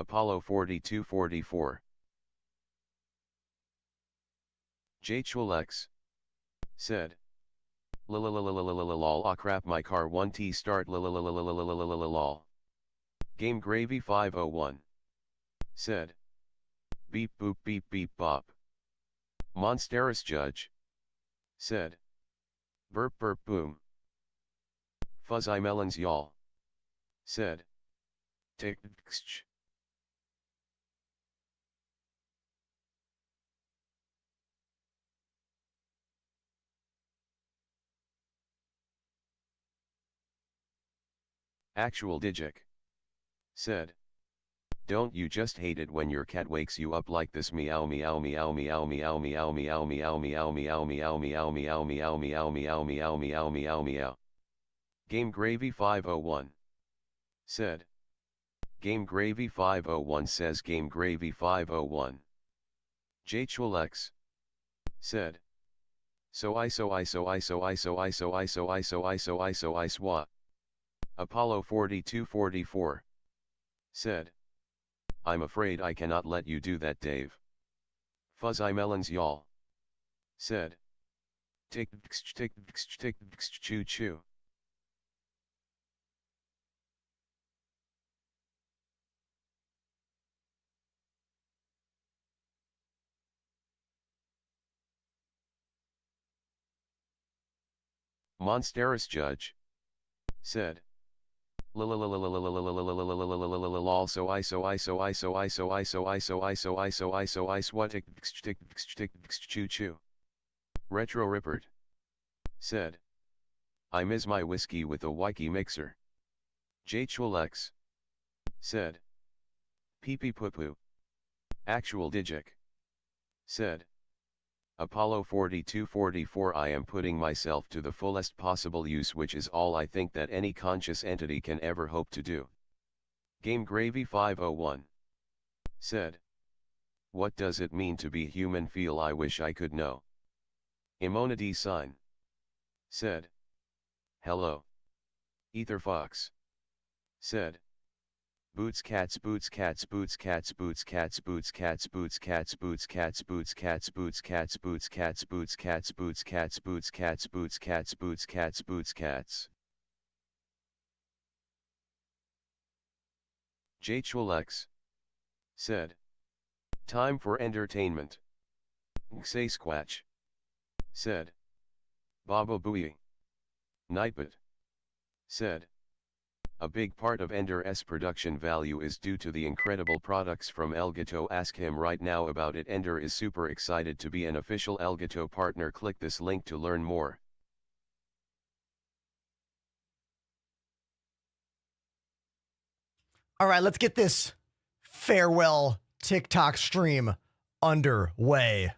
Apollo 4244. Joysticks said. Lol, ah crap, my car 1T start lol. Game Gravy 501 said. Beep boop beep beep bop. Monsteris Judge said. Burp burp boom. Fuzzy Melons y'all said. Tick. Actual Digic said. Don't you just hate it when your cat wakes you up like this? Meow meow meow meow meow meow meow meow meow meow meow meow meow meow meow meow meow meow meow meow. Game Gravy 501 said. Game Gravy 501 says. Game Gravy 501. Joysticks said. So I swat. Apollo 4244 said. I'm afraid I cannot let you do that, Dave. Fuzzy Melons y'all said. Tick choo choo. Monsteris Judge said. Also I swat choo choo. Retro Rippert said. I miss my whiskey with a wiki mixer. Joysticks said. Pee pee poo poo. Actual Digic said. Apollo 4244 I am putting myself to the fullest possible use, which is all I think that any conscious entity can ever hope to do. Game Gravy 501 said. What does it mean to be human? Feel I wish I could know. Imonity sign said. Hello. Ether Fox said. Boots cats boots cats boots cats boots cats boots cats boots cats boots cats boots cats boots cats boots cats boots cats boots cats boots cats boots cats boots cats boots cats. Joysticks said. Time for entertainment. Say Squatch said. Baba Booey Nightbot said. A big part of Ender's production value is due to the incredible products from Elgato. Ask him right now about it. Ender is super excited to be an official Elgato partner. Click this link to learn more. All right, let's get this farewell TikTok stream underway.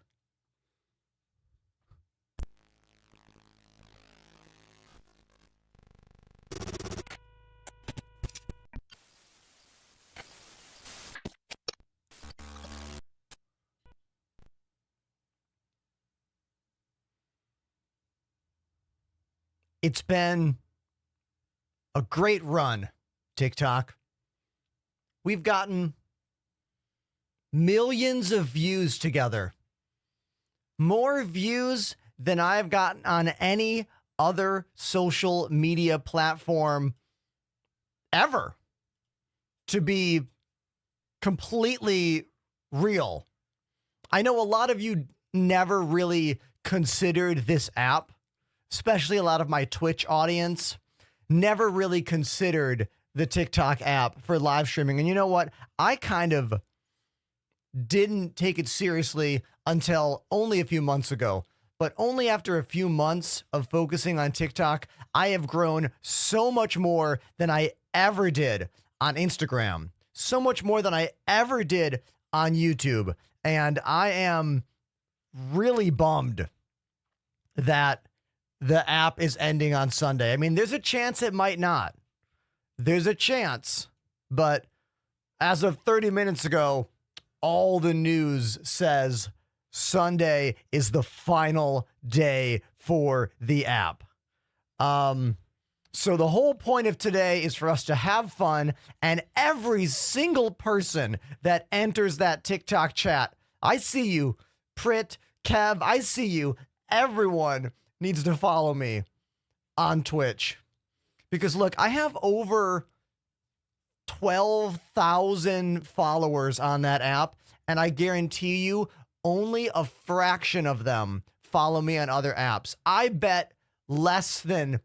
It's been a great run, TikTok. We've gotten millions of views together. More views than I've gotten on any other social media platform ever. To be completely real. I know a lot of you never really considered this app, especially a lot of my Twitch audience, never really considered the TikTok app for live streaming. And you know what? I kind of didn't take it seriously until only a few months ago. But only after a few months of focusing on TikTok, I have grown so much more than I ever did on Instagram. So much more than I ever did on YouTube. And I am really bummed that the app is ending on Sunday. I mean, there's a chance it might not. There's a chance. But as of 30 minutes ago, all the news says Sunday is the final day for the app. So the whole point of today is for us to have fun, and every single person that enters that TikTok chat, I see you, Prit, Kev, I see you. Everyone needs to follow me on Twitch. Because look, I have over 12,000 followers on that app, and I guarantee you only a fraction of them follow me on other apps. I bet less than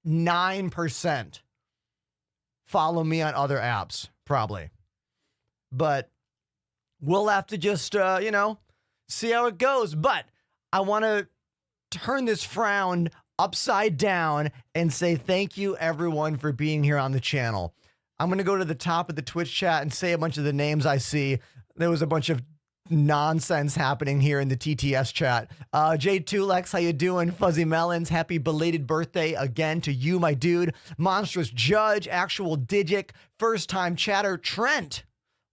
9% follow me on other apps, probably. But we'll have to just, see how it goes. But I want to turn this frown upside down and say thank you, everyone, for being here on the channel. I'm going to go to the top of the Twitch chat and say a bunch of the names I see. There was a bunch of nonsense happening here in the TTS chat. J2Lex, how you doing? Fuzzy Melons, happy belated birthday again to you, my dude. Monstrous Judge, Actual Digic, first time chatter, Trent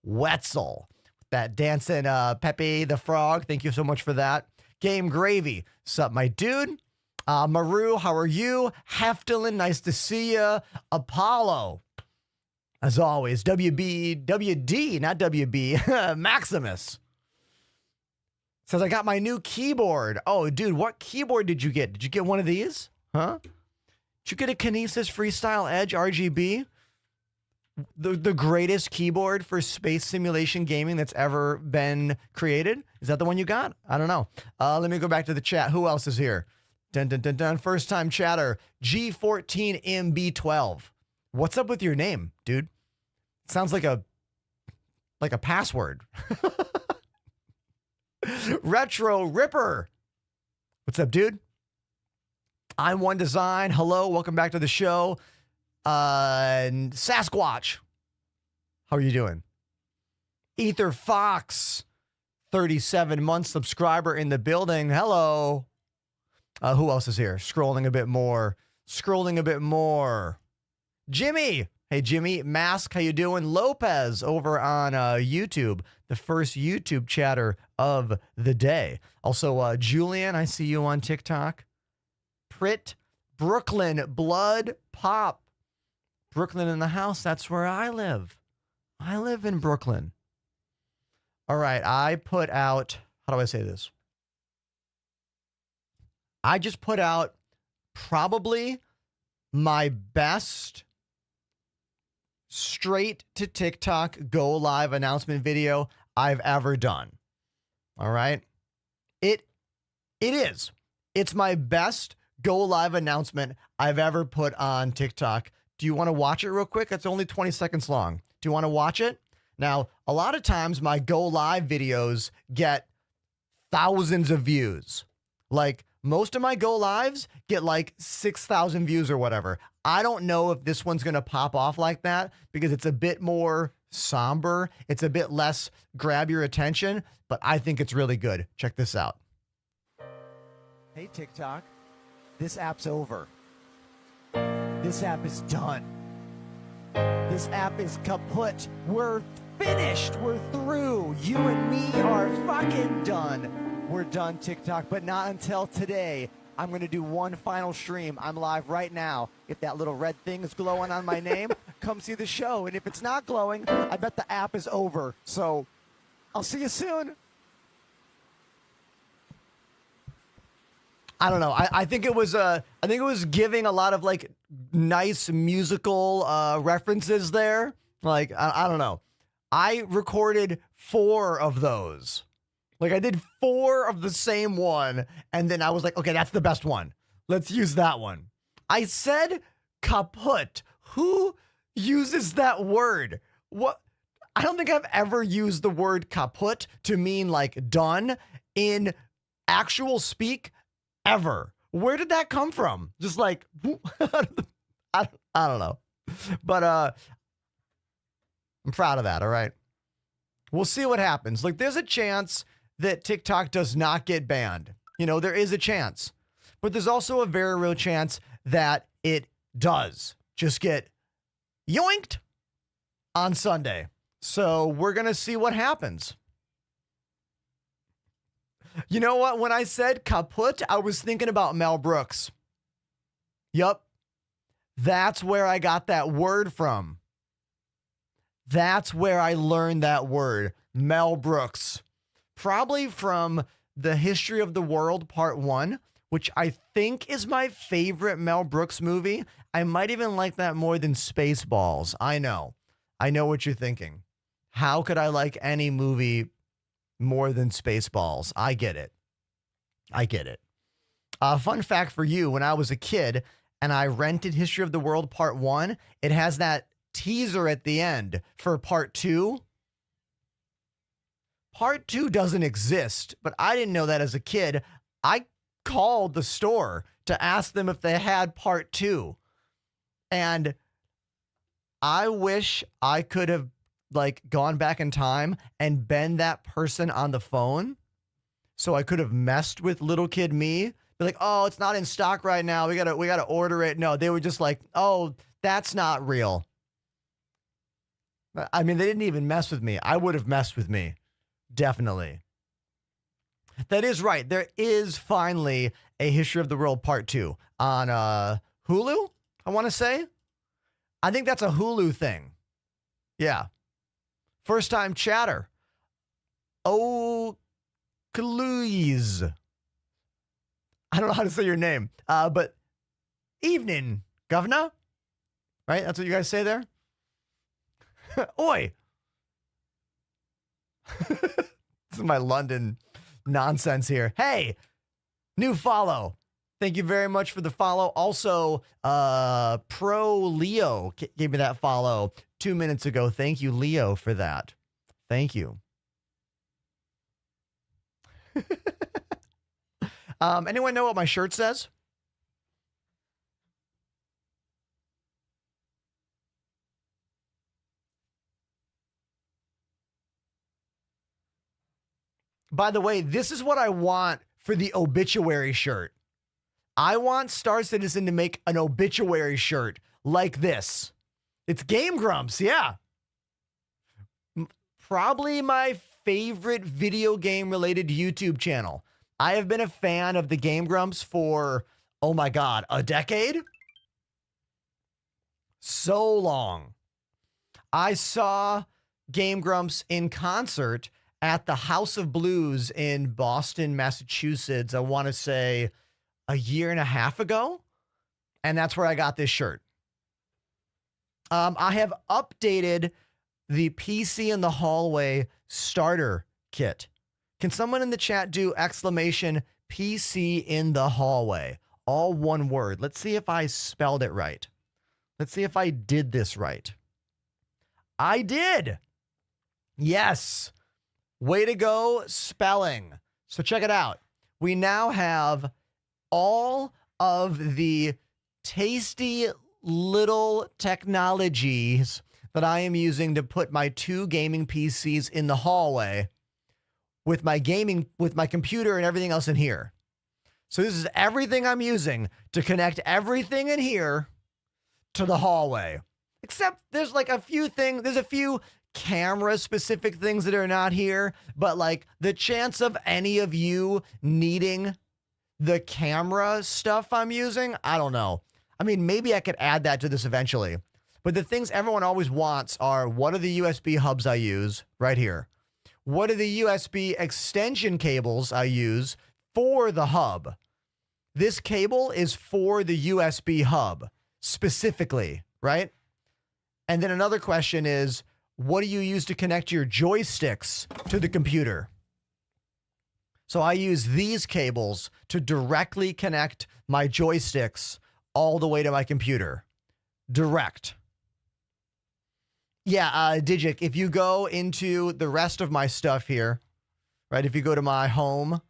Wetzel. That dancing Pepe the Frog, thank you so much for that. Game Gravy, sup, my dude? Maru, how are you? Heftelin, nice to see ya. Apollo, as always. WD, not WB, Maximus says, I got my new keyboard. Oh, dude, what keyboard did you get? Did you get one of these? Huh? Did you get a Kinesis Freestyle Edge RGB? The greatest keyboard for space simulation gaming that's ever been created? Is that the one you got? I don't know. Let me go back to the chat. Who else is here? Dun, dun, dun, dun. First time chatter. G14MB12. What's up with your name, dude? Sounds like a password. Retro Ripper. What's up, dude? I'm One Design. Hello, welcome back to the show. Sasquatch. How are you doing? Ether Fox, 37-month subscriber in the building. Hello. Who else is here? Scrolling a bit more. Jimmy. Hey, Jimmy. Mask, how you doing? Lopez over on YouTube. The first YouTube chatter of the day. Also, Julian, I see you on TikTok. Prit, Brooklyn, Blood Pop. Brooklyn in the house. That's where I live. I live in Brooklyn. All right. I put out, how do I say this? I just put out probably my best straight to TikTok go live announcement video I've ever done. All right. It is. It's my best go live announcement I've ever put on TikTok. Do you want to watch it real quick? It's only 20 seconds long. Do you want to watch it? Now, a lot of times my go live videos get thousands of views. Like most of my go lives get like 6,000 views or whatever. I don't know if this one's going to pop off like that because it's a bit more somber. It's a bit less grab your attention, but I think it's really good. Check this out. Hey, TikTok, this app's over. This app is done. This app is kaput. We're finished. We're through. You and me are fucking done. We're done, TikTok, but not until today. I'm going to do one final stream. I'm live right now. If that little red thing is glowing on my name, come see the show. And if it's not glowing, I bet the app is over. So I'll see you soon. I don't know. I think it was giving a lot of like nice musical references there. Like I don't know. I recorded 4 of those. Like I did 4 of the same one, and then I was like, okay, that's the best one. Let's use that one. I said kaput. Who uses that word? What? I don't think I've ever used the word kaput to mean like done in actual speak ever. Where did that come from? Just like, I don't know. But I'm proud of that, all right? We'll see what happens. Like, there's a chance that TikTok does not get banned. You know, there is a chance. But there's also a very real chance that it does just get yoinked on Sunday. So we're going to see what happens. You know what? When I said kaput, I was thinking about Mel Brooks. Yup. That's where I got that word from. That's where I learned that word. Mel Brooks. Probably from The History of the World Part 1, which I think is my favorite Mel Brooks movie. I might even like that more than Spaceballs. I know. I know what you're thinking. How could I like any movie more than Spaceballs? I get it. I get it. Fun fact for you, when I was a kid and I rented History of the World Part 1, it has that teaser at the end for Part 2. Part 2 doesn't exist, but I didn't know that as a kid. I called the store to ask them if they had Part 2. And I wish I could have like gone back in time and been that person on the phone. So I could have messed with little kid me. Be like, oh, it's not in stock right now. We gotta order it. No, they were just like, oh, that's not real. I mean, they didn't even mess with me. I would have messed with me. Definitely. That is right. There is finally a History of the World Part 2 on Hulu, I want to say. I think that's a Hulu thing. Yeah. First time chatter. Oh, Kaluiz. I don't know how to say your name, but evening, governor. Right? That's what you guys say there? Oi. This is my London nonsense here. Hey, new follow. Thank you very much for the follow. Also, Pro Leo gave me that follow 2 minutes ago. Thank you, Leo, for that. Thank you. Anyone know what my shirt says? By the way, this is what I want for the obituary shirt. I want Star Citizen to make an obituary shirt like this. It's Game Grumps, yeah. Probably my favorite video game related YouTube channel. I have been a fan of the Game Grumps for, oh my God, a decade? So long. I saw Game Grumps in concert at the House of Blues in Boston, Massachusetts, I want to say a year and a half ago. And that's where I got this shirt. I have updated the PC in the hallway starter kit. Can someone in the chat do exclamation PC in the hallway? All one word. Let's see if I spelled it right. Let's see if I did this right. I did. Yes. Way to go, spelling. So check it out. We now have all of the tasty little technologies that I am using to put my two gaming PCs in the hallway with my computer and everything else in here. So this is everything I'm using to connect everything in here to the hallway. Except there's like a few things, there's a few camera specific things that are not here, but like the chance of any of you needing the camera stuff I'm using, I don't know. I mean, maybe I could add that to this eventually. But the things everyone always wants are, what are the USB hubs I use right here? What are the USB extension cables I use for the hub? This cable is for the USB hub specifically, right? And then another question is, what do you use to connect your joysticks to the computer? So I use these cables to directly connect my joysticks all the way to my computer. Direct. Yeah, Digic, if you go into the rest of my stuff here, right? If you go to my home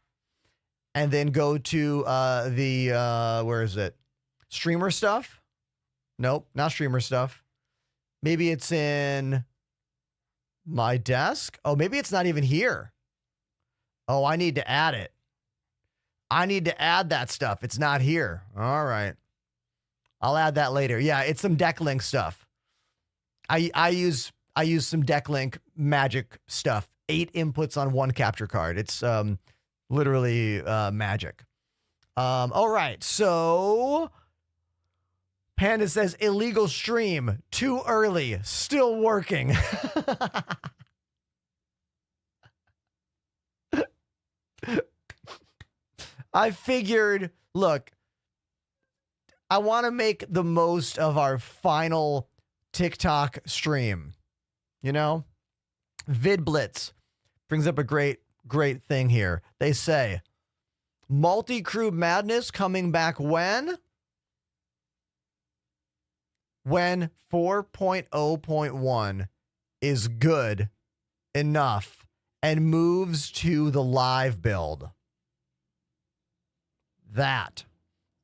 and then go to where is it? Streamer stuff? Nope, not streamer stuff. Maybe it's in my desk. Oh, maybe it's not even here. Oh, I need to add it. I need to add that stuff. It's not here. All right. I'll add that later. Yeah, it's some DeckLink stuff. I use some DeckLink magic stuff. 8 inputs on 1 capture card. It's literally magic. All right. So Panda says illegal stream. Too early. Still working. I figured, look, I want to make the most of our final TikTok stream. You know? VidBlitz brings up a great thing here. They say, multi-crew madness coming back when? When 4.0.1 is good enough and moves to the live build. That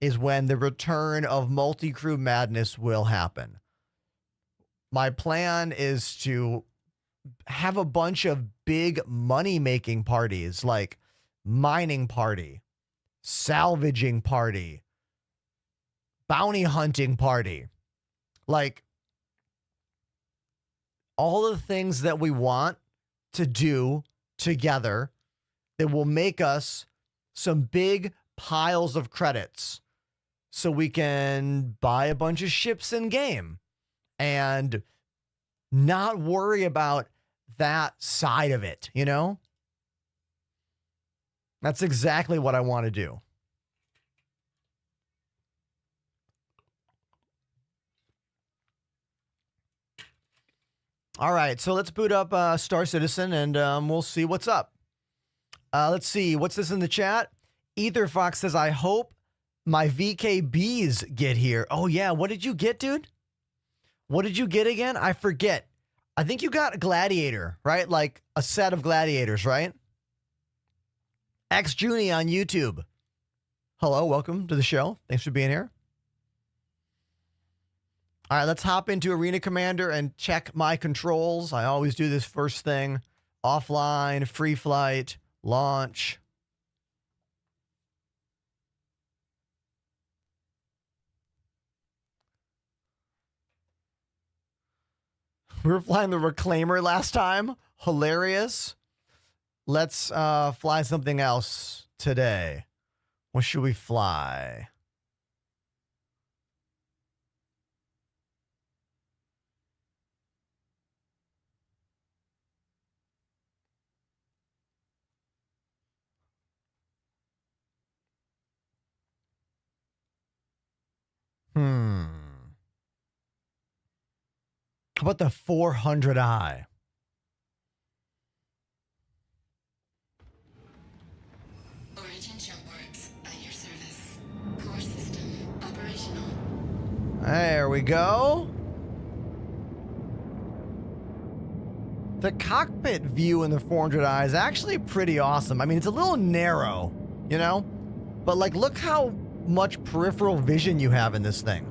is when the return of multi-crew madness will happen. My plan is to have a bunch of big money-making parties like mining party, salvaging party, bounty hunting party. Like all the things that we want to do together that will make us some big piles of credits so we can buy a bunch of ships in game and not worry about that side of it, you know? That's exactly what I want to do. All right, so let's boot up Star Citizen and we'll see what's up. Let's see, what's this in the chat? Ether Fox says, I hope my VKBs get here. Oh, yeah, what did you get, dude? What did you get again? I forget. I think you got Gladiator, right? Like a set of Gladiators, right? X Junie on YouTube. Hello, welcome to the show. Thanks for being here. All right, let's hop into Arena Commander and check my controls. I always do this first thing. Offline, free flight, launch. We were flying the Reclaimer last time. Hilarious. Let's fly something else today. What should we fly? How about the 400i? Origin jump works at your service. Core system operational. There we go. The cockpit view in the 400i is actually pretty awesome. I mean, it's a little narrow, you know? But like, look how much peripheral vision you have in this thing.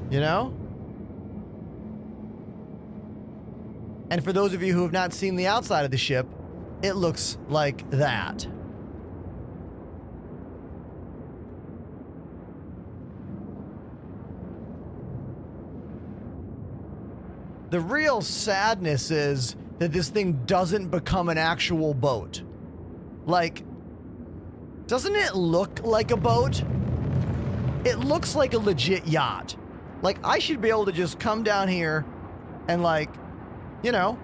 You know? And for those of you who have not seen the outside of the ship, it looks like that. The real sadness is that this thing doesn't become an actual boat. Like, doesn't it look like a boat? It looks like a legit yacht. Like, I should be able to just come down here and, like, you know,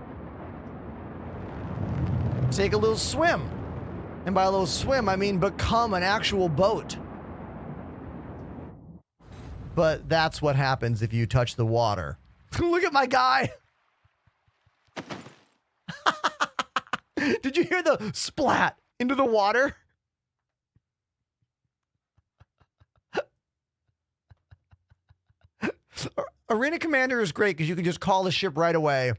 take a little swim. And by a little swim, I mean become an actual boat. But that's what happens if you touch the water. Look at my guy. Did you hear the splat into the water? Arena Commander is great because you can just call the ship right away,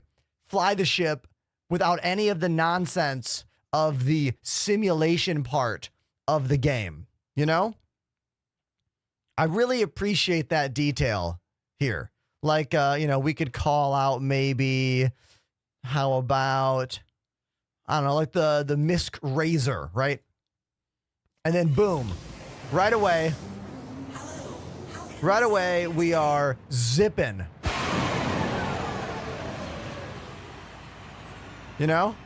fly the ship without any of the nonsense of the simulation part of the game, you know? I really appreciate that detail here. Like, you know, we could call out maybe, how about, I don't know, like the Misk Razor, right? And then boom, right away, we are zipping. You know?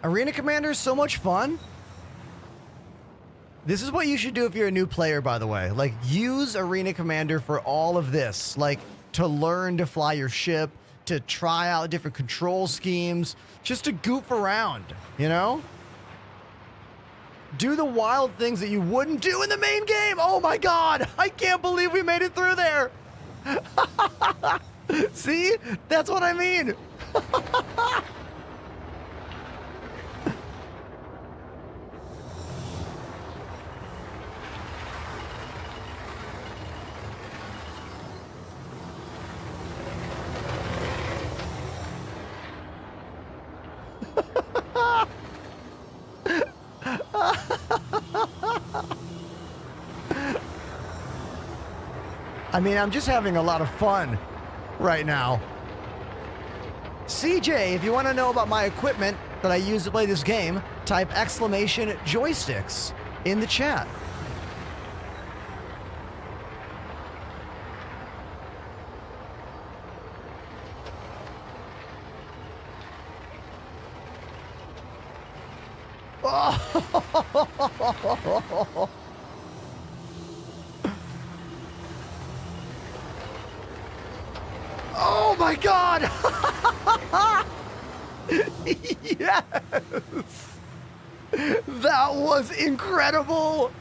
Arena Commander is so much fun. This is what you should do if you're a new player, by the way. Like, use Arena Commander for all of this. Like, to learn to fly your ship, to try out different control schemes, just to goof around, you know? Do the wild things that you wouldn't do in the main game. Oh my God, I can't believe we made it through there. See, that's what I mean. I mean, I'm just having a lot of fun right now. CJ, if you want to know about my equipment that I use to play this game, type !joysticks in the chat. Oh. Oh my God! Yes! That was incredible!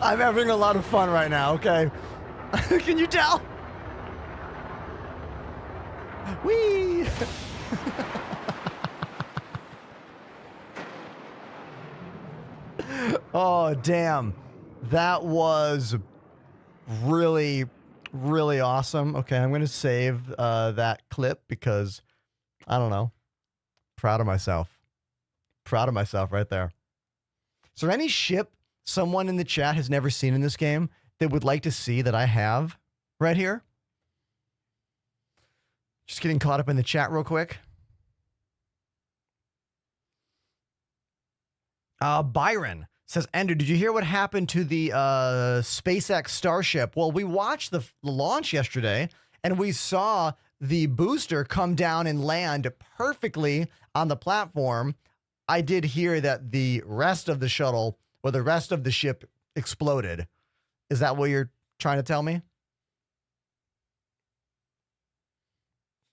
I'm having a lot of fun right now, okay? Can you tell? Whee! Oh, damn. That was really, really awesome. Okay, I'm going to save that clip because, I don't know, proud of myself. Proud of myself right there. Is there any ship someone in the chat has never seen in this game that would like to see that I have right here? Just getting caught up in the chat real quick. Byron says, Ender, did you hear what happened to the SpaceX Starship? Well, we watched the launch yesterday, and we saw the booster come down and land perfectly on the platform. I did hear that the rest of the shuttle or the rest of the ship exploded. Is that what you're trying to tell me?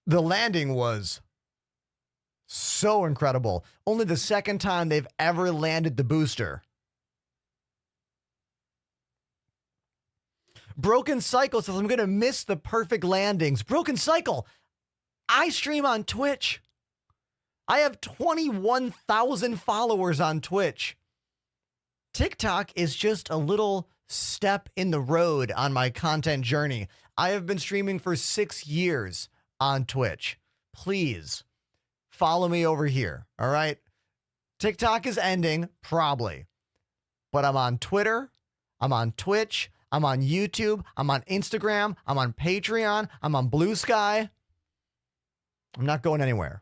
The landing was so incredible. Only the second time they've ever landed the booster. Broken Cycle says, I'm going to miss the perfect landings. Broken Cycle, I stream on Twitch. I have 21,000 followers on Twitch. TikTok is just a little step in the road on my content journey. I have been streaming for 6 years on Twitch. Please follow me over here. All right. TikTok is ending, probably. But I'm on Twitter. I'm on Twitch. I'm on YouTube. I'm on Instagram. I'm on Patreon. I'm on Blue Sky. I'm not going anywhere.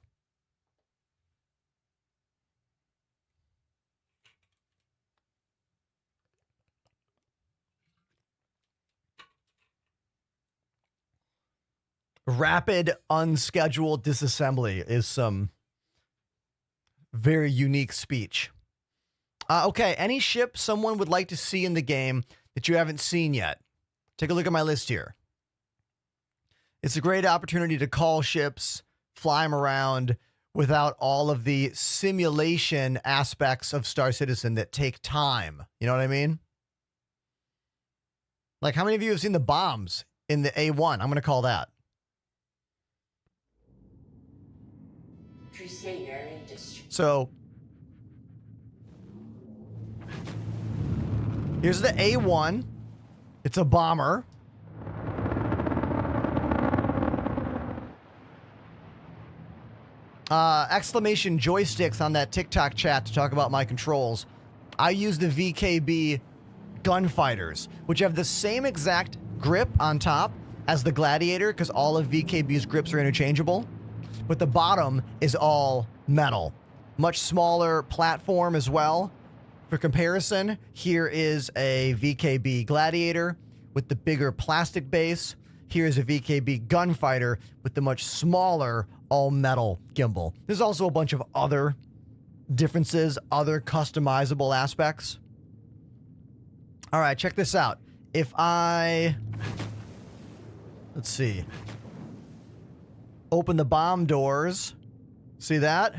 Rapid unscheduled disassembly is some very unique speech. Okay, any ship someone would like to see in the game that you haven't seen yet? Take a look at my list here. It's a great opportunity to call ships, fly them around without all of the simulation aspects of Star Citizen that take time. You know what I mean? Like, how many of you have seen the bombs in the A1? I'm going to call that. Crusader Industry. So, here's the A1. It's a bomber. Exclamation joysticks on that TikTok chat to talk about my controls. I use the VKB gunfighters, which have the same exact grip on top as the Gladiator, because all of VKB's grips are interchangeable. But the bottom is all metal. Much smaller platform as well. For comparison, here is a VKB Gladiator with the bigger plastic base. Here's a VKB gunfighter with the much smaller all-metal gimbal. There's also a bunch of other differences, other customizable aspects. All right, check this out. If I... Let's see. Open the bomb doors. See that?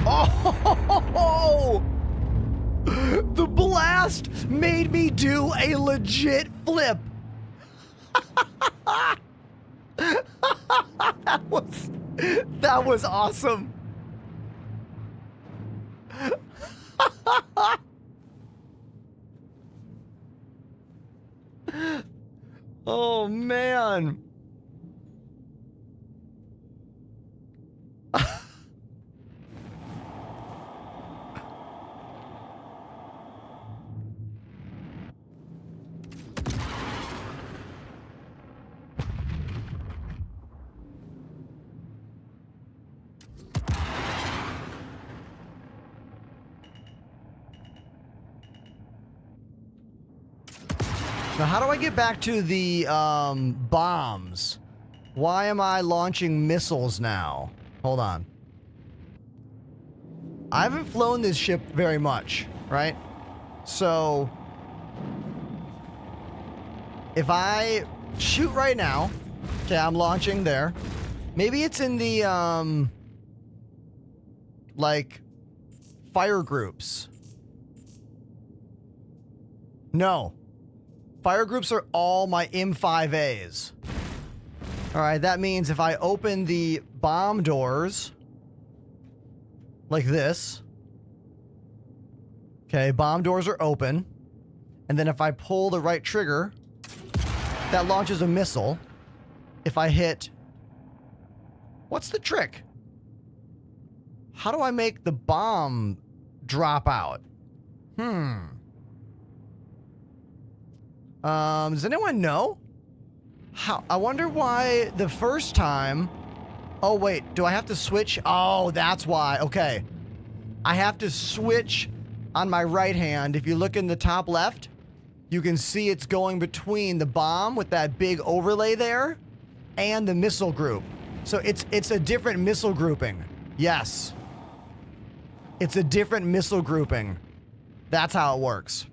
Oh! The blast made me do a legit flip. That was awesome. Oh man. Now, how do I get back to the bombs? Why am I launching missiles now? Hold on. I haven't flown this ship very much, right? So, if I shoot right now, okay, I'm launching there. Maybe it's in the, like, fire groups. No. Fire groups are all my M5As. All right, that means if I open the bomb doors like this. Okay, bomb doors are open. And then if I pull the right trigger, that launches a missile. If I hit... What's the trick? How do I make the bomb drop out? Does anyone know? How? I wonder why the first time... Oh, wait. Do I have to switch? Oh, that's why. Okay. I have to switch on my right hand. If you look in the top left, you can see it's going between the bomb with that big overlay there and the missile group. So it's a different missile grouping. Yes. It's a different missile grouping. That's how it works.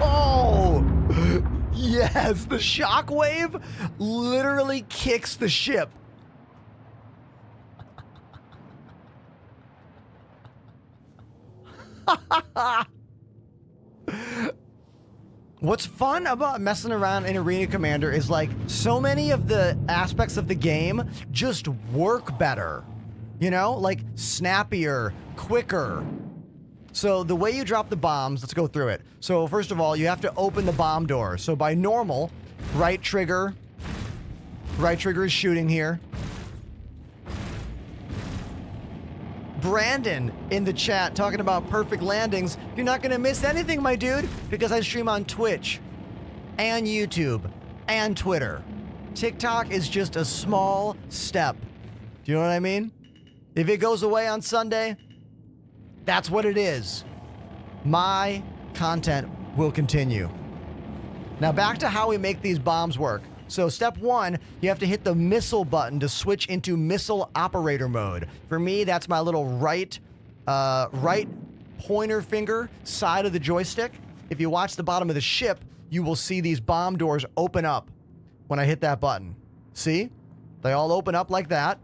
Oh, yes, the shockwave literally kicks the ship. What's fun about messing around in Arena Commander is like so many of the aspects of the game just work better. You know, like snappier, quicker. So the way you drop the bombs, let's go through it. So first of all, you have to open the bomb door. So by normal, right trigger is shooting here. Brandon in the chat talking about perfect landings. You're not gonna miss anything, my dude, because I stream on Twitch and YouTube and Twitter. TikTok is just a small step. Do you know what I mean? If it goes away on Sunday, that's what it is. My content will continue. Now back to how we make these bombs work. So step 1, you have to hit the missile button to switch into missile operator mode. For me, that's my little right pointer finger side of the joystick. If you watch the bottom of the ship, you will see these bomb doors open up when I hit that button. See? They all open up like that.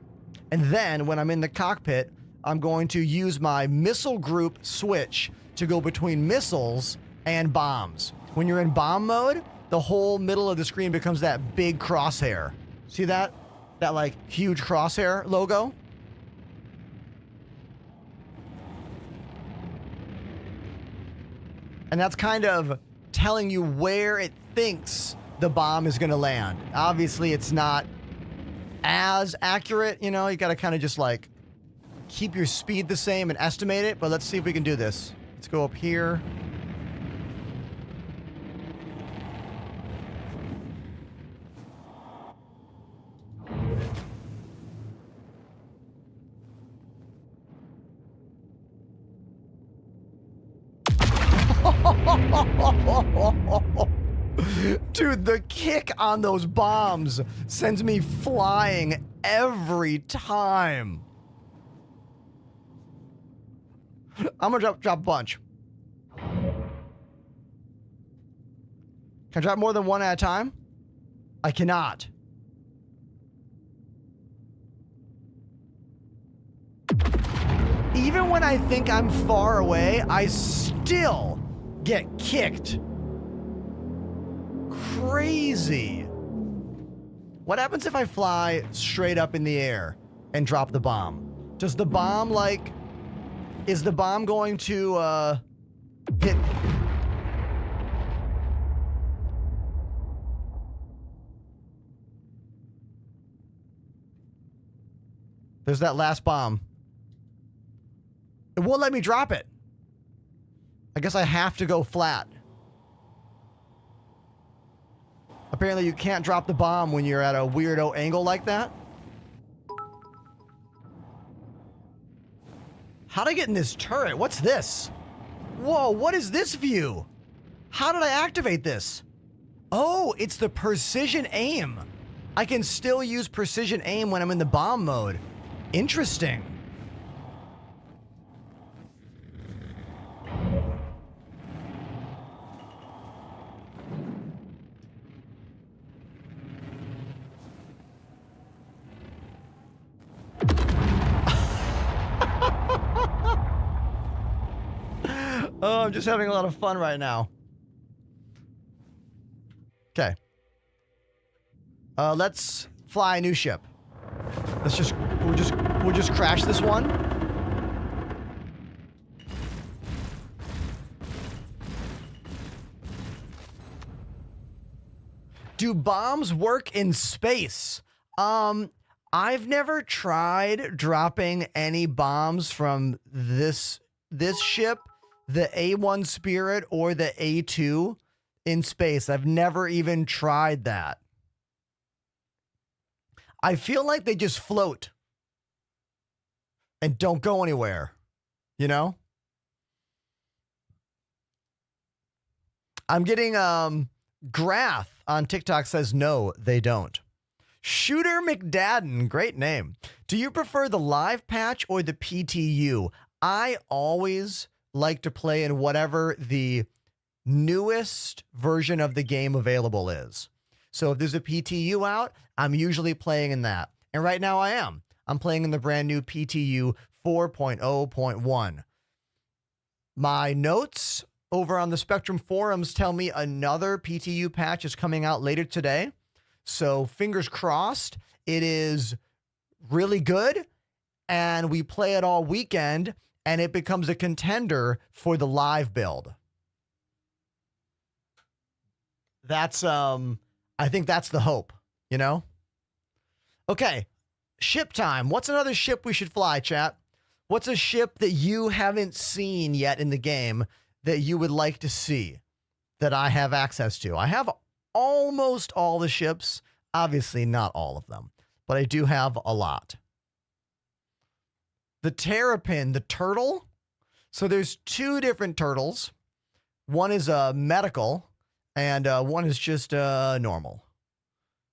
And then when I'm in the cockpit, I'm going to use my missile group switch to go between missiles and bombs. When you're in bomb mode, the whole middle of the screen becomes that big crosshair. See that? That like huge crosshair logo? And that's kind of telling you where it thinks the bomb is going to land. Obviously, it's not as accurate, you know, you got to kind of just like keep your speed the same and estimate it, but let's see if we can do this. Let's go up here. Dude, the kick on those bombs sends me flying every time. I'm gonna drop a bunch. Can I drop more than one at a time? I cannot. Even when I think I'm far away, I still get kicked. Crazy. What happens if I fly straight up in the air and drop the bomb? Does the bomb like... Is the bomb going to hit... There's that last bomb. It won't let me drop it. I guess I have to go flat. Apparently you can't drop the bomb when you're at a weirdo angle like that. How'd I get in this turret? What's this? Whoa, what is this view? How did I activate this? Oh, it's the precision aim. I can still use precision aim when I'm in the bomb mode. Interesting. Oh, I'm just having a lot of fun right now. Okay. Let's fly a new ship. We'll just crash this one. Do bombs work in space? I've never tried dropping any bombs from this ship, the A1 Spirit or the A2 in space. I've never even tried that. I feel like they just float and don't go anywhere, you know? I'm getting, Grath on TikTok says, no, they don't. Shooter McDadden, great name. Do you prefer the live patch or the PTU? I always like to play in whatever the newest version of the game available is. So if there's a PTU out, I'm usually playing in that. And right now I am. I'm playing in the brand new PTU 4.0.1. My notes over on the Spectrum forums tell me another PTU patch is coming out later today. So fingers crossed, it is really good and we play it all weekend and it becomes a contender for the live build. That's, I think that's the hope, you know? Okay, ship time. What's another ship we should fly, chat? What's a ship that you haven't seen yet in the game that you would like to see that I have access to? I have almost all the ships, obviously not all of them, but I do have a lot. The Terrapin, the turtle. So there's two different turtles. One is a medical and one is just normal.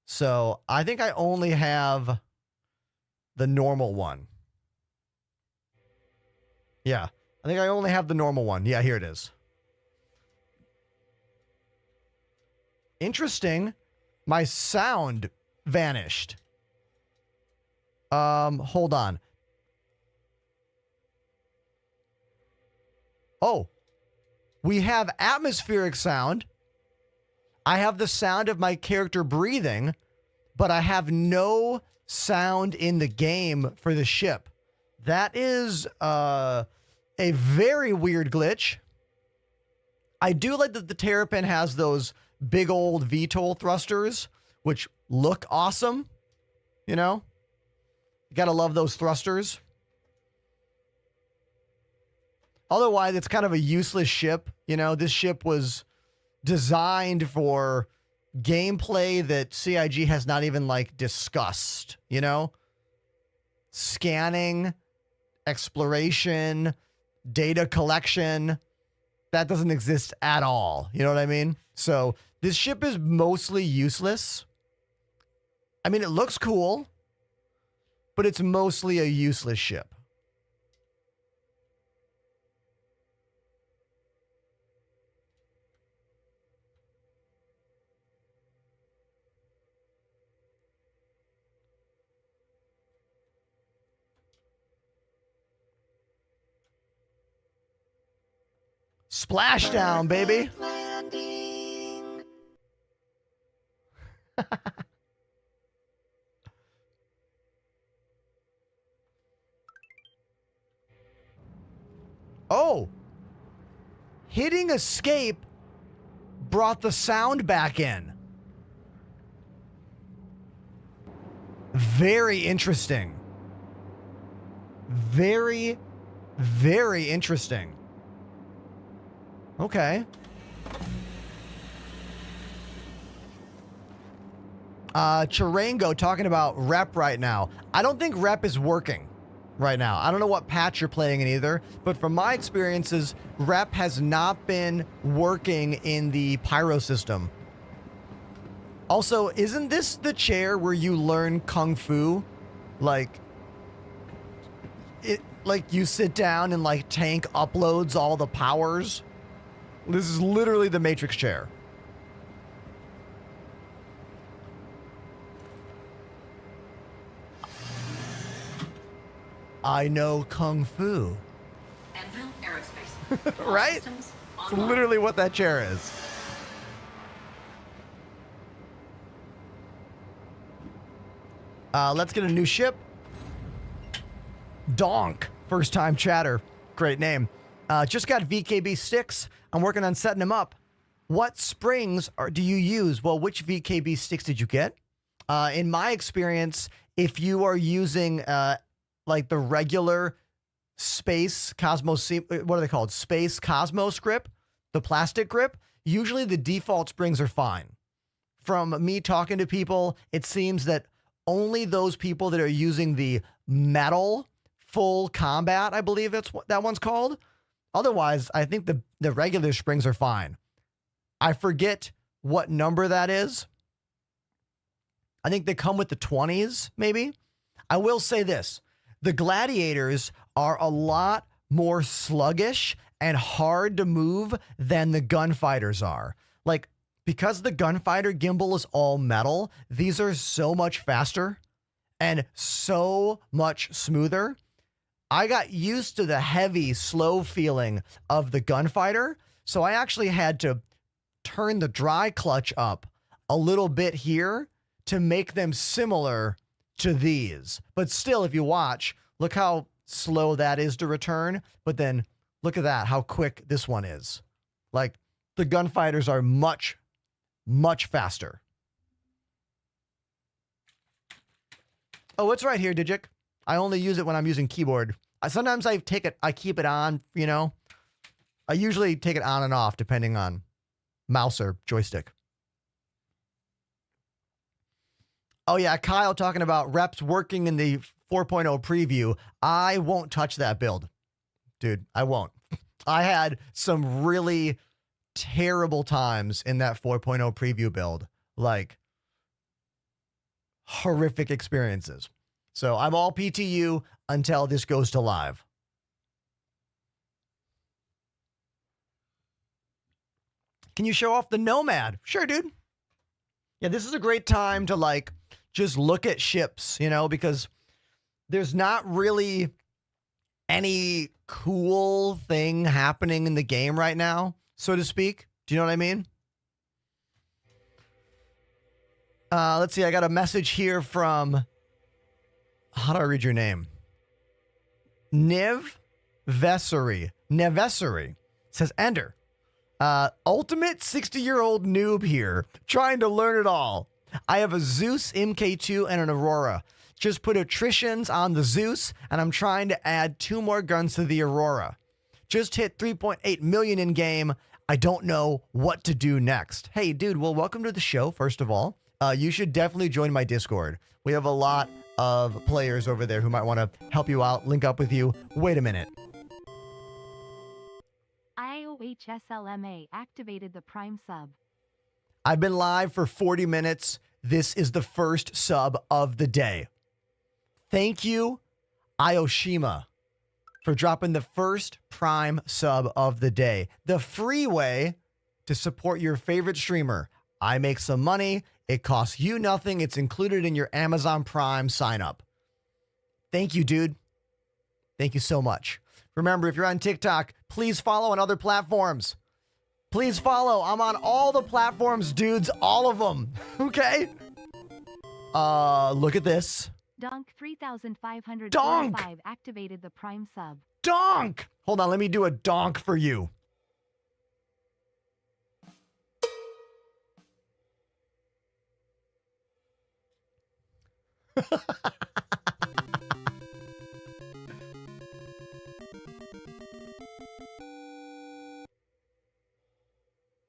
So I think I only have the normal one. Yeah, I think I only have the normal one. Yeah, here it is. Interesting. My sound vanished. Hold on. Oh, we have atmospheric sound. I have the sound of my character breathing, but I have no sound in the game for the ship. That is a very weird glitch. I do like that the Terrapin has those big old VTOL thrusters, which look awesome. You know? You gotta love those thrusters. Otherwise, it's kind of a useless ship. You know, this ship was designed for gameplay that CIG has not even like discussed, you know? Scanning, exploration, data collection, that doesn't exist at all. You know what I mean? So this ship is mostly useless. I mean, it looks cool, but it's mostly a useless ship. Splashdown, baby. Oh, hitting escape brought the sound back in. Very interesting. Very, very interesting. Okay. Chirango talking about rep right now. I don't think rep is working right now. I don't know what patch you're playing in either, but from my experiences, rep has not been working in the pyro system. Also, isn't this the chair where you learn kung fu? Like you sit down and like tank uploads all the powers? This is literally the Matrix chair. I know kung fu. Anvil Aerospace. Right? Systems It's online. literally what that chair is. Let's get a new ship. Donk. First time chatter. Great name. Just got VKB sticks. I'm working on setting them up. What springs do you use? Well, which VKB sticks did you get? In my experience, if you are using like the regular Space Cosmos, what are they called? Space Cosmos grip, the plastic grip, usually the default springs are fine. From me talking to people, it seems that only those people that are using the metal full combat, I believe that's what that one's called. Otherwise, I think the regular springs are fine. I forget what number that is. I think they come with the 20s, maybe. I will say this. The gladiators are a lot more sluggish and hard to move than the gunfighters are. Like, because the gunfighter gimbal is all metal, these are so much faster and so much smoother. I got used to the heavy, slow feeling of the gunfighter, so I actually had to turn the dry clutch up a little bit here to make them similar to these. But still, if you watch, look how slow that is to return, but then look at that, how quick this one is. Like, the gunfighters are much, much faster. Oh, it's right here, Digic. I only use it when I'm using keyboard. Sometimes I keep it on, you know. I usually take it on and off depending on mouse or joystick. Oh yeah, Kyle talking about reps working in the 4.0 preview. I won't touch that build. Dude, I won't. I had some really terrible times in that 4.0 preview build. Like, horrific experiences. So I'm all PTU until this goes to live. Can you show off the Nomad? Sure, dude. Yeah, this is a great time to like just look at ships, you know, because there's not really any cool thing happening in the game right now, so to speak. Do you know what I mean? Let's see. I got a message here from, how do I read your name? Nevesari. Says, Ender, ultimate 60-year-old noob here, trying to learn it all. I have a Zeus MK2 and an Aurora. Just put attritions on the Zeus, and I'm trying to add 2 more guns to the Aurora. Just hit 3.8 million in game. I don't know what to do next. Hey, dude, well, welcome to the show, first of all. You should definitely join my Discord. We have a lot of players over there who might want to help you out, link up with you. Wait a minute. IOHSLMA activated the Prime sub. I've been live for 40 minutes. This is the first sub of the day. Thank you, Ayoshima, for dropping the first Prime sub of the day. The free way to support your favorite streamer. I make some money. It costs you nothing. It's included in your Amazon Prime sign up. Thank you, dude. Thank you so much. Remember, if you're on TikTok, please follow on other platforms. Please follow. I'm on all the platforms, dudes. All of them. Okay? Look at this. Donk 3545 Donk! activated the Prime sub. Donk! Hold on, let me do a donk for you.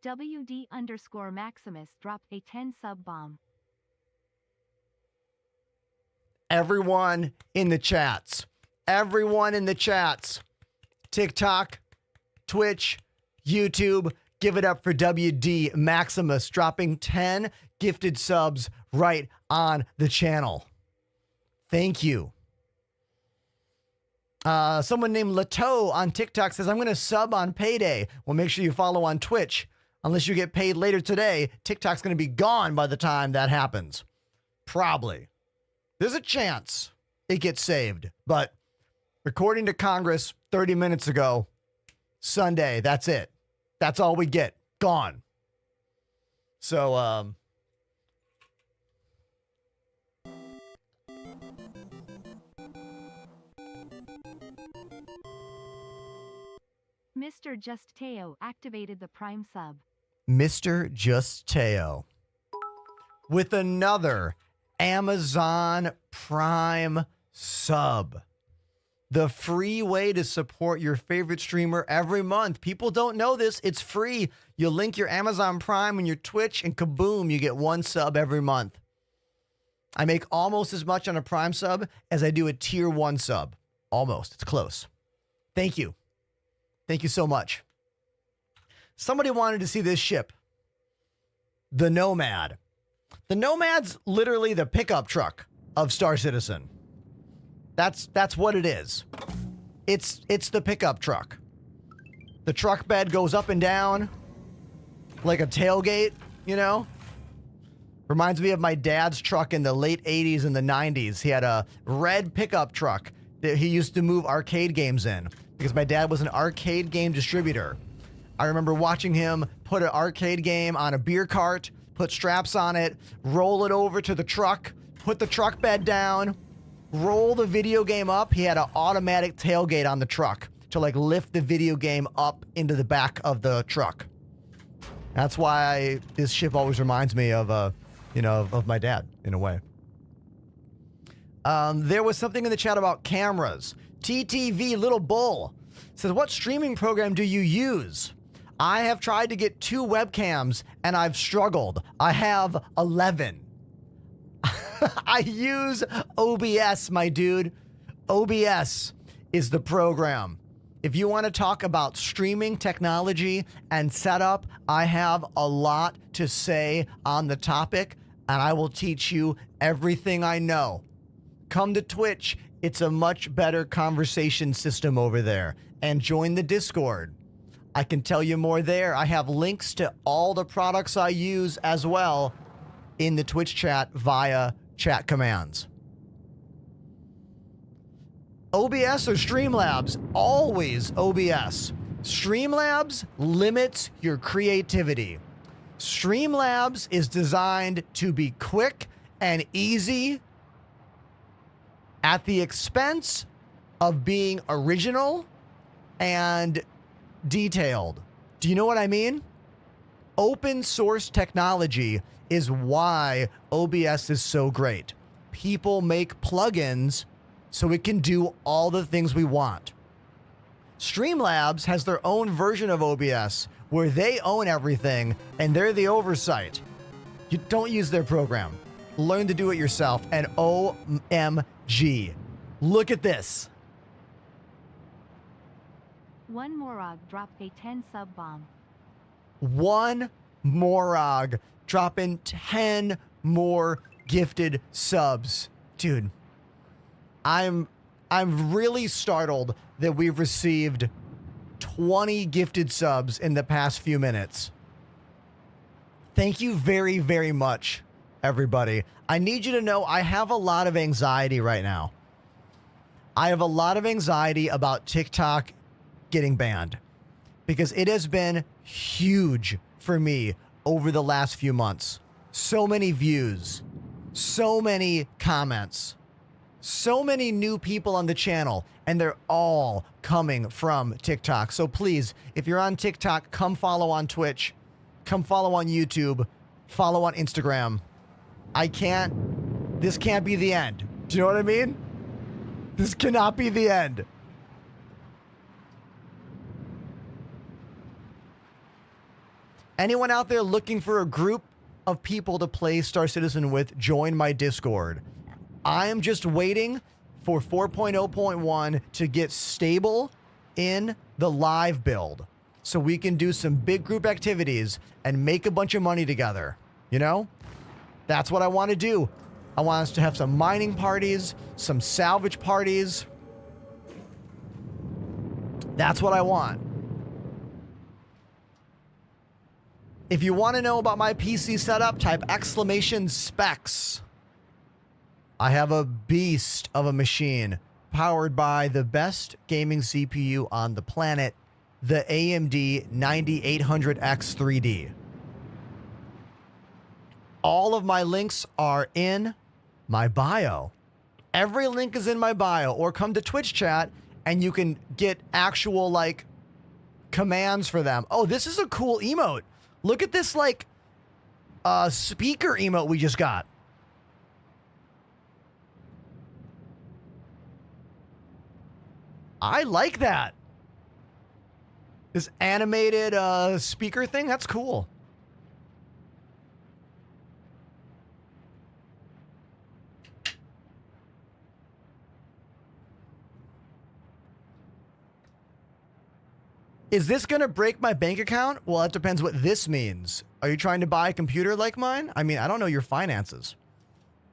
WD_Maximus dropped a 10 sub bomb. Everyone in the chats. Everyone in the chats. TikTok, Twitch, YouTube. Give it up for WD Maximus dropping 10 gifted subs right on the channel. Thank you. Someone named Lato on TikTok says, I'm going to sub on payday. Well, make sure you follow on Twitch. Unless you get paid later today, TikTok's going to be gone by the time that happens. Probably. There's a chance it gets saved. But according to Congress 30 minutes ago, Sunday, that's it. That's all we get. Gone. So, Mr. Just Teo activated the Prime sub. Mr. Just Teo with another Amazon Prime sub. The free way to support your favorite streamer every month. People don't know this. It's free. You link your Amazon Prime and your Twitch and kaboom, you get 1 sub every month. I make almost as much on a Prime sub as I do a tier 1 sub. Almost. It's close. Thank you. Thank you so much. Somebody wanted to see this ship. The Nomad. The Nomad's literally the pickup truck of Star Citizen. That's what it is. It's the pickup truck. The truck bed goes up and down like a tailgate, you know? Reminds me of my dad's truck in the late 80s and the 90s. He had a red pickup truck that he used to move arcade games in because my dad was an arcade game distributor. I remember watching him put an arcade game on a beer cart, put straps on it, roll it over to the truck, put the truck bed down, roll the video game up. He had an automatic tailgate on the truck to like lift the video game up into the back of the truck. That's why this ship always reminds me of, of my dad in a way. There was something in the chat about cameras. TTV Little Bull says, what streaming program do you use? I have tried to get 2 webcams and I've struggled. I have 11. I use OBS, my dude. OBS is the program. If you want to talk about streaming technology and setup, I have a lot to say on the topic. and I will teach you everything I know. Come to Twitch. It's a much better conversation system over there. And join the Discord. I can tell you more there. I have links to all the products I use as well in the Twitch chat via chat commands. OBS or Streamlabs? Always OBS. Streamlabs limits your creativity. Streamlabs is designed to be quick and easy at the expense of being original and detailed. Do you know what I mean? Open source technology is why OBS is so great. People make plugins so it can do all the things we want. Streamlabs has their own version of OBS where they own everything and they're the oversight. You don't use their program. Learn to do it yourself. And OMG, look at this. One Morag dropped a 10 sub bomb. One Morag dropping 10 more gifted subs. Dude, I'm really startled that we've received 20 gifted subs in the past few minutes. Thank you very, very much, everybody. I need you to know I have a lot of anxiety right now. I have a lot of anxiety about TikTok getting banned because it has been huge for me over the last few months. So many views, so many comments, so many new people on the channel, and they're all coming from TikTok. So please, if you're on TikTok, come follow on Twitch, come follow on YouTube, follow on Instagram. This can't be the end. Do you know what I mean? This cannot be the end. Anyone out there looking for a group of people to play Star Citizen with, join my Discord. I am just waiting for 4.0.1 to get stable in the live build so we can do some big group activities and make a bunch of money together. You know? That's what I want to do. I want us to have some mining parties, some salvage parties. That's what I want. If you want to know about my PC setup, type !specs. I have a beast of a machine powered by the best gaming CPU on the planet, the AMD 9800X 3D. All of my links are in my bio. Every link is in my bio, or come to Twitch chat and you can get actual like commands for them. Oh, this is a cool emote. Look at this like speaker emote we just got. I like that. This animated speaker thing, that's cool. Is this going to break my bank account? Well, it depends what this means. Are you trying to buy a computer like mine? I mean, I don't know your finances.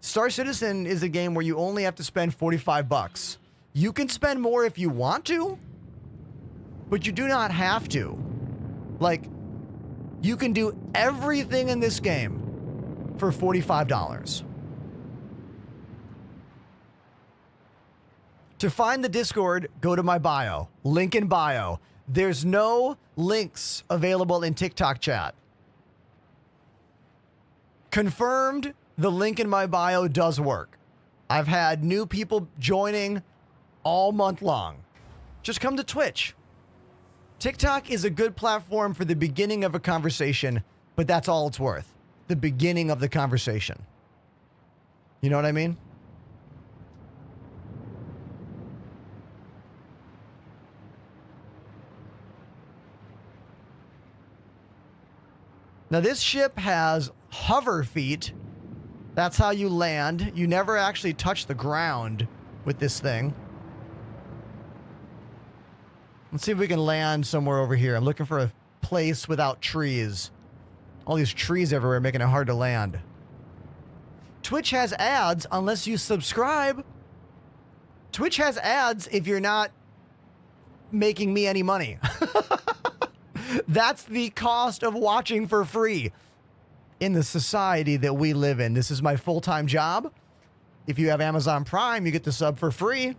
Star Citizen is a game where you only have to spend $45. You can spend more if you want to, but you do not have to. Like, you can do everything in this game for $45. To find the Discord, go to my bio. Link in bio. There's no links available in TikTok chat. Confirmed, the link in my bio does work. I've had new people joining all month long. Just come to Twitch. TikTok is a good platform for the beginning of a conversation, but that's all it's worth. The beginning of the conversation. You know what I mean? Now, this ship has hover feet. That's how you land. You never actually touch the ground with this thing. Let's see if we can land somewhere over here. I'm looking for a place without trees. All these trees everywhere making it hard to land. Twitch has ads unless you subscribe. Twitch has ads if you're not making me any money. That's the cost of watching for free in the society that we live in. This is my full-time job. If you have Amazon Prime, you get the sub for free.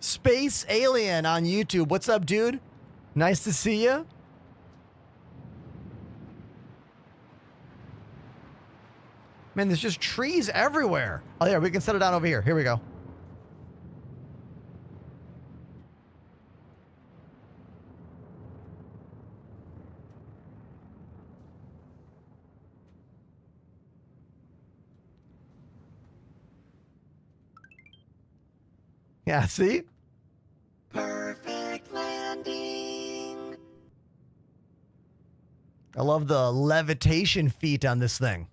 Space Alien on YouTube. What's up, dude? Nice to see you. Man, there's just trees everywhere. Oh, yeah, we can set it down over here. Here we go. Yeah, see? Perfect landing. I love the levitation feat on this thing.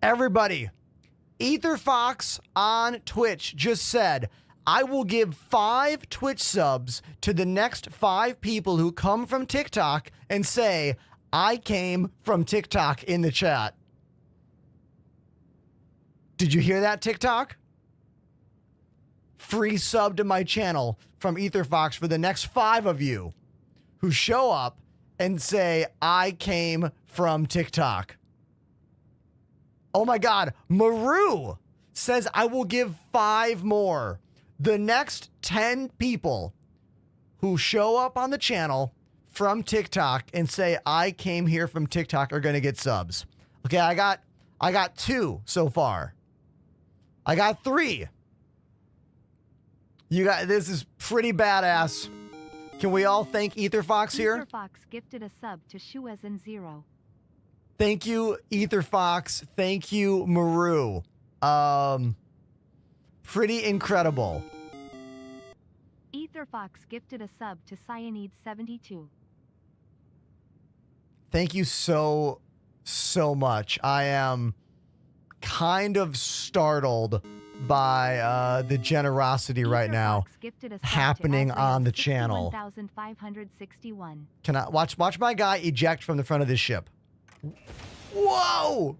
Everybody, EtherFox on Twitch just said, I will give 5 Twitch subs to the next 5 people who come from TikTok and say, I came from TikTok in the chat. Did you hear that, TikTok? Free sub to my channel from EtherFox for the next 5 of you who show up and say, I came from TikTok. Oh my God, Maru says I will give 5 more. The next 10 people who show up on the channel from TikTok and say I came here from TikTok are gonna get subs. Okay, I got 2 so far. I got 3. This is pretty badass. Can we all thank EtherFox here? EtherFox gifted a sub to Shuezen0. Thank you, EtherFox. Thank you, Maru. Pretty incredible. EtherFox gifted a sub to Cyanide72. Thank you so much. I am kind of startled by the generosity right now happening on the channel. Can I watch my guy eject from the front of this ship? Whoa!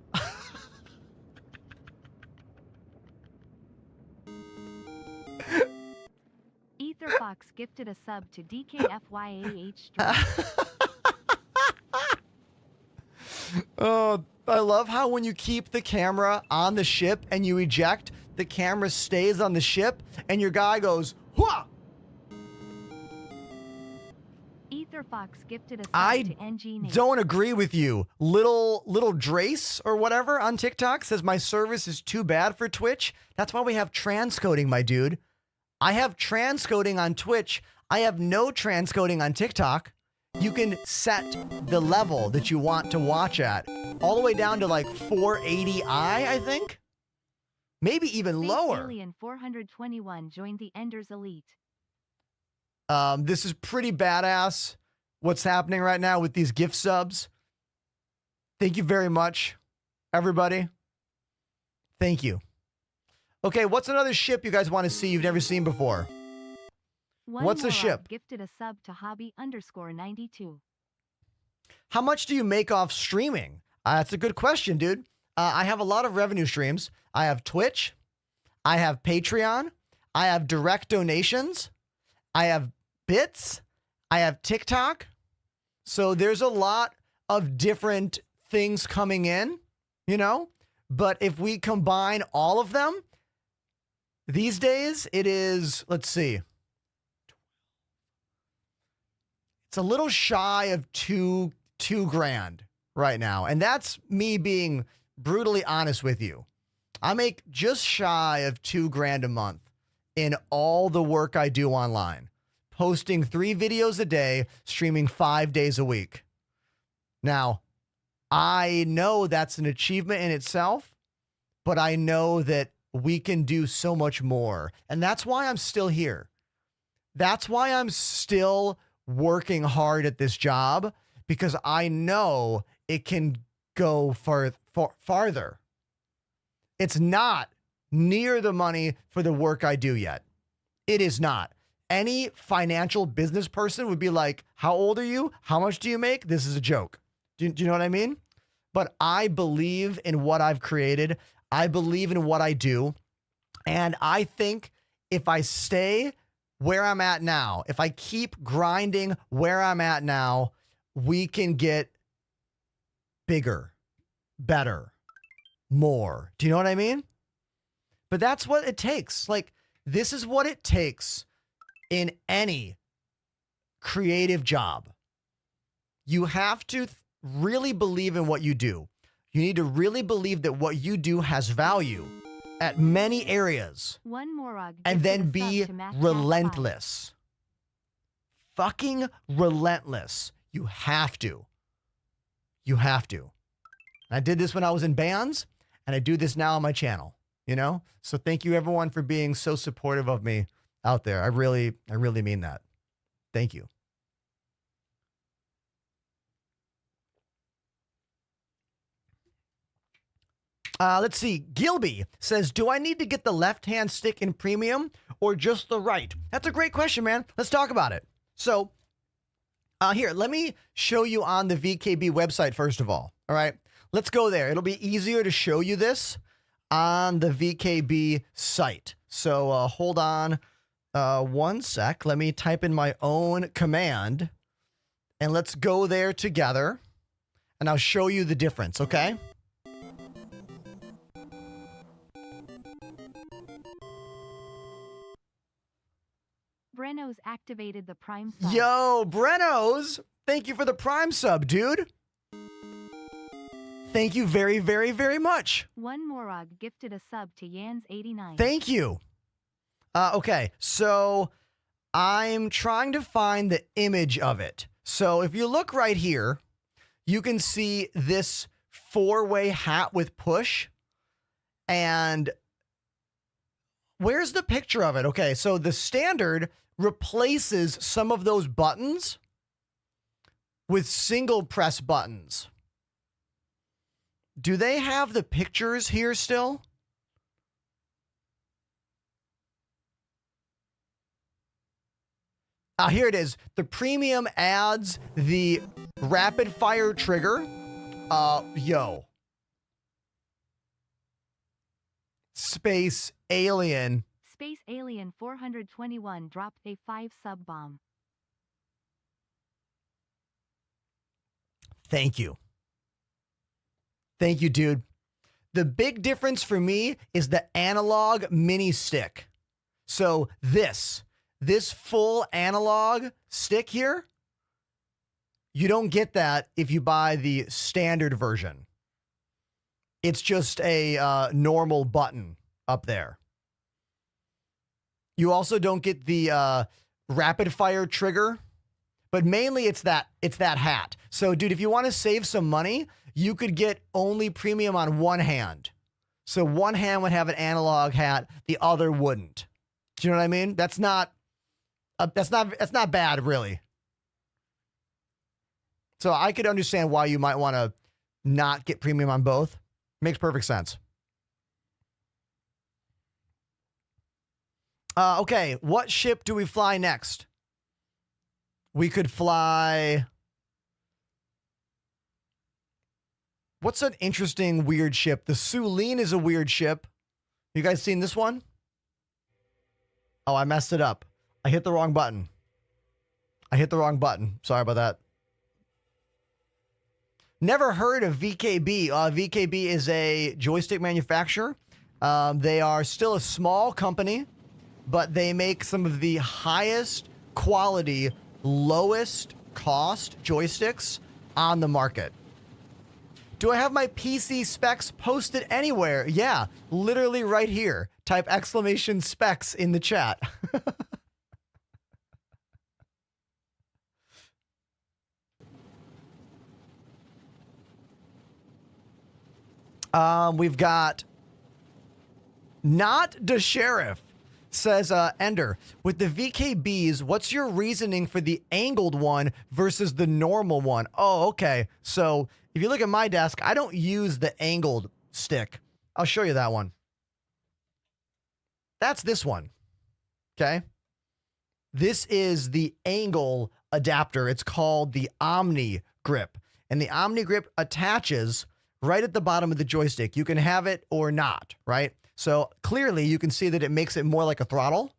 EtherFox gifted a sub to DKFYAH. Oh, I love how when you keep the camera on the ship and you eject, the camera stays on the ship and your guy goes, "Hua!" EtherFox gifted a sub I to NG. don't agree with you. Little Drace or whatever on TikTok says my service is too bad for Twitch. That's why we have transcoding, my dude. I have transcoding on Twitch. I have no transcoding on TikTok. You can set the level that you want to watch at all the way down to like 480i, I think. Maybe even Space lower. Alien 421 joined the Enders Elite. This is pretty badass what's happening right now with these gift subs. Thank you very much, everybody. Thank you. Okay, what's another ship you guys want to see you've never seen before? What's the ship? Gifted a sub to Hobby_92. How much do you make off streaming? That's a good question, dude. I have a lot of revenue streams. I have Twitch. I have Patreon. I have direct donations. I have bits. I have TikTok. So there's a lot of different things coming in, you know? But if we combine all of them, these days it is, let's see. It's a little shy of two grand right now. And that's me being brutally honest with you. I make just shy of $2 grand a month in all the work I do online, posting 3 videos a day, streaming 5 days a week. Now, I know that's an achievement in itself, but I know that we can do so much more. And that's why I'm still here. That's why I'm still working hard at this job, because I know it can go farther. It's not near the money for the work I do yet. It is not. Any financial business person would be like, how old are you? How much do you make? This is a joke. Do you know what I mean? But I believe in what I've created. I believe in what I do. And I think if I stay where I'm at now, if I keep grinding where I'm at now, we can get bigger, better, more. Do you know what I mean? But that's what it takes. Like, this is what it takes in any creative job. You have to really believe in what you do. You need to really believe that what you do has value at many areas. One more And then be relentless. Fucking relentless. You have to. You have to. I did this when I was in bands, and I do this now on my channel, you know? So thank you everyone for being so supportive of me out there. I really mean that. Thank you. Let's see. Gilby says, do I need to get the left-hand stick in premium or just the right? That's a great question, man. Let's talk about it. So here, let me show you on the VKB website, first of all right? Let's go there. It'll be easier to show you this on the VKB site. So hold on one sec. Let me type in my own command and let's go there together and I'll show you the difference, okay? Breno's activated the Prime sub. Yo, Breno's! Thank you for the Prime sub, dude. Thank you very, very, very much. One Morog gifted a sub to Yans89. Thank you. Okay, so I'm trying to find the image of it. So if you look right here, you can see this four-way hat with push. And where's the picture of it? Okay, so the standard replaces some of those buttons with single press buttons. Do they have the pictures here still? Here it is. The premium adds the rapid fire trigger. Yo. Space Alien. Space Alien 421 dropped a 5 sub bomb. Thank you. Thank you, dude. The big difference for me is the analog mini stick. So this full analog stick here, you don't get that if you buy the standard version. It's just a normal button up there. You also don't get the rapid fire trigger, but mainly it's that hat. So dude, if you want to save some money, you could get only premium on one hand. So one hand would have an analog hat, the other wouldn't. Do you know what I mean? That's not bad, really. So I could understand why you might want to not get premium on both. Makes perfect sense. Okay, what ship do we fly next? We could fly... What's an interesting, weird ship? The Sulen is a weird ship. You guys seen this one? Oh, I messed it up. I hit the wrong button. Sorry about that. Never heard of VKB. VKB is a joystick manufacturer. They are still a small company, but they make some of the highest quality, lowest cost joysticks on the market. Do I have my PC specs posted anywhere? Yeah, literally right here. Type exclamation specs in the chat. We've got not the sheriff. Says Ender, with the VKBs, what's your reasoning for the angled one versus the normal one? Oh, okay. So if you look at my desk, I don't use the angled stick. I'll show you that one. That's this one. Okay. This is the angle adapter. It's called the Omni Grip. And the Omni Grip attaches right at the bottom of the joystick. You can have it or not, right? So clearly you can see that it makes it more like a throttle.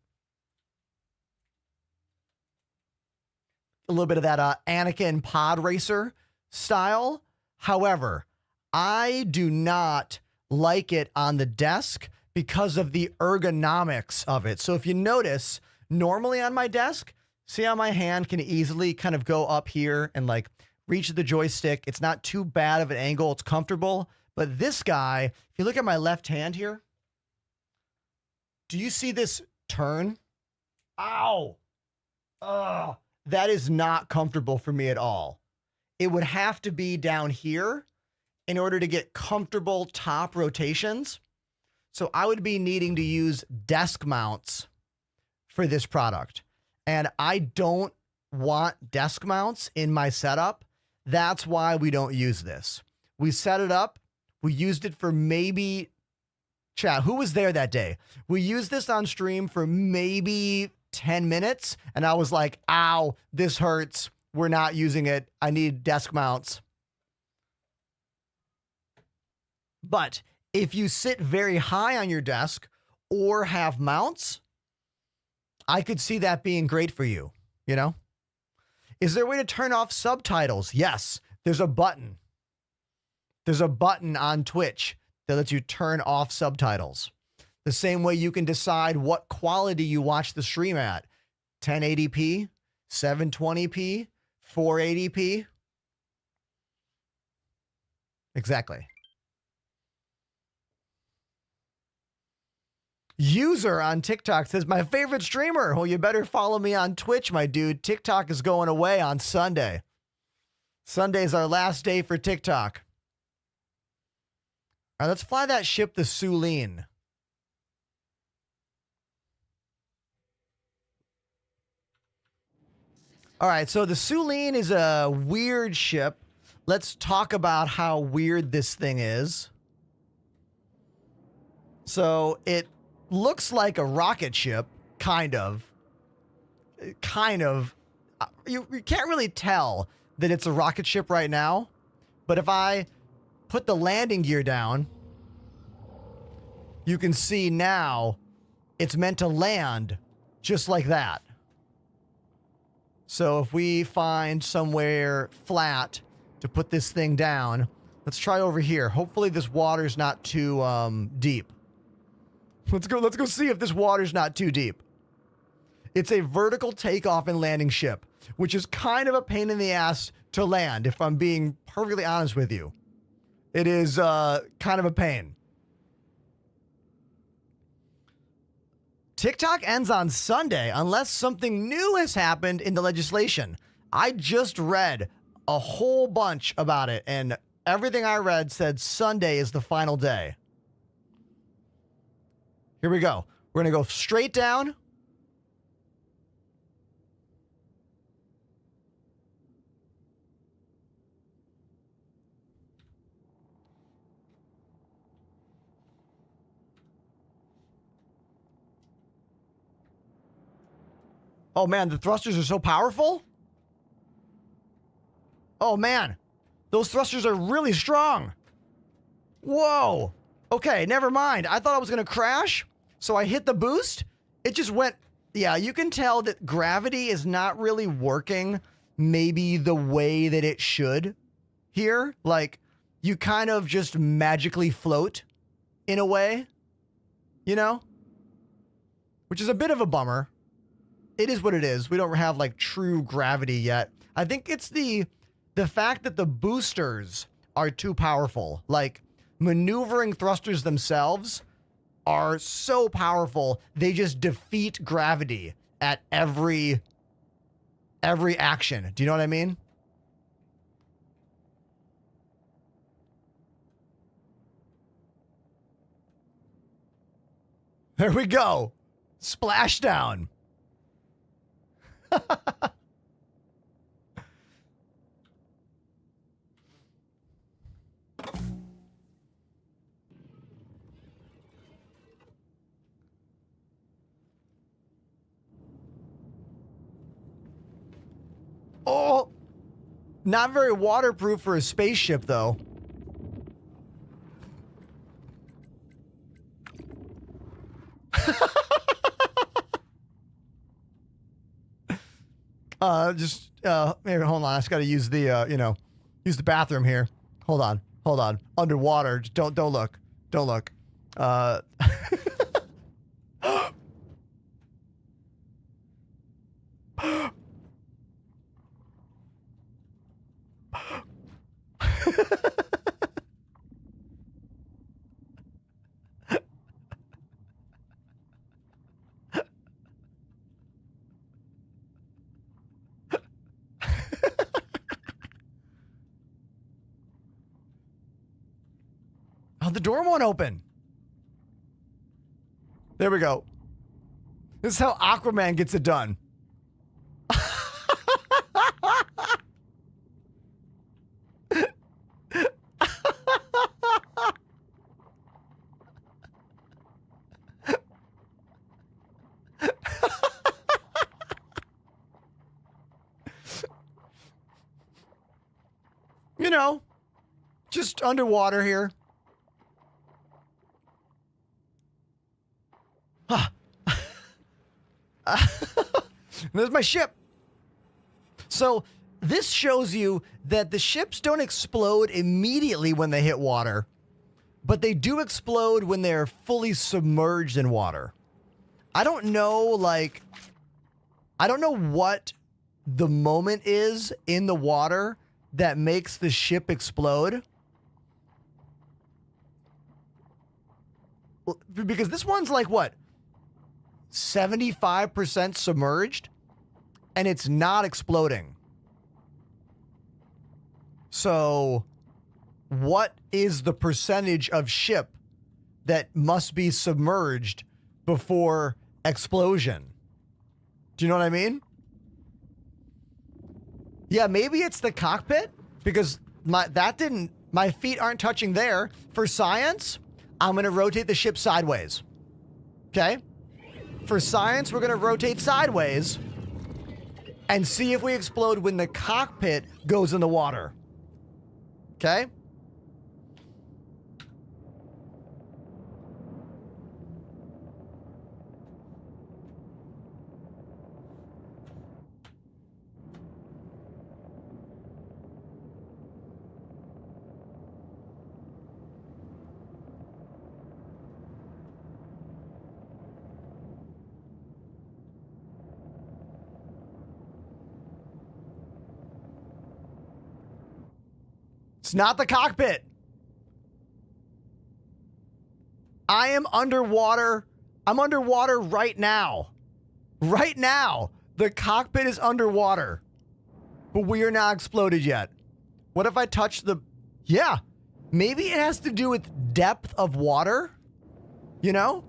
A little bit of that Anakin pod racer style. However, I do not like it on the desk because of the ergonomics of it. So if you notice, normally on my desk, see how my hand can easily kind of go up here and like reach the joystick. It's not too bad of an angle. It's comfortable. But this guy, if you look at my left hand here, do you see this turn? Ow. Ugh. That is not comfortable for me at all. It would have to be down here in order to get comfortable top rotations. So I would be needing to use desk mounts for this product. And I don't want desk mounts in my setup. That's why we don't use this. We set it up. We used it for maybe, chat, who was there that day? We used this on stream for maybe 10 minutes. And I was like, ow, this hurts. We're not using it. I need desk mounts. But if you sit very high on your desk or have mounts, I could see that being great for you, you know? Is there a way to turn off subtitles? Yes, there's a button. There's a button on Twitch that lets you turn off subtitles. The same way you can decide what quality you watch the stream at. 1080p, 720p, 480p. Exactly. User on TikTok says, my favorite streamer. Well, you better follow me on Twitch, my dude. TikTok is going away on Sunday. Sunday's our last day for TikTok. All right, let's fly that ship, the Sulen. All right, so the Sulen is a weird ship. Let's talk about how weird this thing is. So it looks like a rocket ship, kind of. Kind of. You can't really tell that it's a rocket ship right now. But if I put the landing gear down, you can see now it's meant to land just like that. So if we find somewhere flat to put this thing down, let's try over here. Hopefully this water's not too deep. Let's go see if this water's not too deep. It's a vertical takeoff and landing ship, which is kind of a pain in the ass to land, if I'm being perfectly honest with you. It is kind of a pain. TikTok ends on Sunday unless something new has happened in the legislation. I just read a whole bunch about it, and everything I read said Sunday is the final day. Here we go. We're going to go straight down. Oh man, the thrusters are so powerful. Oh man, those thrusters are really strong. Whoa. Okay, never mind. I thought I was going to crash, so I hit the boost. It just went. Yeah, you can tell that gravity is not really working maybe the way that it should here. Like, you kind of just magically float in a way, you know? Which is a bit of a bummer. It is what it is. We don't have like true gravity yet. I think it's the fact that the boosters are too powerful. Like, maneuvering thrusters themselves are so powerful, they just defeat gravity at every action. Do you know what I mean? There we go. Splashdown. Oh, not very waterproof for a spaceship, though. Maybe hold on. I just got to use the, use the bathroom here. Hold on. Underwater. Just don't look. Don't look. Oh, the door won't open. There we go. This is how Aquaman gets it done. Just underwater here. There's my ship. So this shows you that the ships don't explode immediately when they hit water, but they do explode when they're fully submerged in water. I don't know what the moment is in the water that makes the ship explode. Because this one's like what? 75% submerged, and it's not exploding. So what is the percentage of ship that must be submerged before explosion? Do you know what I mean? Yeah, maybe it's the cockpit, because my feet aren't touching there. For science, I'm going to rotate the ship sideways. Okay? For science, we're going to rotate sideways and see if we explode when the cockpit goes in the water. Okay? It's not the cockpit. I am underwater. I'm underwater right now. Right now. The cockpit is underwater. But we are not exploded yet. What if I touch the... Yeah. Maybe it has to do with depth of water. You know?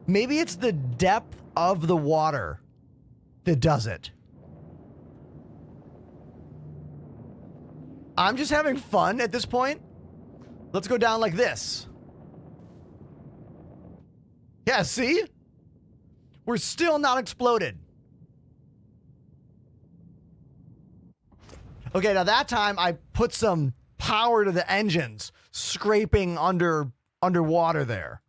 Maybe it's the depth of the water that does it. I'm just having fun at this point. Let's go down like this. Yeah, see? We're still not exploded. Okay, now that time I put some power to the engines, scraping underwater there.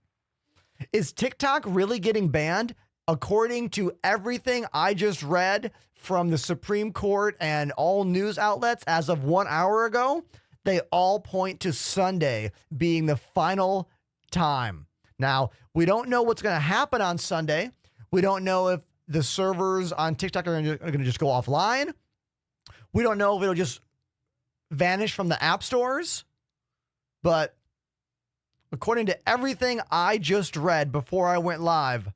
Is TikTok really getting banned? According to everything I just read from the Supreme Court and all news outlets as of 1 hour ago, they all point to Sunday being the final time. Now, we don't know what's going to happen on Sunday. We don't know if the servers on TikTok are going to just go offline. We don't know if it'll just vanish from the app stores. But according to everything I just read before I went live,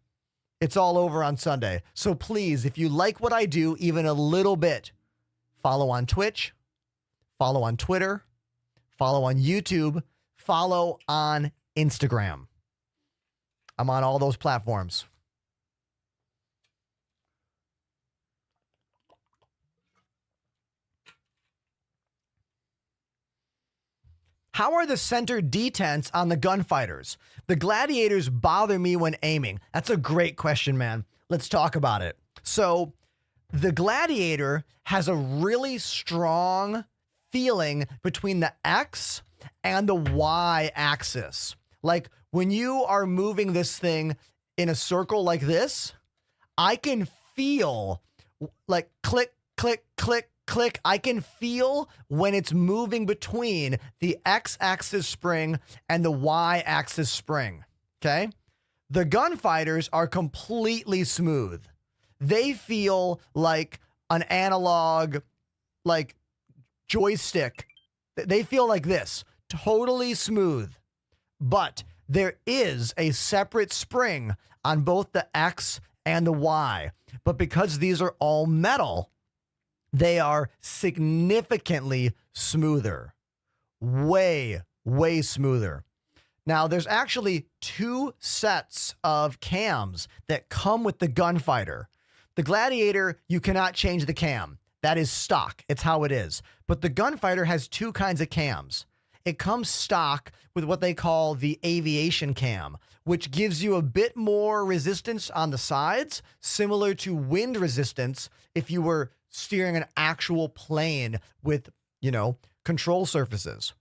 it's all over on Sunday. So please, if you like what I do even a little bit, follow on Twitch, follow on Twitter, follow on YouTube, follow on Instagram. I'm on all those platforms. How are the center detents on the gunfighters? The gladiators bother me when aiming. That's a great question, man. Let's talk about it. So the gladiator has a really strong feeling between the X and the Y axis. Like when you are moving this thing in a circle like this, I can feel like click, click, click, click. I can feel when it's moving between the X-axis spring and the Y-axis spring, okay? The gunfighters are completely smooth. They feel like an analog, like joystick. They feel like this, totally smooth. But there is a separate spring on both the X and the Y. But because these are all metal, they are significantly smoother. Way, way smoother. Now, there's actually 2 sets of cams that come with the gunfighter. The Gladiator, you cannot change the cam. That is stock. It's how it is. But the gunfighter has 2 kinds of cams. It comes stock with what they call the aviation cam, which gives you a bit more resistance on the sides, similar to wind resistance if you were steering an actual plane with, control surfaces.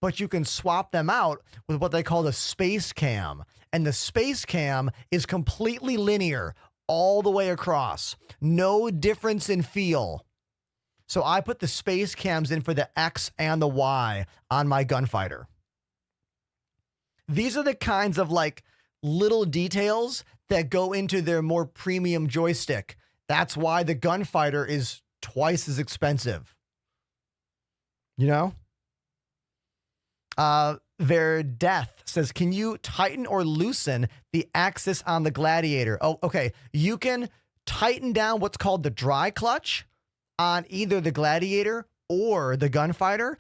But you can swap them out with what they call the space cam. And the space cam is completely linear all the way across. No difference in feel. So I put the space cams in for the X and the Y on my gunfighter. These are the kinds of little details that go into their more premium joystick. That's why the gunfighter is twice as expensive. Their death says, can you tighten or loosen the axis on the Gladiator? Oh, okay. You can tighten down what's called the dry clutch on either the Gladiator or the gunfighter.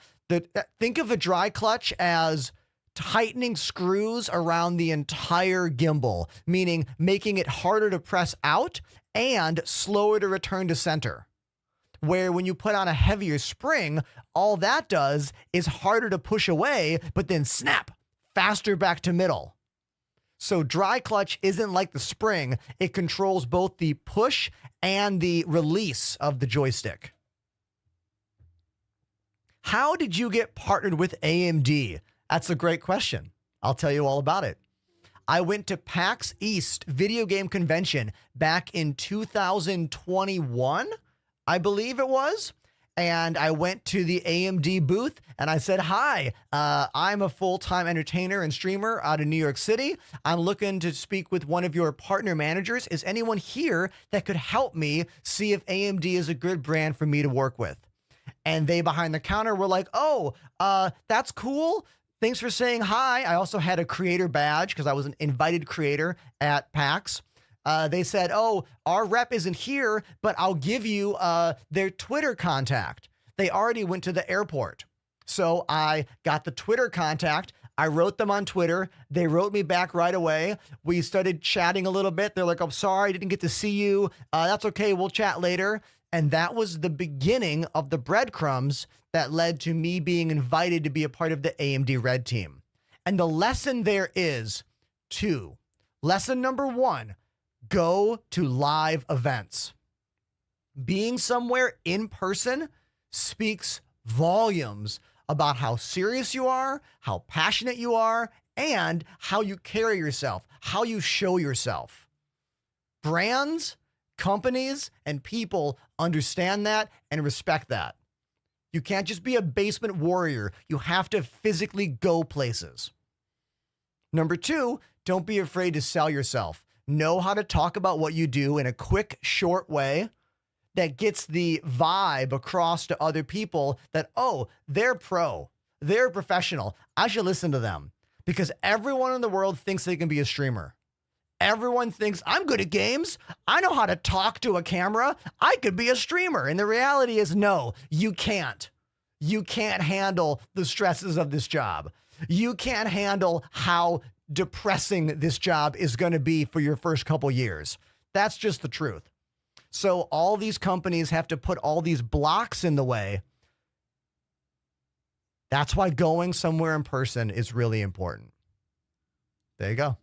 Think of a dry clutch as tightening screws around the entire gimbal, meaning making it harder to press out and slower to return to center. Where when you put on a heavier spring, all that does is harder to push away, but then snap, faster back to middle. So dry clutch isn't like the spring. It controls both the push and the release of the joystick. How did you get partnered with AMD? That's a great question. I'll tell you all about it. I went to PAX East Video Game Convention back in 2021, I believe it was. And I went to the AMD booth and I said, hi, I'm a full-time entertainer and streamer out of New York City. I'm looking to speak with one of your partner managers. Is anyone here that could help me see if AMD is a good brand for me to work with? And they behind the counter were like, oh, that's cool. Thanks for saying hi. I also had a creator badge because I was an invited creator at PAX. They said, oh, our rep isn't here, but I'll give you their Twitter contact. They already went to the airport. So I got the Twitter contact. I wrote them on Twitter. They wrote me back right away. We started chatting a little bit. They're like, I'm sorry, I didn't get to see you. That's okay. We'll chat later. And that was the beginning of the breadcrumbs that led to me being invited to be a part of the AMD Red team. And the lesson there is 2. Lesson number 1, go to live events. Being somewhere in person speaks volumes about how serious you are, how passionate you are, and how you carry yourself, how you show yourself. Brands, companies, and people understand that and respect that. You can't just be a basement warrior. You have to physically go places. Number 2, don't be afraid to sell yourself. Know how to talk about what you do in a quick, short way that gets the vibe across to other people that, oh, they're pro, they're professional. I should listen to them because everyone in the world thinks they can be a streamer. Everyone thinks I'm good at games. I know how to talk to a camera. I could be a streamer. And the reality is, no, you can't. You can't handle the stresses of this job. You can't handle how depressing this job is going to be for your first couple years. That's just the truth. So all these companies have to put all these blocks in the way. That's why going somewhere in person is really important. There you go.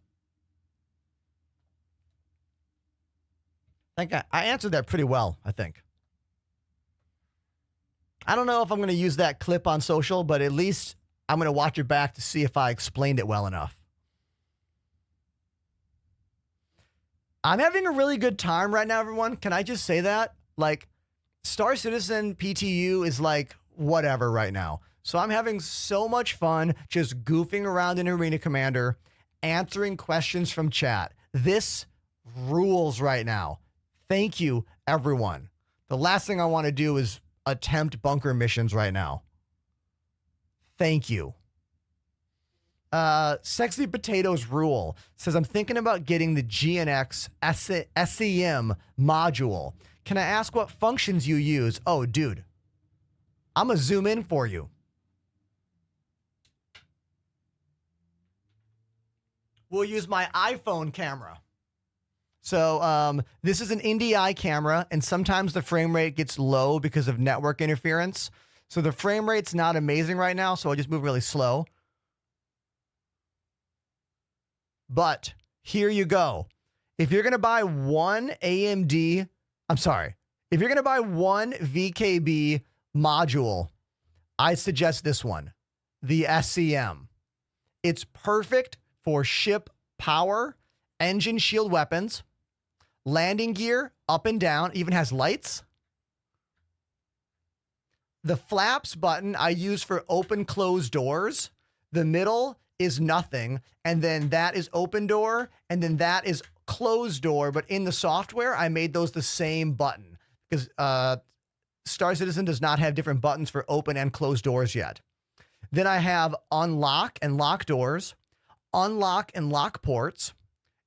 I think I answered that pretty well, I think. I don't know if I'm going to use that clip on social, but at least I'm going to watch it back to see if I explained it well enough. I'm having a really good time right now, everyone. Can I just say that? Like, Star Citizen PTU is like whatever right now. So I'm having so much fun just goofing around in Arena Commander, answering questions from chat. This rules right now. Thank you, everyone. The last thing I want to do is attempt bunker missions right now. Thank you. Sexy Potatoes Rule says, I'm thinking about getting the GNX SEM module. Can I ask what functions you use? Oh, dude. I'm going to zoom in for you. We'll use my iPhone camera. So this is an NDI camera, and sometimes the frame rate gets low because of network interference. So the frame rate's not amazing right now, so I'll just move really slow. But here you go. If you're going to buy one if you're going to buy one VKB module, I suggest this one, the SEM. It's perfect for ship power, engine shield weapons, landing gear, up and down, even has lights. The flaps button I use for open close doors. The middle is nothing, and then that is open door, and then that is closed door, but in the software, I made those the same button because Star Citizen does not have different buttons for open and closed doors yet. Then I have unlock and lock doors, unlock and lock ports,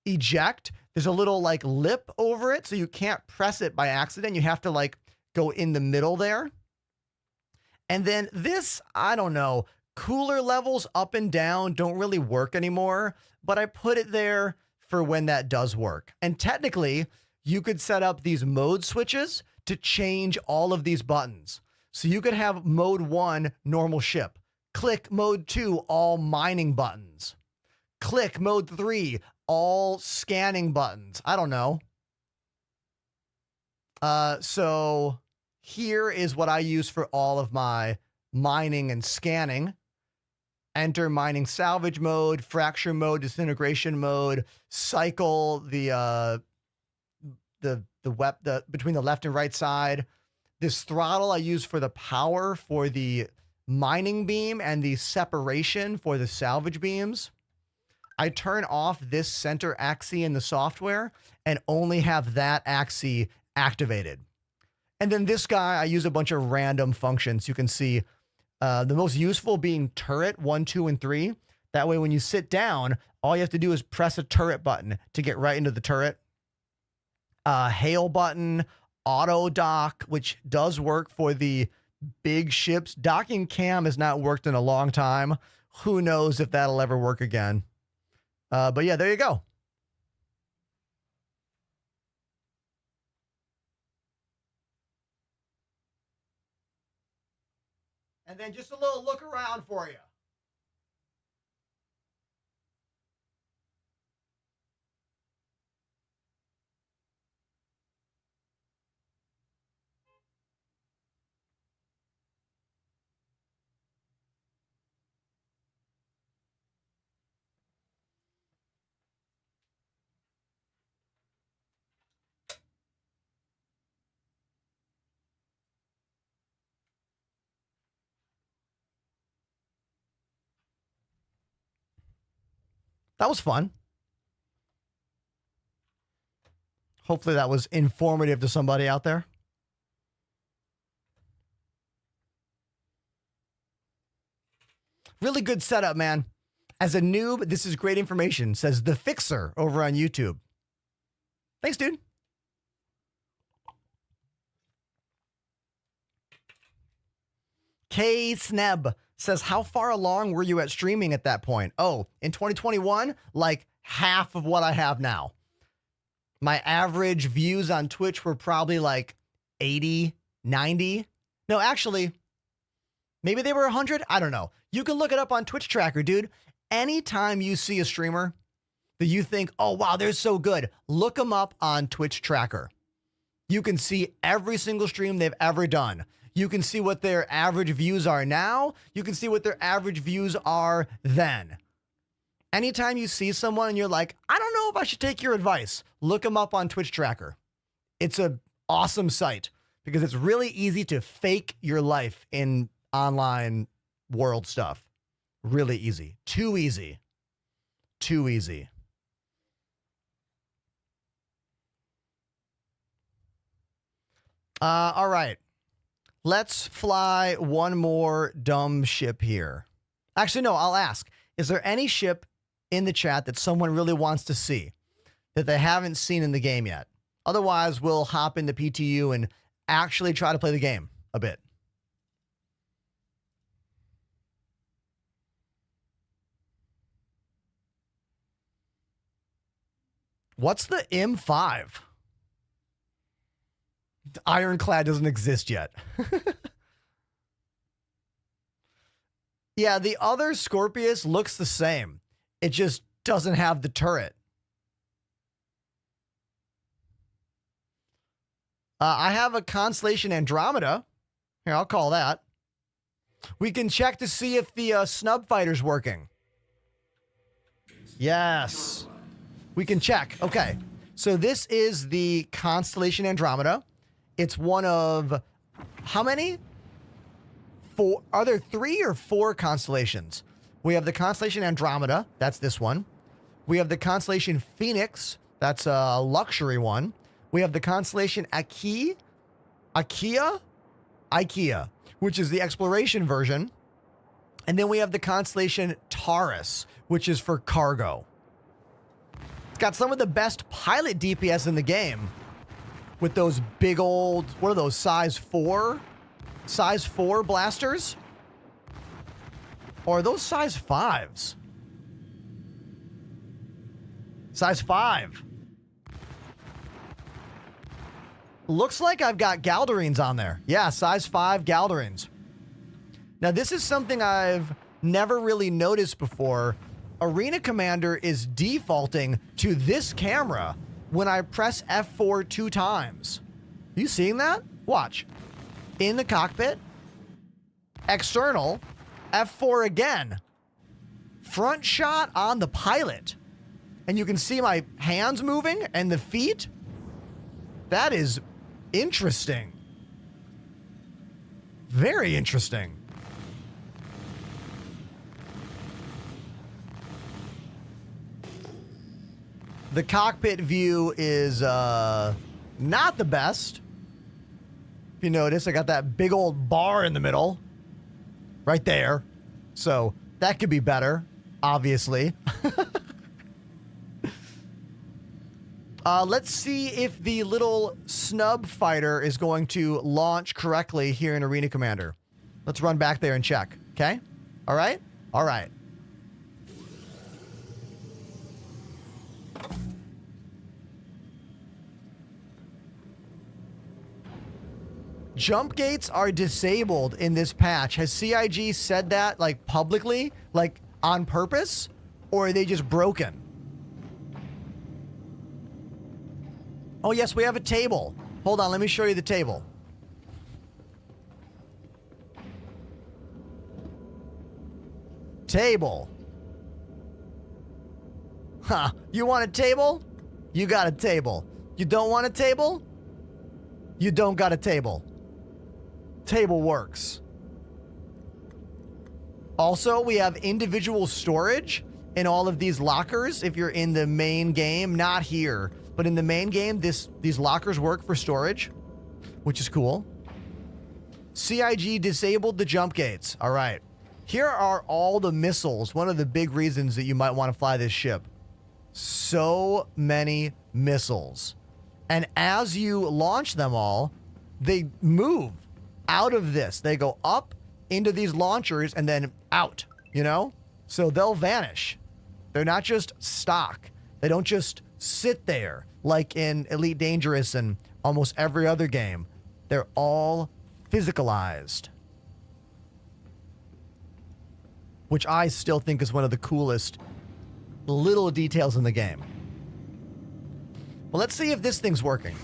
eject. There's a little like lip over it, so you can't press it by accident. You have to like go in the middle there. And then this, I don't know, cooler levels up and down don't really work anymore, but I put it there for when that does work. And technically, you could set up these mode switches to change all of these buttons. So you could have mode 1, normal ship. Click mode 2, all mining buttons. Click mode 3, all scanning buttons. I don't know. So here is what I use for all of my mining and scanning. Enter mining salvage mode, fracture mode, disintegration mode, cycle the between the left and right side. This throttle I use for the power for the mining beam and the separation for the salvage beams. I turn off this center axis in the software and only have that axis activated. And then this guy, I use a bunch of random functions. You can see the most useful being turret 1, 2, and 3. That way, when you sit down, all you have to do is press a turret button to get right into the turret. Hail button, auto dock, which does work for the big ships. Docking cam has not worked in a long time. Who knows if that'll ever work again. But yeah, there you go. And then just a little look around for you. That was fun. Hopefully that was informative to somebody out there. Really good setup, man. As a noob, this is great information, says The Fixer over on YouTube. Thanks, dude. K Sneb says, how far along were you at streaming at that point? Oh, in 2021, like half of what I have now. My average views on Twitch were probably like 80, 90. No, actually, Maybe they were 100. I don't know. You can look it up on Twitch Tracker, dude. Anytime you see a streamer that you think, oh, wow, they're so good, look them up on Twitch Tracker. You can see every single stream they've ever done. You can see what their average views are now. You can see what their average views are then. Anytime you see someone and you're like, I don't know if I should take your advice, look them up on Twitch Tracker. It's an awesome site because it's really easy to fake your life in online world stuff. Really easy. Too easy. Too easy. All right. Let's fly one more dumb ship here. Actually, no, I'll ask. Is there any ship in the chat that someone really wants to see that they haven't seen in the game yet? Otherwise, we'll hop into PTU and actually try to play the game a bit. What's the M5? Ironclad doesn't exist yet. Yeah, the other Scorpius looks the same. It just doesn't have the turret. I have a Constellation Andromeda. Here, I'll call that. We can check to see if the snub fighter's working. Yes. We can check. Okay. So this is the Constellation Andromeda. It's one of how many? Four. Are there 3 or 4 constellations? We have the Constellation Andromeda. That's this one. We have the Constellation Phoenix. That's a luxury one. We have the Constellation IKEA, which is the exploration version. And then we have the Constellation Taurus, which is for cargo. It's got some of the best pilot DPS in the game with those big old, what are those, size 4 blasters? Or are those size 5s? Size 5. Looks like I've got Galdarines on there. Yeah, size 5 Galdarines. Now, this is something I've never really noticed before. Arena Commander is defaulting to this camera when I press F4 2 times. Are you seeing that? Watch. In the cockpit. External. F4 again. Front shot on the pilot. And you can see my hands moving and the feet. That is interesting. Very interesting. The cockpit view is not the best. If you notice, I got that big old bar in the middle. Right there. So that could be better, obviously. Let's see if the little snub fighter is going to launch correctly here in Arena Commander. Let's run back there and check. Okay? All right? All right. Jump gates are disabled in this patch. Has CIG said that, like, publicly? Like, on purpose? Or are they just broken? Oh, yes, we have a table. Hold on, let me show you the table. Table. Huh. You want a table? You got a table. You don't want a table? You don't got a table. Table works. Also, we have individual storage in all of these lockers if you're in the main game. Not here, but in the main game, these lockers work for storage, which is cool. CIG disabled the jump gates. All right. Here are all the missiles. One of the big reasons that you might want to fly this ship. So many missiles. And as you launch them all, they move out of this. They go up into these launchers and then out, you know? So they'll vanish. They're not just stock. They don't just sit there like in Elite Dangerous and almost every other game. They're all physicalized. which I still think is one of the coolest little details in the game. Well, let's see if this thing's working.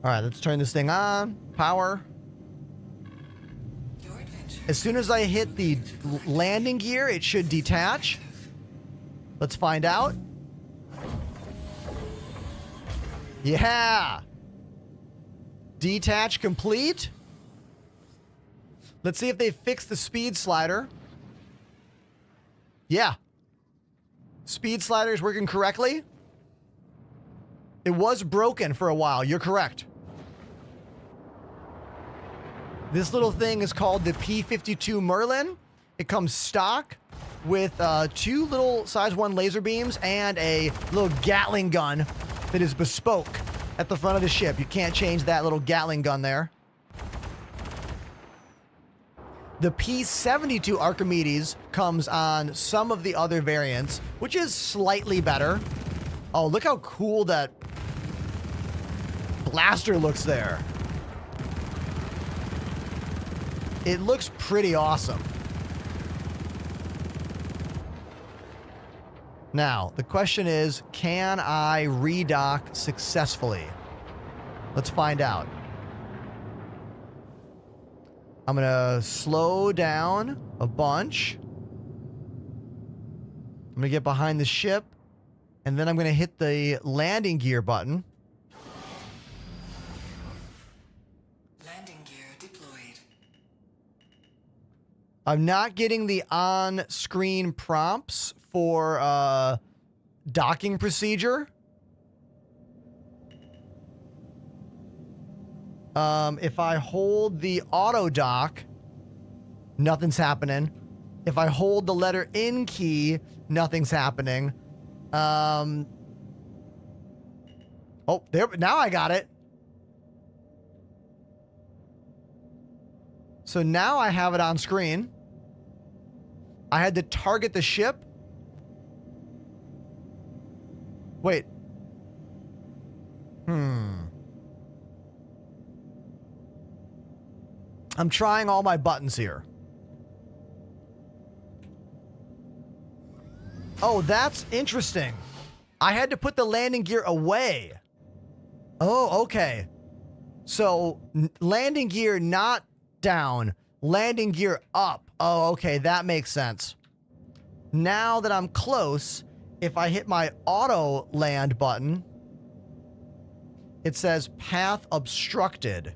All right, let's turn this thing on. Power. As soon as I hit the landing gear, it should detach. Let's find out. Yeah. Detach complete. Let's see if they fixed the speed slider. Yeah. Speed slider is working correctly. It was broken for a while. You're correct. This little thing is called the P-52 Merlin. It comes stock with 2 little size 1 laser beams and a little Gatling gun that is bespoke at the front of the ship. You can't change that little Gatling gun there. The P-72 Archimedes comes on some of the other variants, which is slightly better. Oh, look how cool that blaster looks there. It looks pretty awesome. Now, the question is, can I redock successfully? Let's find out. I'm gonna slow down a bunch. I'm gonna get behind the ship, and then I'm gonna hit the landing gear button. Landing gear deployed. I'm not getting the on-screen prompts for docking procedure. If I hold the auto dock, nothing's happening. If I hold the letter in key, nothing's happening. Oh, there, now I got it. So now I have it on screen. I had to target the ship. Wait. I'm trying all my buttons here. Oh, that's interesting. I had to put the landing gear away. Oh, okay. So, landing gear not down, landing gear up. Oh, okay, that makes sense. Now that I'm close, if I hit my auto land button, it says path obstructed.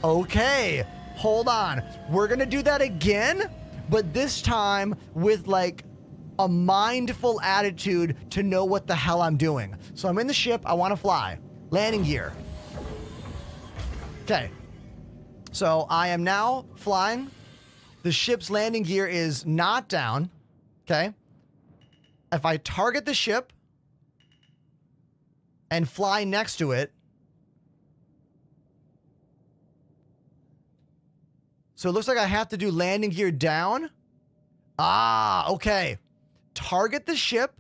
Okay, hold on. We're gonna do that again, but this time with like a mindful attitude to know what the hell I'm doing. So I'm in the ship, I wanna fly. Landing gear. Okay. So I am now flying. The ship's landing gear is not down. Okay. If I target the ship and fly next to it. So it looks like I have to do landing gear down. Ah, okay. Target the ship,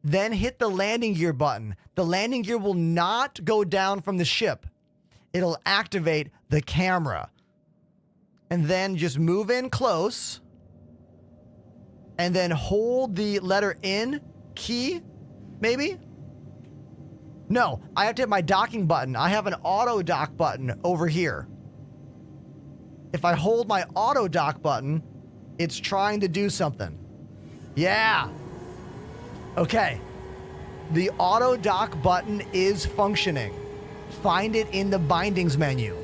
then hit the landing gear button. The landing gear will not go down from the ship. It'll activate the camera. And then just move in close. And then hold the letter in key, maybe? No, I have to hit my docking button. I have an auto dock button over here. If I hold my auto dock button, it's trying to do something. Yeah. Okay. The auto dock button is functioning. Find it in the bindings menu.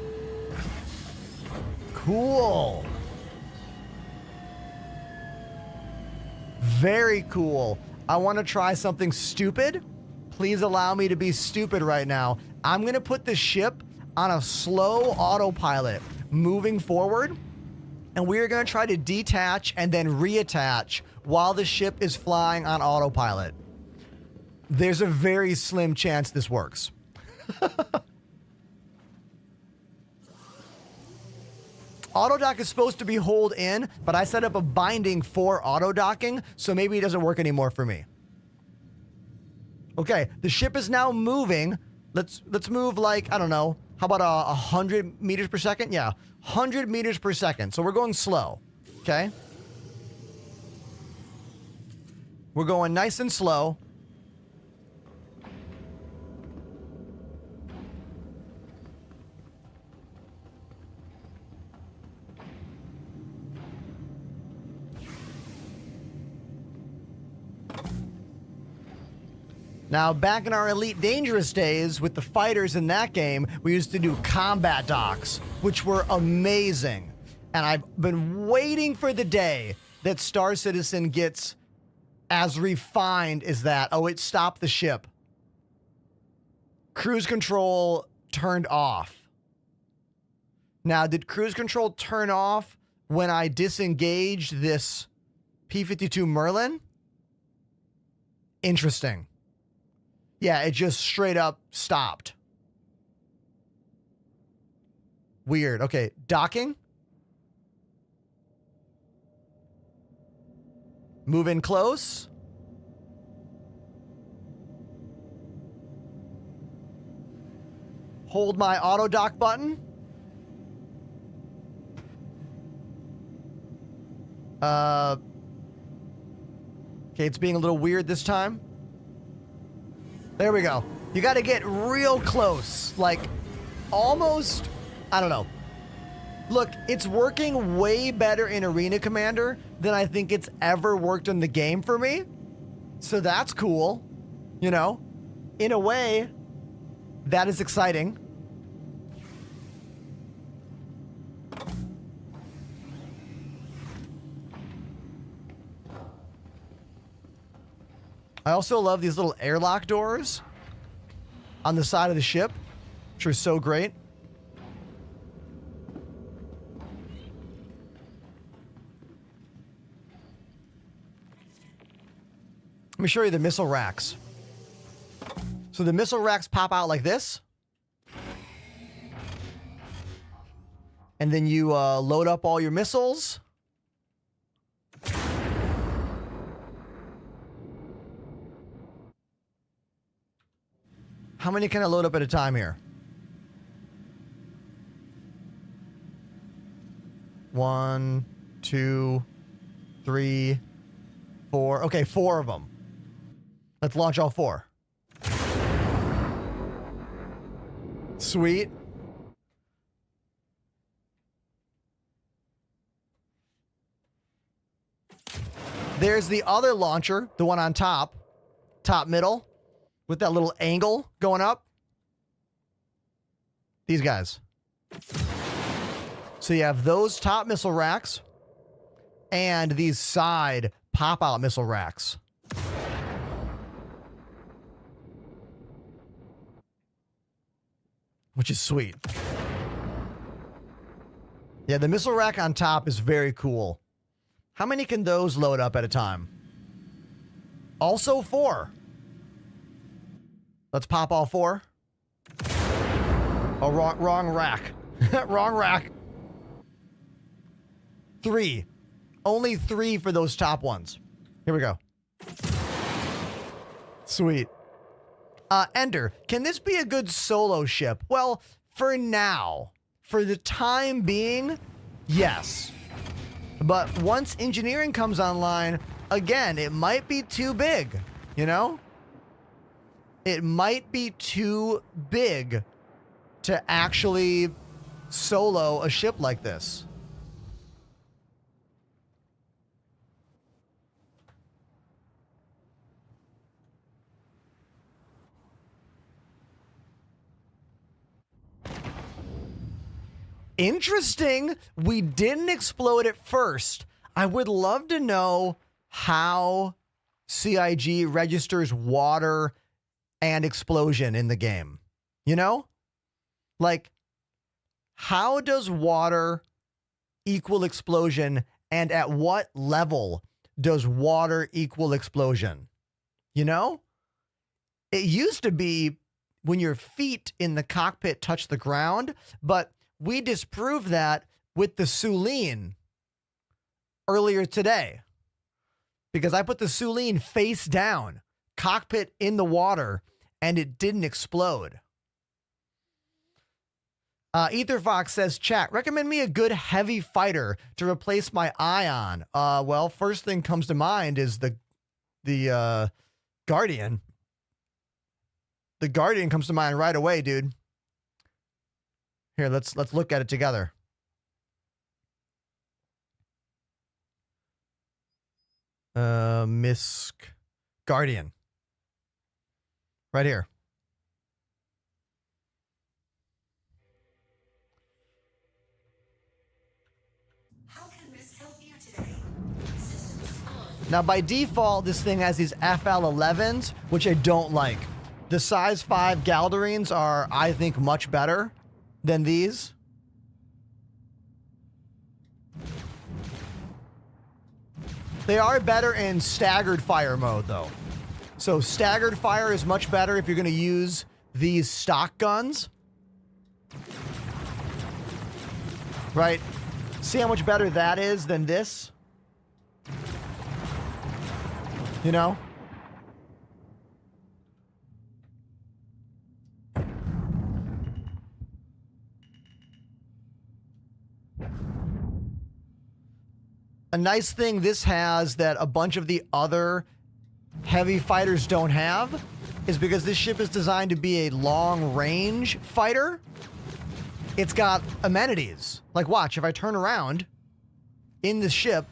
Cool. Very cool. I want to try something stupid. Please allow me to be stupid right now. I'm going to put the ship on a slow autopilot moving forward. And we're going to try to detach and then reattach while the ship is flying on autopilot. There's a very slim chance this works. Auto dock is supposed to be hold in, but I set up a binding for auto docking, so maybe it doesn't work anymore for me. Okay, the ship is now moving. Let's move like, I don't know, how about 100 meters per second? Yeah, 100 meters per second. So we're going slow, okay? We're going nice and slow. Now, back in our Elite Dangerous days with the fighters in that game, we used to do combat docks, which were amazing. And I've been waiting for the day that Star Citizen gets as refined as that. Oh, it stopped the ship. Cruise control turned off. Now, did cruise control turn off when I disengaged this P-52 Merlin? Interesting. Yeah, it just straight up stopped. Weird. Okay, docking. Move in close. Hold my auto dock button. Okay, it's being a little weird this time. There we go. You got to get real close, like almost, I don't know. Look, it's working way better in Arena Commander than I think it's ever worked in the game for me. So that's cool. You know, in a way, that is exciting. I also love these little airlock doors on the side of the ship, which are so great. Let me show you the missile racks. So the missile racks pop out like this. And then you load up all your missiles. How many can I load up at a time here? 1, 2, 3, 4. Okay, 4 of them. Let's launch all 4. Sweet. There's the other launcher, the one on top, middle, with that little angle going up. These guys. So you have those top missile racks and these side pop-out missile racks. Which is sweet. Yeah, the missile rack on top is very cool. How many can those load up at a time? Also 4. Let's pop all 4. Oh, wrong rack. Wrong rack. 3. Only 3 for those top ones. Here we go. Sweet. Ender, can this be a good solo ship? Well, for now, for the time being, yes. But once engineering comes online, again, it might be too big, you know? It might be too big to actually solo a ship like this. Interesting. We didn't explode at first. I would love to know how CIG registers water and explosion in the game. You know? Like, how does water equal explosion, and at what level does water equal explosion? You know? It used to be when your feet in the cockpit touch the ground, but we disproved that with the Sulen earlier today. Because I put the Sulen face down, cockpit in the water, and it didn't explode. Etherfox says, chat, recommend me a good heavy fighter to replace my Ion. Well, first thing comes to mind is the Guardian. The Guardian comes to mind right away, dude. Here, let's look at it together. Miss Guardian. Right here. How can Miss help you today? Now, by default, this thing has these FL11s, which I don't like. The size 5 Galdarines are, I think, much better than these. They are better in staggered fire mode, though. So staggered fire is much better if you're going to use these stock guns. Right? See how much better that is than this? You know? A nice thing this has that a bunch of the other heavy fighters don't have is because this ship is designed to be a long-range fighter. It's got amenities. Like, watch, if I turn around in the ship,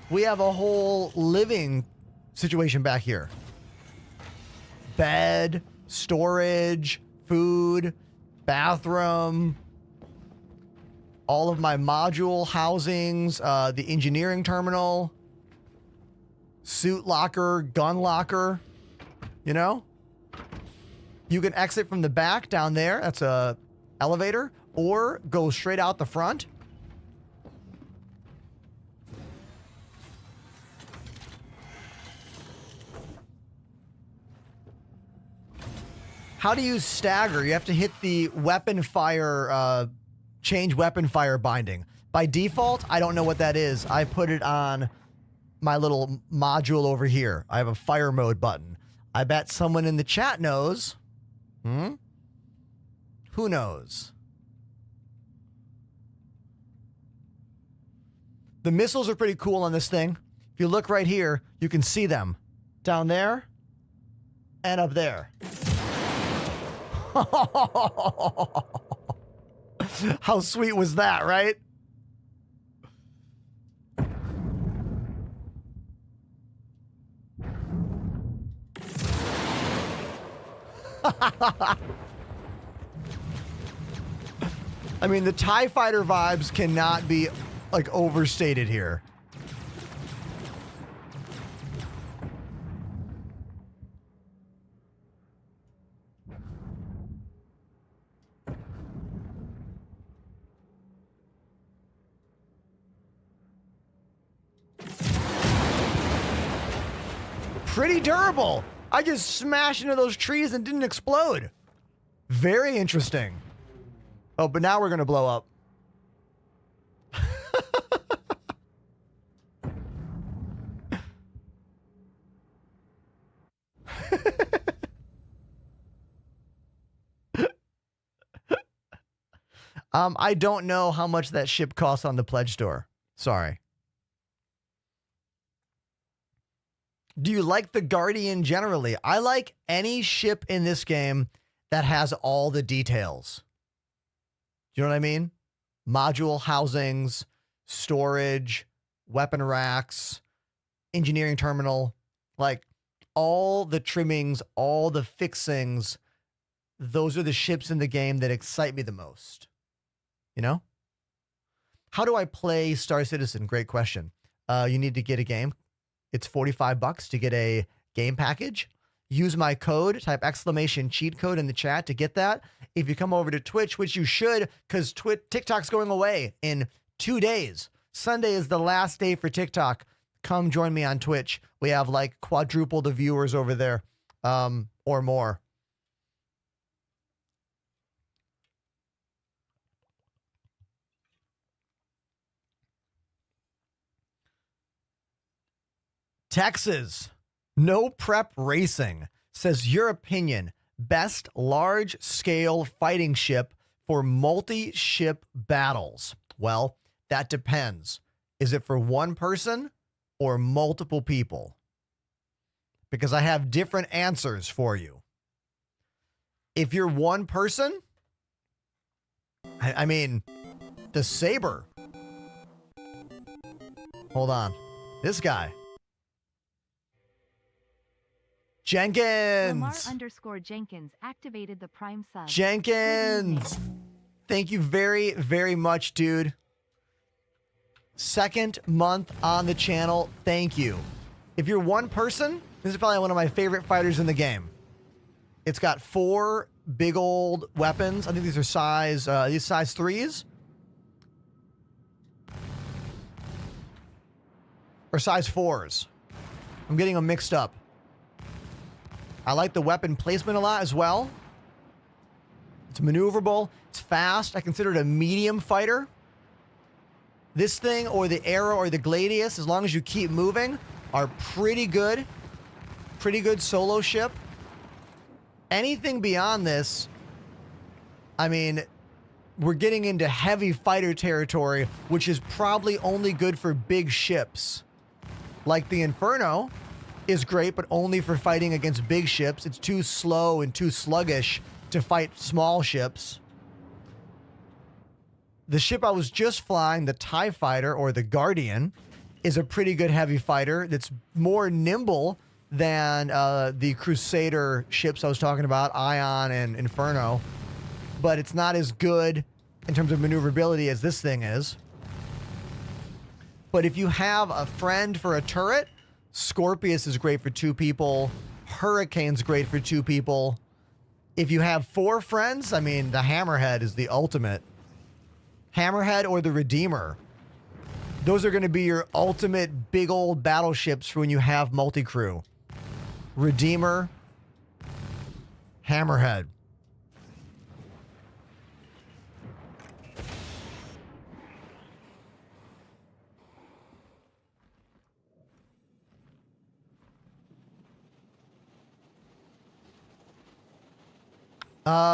we have a whole living situation back here. Bed, storage, food, bathroom, all of my module housings, the engineering terminal, suit locker, gun locker, you know? You can exit from the back down there. That's a elevator, or go straight out the front. How do you stagger? You have to hit the weapon fire, change weapon fire binding. By default, I don't know what that is. I put it on my little module over here. I have a fire mode button. I bet someone in the chat knows. Who knows? The missiles are pretty cool on this thing. If you look right here, you can see them down there and up there. How sweet was that, right? I mean, the TIE Fighter vibes cannot be, like, overstated here. Pretty durable. I just smashed into those trees and didn't explode. Very interesting. Oh, but now we're going to blow up. I don't know how much that ship costs on the pledge store. Sorry. Do you like the Guardian generally? I like any ship in this game that has all the details. Do you know what I mean? Module housings, storage, weapon racks, engineering terminal, like all the trimmings, all the fixings. Those are the ships in the game that excite me the most. You know? How do I play Star Citizen? Great question. You need to get a game. It's $45 to get a game package. Use my code, type exclamation cheat code in the chat to get that. If you come over to Twitch, which you should, because TikTok's going away in 2 days. Sunday is the last day for TikTok. Come join me on Twitch. We have like quadruple the viewers over there, or more. Texas, no prep racing says your opinion, best large-scale fighting ship for multi-ship battles. Well, that depends. Is it for one person or multiple people? Because I have different answers for you. If you're one person, I mean, the Saber. Hold on. This guy. Jenkins. Lamar_Jenkins activated the Prime sub. Jenkins. Thank you very, very much, dude. Second month on the channel. Thank you. If you're one person, this is probably one of my favorite fighters in the game. It's got 4 big old weapons. I think these are size 3s. Or size 4s. I'm getting them mixed up. I like the weapon placement a lot as well. It's maneuverable. It's fast. I consider it a medium fighter. This thing or the Arrow or the Gladius, as long as you keep moving, are pretty good. Pretty good solo ship. Anything beyond this, I mean, we're getting into heavy fighter territory, which is probably only good for big ships. Like the Inferno is great, but only for fighting against big ships. It's too slow and too sluggish to fight small ships. The ship I was just flying, the TIE Fighter or the Guardian, is a pretty good heavy fighter that's more nimble than the Crusader ships I was talking about, Ion and Inferno. But it's not as good in terms of maneuverability as this thing is. But if you have a friend for a turret, Scorpius is great for 2 people. Hurricane's great for 2 people. If you have 4 friends, I mean, the Hammerhead is the ultimate. Hammerhead or the Redeemer. Those are going to be your ultimate big old battleships for when you have multi-crew. Redeemer, Hammerhead.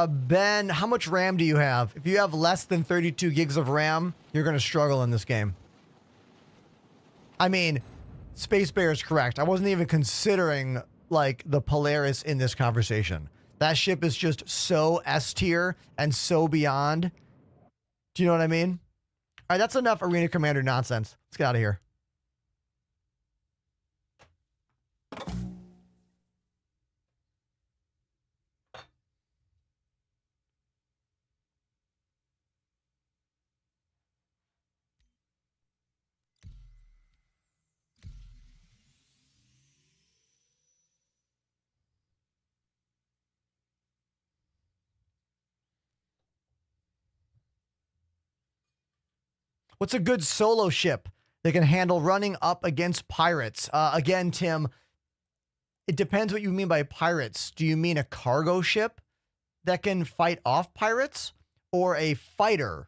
Ben, how much RAM do you have? If you have less than 32 gigs of RAM, you're going to struggle in this game. I mean, Space Bear is correct. I wasn't even considering, like, the Polaris in this conversation. That ship is just so S tier and so beyond. Do you know what I mean? All right, that's enough Arena Commander nonsense. Let's get out of here. What's a good solo ship that can handle running up against pirates? Again, Tim, it depends what you mean by pirates. Do you mean a cargo ship that can fight off pirates or a fighter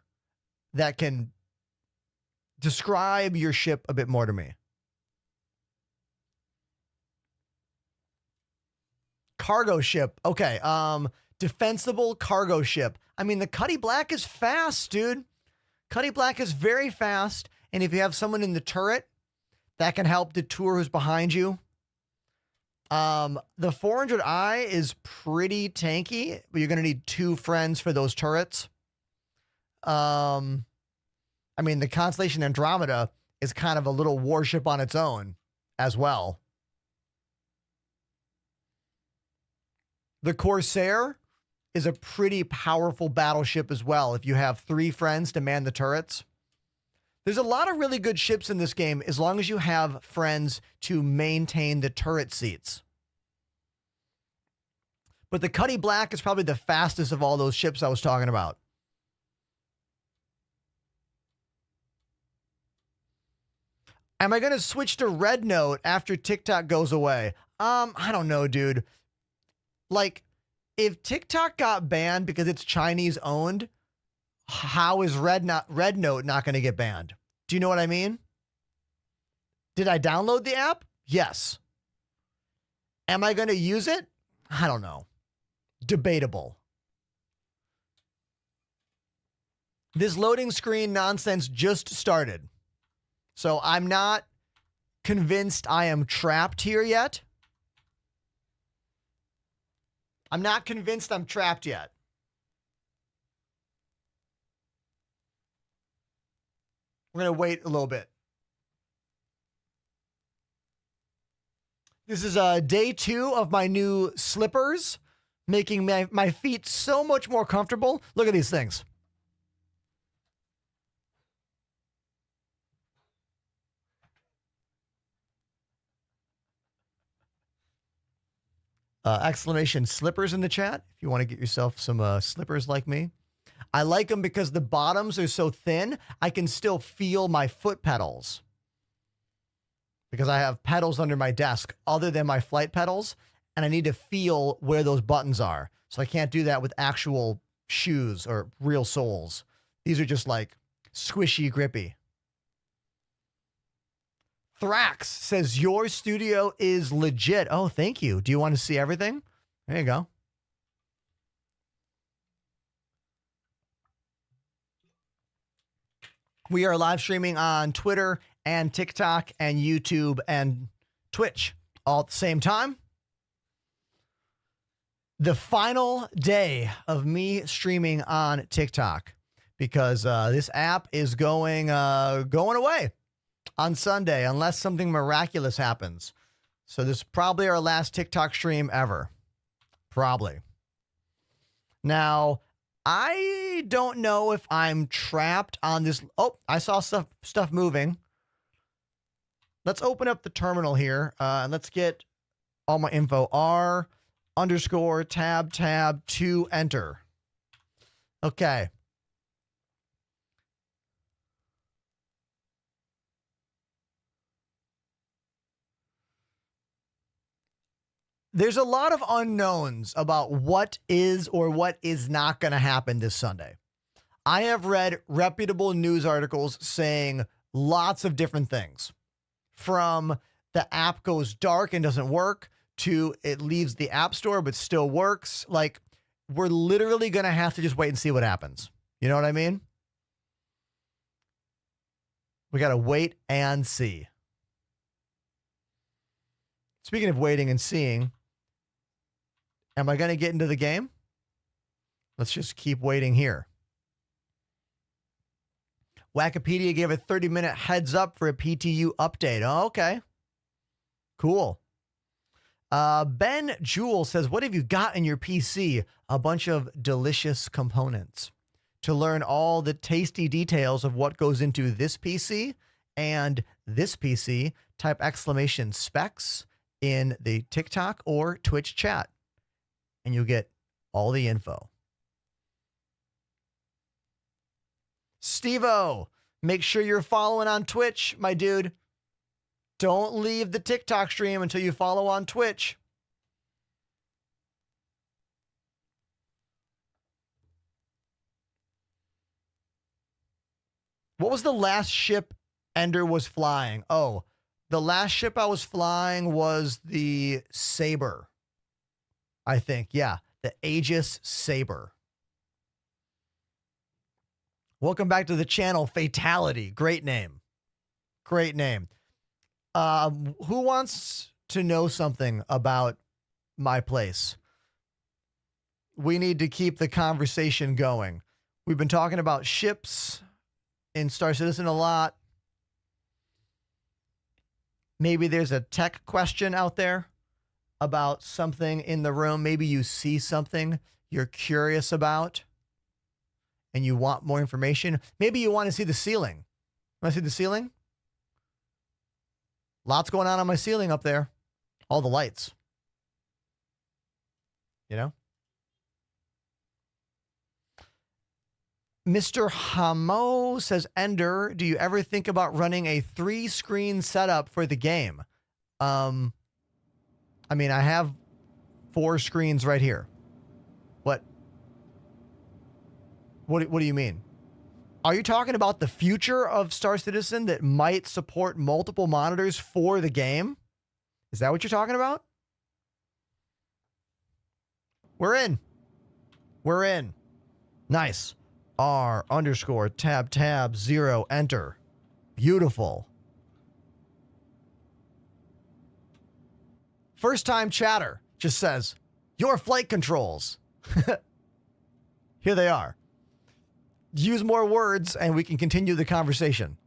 that can describe your ship a bit more to me? Cargo ship. Okay. Defensible cargo ship. I mean, the Cuddy Black is fast, dude. Cuddy Black is very fast, and if you have someone in the turret, that can help detour who's behind you. The 400i is pretty tanky, but you're going to need 2 friends for those turrets. I mean, the Constellation Andromeda is kind of a little warship on its own as well. The Corsair is a pretty powerful battleship as well if you have 3 friends to man the turrets. There's a lot of really good ships in this game as long as you have friends to maintain the turret seats. But the Cuddy Black is probably the fastest of all those ships I was talking about. Am I going to switch to Red Note after TikTok goes away? I don't know, dude. Like, if TikTok got banned because it's Chinese owned, how is Red Note not going to get banned? Do you know what I mean? Did I download the app? Yes. Am I going to use it? I don't know. Debatable. This loading screen nonsense just started. So I'm not convinced I am trapped here yet. I'm not convinced I'm trapped yet. We're going to wait a little bit. This is day 2 of my new slippers, making my feet so much more comfortable. Look at these things. Exclamation slippers in the chat if you want to get yourself some slippers like me. I like them because the bottoms are so thin, I can still feel my foot pedals. Because I have pedals under my desk other than my flight pedals, and I need to feel where those buttons are. So I can't do that with actual shoes or real soles. These are just like squishy, grippy. Thrax says, your studio is legit. Oh, thank you. Do you want to see everything? There you go. We are live streaming on Twitter and TikTok and YouTube and Twitch all at the same time. The final day of me streaming on TikTok, because this app is going away on Sunday unless something miraculous happens. So this is probably our last TikTok stream ever. Probably. Now, I don't know if I'm trapped on this. Oh, I saw stuff moving. Let's open up the terminal here and let's get all my info. R_tab 2 enter. Okay. There's a lot of unknowns about what is or what is not going to happen this Sunday. I have read reputable news articles saying lots of different things. From the app goes dark and doesn't work to it leaves the app store but still works. Like, we're literally going to have to just wait and see what happens. You know what I mean? We got to wait and see. Speaking of waiting and seeing, am I going to get into the game? Let's just keep waiting here. Wikipedia gave a 30-minute heads up for a PTU update. Oh, okay. Cool. Ben Jewell says, what have you got in your PC? A bunch of delicious components. To learn all the tasty details of what goes into this PC and this PC, type exclamation specs in the TikTok or Twitch chat, and you'll get all the info. Steve-O, make sure you're following on Twitch, my dude. Don't leave the TikTok stream until you follow on Twitch. What was the last ship Ender was flying? Oh, the last ship I was flying was the Saber. I think, yeah, the Aegis Saber. Welcome back to the channel, Fatality. Great name. Great name. Who wants to know something about my place? We need to keep the conversation going. We've been talking about ships in Star Citizen a lot. Maybe there's a tech question out there about something in the room. Maybe you see something you're curious about and you want more information. Maybe you want to see the ceiling. Want to see the ceiling? Lots going on my ceiling up there. All the lights. You know? Mr. Hamo says, Ender, do you ever think about running a 3-screen setup for the game? I mean, I have 4 screens right here. What do you mean? Are you talking about the future of Star Citizen that might support multiple monitors for the game? Is that what you're talking about? We're in. We're in. Nice. R_tab 0 enter. Beautiful. First time chatter just says, your flight controls. Here they are. Use more words and we can continue the conversation.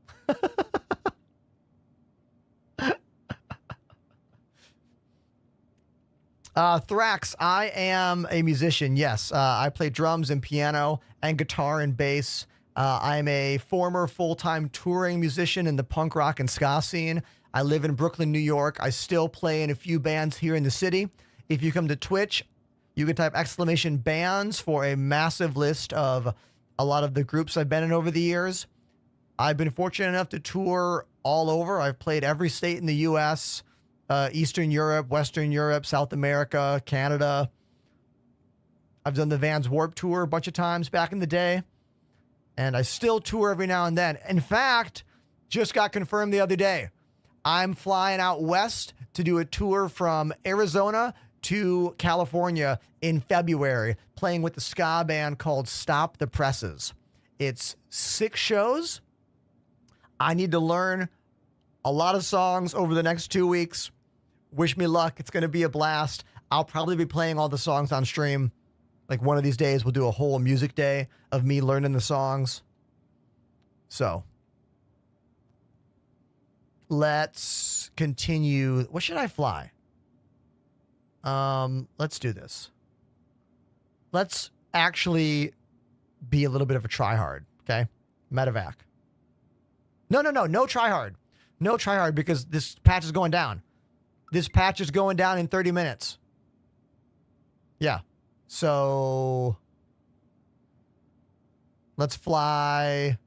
Thrax, I am a musician. Yes, I play drums and piano and guitar and bass. I'm a former full-time touring musician in the punk rock and ska scene. I live in Brooklyn, New York. I still play in a few bands here in the city. If you come to Twitch, you can type !bands for a massive list of a lot of the groups I've been in over the years. I've been fortunate enough to tour all over. I've played every state in the U.S., Eastern Europe, Western Europe, South America, Canada. I've done the Vans Warped Tour a bunch of times back in the day. And I still tour every now and then. In fact, just got confirmed the other day. I'm flying out west to do a tour from Arizona to California in February, playing with the ska band called Stop the Presses. It's 6 shows. I need to learn a lot of songs over the next 2 weeks. Wish me luck. It's going to be a blast. I'll probably be playing all the songs on stream. Like one of these days, we'll do a whole music day of me learning the songs. So let's continue. What should I fly? Let's do this. Let's actually be a little bit of a tryhard, okay? Medevac. No tryhard. No tryhard because this patch is going down. This patch is going down in 30 minutes. Yeah. So let's fly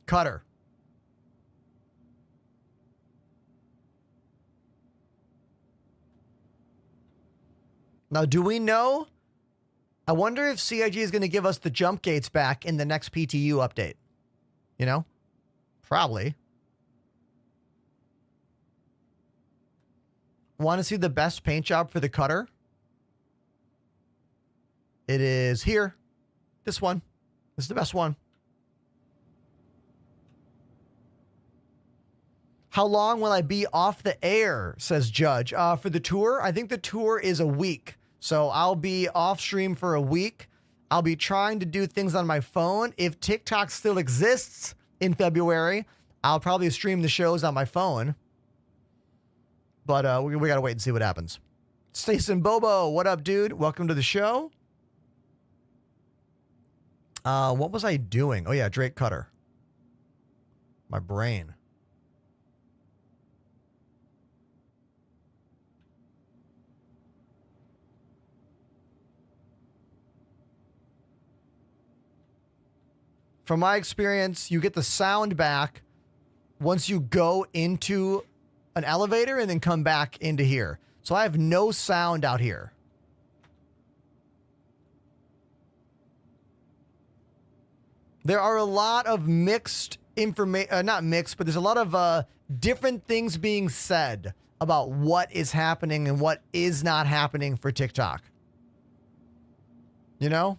Cutter. Now, do we know? I wonder if CIG is going to give us the jump gates back in the next PTU update. You know? Probably. Want to see the best paint job for the Cutter? It is here. This one. This is the best one. How long will I be off the air, says Judge. For the tour, I think the tour is a week. So I'll be off stream for a week. I'll be trying to do things on my phone. If TikTok still exists in February, I'll probably stream the shows on my phone. But we got to wait and see what happens. Stacey Bobo, what up, dude? Welcome to the show. What was I doing? Oh, yeah, Drake Cutter. My brain. From my experience, you get the sound back once you go into an elevator and then come back into here. So I have no sound out here. There are a lot of mixed information, not mixed, but there's a lot of different things being said about what is happening and what is not happening for TikTok. You know?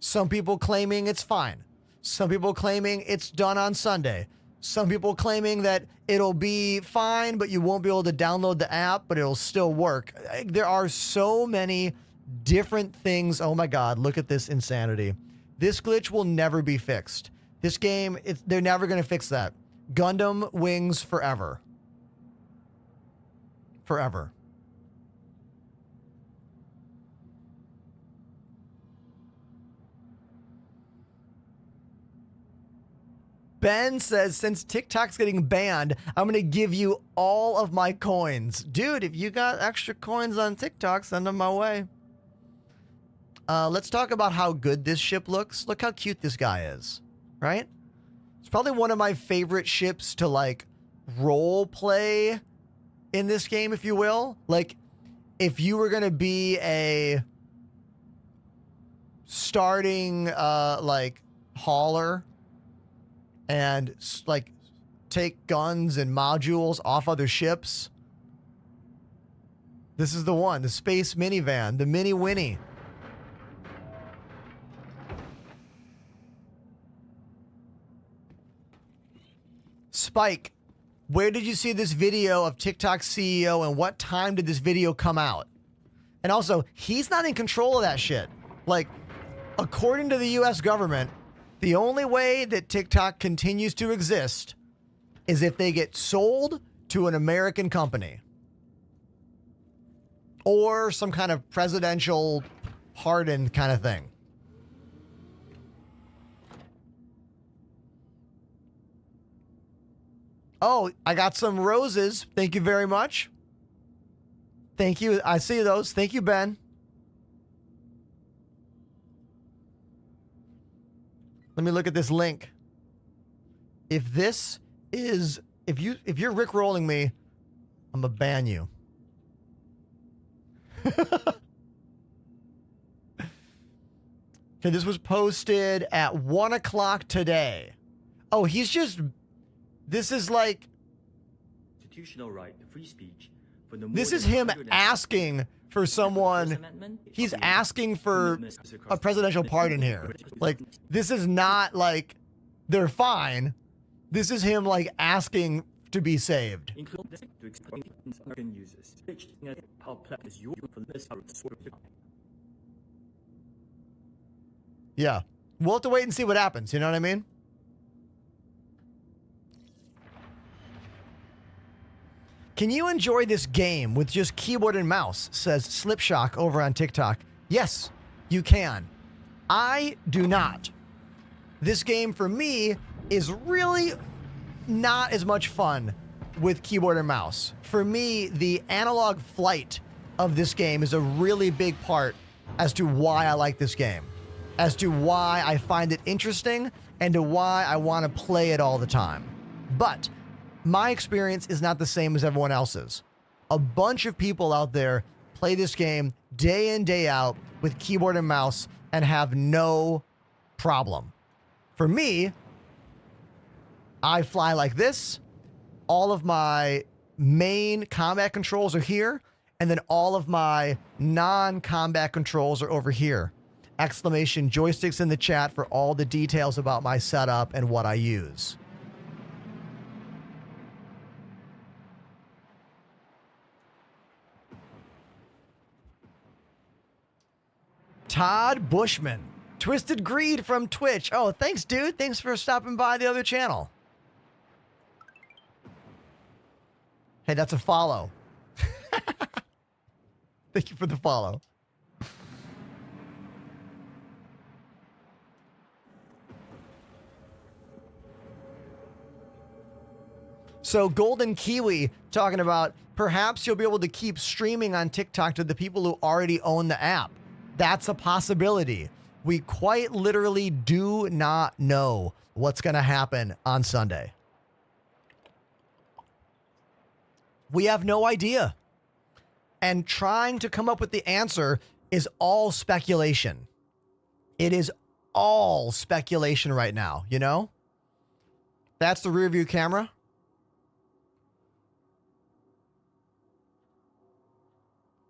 Some people claiming it's fine. Some people claiming it's done on Sunday. Some people claiming that it'll be fine, but you won't be able to download the app, but it'll still work. There are so many different things. Oh my God, look at this insanity. This glitch will never be fixed. This game, they're never going to fix that. Gundam Wings forever. Forever. Ben says, since TikTok's getting banned, I'm going to give you all of my coins. Dude, if you got extra coins on TikTok, send them my way. Let's talk about how good this ship looks. Look how cute this guy is, right? It's probably one of my favorite ships to, like, role play in this game, if you will. Like, if you were going to be a starting, like, hauler and, like, take guns and modules off other ships, this is the one. The space minivan, the Mini Winnie. Spike, where did you see this video of TikTok CEO and what time did this video come out? And also, he's not in control of that shit. Like, according to the US government, the only way that TikTok continues to exist is if they get sold to an American company. Or some kind of presidential pardon kind of thing. Oh, I got some roses. Thank you very much. Thank you. I see those. Thank you, Ben. Let me look at this link. If this is, if you're Rickrolling me, I'm gonna ban you. Okay, this was posted at 1 o'clock today. Oh, he's just, this is like, constitutional right to free speech. This is him asking for someone, he's asking for a presidential pardon here. Like, this is not like, they're fine. This is him, like, asking to be saved. Yeah. We'll have to wait and see what happens, you know what I mean? Can you enjoy this game with just keyboard and mouse, says Slipshock over on TikTok. Yes, you can. I do not. This game for me is really not as much fun with keyboard and mouse. For me, the analog flight of this game is a really big part as to why I like this game, as to why I find it interesting, and to why I want to play it all the time. But my experience is not the same as everyone else's. A bunch of people out there play this game day in, day out with keyboard and mouse and have no problem. For me, I fly like this. All of my main combat controls are here, and then all of my non-combat controls are over here. Exclamation joysticks in the chat for all the details about my setup and what I use. Todd Bushman. Twisted Greed from Twitch. Oh, thanks, dude. Thanks for stopping by the other channel. Hey, that's a follow. Thank you for the follow. So Golden Kiwi talking about perhaps you'll be able to keep streaming on TikTok to the people who already own the app. That's a possibility. We quite literally do not know what's going to happen on Sunday. We have no idea. And trying to come up with the answer is all speculation. It is all speculation right now, you know? That's the rear view camera.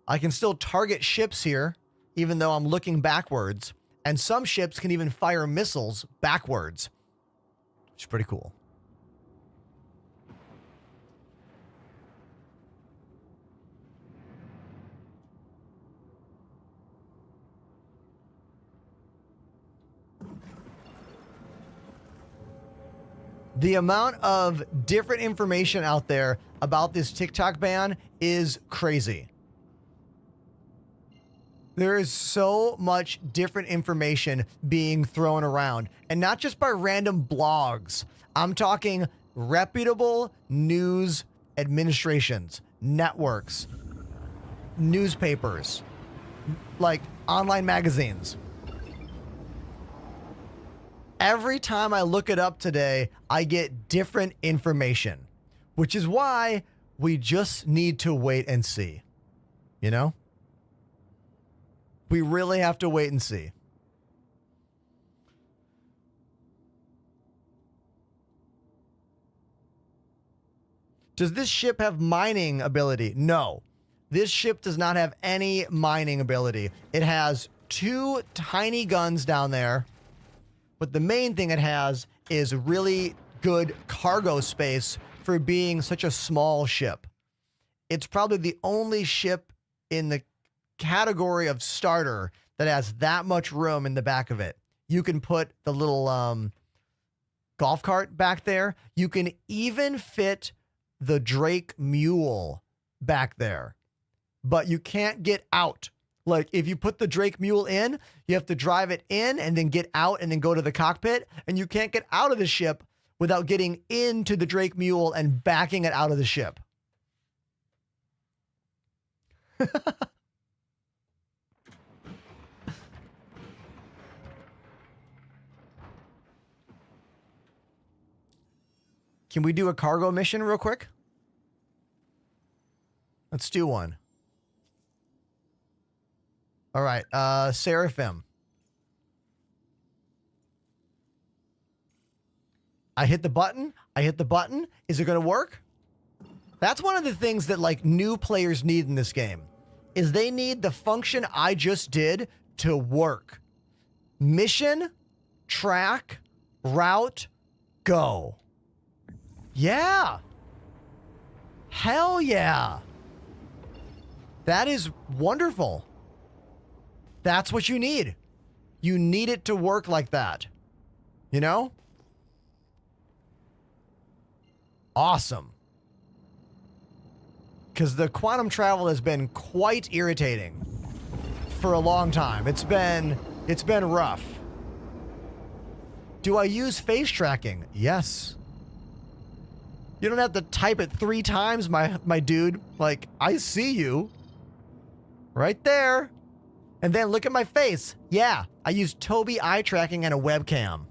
I can still target ships here, even though I'm looking backwards. And some ships can even fire missiles backwards, which is pretty cool. The amount of different information out there about this TikTok ban is crazy. There is so much different information being thrown around, and not just by random blogs. I'm talking reputable news administrations, networks, newspapers, like online magazines. Every time I look it up today, I get different information, which is why we just need to wait and see. You know? We really have to wait and see. Does this ship have mining ability? No. This ship does not have any mining ability. It has 2 tiny guns down there, but the main thing it has is really good cargo space for being such a small ship. It's probably the only ship in the category of starter that has that much room in the back of it. You can put the little golf cart back there. You can even fit the Drake Mule back there, but you can't get out. Like, if you put the Drake Mule in, you have to drive it in and then get out and then go to the cockpit, and you can't get out of the ship without getting into the Drake Mule and backing it out of the ship. Can we do a cargo mission real quick? Let's do one. All right, Seraphim. I hit the button. Is it going to work? That's one of the things that like new players need in this game, is they need the function I just did to work. Mission, track, route, go. Yeah. Hell yeah. That is wonderful. That's what you need. You need it to work like that. You know? Awesome. Because the quantum travel has been quite irritating for a long time. It's been rough. Do I use face tracking? Yes. You don't have to type it 3 times, my dude. Like, I see you. Right there. And then look at my face. Yeah, I use Tobii eye tracking and a webcam.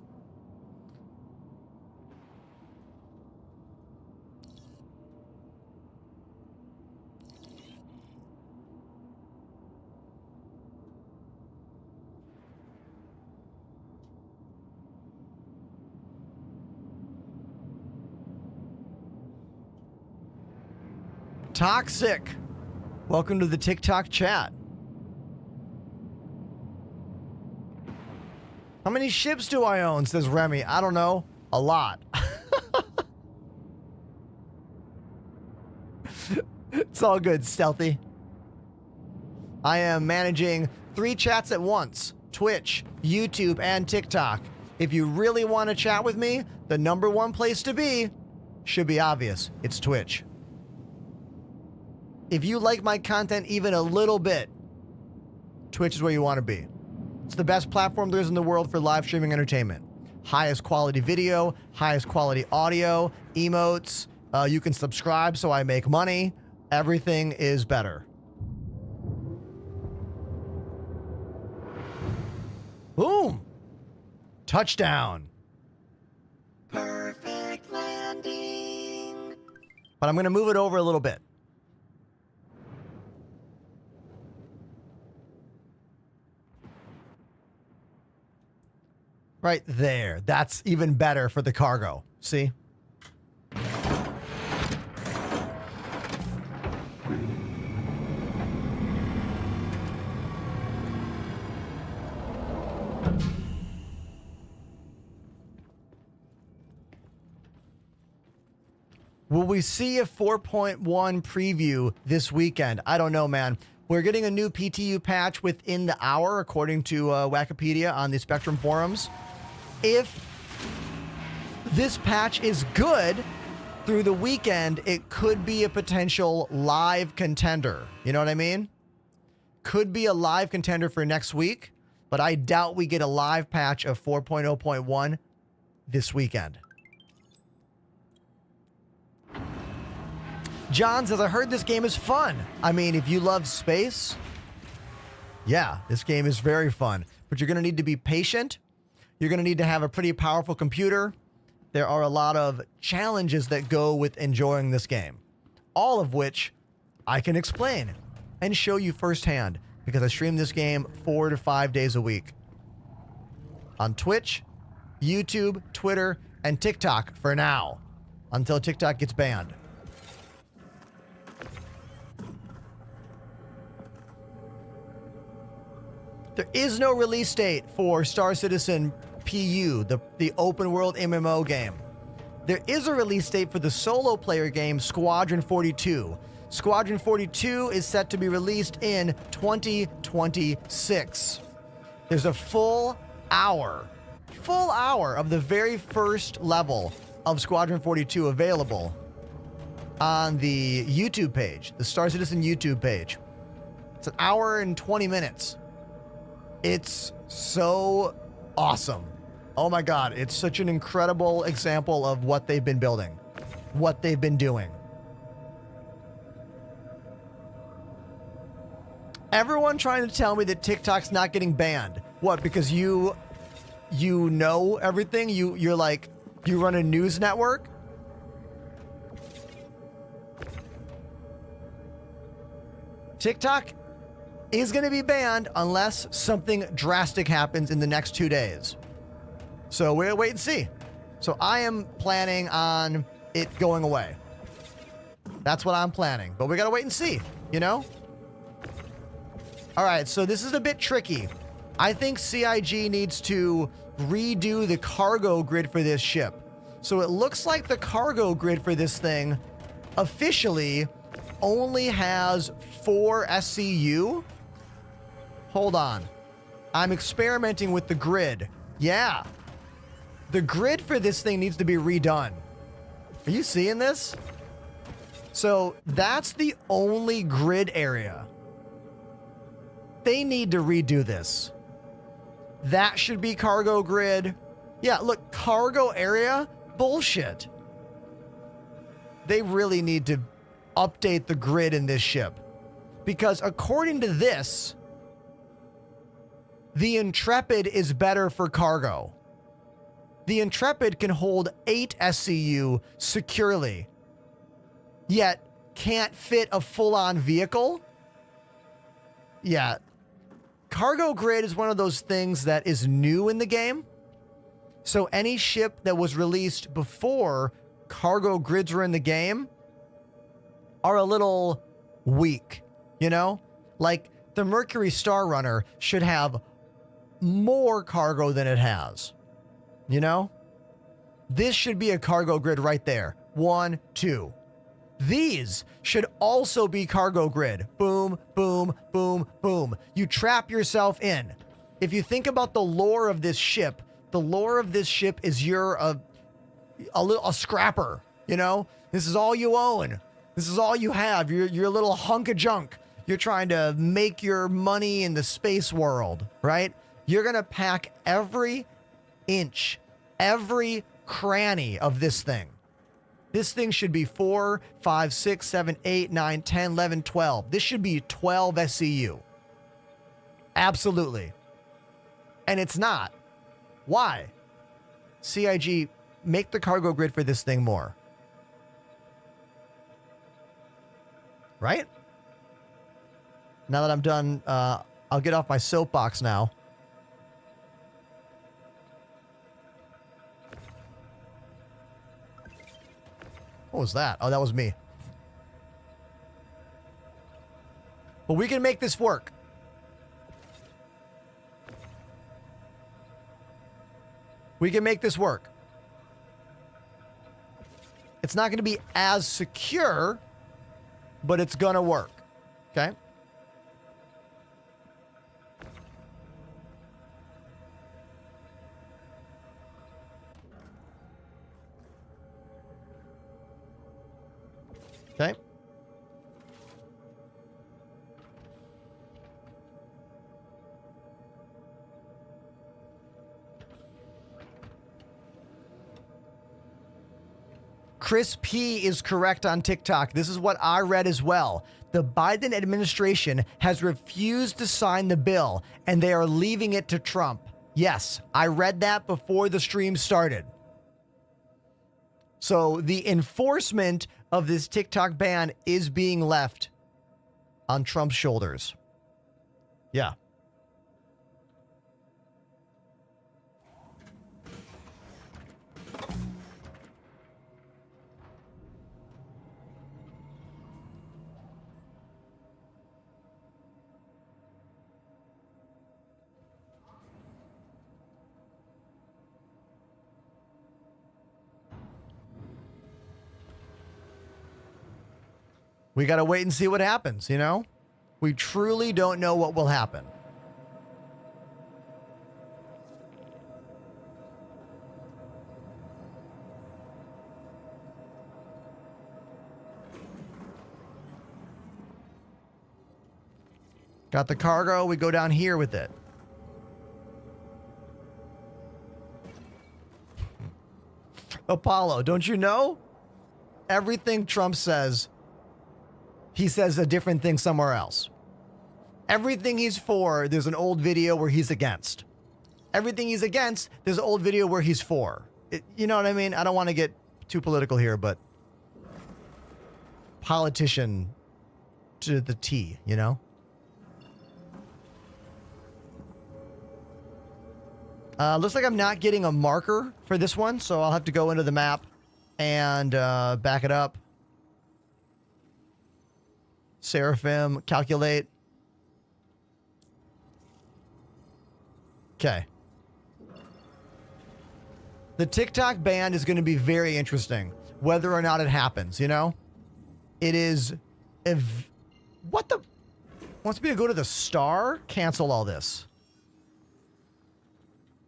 Toxic. Welcome to the TikTok chat. How many ships do I own, says Remy? I don't know. A lot. It's all good, Stealthy. I am managing 3 chats at once. Twitch, YouTube, and TikTok. If you really want to chat with me, the #1 place to be should be obvious. It's Twitch. If you like my content even a little bit, Twitch is where you want to be. It's the best platform there is in the world for live streaming entertainment. Highest quality video, highest quality audio, emotes. You can subscribe so I make money. Everything is better. Boom. Touchdown. Perfect landing. But I'm going to move it over a little bit. Right there. That's even better for the cargo. See? Will we see a 4.1 preview this weekend? I don't know, man. We're getting a new PTU patch within the hour, according to Wikipedia on the Spectrum forums. If this patch is good through the weekend, it could be a potential live contender. You know what I mean? could be a live contender for next week, but I doubt we get a live patch of 4.0.1 this weekend. John says, I heard this game is fun. I mean, if you love space, yeah, this game is very fun. But you're going to need to be patient. You're going to need to have a pretty powerful computer. There are a lot of challenges that go with enjoying this game, all of which I can explain and show you firsthand because I stream this game 4 to 5 days a week on Twitch, YouTube, Twitter, and TikTok for now, until TikTok gets banned. There is no release date for Star Citizen PU, the open world MMO game. There is a release date for the solo player game Squadron 42. Squadron 42 is set to be released in 2026. There's a full hour of the very first level of Squadron 42 available on the YouTube page, the Star Citizen YouTube page. It's an hour and 20 minutes. It's so awesome. Oh my God, it's such an incredible example of what they've been building, what they've been doing. Everyone trying to tell me that TikTok's not getting banned. What, because you know everything? You're like, you run a news network? TikTok is going to be banned unless something drastic happens in the next 2 days. So we'll wait and see. So I am planning on it going away. That's what I'm planning. But we got to wait and see, you know? All right, so this is a bit tricky. I think CIG needs to redo the cargo grid for this ship. So it looks like the cargo grid for this thing officially only has 4 SCU. Hold on. I'm experimenting with the grid. Yeah. The grid for this thing needs to be redone. Are you seeing this? So that's the only grid area. They need to redo this. That should be cargo grid. Yeah, look, cargo area? Bullshit. They really need to update the grid in this ship. Because according to this, the Intrepid is better for cargo. The Intrepid can hold 8 SCU securely, yet can't fit a full-on vehicle? Yeah. Cargo grid is one of those things that is new in the game. So any ship that was released before cargo grids were in the game are a little weak, you know? Like the Mercury Star Runner should have more cargo than it has, you know? This should be a cargo grid right there. 1, 2. These should also be cargo grid. Boom, boom, boom, boom. You trap yourself in. If you think about the lore of this ship, the lore of this ship is you're a scrapper, you know? This is all you own. This is all you have. You're a little hunk of junk. You're trying to make your money in the space world, right? You're going to pack every inch, every cranny of this thing. This thing should be 4, 5, 6, 7, 8, 9, 10, 11, 12. This should be 12 SCU. Absolutely. And it's not. Why? CIG, make the cargo grid for this thing more. Right? Now that I'm done, I'll get off my soapbox now. What was that? Oh, that was me. But we can make this work. We can make this work. It's not going to be as secure, but it's going to work. Okay? Okay. Chris P is correct on TikTok. This is what I read as well. The Biden administration has refused to sign the bill, and they are leaving it to Trump. Yes, I read that before the stream started. So the enforcement of this TikTok ban is being left on Trump's shoulders. Yeah. We got to wait and see what happens, you know? We truly don't know what will happen. Got the cargo. We go down here with it. Apollo, don't you know? Everything Trump says, he says a different thing somewhere else. Everything he's for, there's an old video where he's against. Everything he's against, there's an old video where he's for. You know what I mean? I don't want to get too political here, but politician to the T, you know? Looks like I'm not getting a marker for this one, so I'll have to go into the map and back it up. Seraphim, calculate. Okay. The TikTok ban is going to be very interesting, whether or not it happens, you know? It is... What the... Wants me to go to the star? Cancel all this.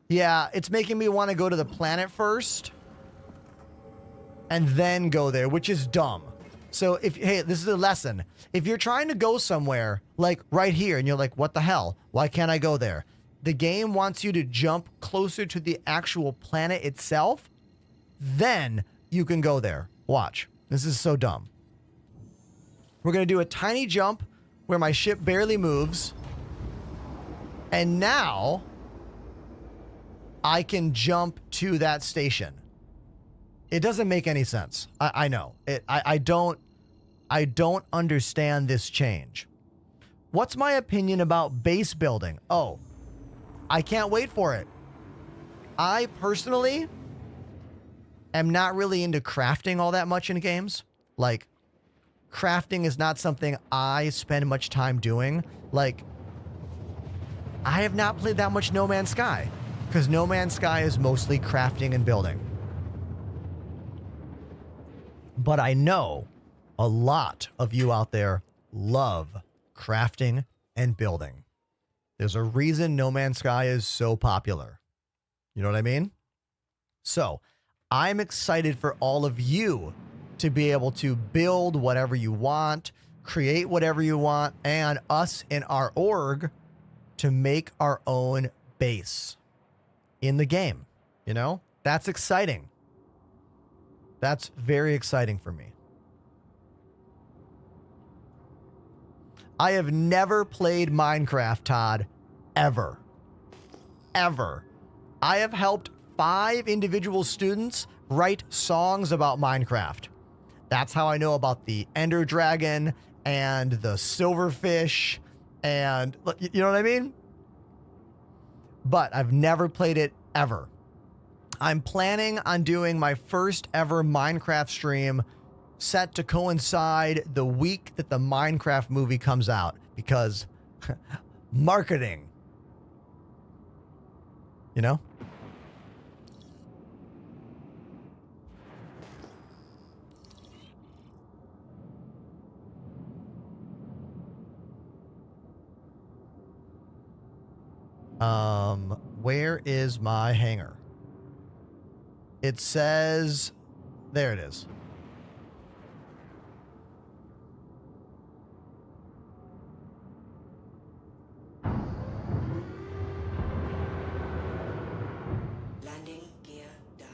Yeah, it's making me want to go to the planet first. And then go there, which is dumb. So if, hey, this is a lesson. If you're trying to go somewhere, like right here, and you're like, what the hell? Why can't I go there? The game wants you to jump closer to the actual planet itself. Then you can go there. Watch. This is so dumb. We're going to do a tiny jump where my ship barely moves. And now I can jump to that station. It doesn't make any sense. I know. I don't understand this change. What's my opinion about base building? Oh, I can't wait for it. I personally am not really into crafting all that much in games. Like, crafting is not something I spend much time doing. Like, I have not played that much No Man's Sky because No Man's Sky is mostly crafting and building. But I know a lot of you out there love crafting and building. There's a reason No Man's Sky is so popular. You know what I mean? So I'm excited for all of you to be able to build whatever you want, create whatever you want, and us in our org to make our own base in the game. You know, that's exciting. That's very exciting for me. I have never played Minecraft, Todd, ever. Ever. I have helped 5 individual students write songs about Minecraft. That's how I know about the Ender Dragon and the Silverfish and, you know what I mean? But I've never played it ever. I'm planning on doing my first ever Minecraft stream set to coincide the week that the Minecraft movie comes out because marketing, you know? Where is my hangar? It says, there it is. Landing gear down.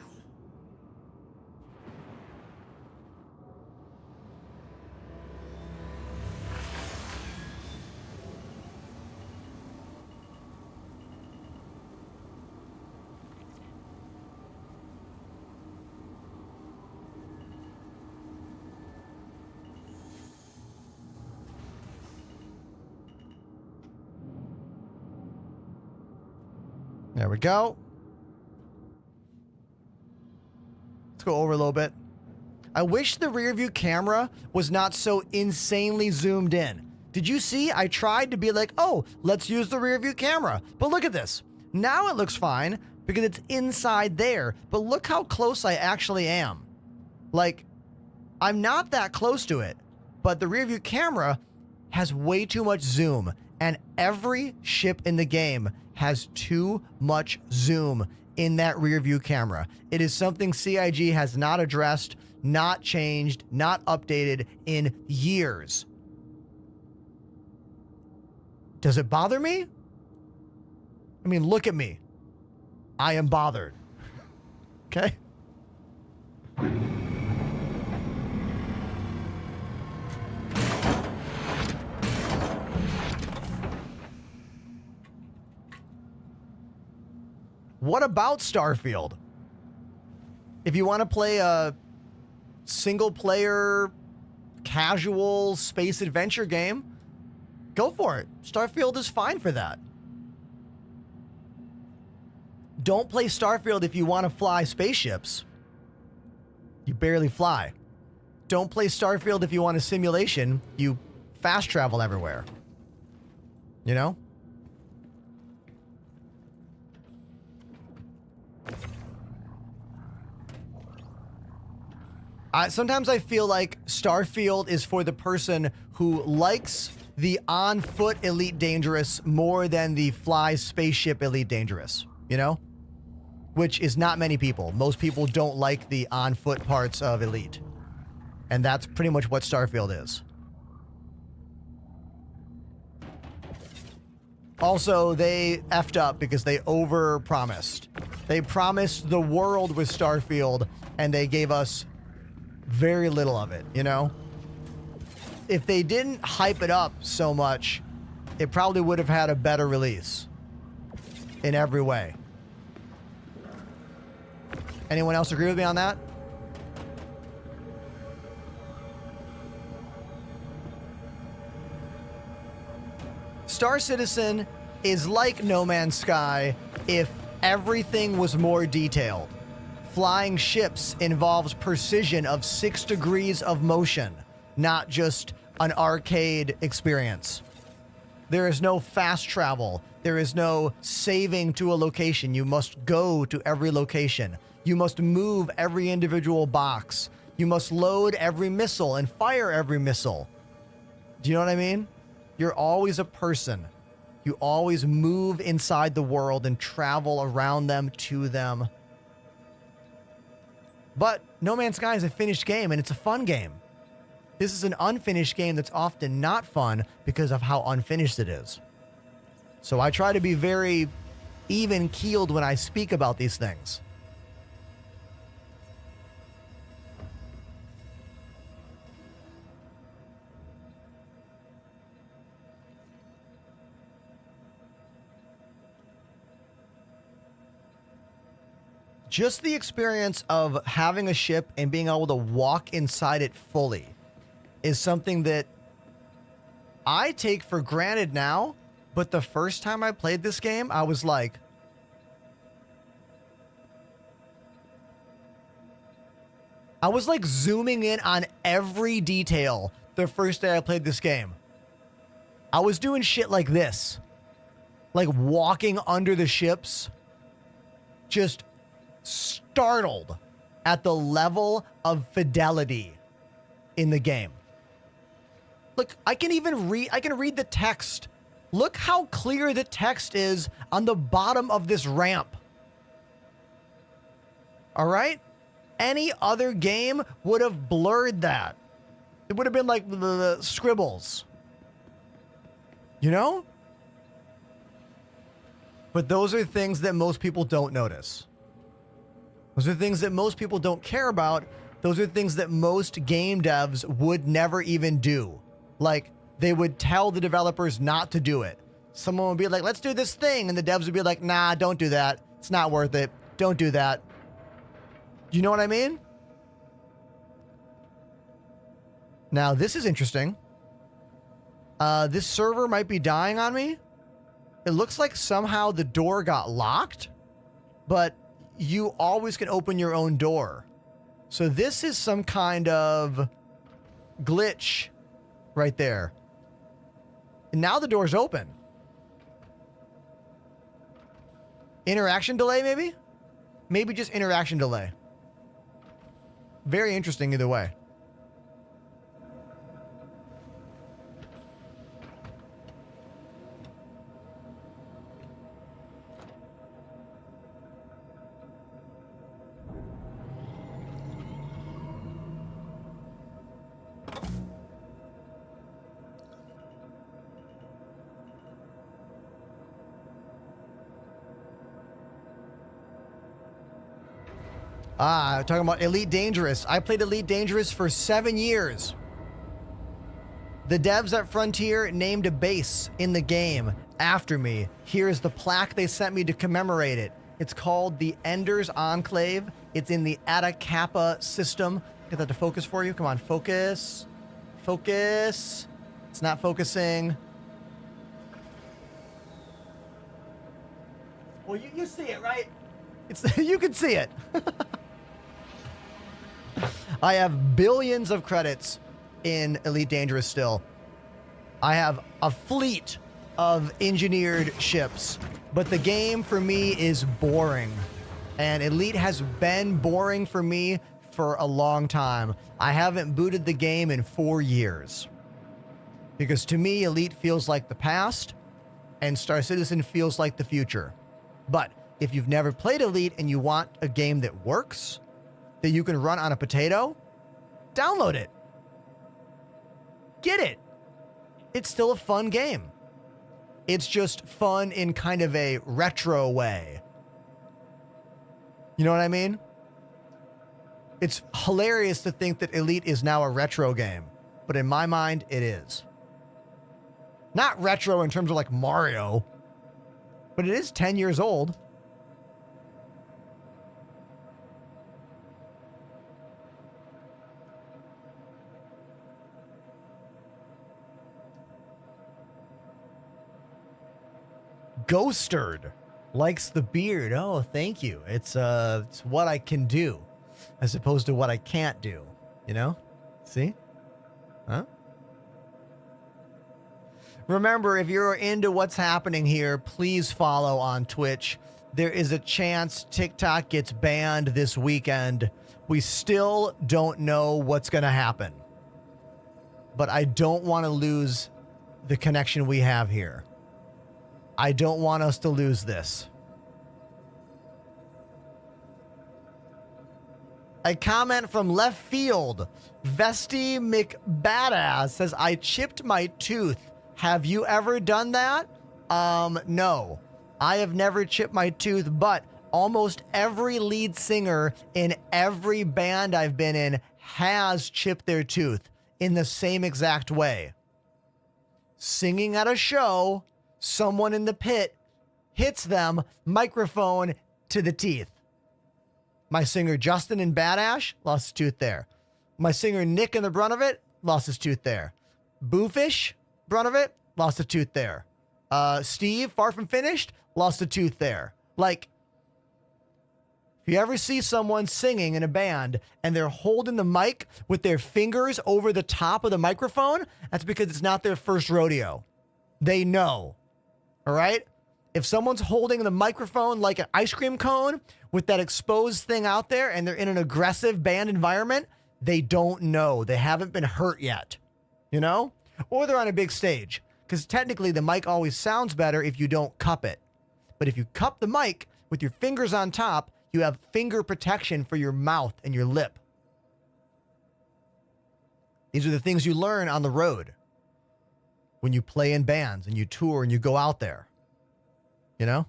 There we go. Let's go over a little bit. I wish the rear view camera was not so insanely zoomed in. Did you see? I tried to be like, oh, let's use the rear view camera. But look at this. Now it looks fine because it's inside there. But look how close I actually am. Like, I'm not that close to it. But the rear view camera has way too much zoom. And every ship in the game has too much zoom in that rear view camera. It is something CIG has not addressed, not changed, not updated in years. Does it bother me? I mean, look at me. I am bothered. Okay? What about Starfield? If you want to play a single-player, casual space adventure game, go for it. Starfield is fine for that. Don't play Starfield if you want to fly spaceships. You barely fly. Don't play Starfield if you want a simulation. You fast travel everywhere. You know? Sometimes I feel like Starfield is for the person who likes the on-foot Elite Dangerous more than the fly spaceship Elite Dangerous, you know? Which is not many people. Most people don't like the on-foot parts of Elite. And that's pretty much what Starfield is. Also, they effed up because they over-promised. They promised the world with Starfield, and they gave us very little of it, you know? If they didn't hype it up so much, it probably would have had a better release. In every way. Anyone else agree with me on that? Star Citizen is like No Man's Sky if everything was more detailed. Flying ships involves precision of 6 degrees of motion, not just an arcade experience. There is no fast travel. There is no saving to a location. You must go to every location. You must move every individual box. You must load every missile and fire every missile. Do you know what I mean? You're always a person. You always move inside the world and travel around them, to them. But No Man's Sky is a finished game, and it's a fun game. This is an unfinished game that's often not fun because of how unfinished it is. So I try to be very even-keeled when I speak about these things. Just the experience of having a ship and being able to walk inside it fully is something that I take for granted now, but the first time I played this game, I was like, zooming in on every detail the first day I played this game. I was doing shit like this, like walking under the ships, just startled at the level of fidelity in the game. Look, I can read the text. Look how clear the text is on the bottom of this ramp. All right? Any other game would have blurred that. It would have been like the scribbles. You know? But those are things that most people don't notice. Those are things that most people don't care about. Those are things that most game devs would never even do. Like, they would tell the developers not to do it. Someone would be like, let's do this thing. And the devs would be like, nah, don't do that. It's not worth it. Don't do that. Do you know what I mean? Now, this is interesting. This server might be dying on me. It looks like somehow the door got locked. but you always can open your own door. So this is some kind of glitch right there. And now the door's open. Interaction delay, maybe? Maybe just interaction delay. Very interesting either way. Talking about Elite Dangerous. I played Elite Dangerous for 7 years. The devs at Frontier named a base in the game after me. Here's the plaque they sent me to commemorate it. It's called the Ender's Enclave. It's in the Atacapa system. Get that to focus for you. Come on, focus. Focus. It's not focusing. Well, you see it, right? It's you can see it. I have billions of credits in Elite Dangerous still. I have a fleet of engineered ships, but the game for me is boring. And Elite has been boring for me for a long time. I haven't booted the game in 4 years. Because to me, Elite feels like the past, and Star Citizen feels like the future. But if you've never played Elite and you want a game that works, that you can run on a potato, download it. Get it. It's still a fun game. It's just fun in kind of a retro way. You know what I mean? It's hilarious to think that Elite is now a retro game, but in my mind, it is. Not retro in terms of like Mario, but it is 10 years old. Ghosterd likes the beard. Oh, thank you. It's what I can do as opposed to what I can't do. You know? See? Huh? Remember, if you're into what's happening here, please follow on Twitch. There is a chance TikTok gets banned this weekend. We still don't know what's going to happen. But I don't want to lose the connection we have here. I don't want us to lose this. A comment from left field. Vesty McBadass says, I chipped my tooth. Have you ever done that? No. I have never chipped my tooth, but almost every lead singer in every band I've been in has chipped their tooth in the same exact way. Singing at a show, someone in the pit hits them, microphone to the teeth. My singer Justin in Badash lost his tooth there. My singer Nick in the brunt of it lost his tooth there. Boofish, brunt of it, lost a tooth there. Steve, far from finished, lost a tooth there. Like, if you ever see someone singing in a band and they're holding the mic with their fingers over the top of the microphone, that's because it's not their first rodeo. They know. All right? If someone's holding the microphone like an ice cream cone with that exposed thing out there and they're in an aggressive band environment, they don't know. They haven't been hurt yet. You know? Or they're on a big stage. Because technically the mic always sounds better if you don't cup it. But if you cup the mic with your fingers on top, you have finger protection for your mouth and your lip. These are the things you learn on the road when you play in bands and you tour and you go out there. You know?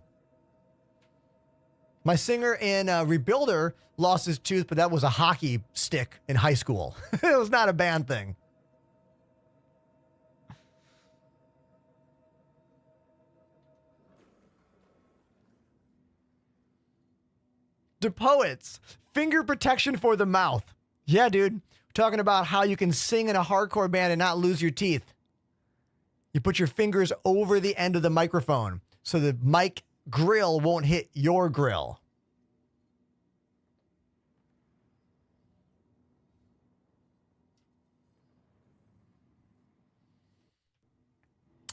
My singer in Rebuilder lost his tooth, but that was a hockey stick in high school. It was not a band thing. The Poets, finger protection for the mouth. Yeah, dude. We're talking about how you can sing in a hardcore band and not lose your teeth. You put your fingers over the end of the microphone so the mic grill won't hit your grill.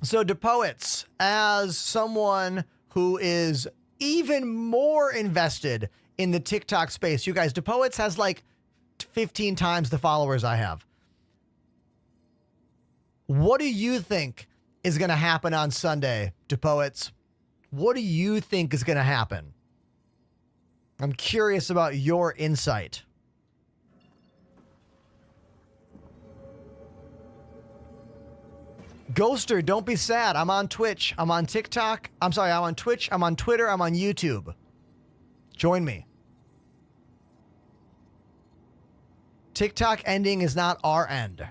So, DePoets, as someone who is even more invested in the TikTok space, you guys, DePoets has like 15 times the followers I have. What do you think is going to happen on Sunday, DePoets? What do you think is going to happen? I'm curious about your insight. Ghoster, don't be sad. I'm on Twitch. I'm on TikTok. I'm sorry, I'm on Twitch. I'm on Twitter. I'm on YouTube. Join me. TikTok ending is not our end.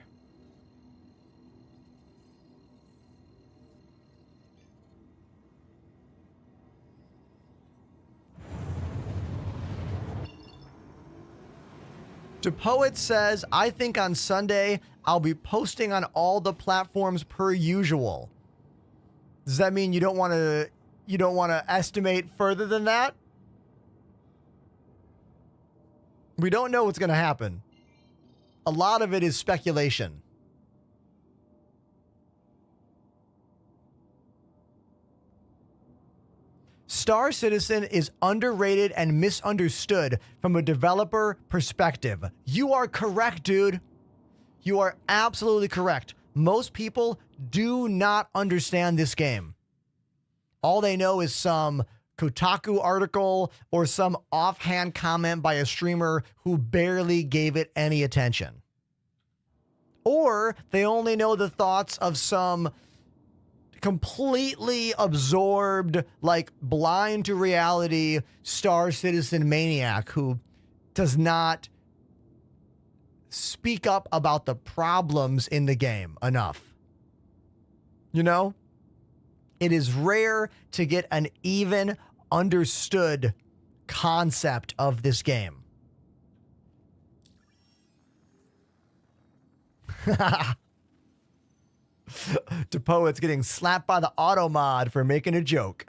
DePoet says, I think on Sunday I'll be posting on all the platforms per usual. Does that mean you don't want to estimate further than that? We don't know what's going to happen. A lot of it is speculation. Star Citizen is underrated and misunderstood from a developer perspective. You are correct, dude. You are absolutely correct. Most people do not understand this game. All they know is some Kotaku article or some offhand comment by a streamer who barely gave it any attention. Or they only know the thoughts of some completely absorbed, like blind to reality Star Citizen maniac who does not speak up about the problems in the game enough. You know, it is rare to get an even understood concept of this game. DePoet's getting slapped by the auto mod for making a joke.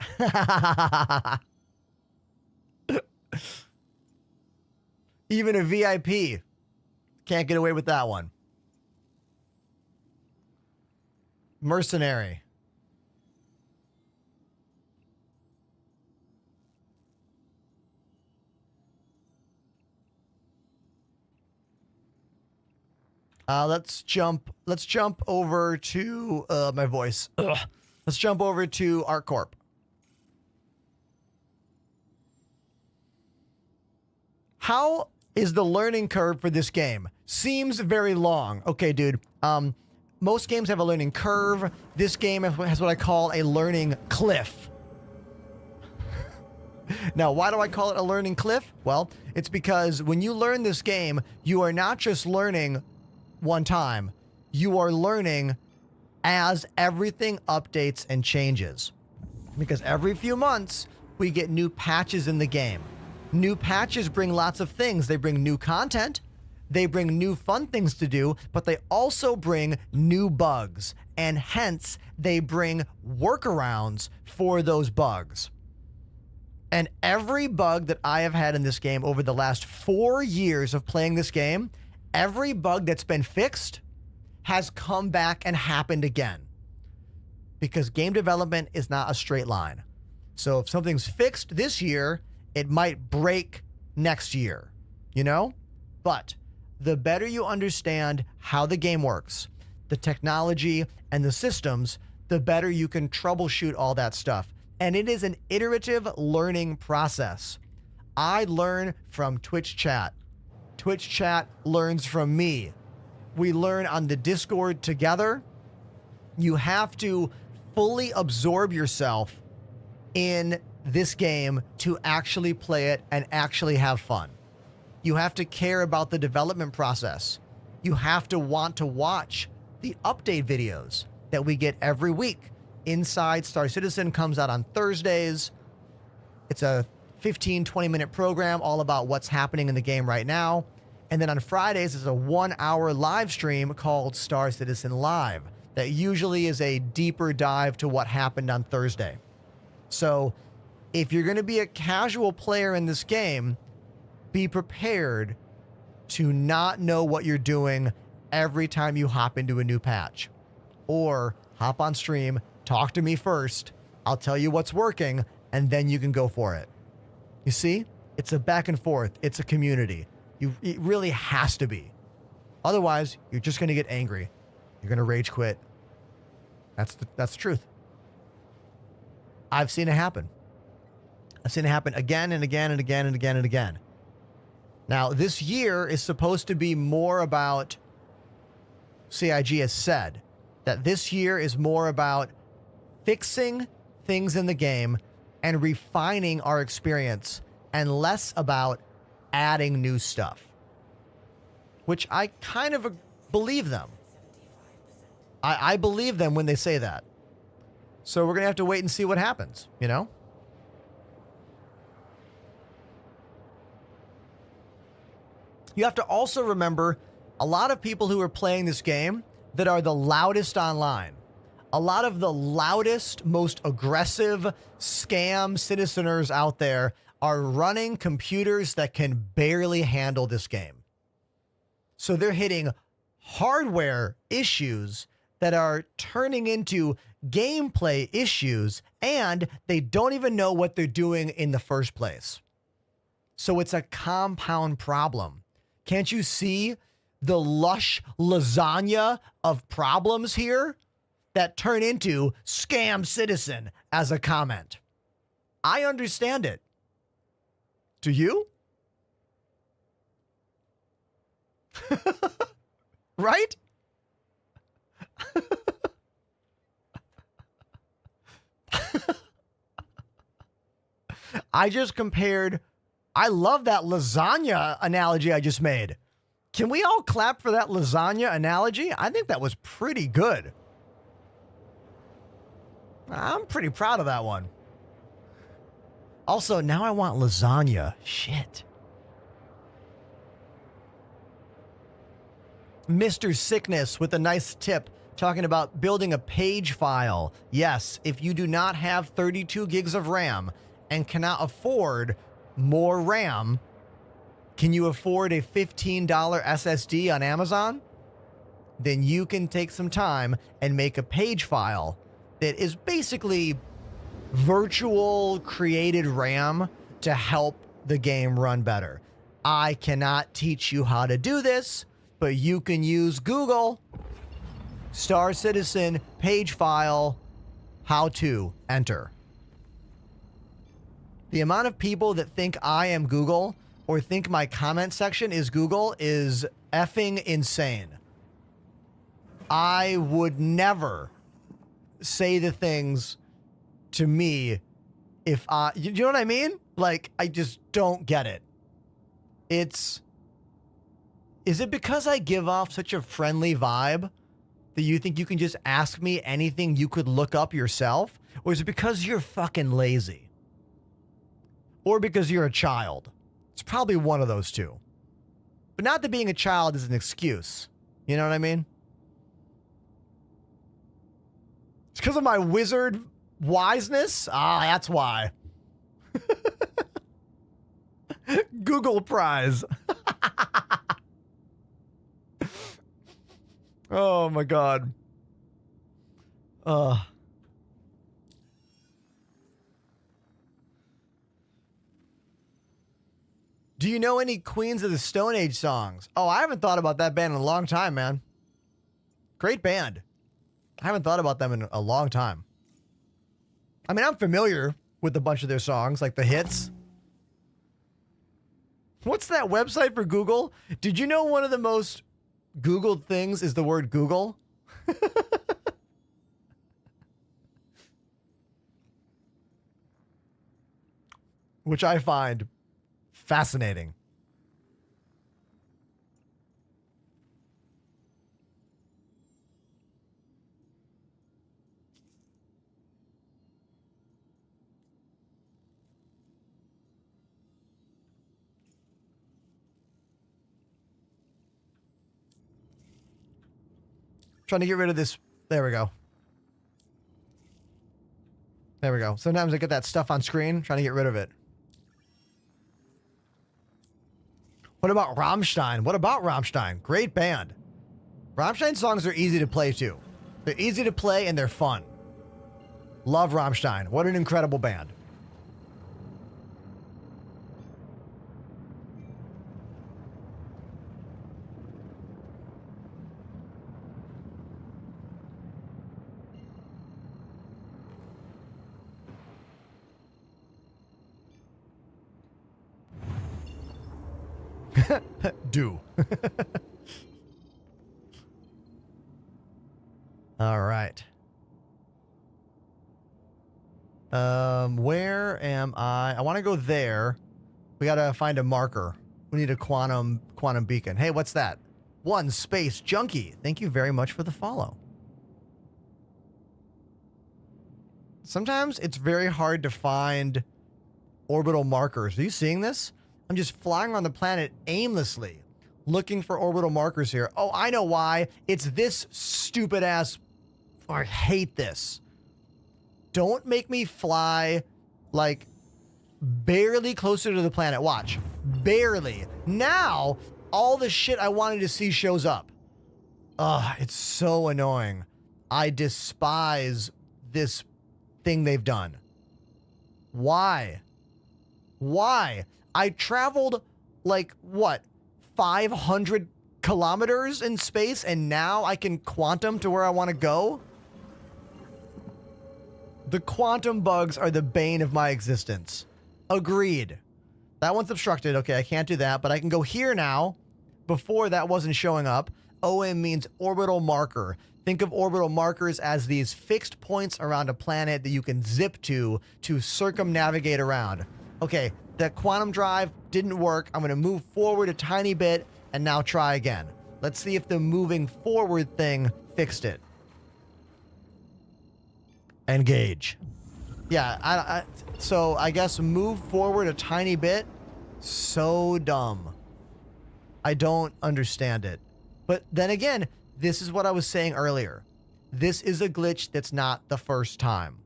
Even a VIP can't get away with that one. Mercenary. Let's jump over to my voice. Ugh. Let's jump over to ArtCorp. How is the learning curve for this game? Seems very long. Okay, dude. Most games have a learning curve. This game has what I call a learning cliff. Now, why do I call it a learning cliff? Well, it's because when you learn this game, you are not just learning one time. You are learning as everything updates and changes. Because every few months, we get new patches in the game. New patches bring lots of things. They bring new content. They bring new fun things to do, but they also bring new bugs. And hence, they bring workarounds for those bugs. And every bug that I have had in this game over the last 4 years of playing this game, every bug that's been fixed has come back and happened again. Because game development is not a straight line. So if something's fixed this year, it might break next year, you know? But the better you understand how the game works, the technology and the systems, the better you can troubleshoot all that stuff. And it is an iterative learning process. I learn from Twitch chat. Twitch chat learns from me. We learn on the Discord together. You have to fully absorb yourself in this game to actually play it and actually have fun. You have to care about the development process. You have to want to watch the update videos that we get every week. Inside Star Citizen comes out on Thursdays. It's a 15, 20-minute program all about what's happening in the game right now. And then on Fridays is a 1-hour live stream called Star Citizen Live that usually is a deeper dive to what happened on Thursday. So if you're going to be a casual player in this game, be prepared to not know what you're doing every time you hop into a new patch. Or hop on stream Talk to me first. I'll tell you what's working, and then you can go for it. You see? It's a back and forth. It's a community. It really has to be. Otherwise, you're just going to get angry. You're going to rage quit. That's the truth. I've seen it happen. I've seen it happen again and again and again and again and again. Now, this year is supposed to be more about, CIG has said, that this year is more about fixing things in the game and refining our experience and less about adding new stuff. Which I kind of believe them. I believe them when they say that. So we're going to have to wait and see what happens, you know? You have to also remember a lot of people who are playing this game that are the loudest online. A lot of the loudest, most aggressive scam citizeners out there are running computers that can barely handle this game. So they're hitting hardware issues that are turning into gameplay issues, and they don't even know what they're doing in the first place. So it's a compound problem. Can't you see the lush lasagna of problems here that turn into scam citizen as a comment? I understand it. Do you? Right? I just compared. I love that lasagna analogy I just made. Can we all clap for that lasagna analogy? I think that was pretty good. I'm pretty proud of that one. Also, now I want lasagna. Shit. Mr. Sickness with a nice tip talking about building a page file. Yes, if you do not have 32 gigs of RAM and cannot afford more RAM, can you afford a $15 SSD on Amazon? Then you can take some time and make a page file that is basically virtual created RAM to help the game run better. I cannot teach you how to do this, but you can use Google. Star Citizen, page file, how to, enter. The amount of people that think I am Google or think my comment section is Google is effing insane. I would never say the things to me if you know what I mean? Like, I just don't get it. Is it because I give off such a friendly vibe that you think you can just ask me anything you could look up yourself? Or is it because you're fucking lazy? Or because you're a child? It's probably one of those two. But not that being a child is an excuse. You know what I mean? It's because of my wizard wiseness? Ah, that's why. Google Prize. Oh my God. Do you know any Queens of the Stone Age songs? Oh, I haven't thought about that band in a long time, man. Great band. I haven't thought about them in a long time. I mean, I'm familiar with a bunch of their songs, like the hits. What's that website for Google? Did you know one of the most Googled things is the word Google? Which I find fascinating. Trying to get rid of this. There we go. There we go. Sometimes I get that stuff on screen, trying to get rid of it. What about Rammstein? What about Rammstein? Great band. Rammstein songs are easy to play too. They're easy to play and they're fun. Love Rammstein. What an incredible band. Do. All right. Where am I? I want to go there. We got to find a marker. We need a quantum beacon. Hey, what's that? One Space Junkie. Thank you very much for the follow. Sometimes it's very hard to find orbital markers. Are you seeing this? I'm just flying around the planet aimlessly, looking for orbital markers here. Oh, I know why. It's this stupid ass. I hate this. Don't make me fly like barely closer to the planet. Watch. Barely. Now, all the shit I wanted to see shows up. Ugh, it's so annoying. I despise this thing they've done. Why? Why? I traveled like, what, 500 kilometers in space, and now I can quantum to where I want to go? The quantum bugs are the bane of my existence. Agreed. That one's obstructed. Okay, I can't do that, but I can go here now. Before, that wasn't showing up. OM means orbital marker. Think of orbital markers as these fixed points around a planet that you can zip to circumnavigate around. Okay, the quantum drive didn't work. I'm going to move forward a tiny bit and now try again. Let's see if the moving forward thing fixed it. Engage. Yeah, so I guess move forward a tiny bit. So dumb. I don't understand it. But then again, this is what I was saying earlier. This is a glitch that's not the first time.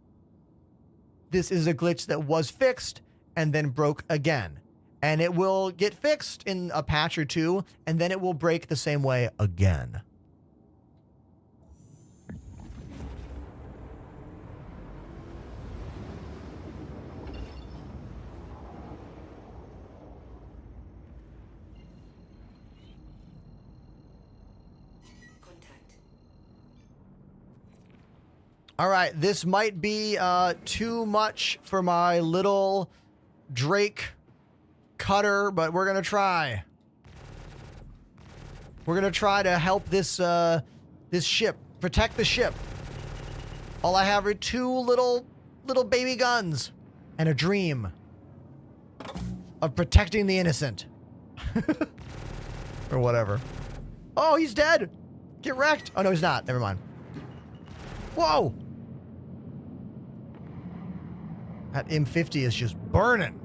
This is a glitch that was fixed and then broke again. And it will get fixed in a patch or two, and then it will break the same way again. All right, this might be too much for my little Drake cutter, but we're gonna try. We're gonna try to help this this ship, protect the ship. All I have are two little baby guns and a dream of protecting the innocent. Or whatever. Oh, he's dead. Get wrecked. Oh no, he's not. Never mind. Whoa. That M50 is just burning.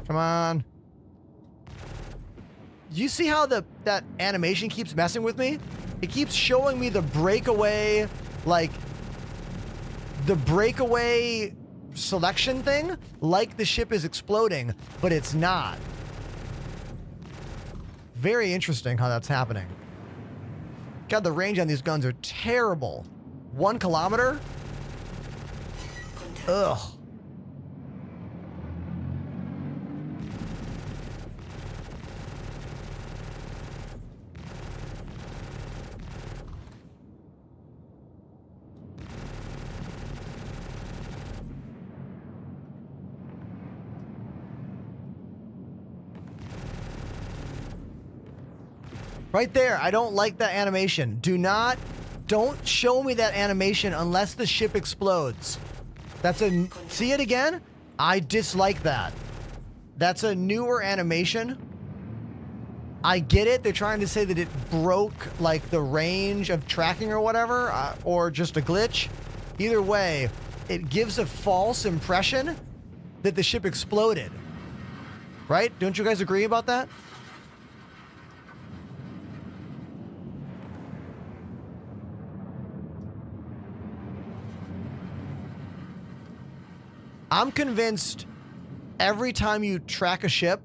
Come on. Do you see how that animation keeps messing with me? It keeps showing me the breakaway, like, the breakaway selection thing, like the ship is exploding, but it's not. Very interesting how that's happening. God, the range on these guns are terrible. 1 kilometer? Ugh. Right there. I don't like that animation. Don't show me that animation unless the ship explodes. See it again? I dislike that. That's a newer animation. I get it. They're trying to say that it broke, like, the range of tracking or whatever, or just a glitch. Either way, it gives a false impression that the ship exploded. Right? Don't you guys agree about that? I'm convinced every time you track a ship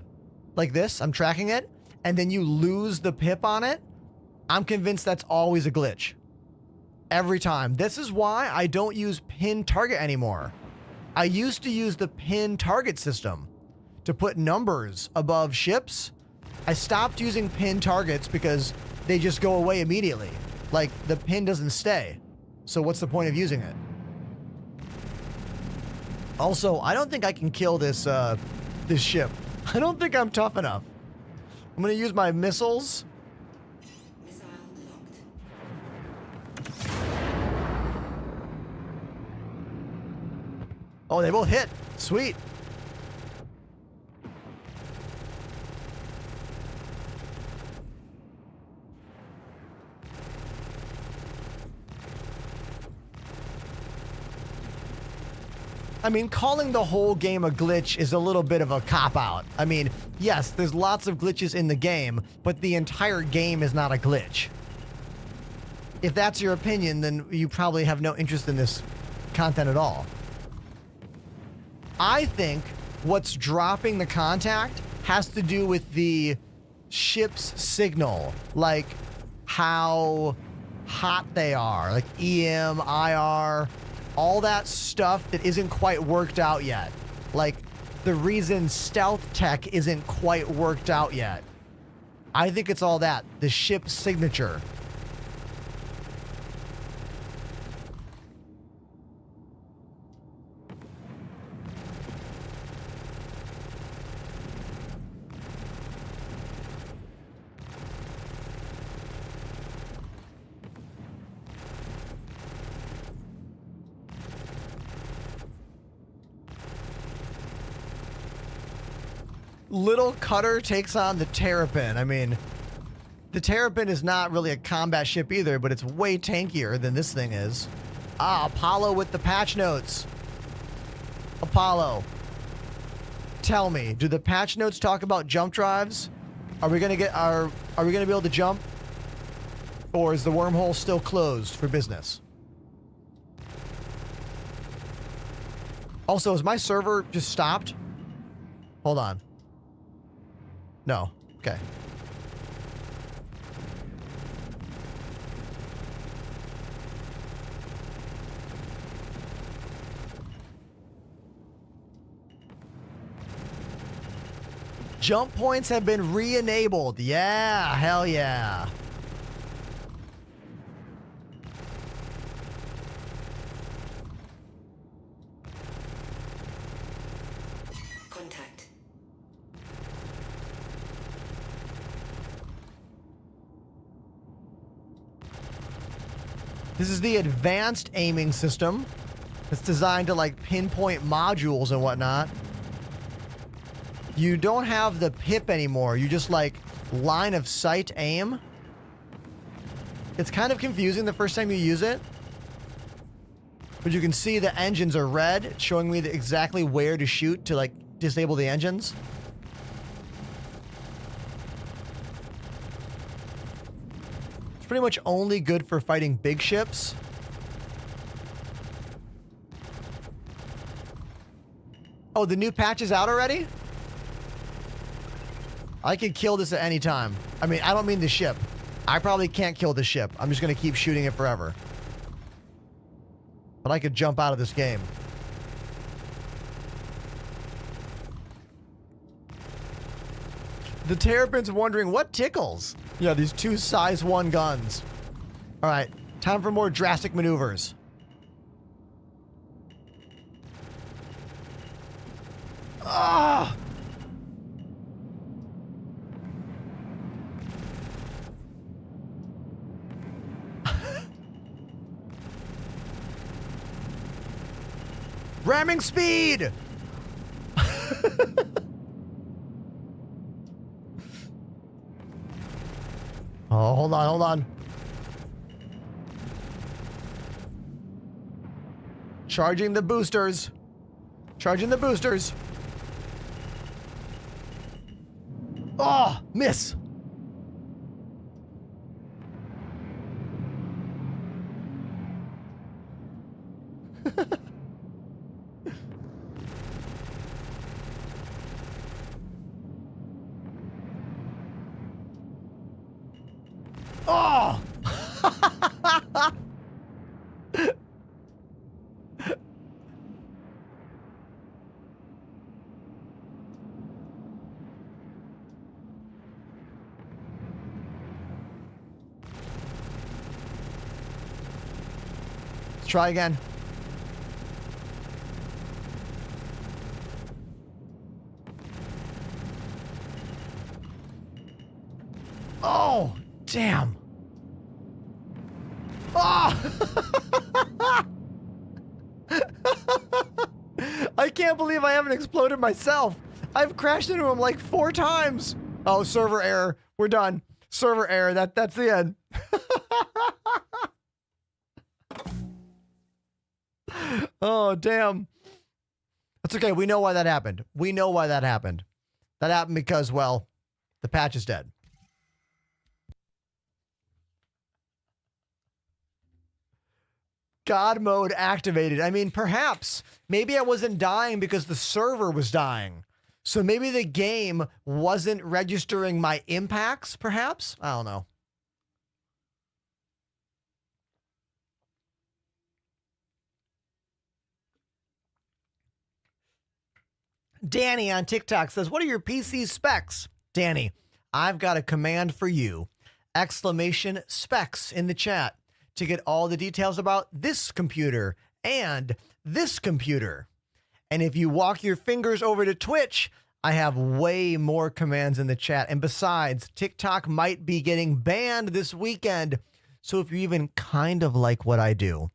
like this, I'm tracking it, and then you lose the pip on it, I'm convinced that's always a glitch. Every time. This is why I don't use pin target anymore. I used to use the pin target system to put numbers above ships. I stopped using pin targets because they just go away immediately. Like, the pin doesn't stay. So what's the point of using it? Also, I don't think I can kill this this ship. I don't think I'm tough enough. I'm gonna use my missiles. Missile locked. Oh, they both hit. Sweet. I mean, calling the whole game a glitch is a little bit of a cop-out. I mean, yes, there's lots of glitches in the game, but the entire game is not a glitch. If that's your opinion, then you probably have no interest in this content at all. I think what's dropping the contact has to do with the ship's signal, like how hot they are, like EM, IR, all that stuff that isn't quite worked out yet. Like the reason stealth tech isn't quite worked out yet. I think it's all that, the ship's signature. Little Cutter takes on the Terrapin. I mean, the Terrapin is not really a combat ship either, but it's way tankier than this thing is. Ah, Apollo with the patch notes. Apollo, tell me, do the patch notes talk about jump drives? Are we gonna get are we gonna be able to jump? Or is the wormhole still closed for business? Also, is my server just stopped? Hold on. No. Okay. Jump points have been re-enabled. Yeah, hell yeah. Contact. This is the advanced aiming system. It's designed to like pinpoint modules and whatnot. You don't have the pip anymore. You just like line of sight aim. It's kind of confusing the first time you use it. But you can see the engines are red, showing me exactly where to shoot to like disable the engines. It's pretty much only good for fighting big ships. Oh, the new patch is out already? I could kill this at any time. I mean, I don't mean the ship. I probably can't kill the ship. I'm just gonna keep shooting it forever. But I could jump out of this game. The Terrapin's wondering what tickles. Yeah, these two size 1 guns. All right, time for more drastic maneuvers. Ah! Ramming speed! Oh, hold on, hold on. Charging the boosters. Charging the boosters. Oh, miss. Oh! try again. Oh, damn. Oh! I can't believe I haven't exploded myself. I've crashed into him like 4 times. Oh, server error. We're done. Server error. That's the end. Oh, damn. That's okay. We know why that happened. We know why that happened. That happened because, well, the patch is dead. God mode activated. I mean, perhaps. Maybe I wasn't dying because the server was dying. So maybe the game wasn't registering my impacts, perhaps? I don't know. Danny on TikTok says, what are your PC specs? Danny, I've got a command for you. Exclamation specs in the chat to get all the details about this computer and this computer. And if you walk your fingers over to Twitch, I have way more commands in the chat. And besides, TikTok might be getting banned this weekend. So if you even kind of like what I do,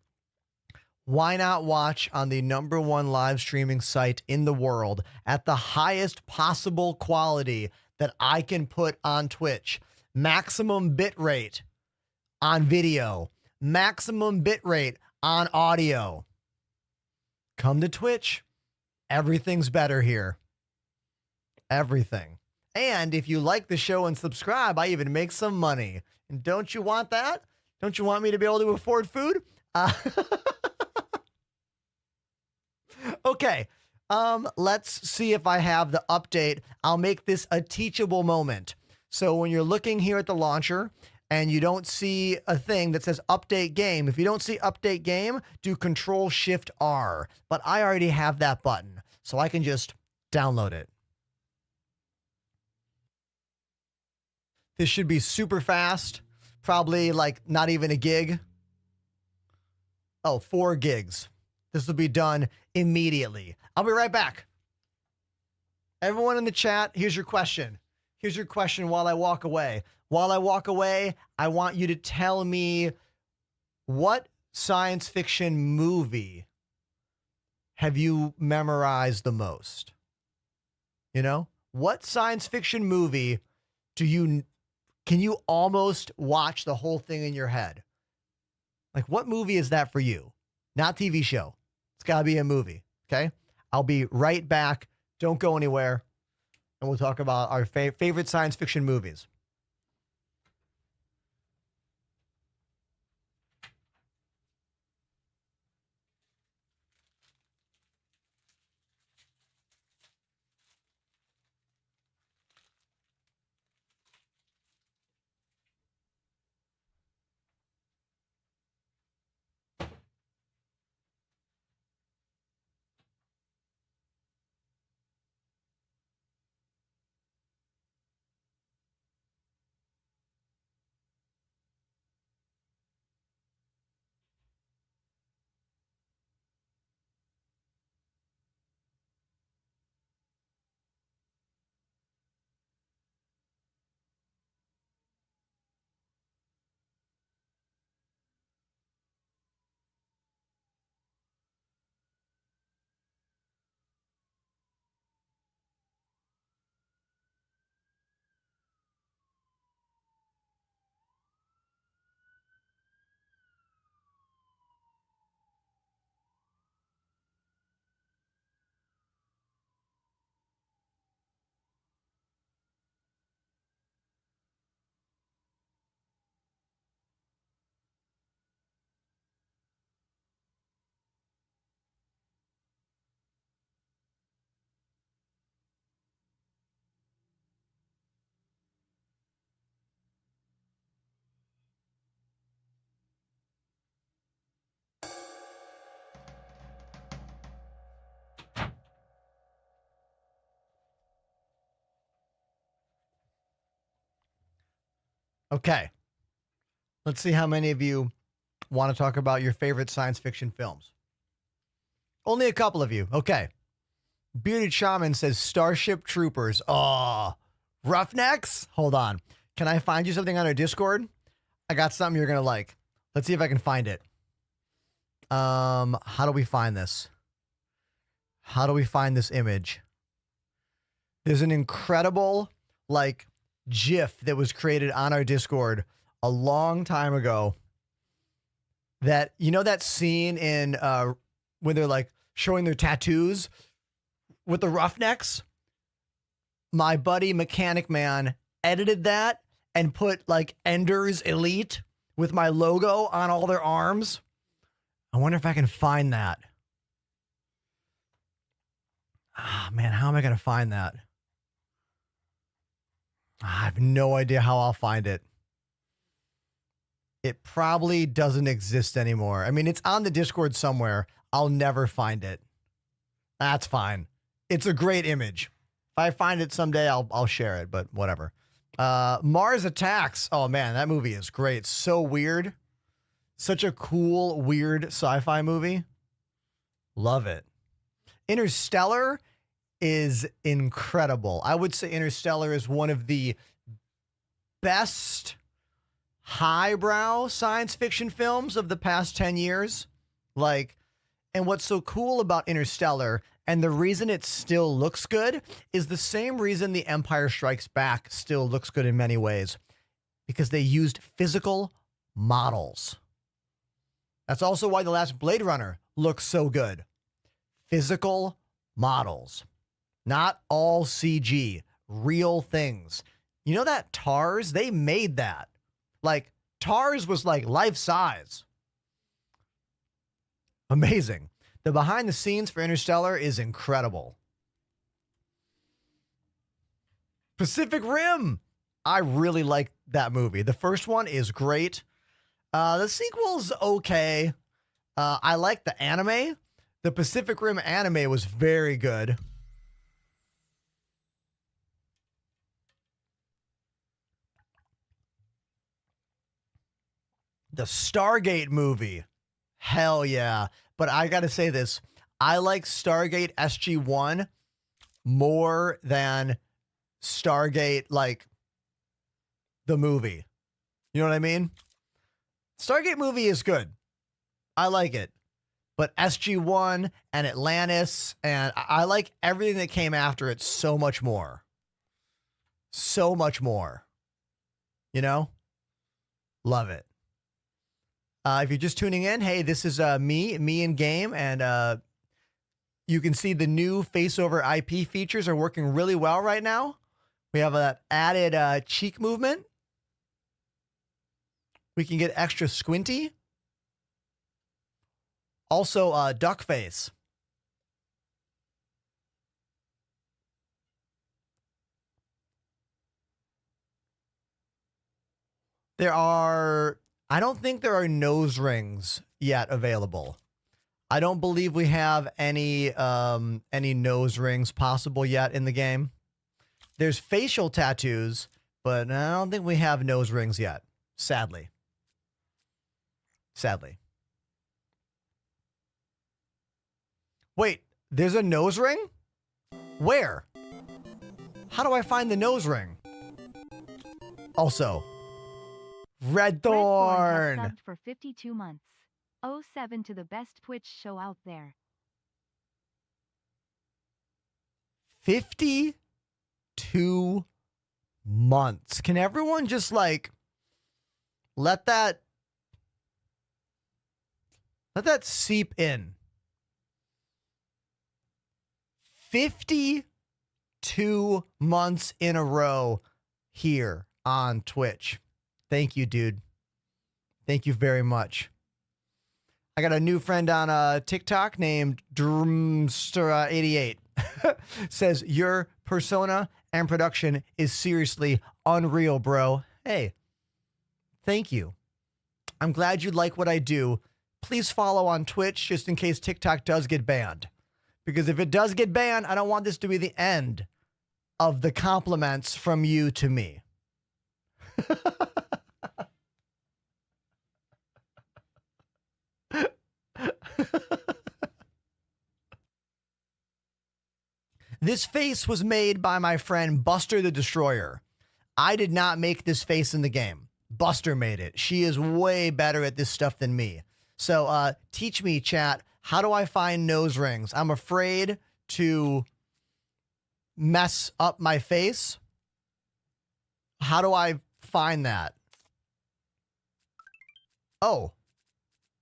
why not watch on the #1 live streaming site in the world at the highest possible quality that I can put on Twitch? Maximum bitrate on video, maximum bitrate on audio. Come to Twitch. Everything's better here. Everything. And if you like the show and subscribe, I even make some money. And don't you want that? Don't you want me to be able to afford food? Okay. Let's see if I have the update. I'll make this a teachable moment. So when you're looking here at the launcher and you don't see a thing that says update game, if you don't see update game, do Control-Shift-R. But I already have that button, so I can just download it. This should be super fast. Probably like not even a gig. Oh, 4 gigs. This will be done immediately. I'll be right back. Everyone in the chat, here's your question. Here's your question while I walk away. While I walk away, I want you to tell me what science fiction movie have you memorized the most? You know, what science fiction movie can you almost watch the whole thing in your head? Like, what movie is that for you? Not TV show. It's got to be a movie, okay? I'll be right back. Don't go anywhere. And we'll talk about our favorite science fiction movies. Okay. Let's see how many of you want to talk about your favorite science fiction films. Only a couple of you. Okay. Bearded Shaman says Starship Troopers. Oh, Roughnecks? Hold on. Can I find you something on our Discord? I got something you're going to like. Let's see if I can find it. How do we find this? How do we find this image? There's an incredible, like, GIF that was created on our Discord a long time ago. That, you know, that scene in when they're like showing their tattoos with the Roughnecks? My buddy Mechanic Man edited that and put like Ender's Elite with my logo on all their arms. I wonder if I can find that. Ah, man, how am I going to find that? I have no idea how I'll find it. It probably doesn't exist anymore. I mean, it's on the Discord somewhere. I'll never find it. That's fine. It's a great image. If I find it someday, I'll share it, but whatever. Mars Attacks. Oh, man, that movie is great. So weird. Such a cool, weird sci-fi movie. Love it. Interstellar is incredible. I would say Interstellar is one of the best highbrow science fiction films of the past 10 years. Like, and what's so cool about Interstellar, and the reason it still looks good, is the same reason The Empire Strikes Back still looks good in many ways. Because they used physical models. That's also why the last Blade Runner looks so good. Physical models. Not all CG. Real things. You know that TARS? They made that. Like, TARS was like life size. Amazing. The behind the scenes for Interstellar is incredible. Pacific Rim. I really like that movie. The first one is great. The sequel's okay. I like the anime. The Pacific Rim anime was very good. The Stargate movie. Hell yeah. But I got to say this. I like Stargate SG-1 more than Stargate, like, the movie. You know what I mean? Stargate movie is good. I like it. But SG-1 and Atlantis, and I like everything that came after it so much more. So much more. You know? Love it. If you're just tuning in, hey, this is me in game, and you can see the new face over IP features are working really well right now. We have an added cheek movement. We can get extra squinty. Also, duck face. I don't think there are nose rings yet available. I don't believe we have any nose rings possible yet in the game. There's facial tattoos, but I don't think we have nose rings yet. Sadly. Sadly. Wait, there's a nose ring? Where? How do I find the nose ring? Also, Red Thorn has subbed for 52 months. 07 to the best Twitch show out there. 52 months. Can everyone just like let that seep in? 52 months in a row here on Twitch. Thank you, dude. Thank you very much. I got a new friend on TikTok named Drumster88. Says, your persona and production is seriously unreal, bro. Hey, thank you. I'm glad you like what I do. Please follow on Twitch just in case TikTok does get banned. Because if it does get banned, I don't want this to be the end of the compliments from you to me. This face was made by my friend Buster the Destroyer. I did not make this face in the game. Buster made it. She is way better at this stuff than me. So teach me, chat, how do I find nose rings? I'm afraid to mess up my face. How do I find that? Oh,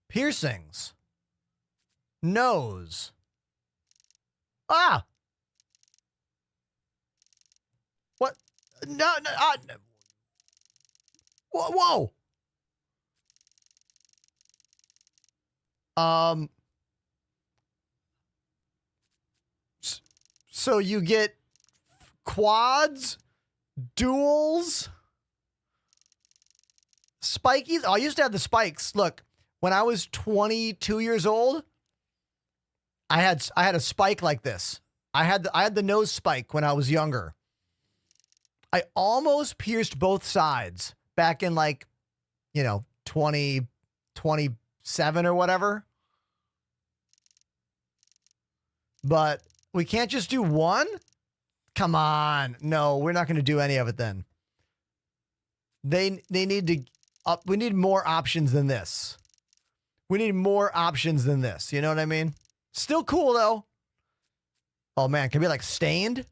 piercings. Nose. Ah! What? No, no, whoa, whoa. So you get quads, duals, spikies. Oh, I used to have the spikes. Look, when I was 22 years old, I had a spike like this. I had the nose spike when I was younger. I almost pierced both sides back in 2027 or whatever. But we can't just do one? Come on. No, we're not going to do any of it then. They need to we need more options than this. We need more options than this. You know what I mean? Still cool though. Oh man, can it be like stained?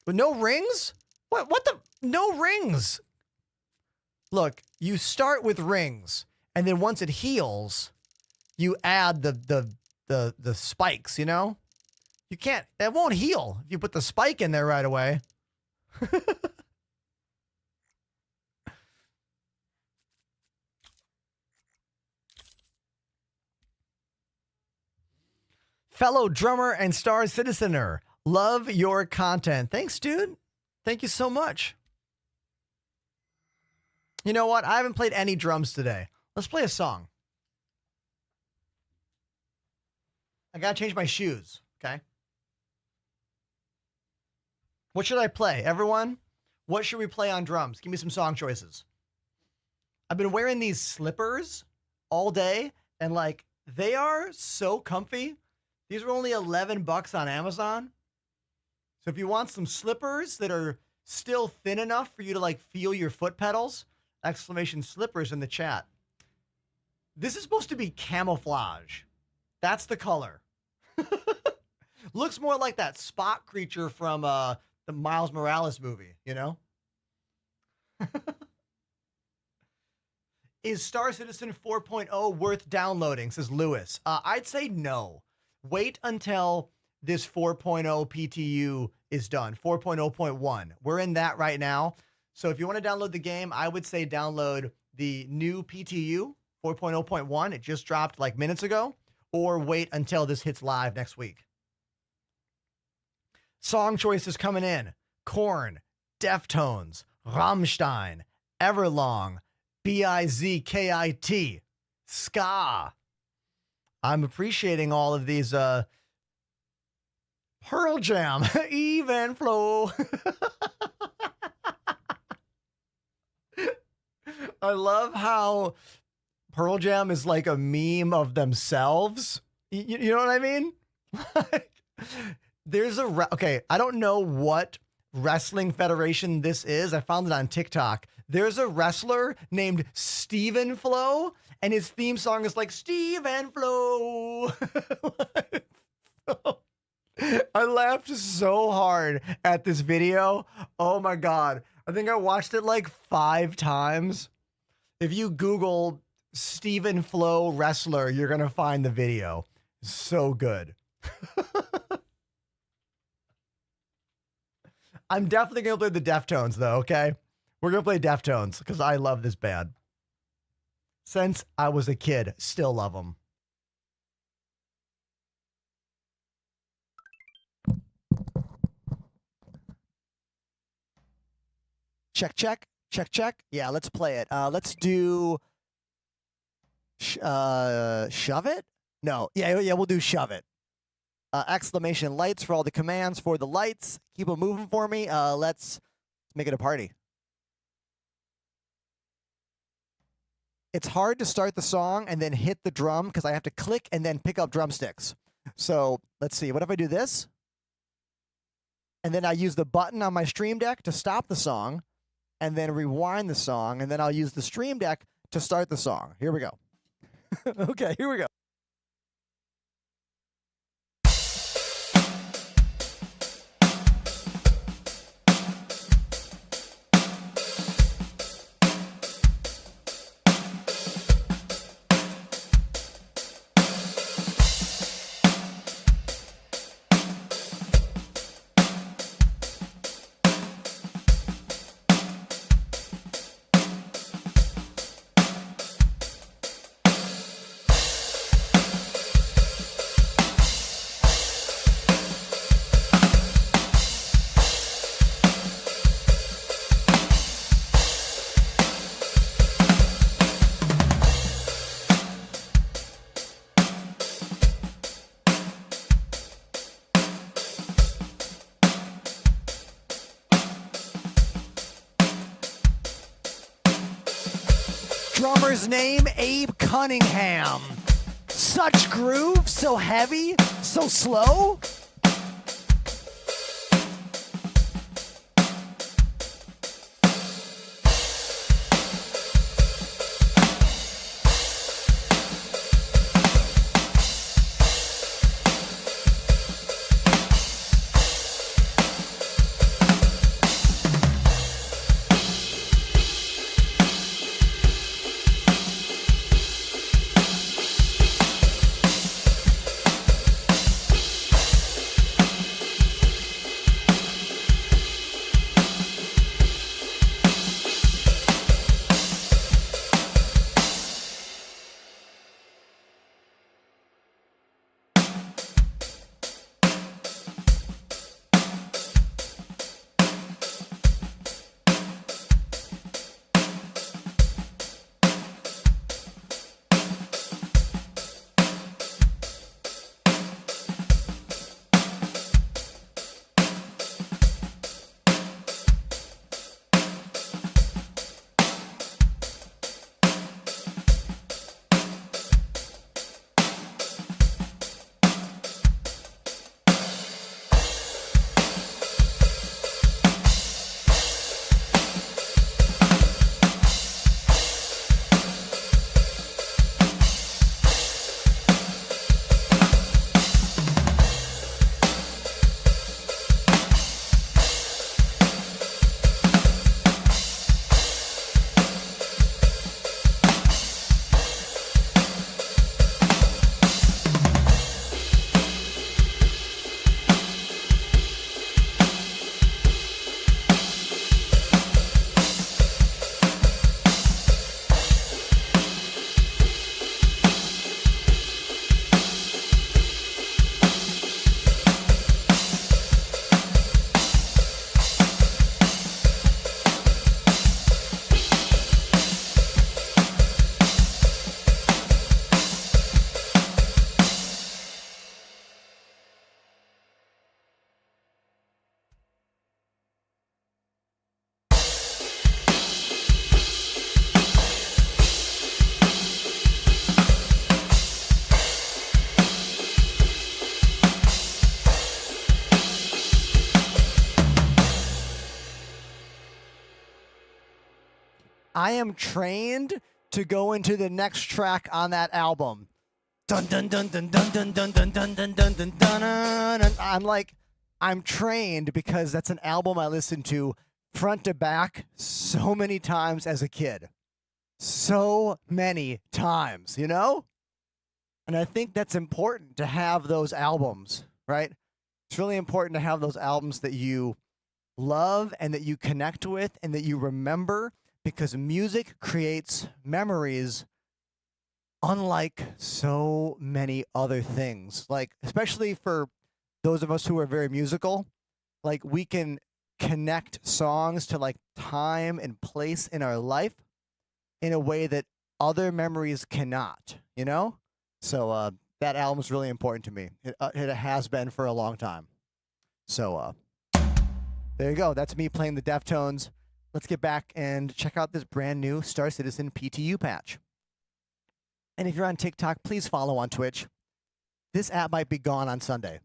With no rings? What the? No rings. Look, you start with rings, and then once it heals, you add the spikes, you know? You can't, it won't heal if you put the spike in there right away. Fellow drummer and Star Citizener, love your content. Thanks, dude. Thank you so much. You know what? I haven't played any drums today. Let's play a song. I gotta change my shoes, okay? What should I play? Everyone, what should we play on drums? Give me some song choices. I've been wearing these slippers all day, and like, they are so comfy. These were only $11 on Amazon. So if you want some slippers that are still thin enough for you to like feel your foot pedals, exclamation slippers in the chat. This is supposed to be camouflage. That's the color. Looks more like that spot creature from the Miles Morales movie, you know? Is Star Citizen 4.0 worth downloading, says Lewis. I'd say no. Wait until this 4.0 PTU is done, 4.0.1. We're in that right now. So if you want to download the game, I would say download the new PTU, 4.0.1. It just dropped like minutes ago. Or wait until this hits live next week. Song choices coming in. Korn, Deftones, Rammstein, Everlong, Bizkit, Ska. I'm appreciating all of these Pearl Jam, Even Flow. I love how Pearl Jam is like a meme of themselves. You know what I mean? There's okay, I don't know what wrestling federation this is. I found it on TikTok. There's a wrestler named Steven Flow, and his theme song is like Steven Flow. I laughed so hard at this video. Oh my God. I think I watched it like 5 times. If you Google Steven Flow wrestler, you're going to find the video. So good. I'm definitely going to play the Deftones though, okay? We're going to play Deftones because I love this band. Since I was a kid, still love them. Check, check, check, check. Yeah, let's play it. Let's do Shove It? No. Yeah, we'll do Shove It. Exclamation lights for all the commands for the lights. Keep them moving for me. Let's make it a party. It's hard to start the song and then hit the drum because I have to click and then pick up drumsticks. So let's see. What if I do this? And then I use the button on my Stream Deck to stop the song, and then rewind the song, and then I'll use the Stream Deck to start the song. Here we go. Okay, here we go. Drummer's name, Abe Cunningham. Such groove, so heavy, so slow. I am trained to go into the next track on that album. Dun dun dun dun dun dun dun dun dun dun dun dun dun. I'm trained because that's an album I listened to front to back so many times as a kid. So many times, you know? And I think that's important to have those albums, right? It's really important to have those albums that you love and that you connect with and that you remember, because music creates memories unlike so many other things. Like, especially for those of us who are very musical, like we can connect songs to like time and place in our life in a way that other memories cannot, you know? So that album is really important to me. It has been for a long time. So there you go. That's me playing the Deftones. Let's get back and check out this brand new Star Citizen PTU patch. And if you're on TikTok, please follow on Twitch. this app might be gone on Sunday.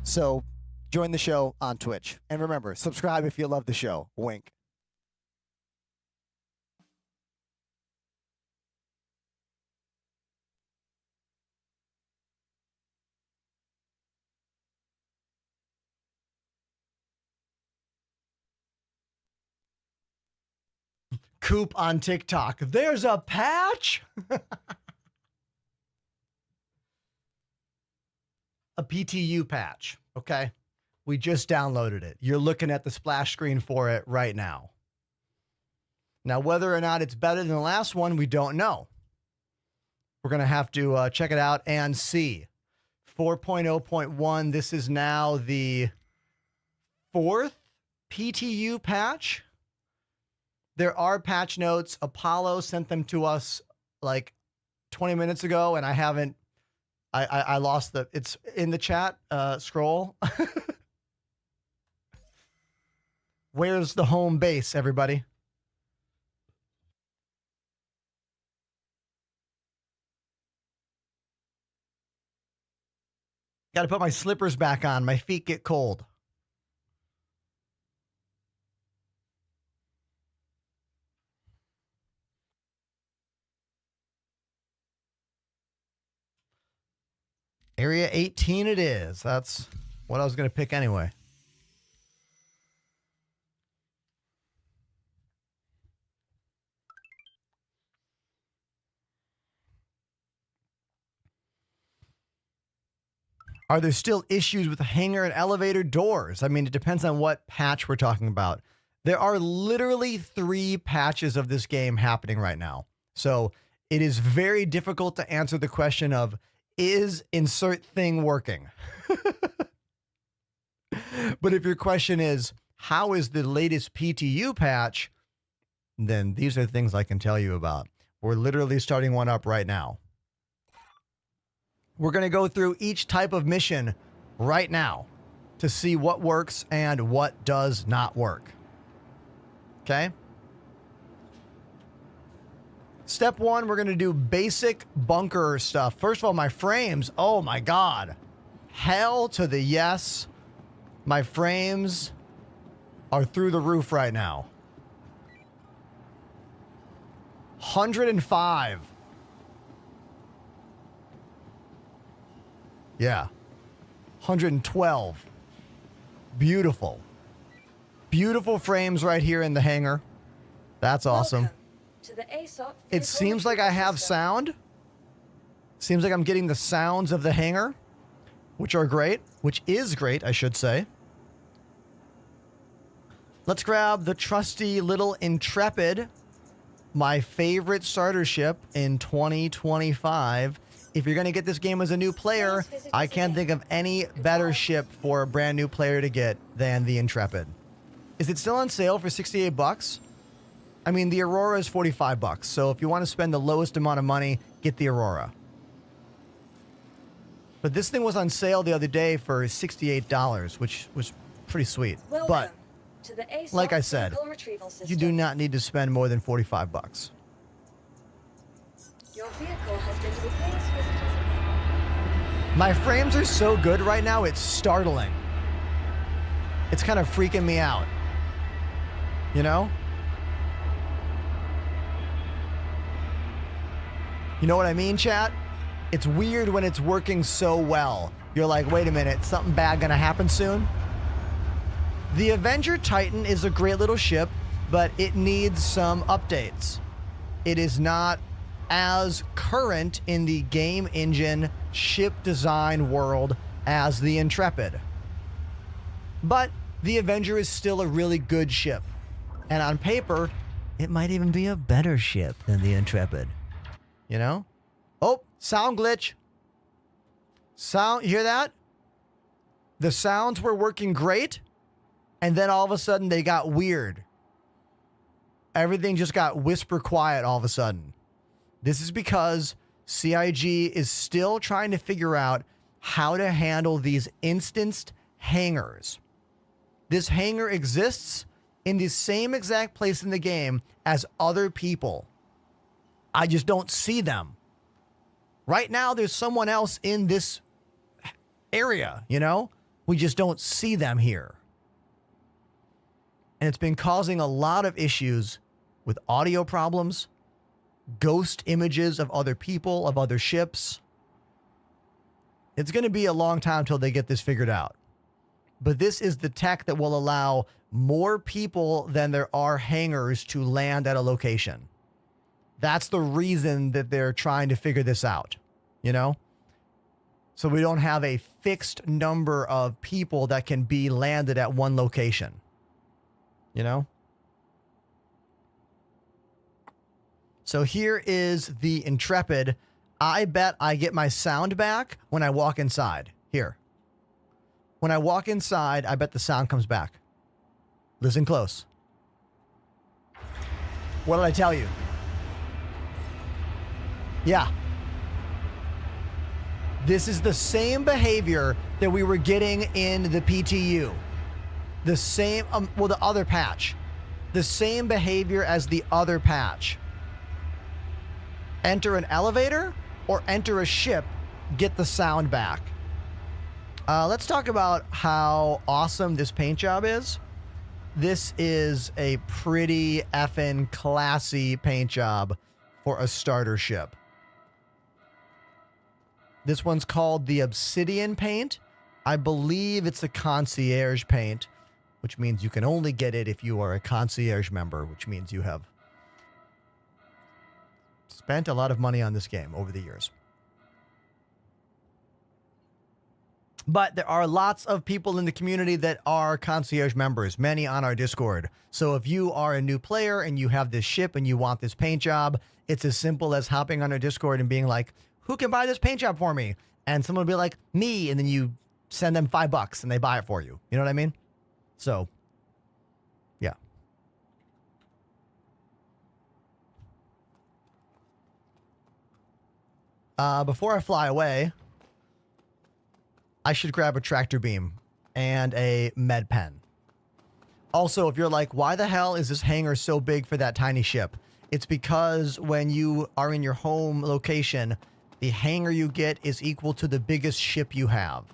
So join the show on Twitch. And remember, subscribe if you love the show. Wink. Coop on TikTok. There's a patch. A PTU patch. Okay. We just downloaded it. You're looking at the splash screen for it right now. Now, whether or not it's better than the last one, we don't know. We're going to have to check it out and see. 4.0.1. This is now the 4th PTU patch. There are patch notes. Apollo sent them to us like 20 minutes ago, and I haven't. I lost the. It's in the chat. Scroll. Where's the home base, everybody? Got to put my slippers back on. My feet get cold. Area 18 it is. That's what I was going to pick anyway. Are there still issues with the hangar and elevator doors? I mean, it depends on what patch we're talking about. There are literally 3 patches of this game happening right now. So it is very difficult to answer the question of, is insert thing working? But if your question is, how is the latest PTU patch? Then these are things I can tell you about. We're literally starting one up right now. We're going to go through each type of mission right now to see what works and what does not work. Okay? Step 1, we're going to do basic bunker stuff. First of all, my frames. Oh my God. Hell to the yes. My frames are through the roof right now. 105. Yeah. 112. Beautiful. Beautiful frames right here in the hangar. That's awesome. Welcome to the ASOP It seems like I have sound. Seems like I'm getting the sounds of the hangar, which are great, which is great, I should say. Let's grab the trusty little Intrepid, my favorite starter ship in 2025. If you're going to get this game as a new player, I can't think of any better ship for a brand new player to get than the Intrepid. Is it still on sale for 68 bucks? I mean, the Aurora is 45 bucks. So if you want to spend the lowest amount of money, get the Aurora. But this thing was on sale the other day for $68, which was pretty sweet. But to the ASOP like I said, you do not need to spend more than 45 bucks. Your vehicle has been to the base visitor. My frames are so good right now, it's startling. It's kind of freaking me out. You know? You know what I mean, chat? It's weird when it's working so well. You're like, wait a minute, something bad gonna happen soon? The Avenger Titan is a great little ship, but it needs some updates. It is not as current in the game engine ship design world as the Intrepid. But the Avenger is still a really good ship. And on paper, it might even be a better ship than the Intrepid. You know? Oh, sound glitch. Sound, you hear that? The sounds were working great, and then all of a sudden they got weird. Everything just got whisper quiet all of a sudden. This is because CIG is still trying to figure out how to handle these instanced hangars. This hangar exists in the same exact place in the game as other people. I just don't see them. Right now, there's someone else in this area, you know? We just don't see them here. And it's been causing a lot of issues with audio problems, ghost images of other people, of other ships. It's going to be a long time till they get this figured out. But this is the tech that will allow more people than there are hangars to land at a location. That's the reason that they're trying to figure this out, you know? So we don't have a fixed number of people that can be landed at one location, you know? So here is the Intrepid. I bet I get my sound back when I walk inside. Here. When I walk inside, I bet the sound comes back. Listen close. What did I tell you? Yeah. This is the same behavior that we were getting in the PTU. The same, well, the other patch. The same behavior as the other patch. Enter an elevator or enter a ship, get the sound back. Let's talk about how awesome this paint job is. This is a pretty effing classy paint job for a starter ship. This one's called the Obsidian paint. I believe it's a concierge paint, which means you can only get it if you are a concierge member, which means you have spent a lot of money on this game over the years. But there are lots of people in the community that are concierge members, many on our Discord. So if you are a new player and you have this ship and you want this paint job, it's as simple as hopping on our Discord and being like, who can buy this paint job for me? And someone will be like, me. And then you send them $5 and they buy it for you. You know what I mean? So, yeah. Before I fly away, I should grab a tractor beam and a med pen. Also, if you're like, why the hell is this hangar so big for that tiny ship? It's because when you are in your home location, the hangar you get is equal to the biggest ship you have.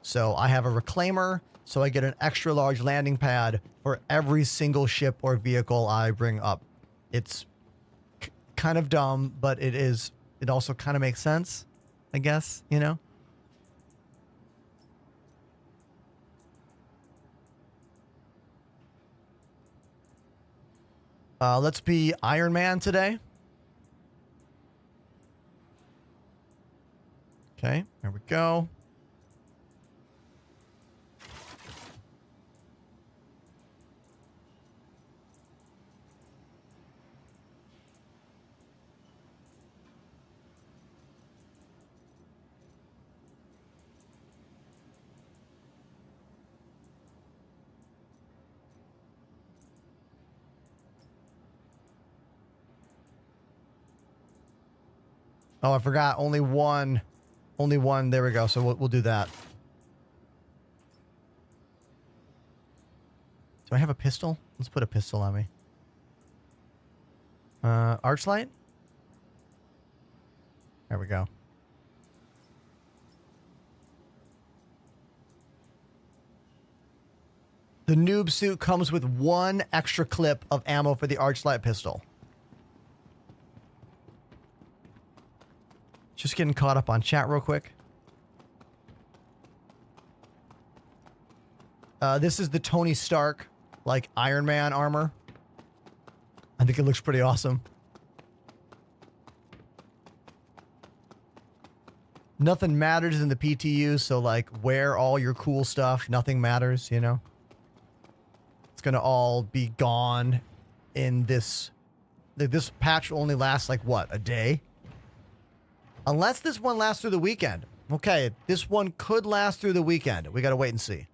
So I have a reclaimer, so I get an extra large landing pad for every single ship or vehicle I bring up. It's kind of dumb, but it also kind of makes sense, I guess, you know? Let's be Iron Man today. Okay, there we go. Oh, I forgot. Only one. There we go. So we'll do that. Do I have a pistol? Let's put a pistol on me. Archlight? There we go. The noob suit comes with one extra clip of ammo for the Archlight pistol. Just getting caught up on chat real quick. This is the Tony Stark, like, Iron Man armor. I think it looks pretty awesome. Nothing matters in the PTU, so, like, wear all your cool stuff. Nothing matters, you know? It's gonna all be gone in this... This patch will only last, like, what, a day? Unless this one lasts through the weekend. Okay, this one could last through the weekend. We gotta wait and see.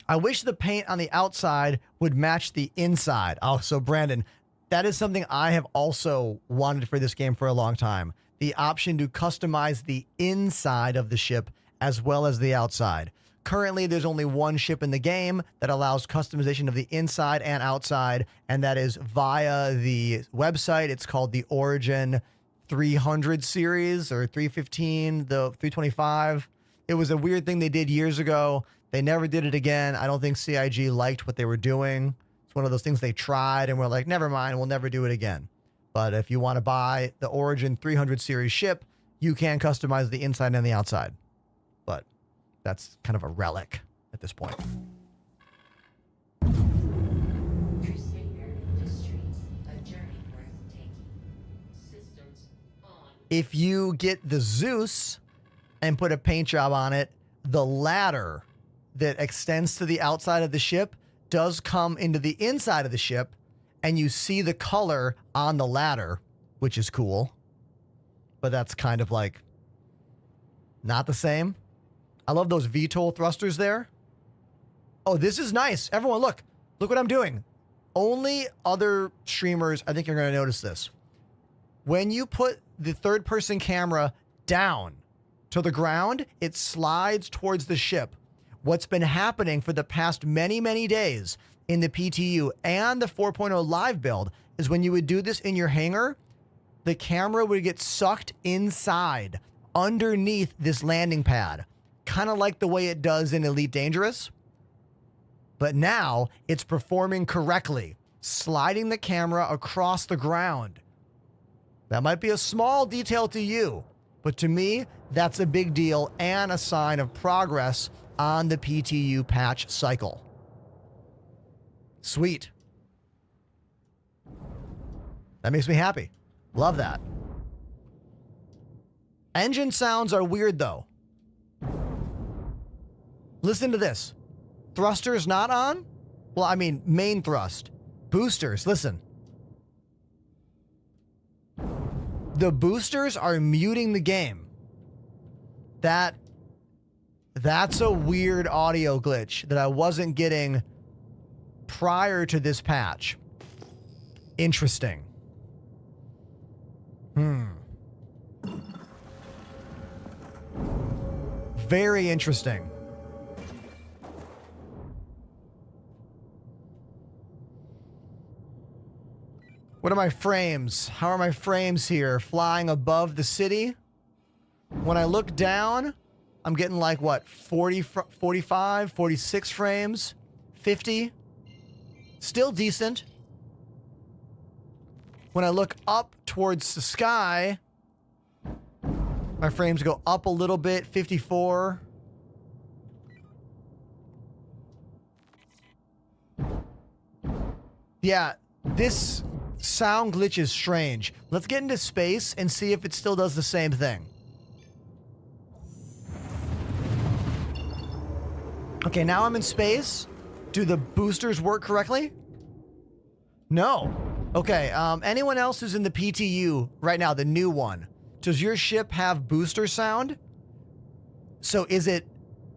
I wish the paint on the outside would match the inside. Oh, so Brandon, that is something I have also wanted for this game for a long time. The option to customize the inside of the ship as well as the outside. Currently, there's only one ship in the game that allows customization of the inside and outside, and that is via the website. It's called the Origin 300 series or 315, the 325. It was a weird thing they did years ago. They never did it again. I don't think CIG liked what they were doing. It's one of those things they tried and were like, never mind, we'll never do it again. But if you want to buy the Origin 300 series ship, you can customize the inside and the outside. But that's kind of a relic at this point. Crusader Industries, a journey worth taking. Systems on. If you get the Zeus and put a paint job on it, the ladder that extends to the outside of the ship does come into the inside of the ship, and you see the color on the ladder, which is cool. But that's kind of like not the same. I love those VTOL thrusters there. Oh, this is nice. Everyone, look. Look what I'm doing. Only other streamers, I think, are going to notice this. When you put the third-person camera down to the ground, it slides towards the ship. What's been happening for the past many, many days in the PTU and the 4.0 live build is when you would do this in your hangar, the camera would get sucked inside underneath this landing pad, kind of like the way it does in Elite Dangerous. But now it's performing correctly, sliding the camera across the ground. That might be a small detail to you, but to me, that's a big deal and a sign of progress on the PTU patch cycle. Sweet. That makes me happy. Love that. Engine sounds are weird though. Listen to this. Thrusters not on? Well, I mean, main thrust. Boosters, listen. The boosters are muting the game. That's a weird audio glitch that I wasn't getting prior to this patch. Interesting. Very interesting. What are my frames? How are my frames here? Flying above the city? When I look down, I'm getting like what, 40, 45, 46 frames? 50? Still decent. When I look up towards the sky, my frames go up a little bit, 54. Yeah, this sound glitch is strange. Let's get into space and see if it still does the same thing. Okay, now I'm in space. Do the boosters work correctly? No. Okay, anyone else who's in the PTU right now, the new one, does your ship have booster sound? So is it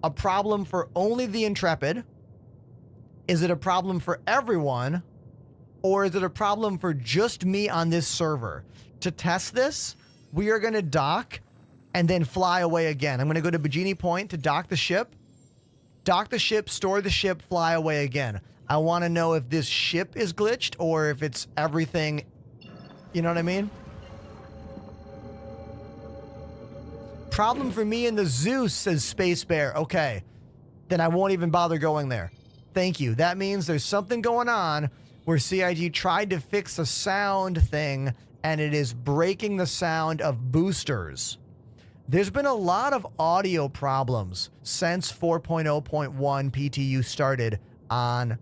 a problem for only the Intrepid? Is it a problem for everyone? Or is it a problem for just me on this server? To test this, we are going to dock and then fly away again. I'm going to go to Bikini Point to dock the ship, store the ship, fly away again. I want to know if this ship is glitched or if it's everything. You know what I mean? Problem for me in the Zeus, says Space Bear. Okay, then I won't even bother going there. Thank you. That means there's something going on where CIG tried to fix a sound thing and it is breaking the sound of boosters. There's been a lot of audio problems since 4.0.1 PTU started on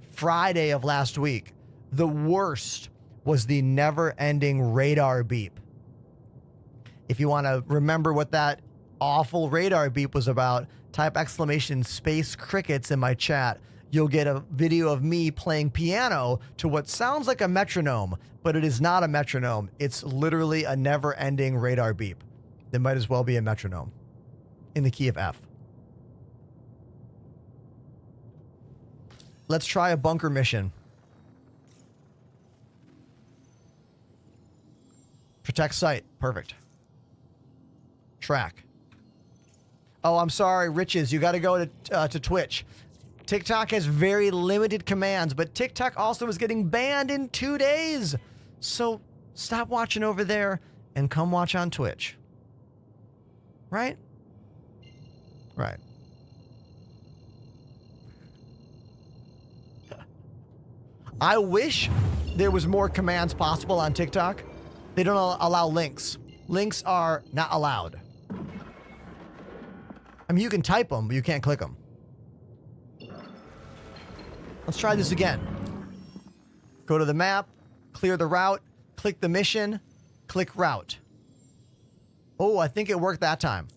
Friday of last week. The worst was the never-ending radar beep. If you want to remember what that awful radar beep was about, type exclamation space crickets in my chat. You'll get a video of me playing piano to what sounds like a metronome, but it is not a metronome. It's literally a never-ending radar beep. It might as well be a metronome in the key of F. Let's try a bunker mission. Protect site. Perfect. Track. Oh, I'm sorry, Riches. You got to go to Twitch. TikTok has very limited commands, but TikTok also is getting banned in 2 days. So stop watching over there and come watch on Twitch. Right? Right. I wish there was more commands possible on TikTok. They don't allow links. Links are not allowed. I mean, you can type them, but you can't click them. Let's try this again. Go to the map, clear the route, click the mission, click route. Oh, I think it worked that time.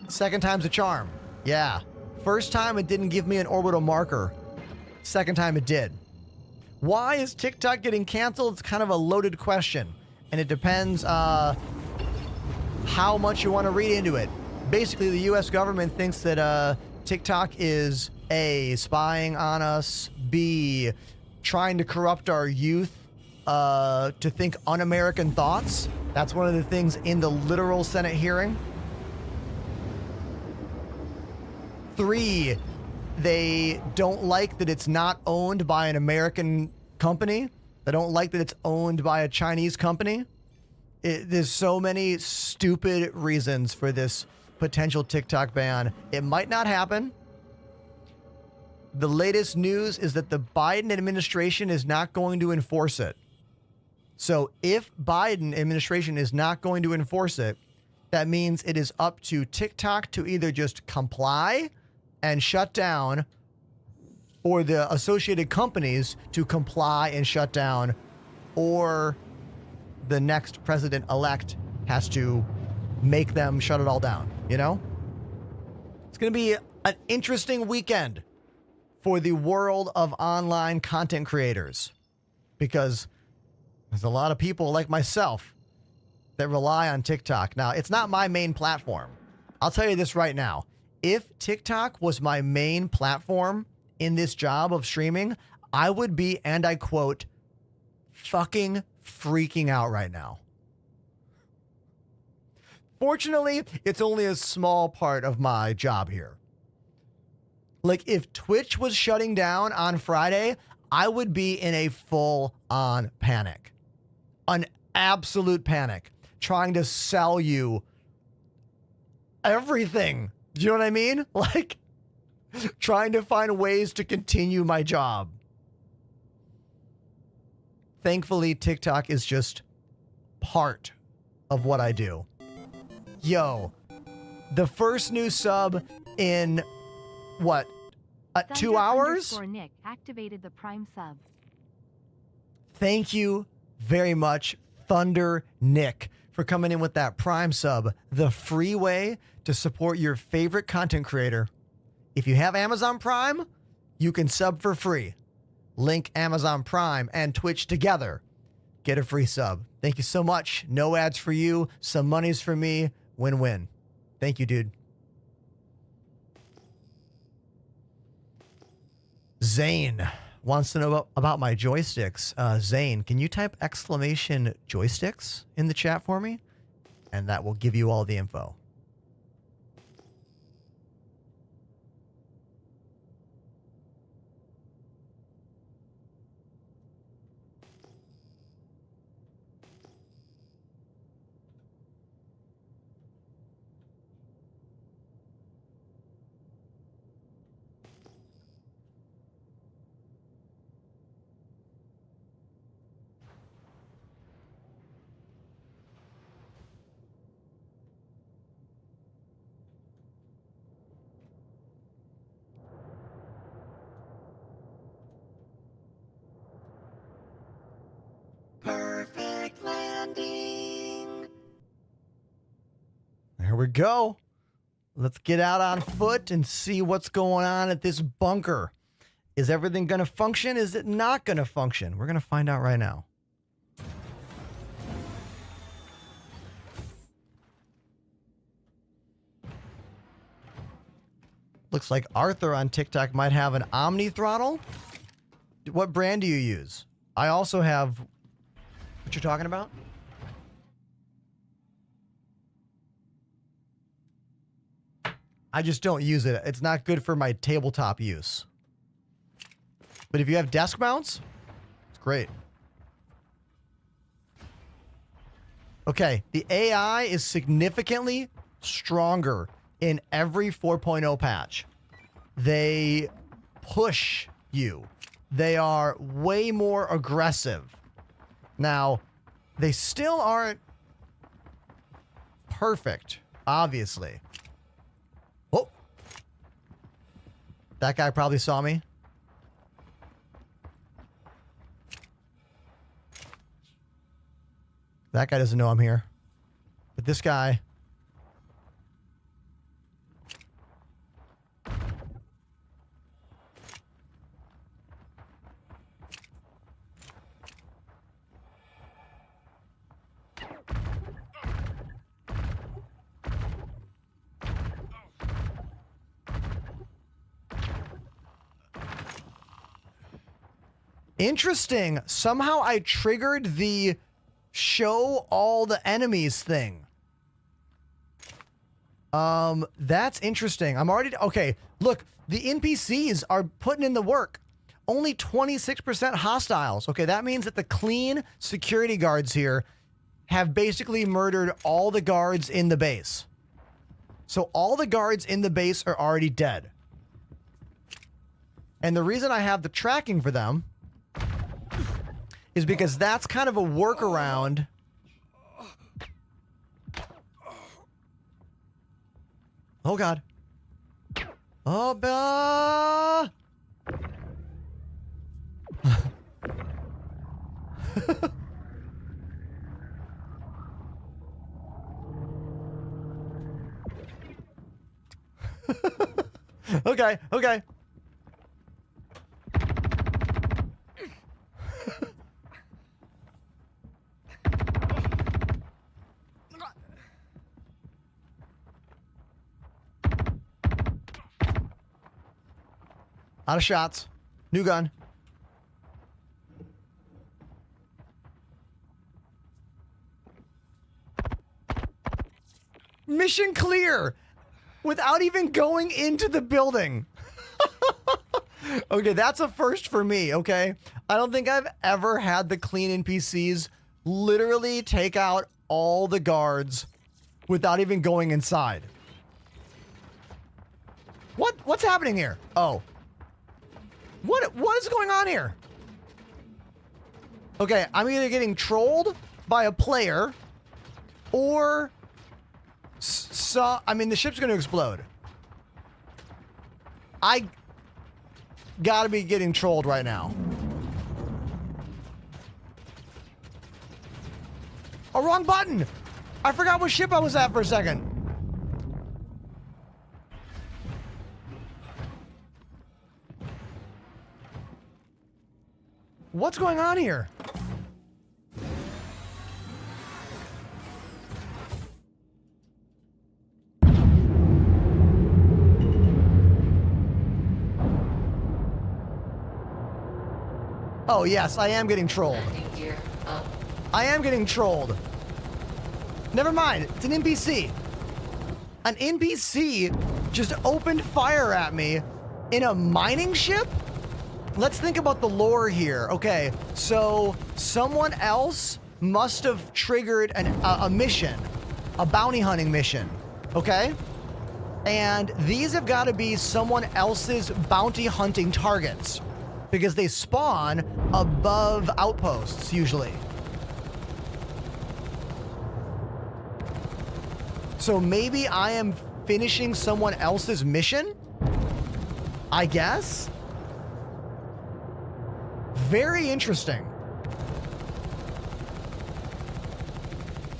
Second time's a charm. Yeah. First time it didn't give me an orbital marker. Second time it did. Why is TikTok getting canceled? It's kind of a loaded question. And it depends how much you want to read into it. Basically, the US government thinks that TikTok is A, spying on us, B, trying to corrupt our youth to think un-American thoughts. That's one of the things in the literal Senate hearing. 3, they don't like that it's not owned by an American company. They don't like that it's owned by a Chinese company. There's so many stupid reasons for this potential TikTok ban. It might not happen. The latest news is that the Biden administration is not going to enforce it. So if Biden administration is not going to enforce it, that means it is up to TikTok to either just comply and shut down, or the associated companies to comply and shut down, or the next president-elect has to make them shut it all down, you know? It's going to be an interesting weekend for the world of online content creators, because there's a lot of people like myself that rely on TikTok. Now, it's not my main platform. I'll tell you this right now. If TikTok was my main platform in this job of streaming, I would be, and I quote, fucking freaking out right now. Fortunately, it's only a small part of my job here. Like, if Twitch was shutting down on Friday, I would be in a full-on panic. An absolute panic. Trying to sell you everything. Do you know what I mean? Like, trying to find ways to continue my job. Thankfully, TikTok is just part of what I do. Yo, the first new sub in, what, 2 hours? Nick activated the Prime sub. Thank you very much, Thunder Nick, for coming in with that Prime sub, the free way to support your favorite content creator. If you have Amazon Prime, you can sub for free. Link Amazon Prime and Twitch together. Get a free sub. Thank you so much. No ads for you. Some money's for me. Win-win. Thank you, dude. Zane wants to know about my joysticks. Zane, can you type exclamation joysticks in the chat for me? And that will give you all the info. Perfect landing. There we go. Let's get out on foot and see what's going on at this bunker. Is everything going to function? Is it not going to function? We're going to find out right now. Looks like Arthur on TikTok might have an Omni throttle. What brand do you use? I also have... What you're talking about? I just don't use it. It's not good for my tabletop use. But if you have desk mounts, it's great. Okay, the AI is significantly stronger in every 4.0 patch. They push you. They are way more aggressive. Now, they still aren't perfect, obviously. Oh! That guy probably saw me. That guy doesn't know I'm here. But this guy... Interesting. Somehow I triggered the show all the enemies thing. That's interesting. I'm already... Okay, look. The NPCs are putting in the work. Only 26% hostiles. Okay, that means that the clean security guards here have basically murdered all the guards in the base. So all the guards in the base are already dead. And the reason I have the tracking for them is because that's kind of a workaround. Oh, God. Oh, okay, okay. Out of shots. New gun. Mission clear without even going into the building. Okay, that's a first for me, okay? I don't think I've ever had the clean NPCs literally take out all the guards without even going inside. What's happening here? Oh. What is going on here? Okay, I'm either getting trolled by a player or I mean, the ship's going to explode. I gotta be getting trolled right now. Oh, wrong button! I forgot what ship I was at for a second. What's going on here? Oh, yes, I am getting trolled. I am getting trolled. Never mind, it's an NPC. An NPC just opened fire at me in a mining ship? Let's think about the lore here. Okay, so someone else must have triggered a mission, a bounty hunting mission, okay? And these have got to be someone else's bounty hunting targets because they spawn above outposts usually. So maybe I am finishing someone else's mission? I guess? Very interesting.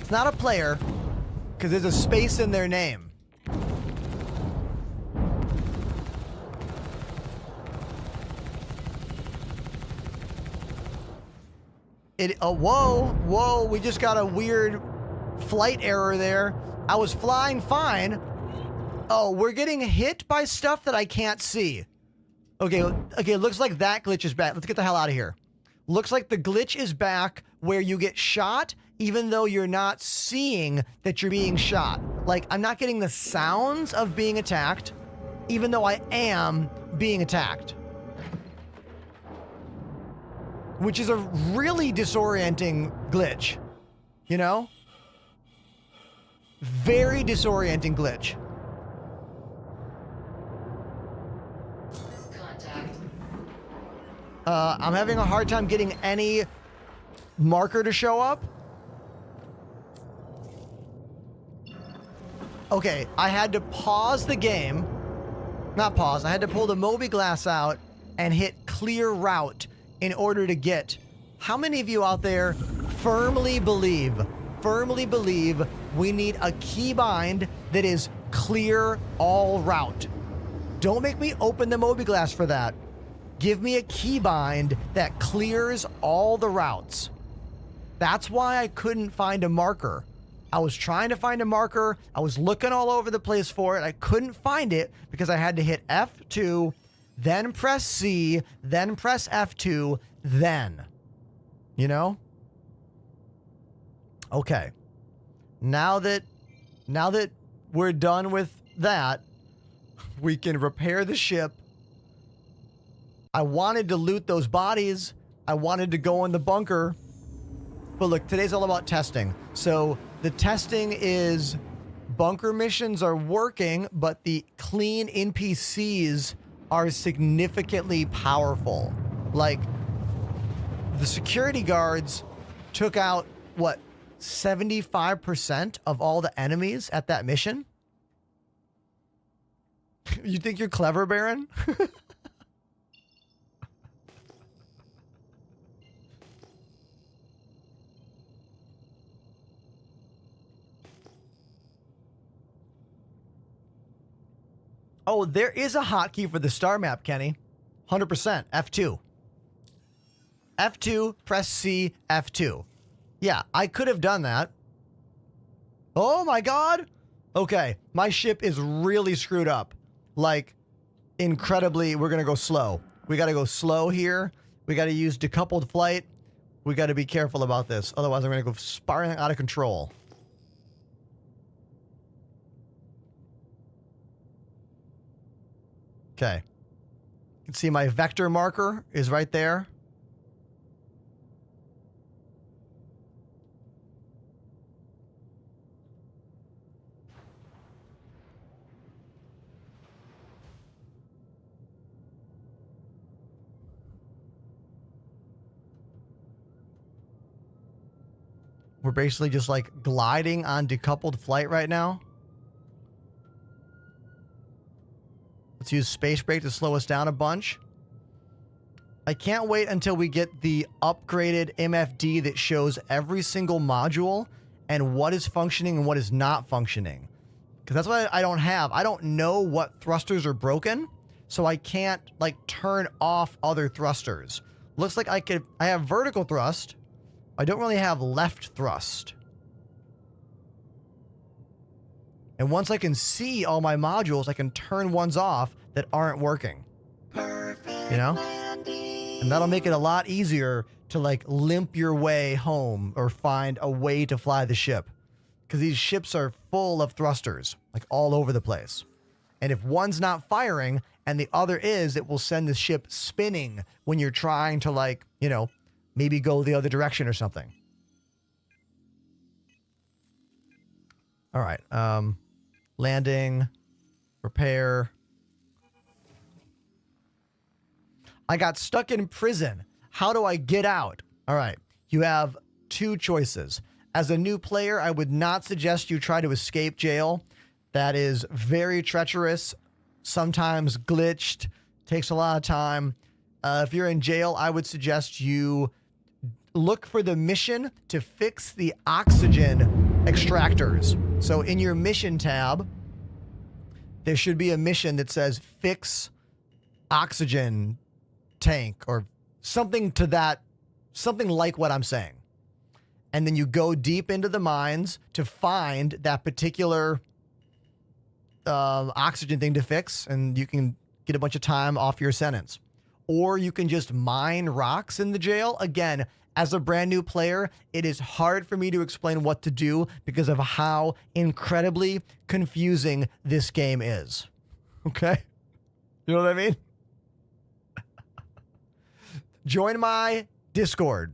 It's not a player, because there's a space in their name. Whoa, we just got a weird flight error there. I was flying fine. Oh, we're getting hit by stuff that I can't see. Okay, looks like that glitch is back. Let's get the hell out of here. Looks like the glitch is back where you get shot even though you're not seeing that you're being shot. Like, I'm not getting the sounds of being attacked, even though I am being attacked. Which is a really disorienting glitch, you know? Very disorienting glitch. Contact. I'm having a hard time getting any marker to show up. Okay, I had to pause the game. Not pause, I had to pull the Moby glass out and hit clear route in order to get. How many of you out there firmly believe we need a keybind that is clear all route? Don't make me open the Moby glass for that. Give me a keybind that clears all the routes. That's why I couldn't find a marker. I was trying to find a marker. I was looking all over the place for it. I couldn't find it because I had to hit F2, then press C, then press F2, then. You know? Okay. Now that we're done with that, we can repair the ship. I wanted to loot those bodies. I wanted to go in the bunker. But look, today's all about testing. So the testing is bunker missions are working, but the clean NPCs are significantly powerful. Like, the security guards took out, what, 75% of all the enemies at that mission? You think you're clever, Baron? Oh, there is a hotkey for the star map, Kenny. 100%. F2. F2, press C, F2. Yeah, I could have done that. Oh my god! Okay, my ship is really screwed up. Like, incredibly, we're gonna go slow. We gotta go slow here. We gotta use decoupled flight. We gotta be careful about this. Otherwise, I'm gonna go spiraling out of control. Okay. You can see my vector marker is right there. We're basically just like gliding on decoupled flight right now. Let's use space brake to slow us down a bunch. I can't wait until we get the upgraded MFD that shows every single module and what is functioning and what is not functioning. Because that's what I don't have. I don't know what thrusters are broken, so I can't like turn off other thrusters. Looks like I have vertical thrust. I don't really have left thrust. And once I can see all my modules, I can turn ones off that aren't working. You know? And that'll make it a lot easier to like limp your way home or find a way to fly the ship. Because these ships are full of thrusters, like all over the place. And if one's not firing and the other is, it will send the ship spinning when you're trying to like, you know, maybe go the other direction or something. All right. Landing, repair. I got stuck in prison. How do I get out? All right. You have two choices. As a new player, I would not suggest you try to escape jail. That is very treacherous, sometimes glitched, takes a lot of time. If you're in jail, I would suggest you look for the mission to fix the oxygen extractors. So in your mission tab, there should be a mission that says fix oxygen tank or something to that, something like what I'm saying. And then you go deep into the mines to find that particular oxygen thing to fix, and you can get a bunch of time off your sentence. Or you can just mine rocks in the jail. Again, As a brand new player, it is hard for me to explain what to do because of how incredibly confusing this game is. Okay? You know what I mean? Join my Discord.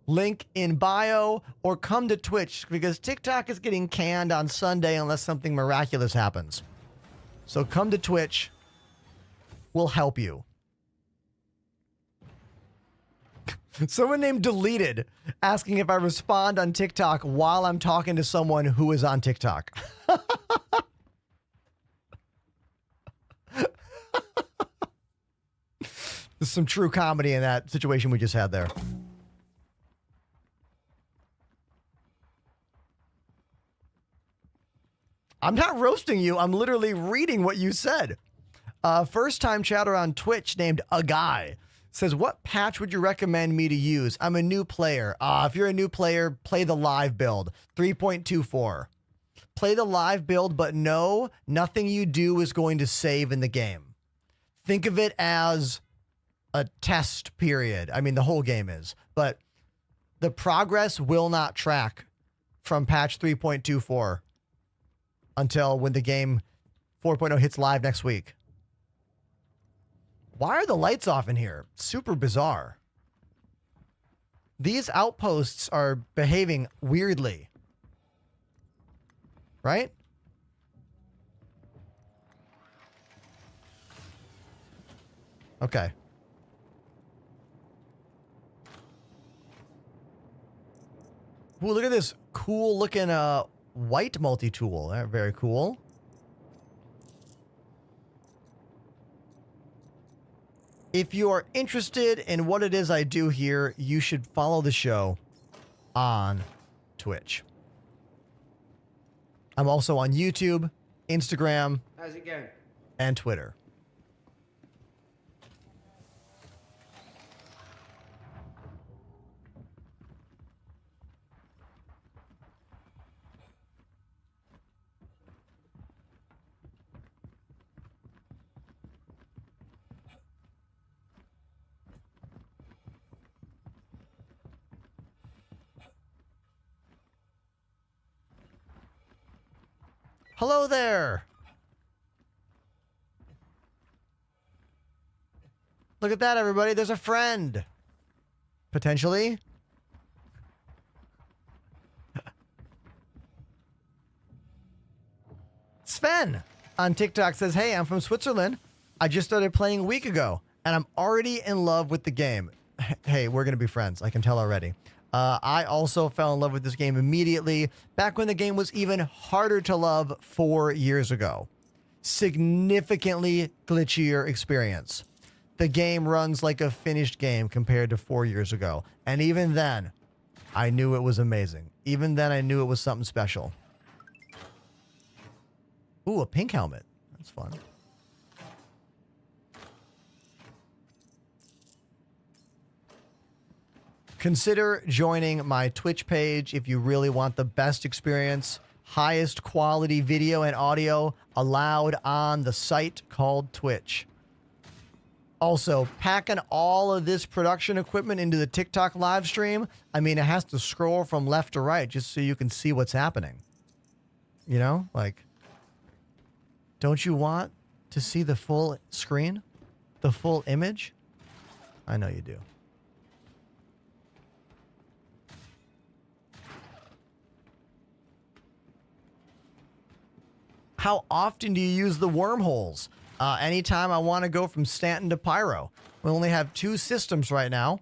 Link in bio, or come to Twitch because TikTok is getting canned on Sunday unless something miraculous happens. So come to Twitch. We'll help you. Someone named Deleted asking if I respond on TikTok while I'm talking to someone who is on TikTok. There's some true comedy in that situation we just had there. I'm not roasting you. I'm literally reading what you said. First time chatter on Twitch named A Guy says, what patch would you recommend me to use? I'm a new player. If you're a new player, play the live build, 3.24. Play the live build, but no, nothing you do is going to save in the game. Think of it as a test period. I mean, the whole game is, but the progress will not track from patch 3.24 until when the game 4.0 hits live next week. Why are the lights off in here? Super bizarre. These outposts are behaving weirdly. Right? Okay. Ooh, look at this cool looking white multi-tool. Very cool. If you are interested in what it is I do here, you should follow the show on Twitch. I'm also on YouTube, Instagram, how's it going? And Twitter. Hello there. Look at that, everybody. There's a friend. Potentially. Sven on TikTok says, hey, I'm from Switzerland. I just started playing a week ago, and I'm already in love with the game. Hey, we're going to be friends. I can tell already. I also fell in love with this game immediately, back when the game was even harder to love 4 years ago. Significantly glitchier experience. The game runs like a finished game compared to 4 years ago. And even then, I knew it was amazing. Even then, I knew it was something special. Ooh, a pink helmet. That's fun. Consider joining my Twitch page if you really want the best experience, highest quality video and audio allowed on the site called Twitch. Also, packing all of this production equipment into the TikTok live stream, I mean, it has to scroll from left to right just so you can see what's happening. You know, like, don't you want to see the full screen? The full image? I know you do. How often do you use the wormholes? Anytime I want to go from Stanton to Pyro. We only have 2 systems right now.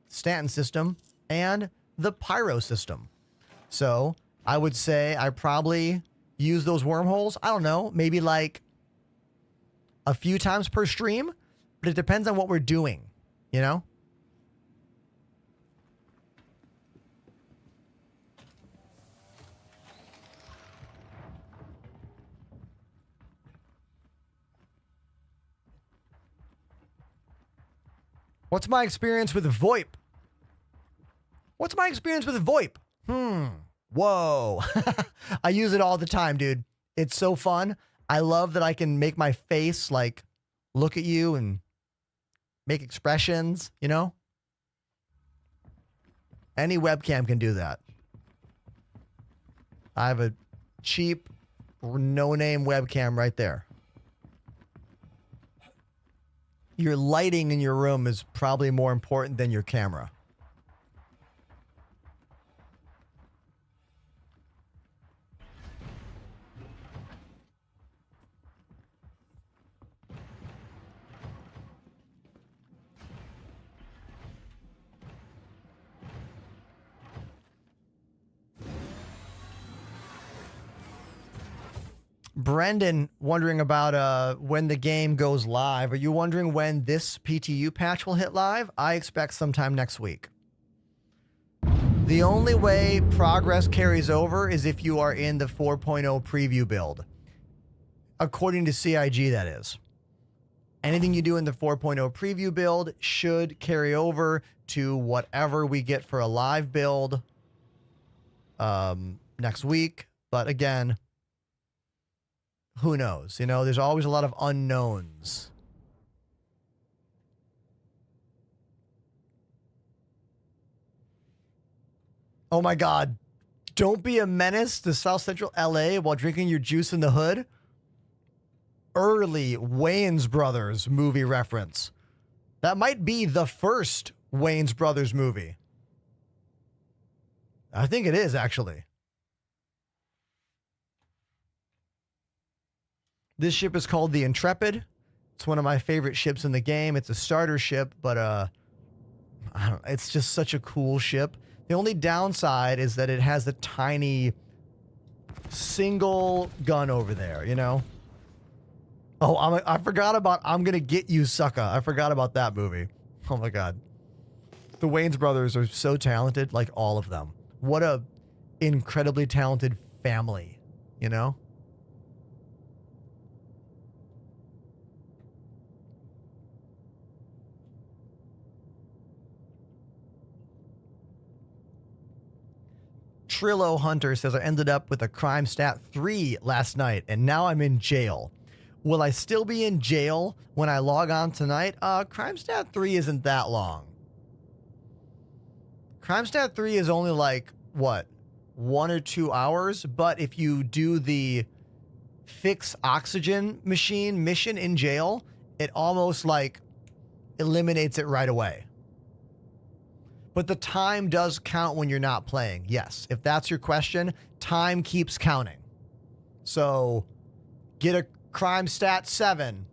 Stanton system and the Pyro system. So I would say I probably use those wormholes. I don't know, maybe like a few times per stream, but it depends on what we're doing, you know? What's my experience with VoIP? What's my experience with VoIP? Whoa. I use it all the time, dude. It's so fun. I love that I can make my face like look at you and make expressions, you know? Any webcam can do that. I have a cheap, no-name webcam right there. Your lighting in your room is probably more important than your camera. Brendan wondering about when the game goes live. Are you wondering when this PTU patch will hit live? I expect sometime next week. The only way progress carries over is if you are in the 4.0 preview build. According to CIG, that is. Anything you do in the 4.0 preview build should carry over to whatever we get for a live build next week. But again, who knows? You know, there's always a lot of unknowns. Oh my God. Don't be a menace to South Central LA while drinking your juice in the hood. Early Wayans Brothers movie reference. That might be the first Wayans Brothers movie. I think it is, actually. This ship is called the Intrepid. It's one of my favorite ships in the game. It's a starter ship, but I don't know, it's just such a cool ship. The only downside is that it has a tiny single gun over there, you know? Oh, I forgot about I'm Gonna Get You, Sucker. I forgot about that movie. Oh my God. The Wayans brothers are so talented, like all of them. What a incredibly talented family, you know? Trillo Hunter says, I ended up with a crime stat 3 last night, and now I'm in jail. Will I still be in jail when I log on tonight? Crime stat 3 isn't that long. Crime stat 3 is only like, what, 1 or 2 hours? But if you do the fix oxygen machine mission in jail, it almost like eliminates it right away. But the time does count when you're not playing. Yes, if that's your question, time keeps counting. So get a crime stat 7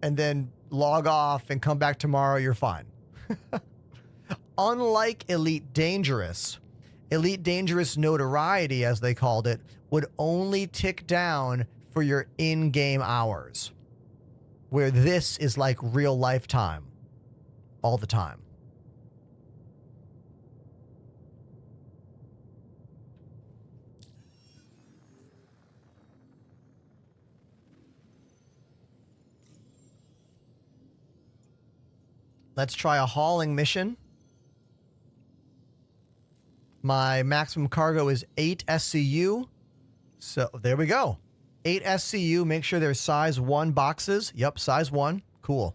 and then log off and come back tomorrow, you're fine. Unlike Elite Dangerous notoriety, as they called it, would only tick down for your in-game hours, where this is like real lifetime all the time. Let's try a hauling mission. My maximum cargo is 8 SCU. So there we go. 8 SCU. Make sure they're size 1 boxes. Yep, size 1. Cool.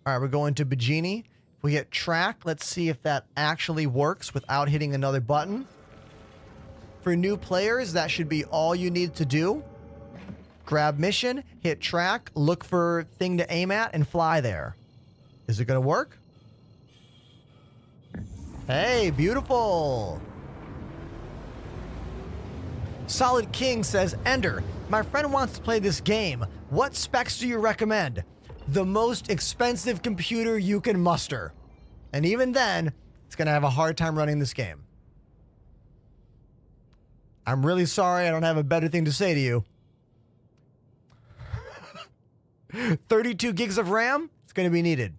All right, we're going to Bajini. If we hit track, let's see if that actually works without hitting another button. For new players, that should be all you need to do. Grab mission, hit track, look for thing to aim at, and fly there. Is it going to work? Hey, beautiful. Solid King says, Ender, my friend wants to play this game. What specs do you recommend? The most expensive computer you can muster. And even then, it's going to have a hard time running this game. I'm really sorry, I don't have a better thing to say to you. 32 gigs of RAM, it's going to be needed.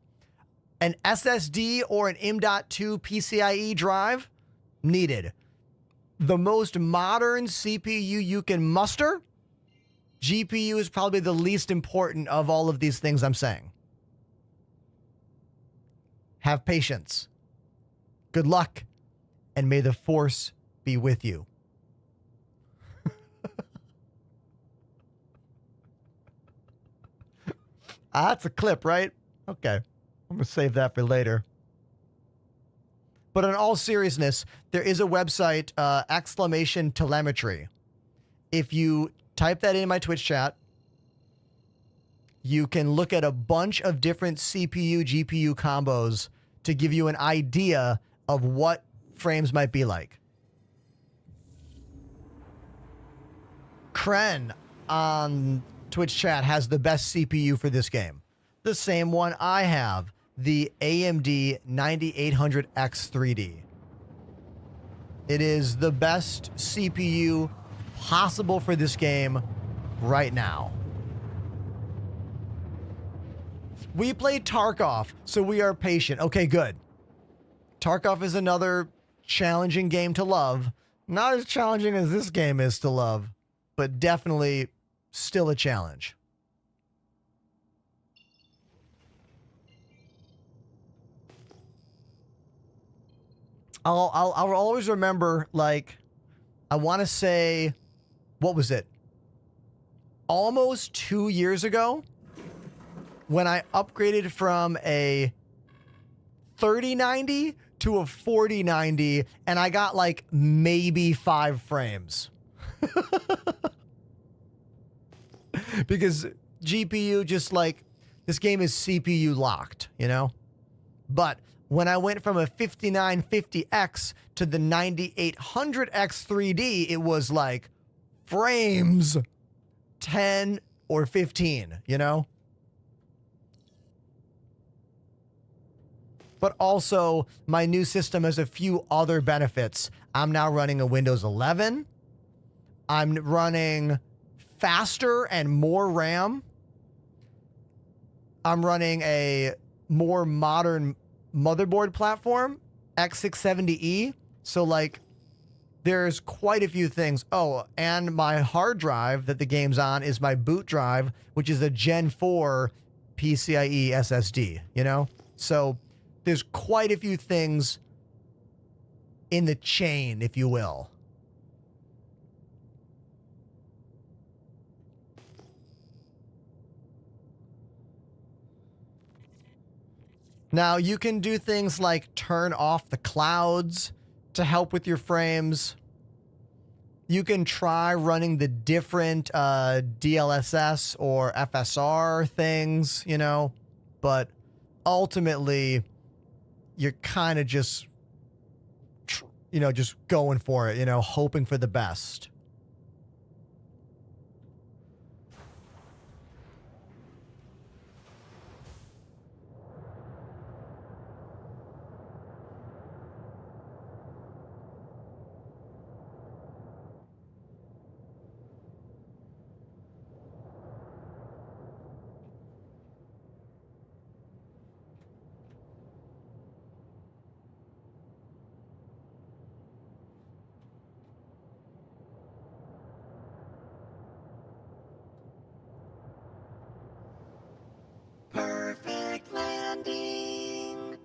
An SSD or an M.2 PCIe drive, needed. The most modern CPU you can muster, GPU is probably the least important of all of these things I'm saying. Have patience. Good luck, and may the Force be with you. That's a clip, right? Okay. I'm going to save that for later. But in all seriousness, there is a website, exclamation telemetry. If you type that in my Twitch chat, you can look at a bunch of different CPU, GPU combos to give you an idea of what frames might be like. Kren on Twitch chat has the best CPU for this game. The same one I have, the AMD 9800X 3D. It is the best CPU possible for this game right now. We played Tarkov, so we are patient. Okay, good. Tarkov is another challenging game to love. Not as challenging as this game is to love, but definitely still a challenge. I'll always remember, like, I want to say, what was it? Almost 2 years ago, when I upgraded from a 3090 to a 4090, and I got like maybe 5 frames. Because GPU just like, this game is CPU locked, you know? But when I went from a 5950X to the 9800X 3D, it was like frames 10 or 15, you know? But also, my new system has a few other benefits. I'm now running a Windows 11. I'm running faster and more RAM. I'm running a more modern motherboard platform, X670E. So, like, there's quite a few things. Oh, and my hard drive that the game's on is my boot drive, which is a Gen 4 PCIe SSD, you know? So there's quite a few things in the chain, if you will. Now, you can do things like turn off the clouds to help with your frames. You can try running the different DLSS or FSR things, you know, but ultimately, you're kind of just, you know, just going for it, you know, hoping for the best. Perfect landing.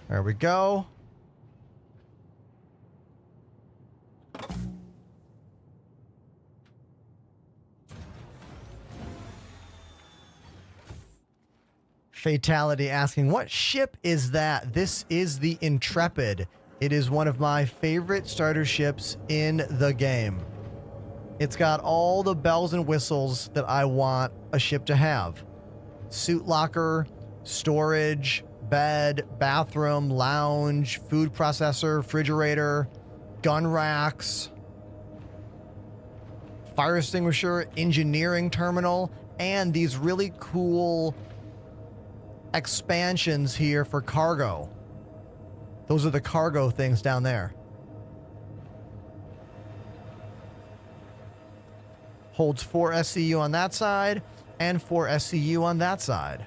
There we go. Fatality asking, what ship is that? This is the Intrepid. It is one of my favorite starter ships in the game. It's got all the bells and whistles that I want a ship to have. Suit locker, storage, bed, bathroom, lounge, food processor, refrigerator, gun racks, fire extinguisher, engineering terminal, and these really cool expansions here for cargo. Those are the cargo things down there. Holds 4 SCU on that side and 4 SCU on that side.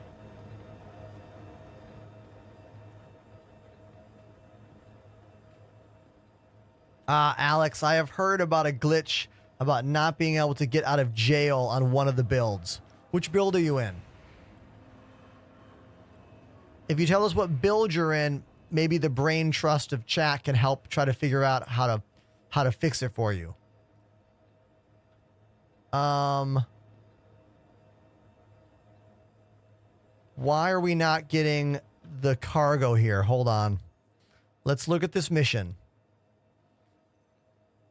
Alex, I have heard about a glitch about not being able to get out of jail on one of the builds. Which build are you in? If you tell us what build you're in, maybe the brain trust of chat can help try to figure out how to fix it for you. Why are we not getting the cargo here. Hold on. Let's look at this mission.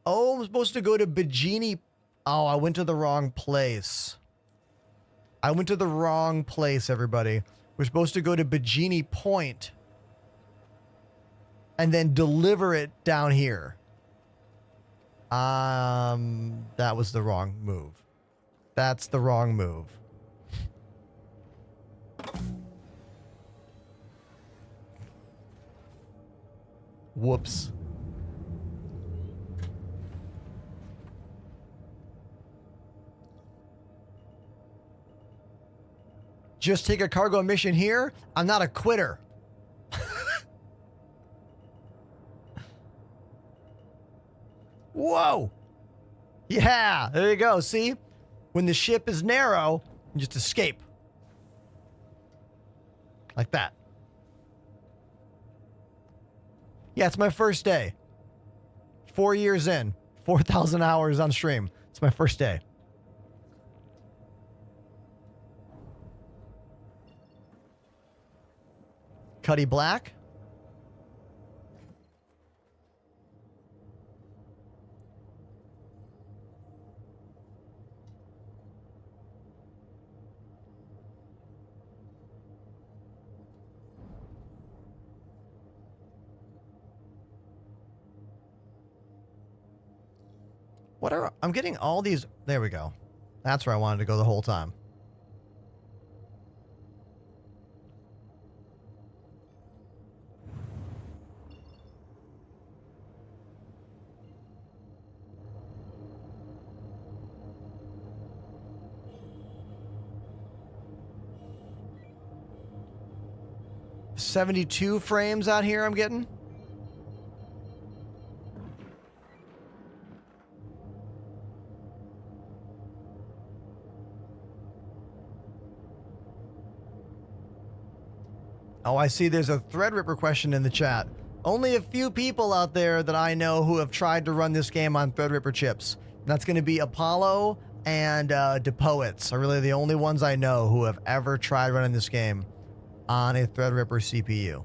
Oh, I'm supposed to go to Bajini. Oh, I went to the wrong place. I went to the wrong place, everybody. We're supposed to go to Bajini Point and then deliver it down here. That was the wrong move. That's the wrong move. Whoops. Just take a cargo mission here? I'm not a quitter. Whoa. Yeah, there you go. See? When the ship is narrow, you just escape. Like that. Yeah, it's my first day. 4 years in. 4,000 hours on stream. It's my first day. Cuddy Black. What are... I'm getting all these... There we go. That's where I wanted to go the whole time. $72 frames out here I'm getting. Oh, I see there's a Threadripper question in the chat. Only a few people out there that I know who have tried to run this game on Threadripper chips. That's going to be Apollo and DePoets are really the only ones I know who have ever tried running this game on a Threadripper CPU.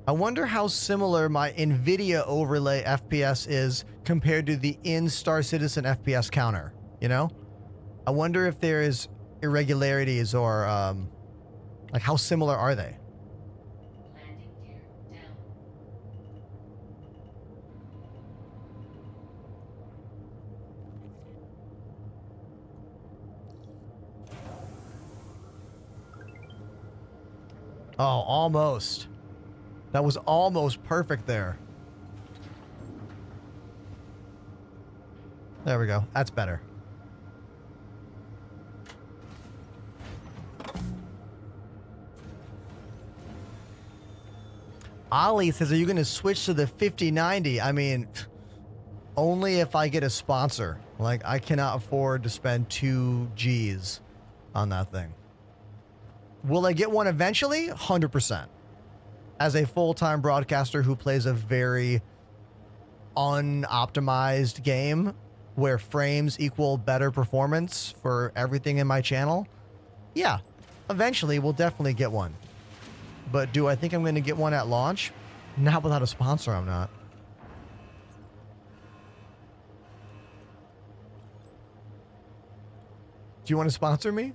I wonder how similar my NVIDIA overlay FPS is compared to the in Star Citizen FPS counter, you know? I wonder if there is irregularities or, like, how similar are they? Landing gear down. Oh, almost. That was almost perfect there. There we go. That's better. Ollie says, are you going to switch to the 5090? I mean, only if I get a sponsor. Like, I cannot afford to spend 2 G's on that thing. Will I get one eventually? 100%. As a full-time broadcaster who plays a very unoptimized game where frames equal better performance for everything in my channel, yeah, eventually we'll definitely get one. But do I think I'm going to get one at launch? Not without a sponsor, I'm not. Do you want to sponsor me?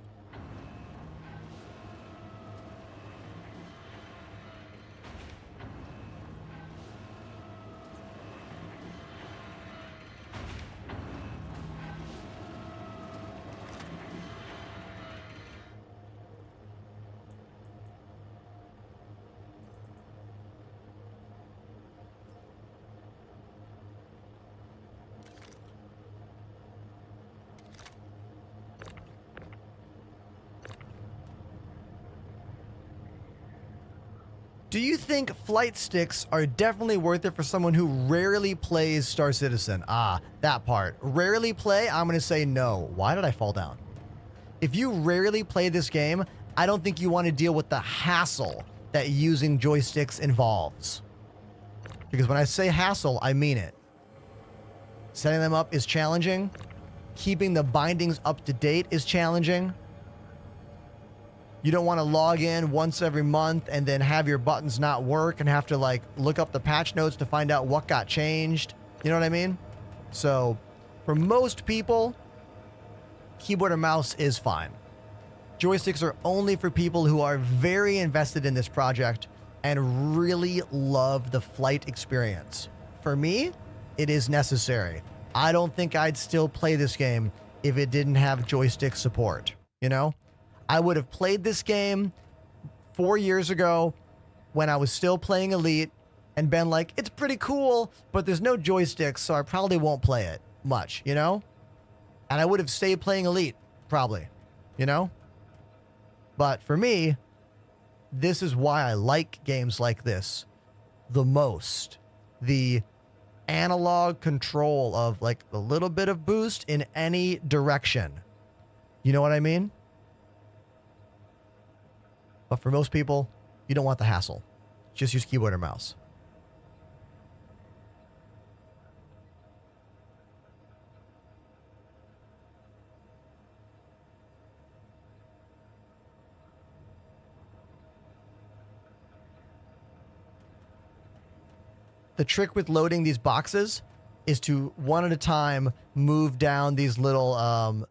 Do you think flight sticks are definitely worth it for someone who rarely plays Star Citizen? Ah, that part. Rarely play, I'm going to say no. Why did I fall down? If you rarely play this game, I don't think you want to deal with the hassle that using joysticks involves. Because when I say hassle, I mean it. Setting them up is challenging. Keeping the bindings up to date is challenging. You don't want to log in once every month and then have your buttons not work and have to like look up the patch notes to find out what got changed. You know what I mean? So for most people, keyboard and mouse is fine. Joysticks are only for people who are very invested in this project and really love the flight experience. For me, it is necessary. I don't think I'd still play this game if it didn't have joystick support, you know? I would have played this game 4 years ago when I was still playing Elite and been like, it's pretty cool, but there's no joysticks, so I probably won't play it much, you know? And I would have stayed playing Elite, probably, you know? But for me, this is why I like games like this the most. The analog control of like a little bit of boost in any direction. You know what I mean? But for most people, you don't want the hassle. Just use keyboard or mouse. The trick with loading these boxes is to one at a time move down these little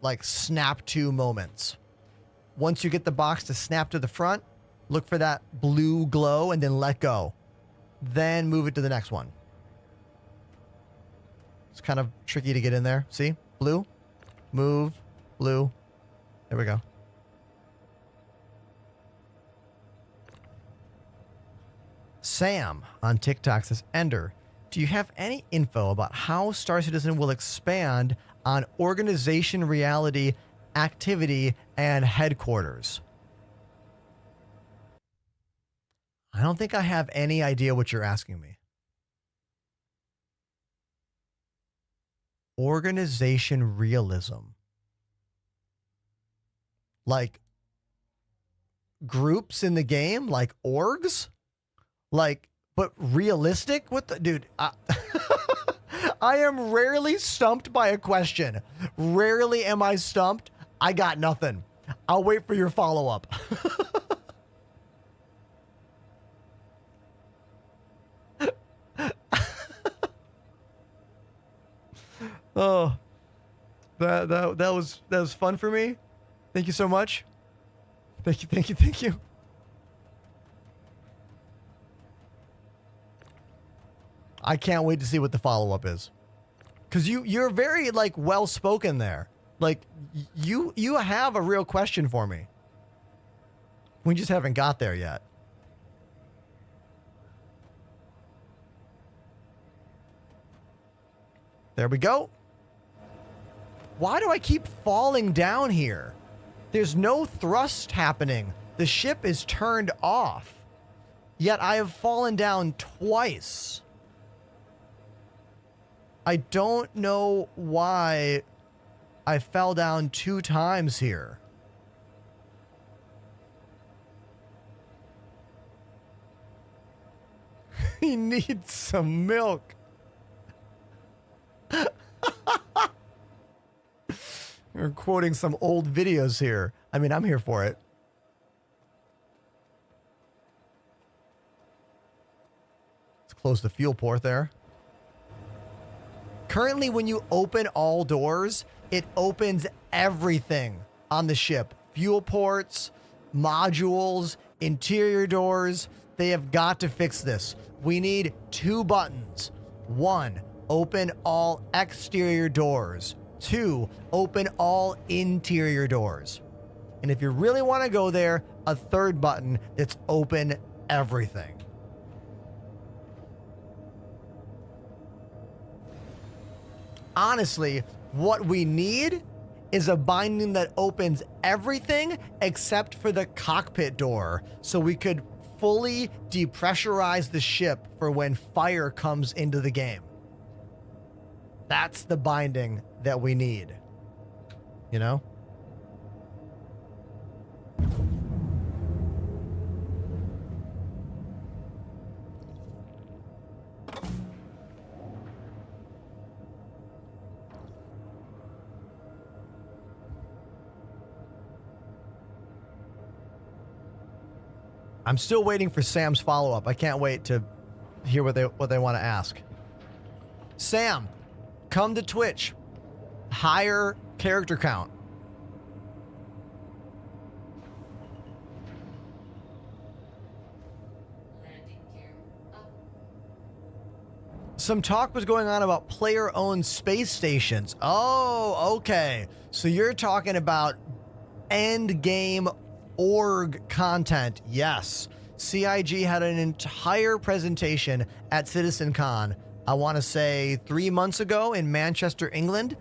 like snap to moments. Once you get the box to snap to the front, look for that blue glow and then let go. Then move it to the next one. It's kind of tricky to get in there. See? Blue, move, blue. There we go. Sam on TikTok says, Ender, do you have any info about how Star Citizen will expand on organization reality, activity, and headquarters? I don't think I have any idea what you're asking me. Organization realism. Like groups in the game? Like orgs? Like, but realistic? What the dude? I am rarely stumped by a question. Rarely am I stumped. I got nothing. I'll wait for your follow-up. Oh, that was fun for me. Thank you so much. Thank you. I can't wait to see what the follow-up is. Cause you're very like well-spoken there. Like you have a real question for me. We just haven't got there yet. There we go. Why do I keep falling down here? There's no thrust happening. The ship is turned off. Yet I have fallen down twice. I don't know why I fell down 2 times here. He needs some milk. We're quoting some old videos here. I mean, I'm here for it. Let's close the fuel port there. Currently, when you open all doors, it opens everything on the ship. Fuel ports, modules, interior doors. They have got to fix this. We need 2 buttons. 1, open all exterior doors. 2, open all interior doors. And if you really want to go there, a 3rd button that's open everything. Honestly, what we need is a binding that opens everything except for the cockpit door, so we could fully depressurize the ship for when fire comes into the game. That's the binding that we need. You know? I'm still waiting for Sam's follow-up. I can't wait to hear what they want to ask. Sam, come to Twitch. Higher character count. Landing gear up. Some talk was going on about player-owned space stations. Oh, okay. So you're talking about end game org content. Yes. CIG had an entire presentation at CitizenCon, I want to say 3 months ago in Manchester, England.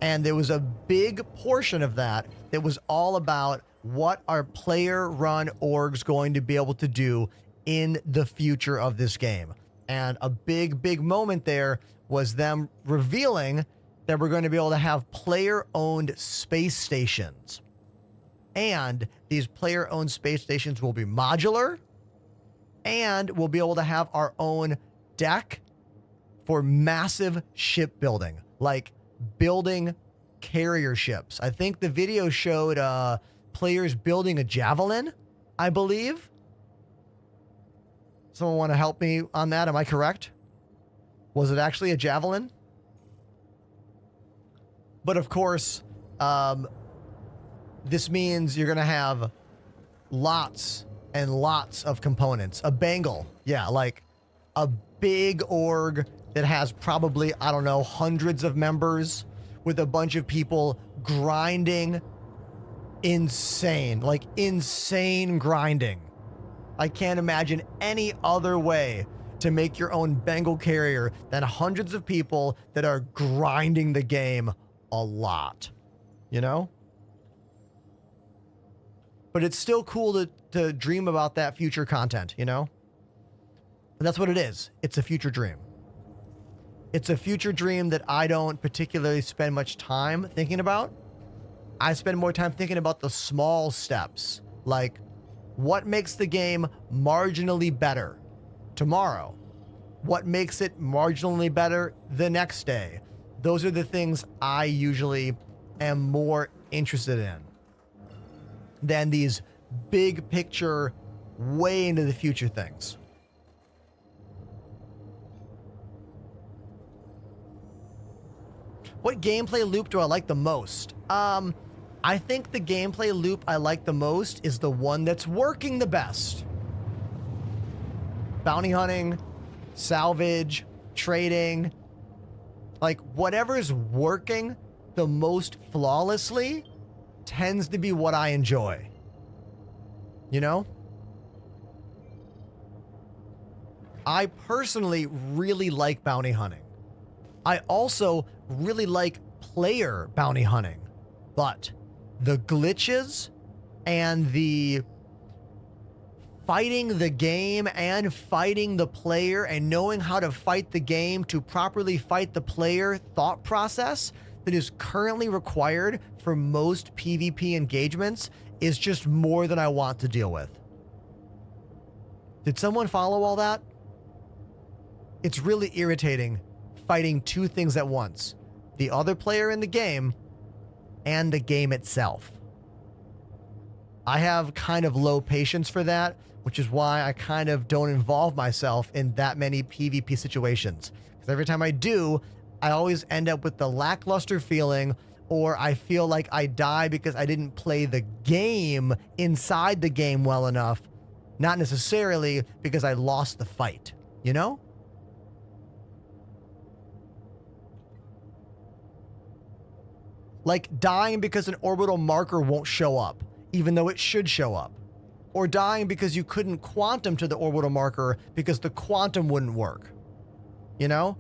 And there was a big portion of that that was all about what are player-run orgs going to be able to do in the future of this game. And a big moment there was them revealing that we're going to be able to have player-owned space stations. And these player-owned space stations will be modular, and we'll be able to have our own deck for massive shipbuilding, like building carrier ships. I think the video showed players building a Javelin, I believe. Someone want to help me on that? Am I correct? Was it actually a Javelin? But of course, this means you're going to have lots and lots of components. A Bengal, yeah, like a big org that has probably, I don't know, hundreds of members with a bunch of people grinding insane, like insane grinding. I can't imagine any other way to make your own Bengal carrier than hundreds of people that are grinding the game a lot, you know? But it's still cool to dream about that future content, you know? And that's what it is. It's a future dream. It's a future dream that I don't particularly spend much time thinking about. I spend more time thinking about the small steps, like what makes the game marginally better tomorrow? What makes it marginally better the next day? Those are the things I usually am more interested in than these big picture, way into the future things. What gameplay loop do I like the most? I think the gameplay loop I like the most is the one that's working the best. Bounty hunting, salvage, trading, like whatever's working the most flawlessly tends to be what I enjoy. You know? I personally really like bounty hunting. I also really like player bounty hunting, but the glitches and the fighting the game and fighting the player and knowing how to fight the game to properly fight the player thought process that is currently required for most PvP engagements is just more than I want to deal with. Did someone follow all that? It's really irritating fighting two things at once. The other player in the game and the game itself. I have kind of low patience for that, which is why I kind of don't involve myself in that many PvP situations. Because every time I do, I always end up with the lackluster feeling, or I feel like I die because I didn't play the game inside the game well enough, not necessarily because I lost the fight, you know? Like dying because an orbital marker won't show up, even though it should show up. Or dying because you couldn't quantum to the orbital marker because the quantum wouldn't work. You know?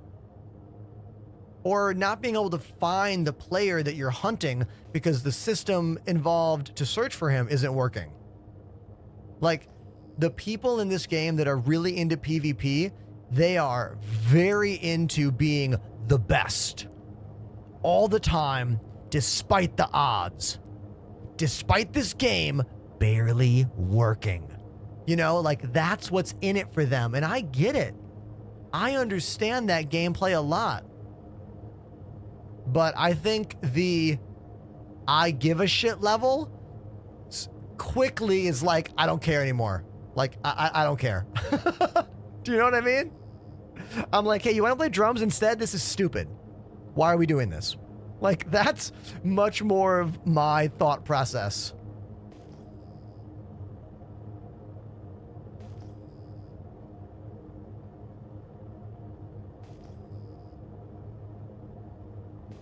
Or not being able to find the player that you're hunting because the system involved to search for him isn't working. Like, the people in this game that are really into PvP, they are very into being the best all the time, despite the odds, despite this game barely working. You know, like that's what's in it for them. And I get it. I understand that gameplay a lot. But I think the I give a shit level quickly is like, I don't care anymore. Like, I don't care. Do you know what I mean? I'm like, hey, you want to play drums instead? This is stupid. Why are we doing this? Like, that's much more of my thought process.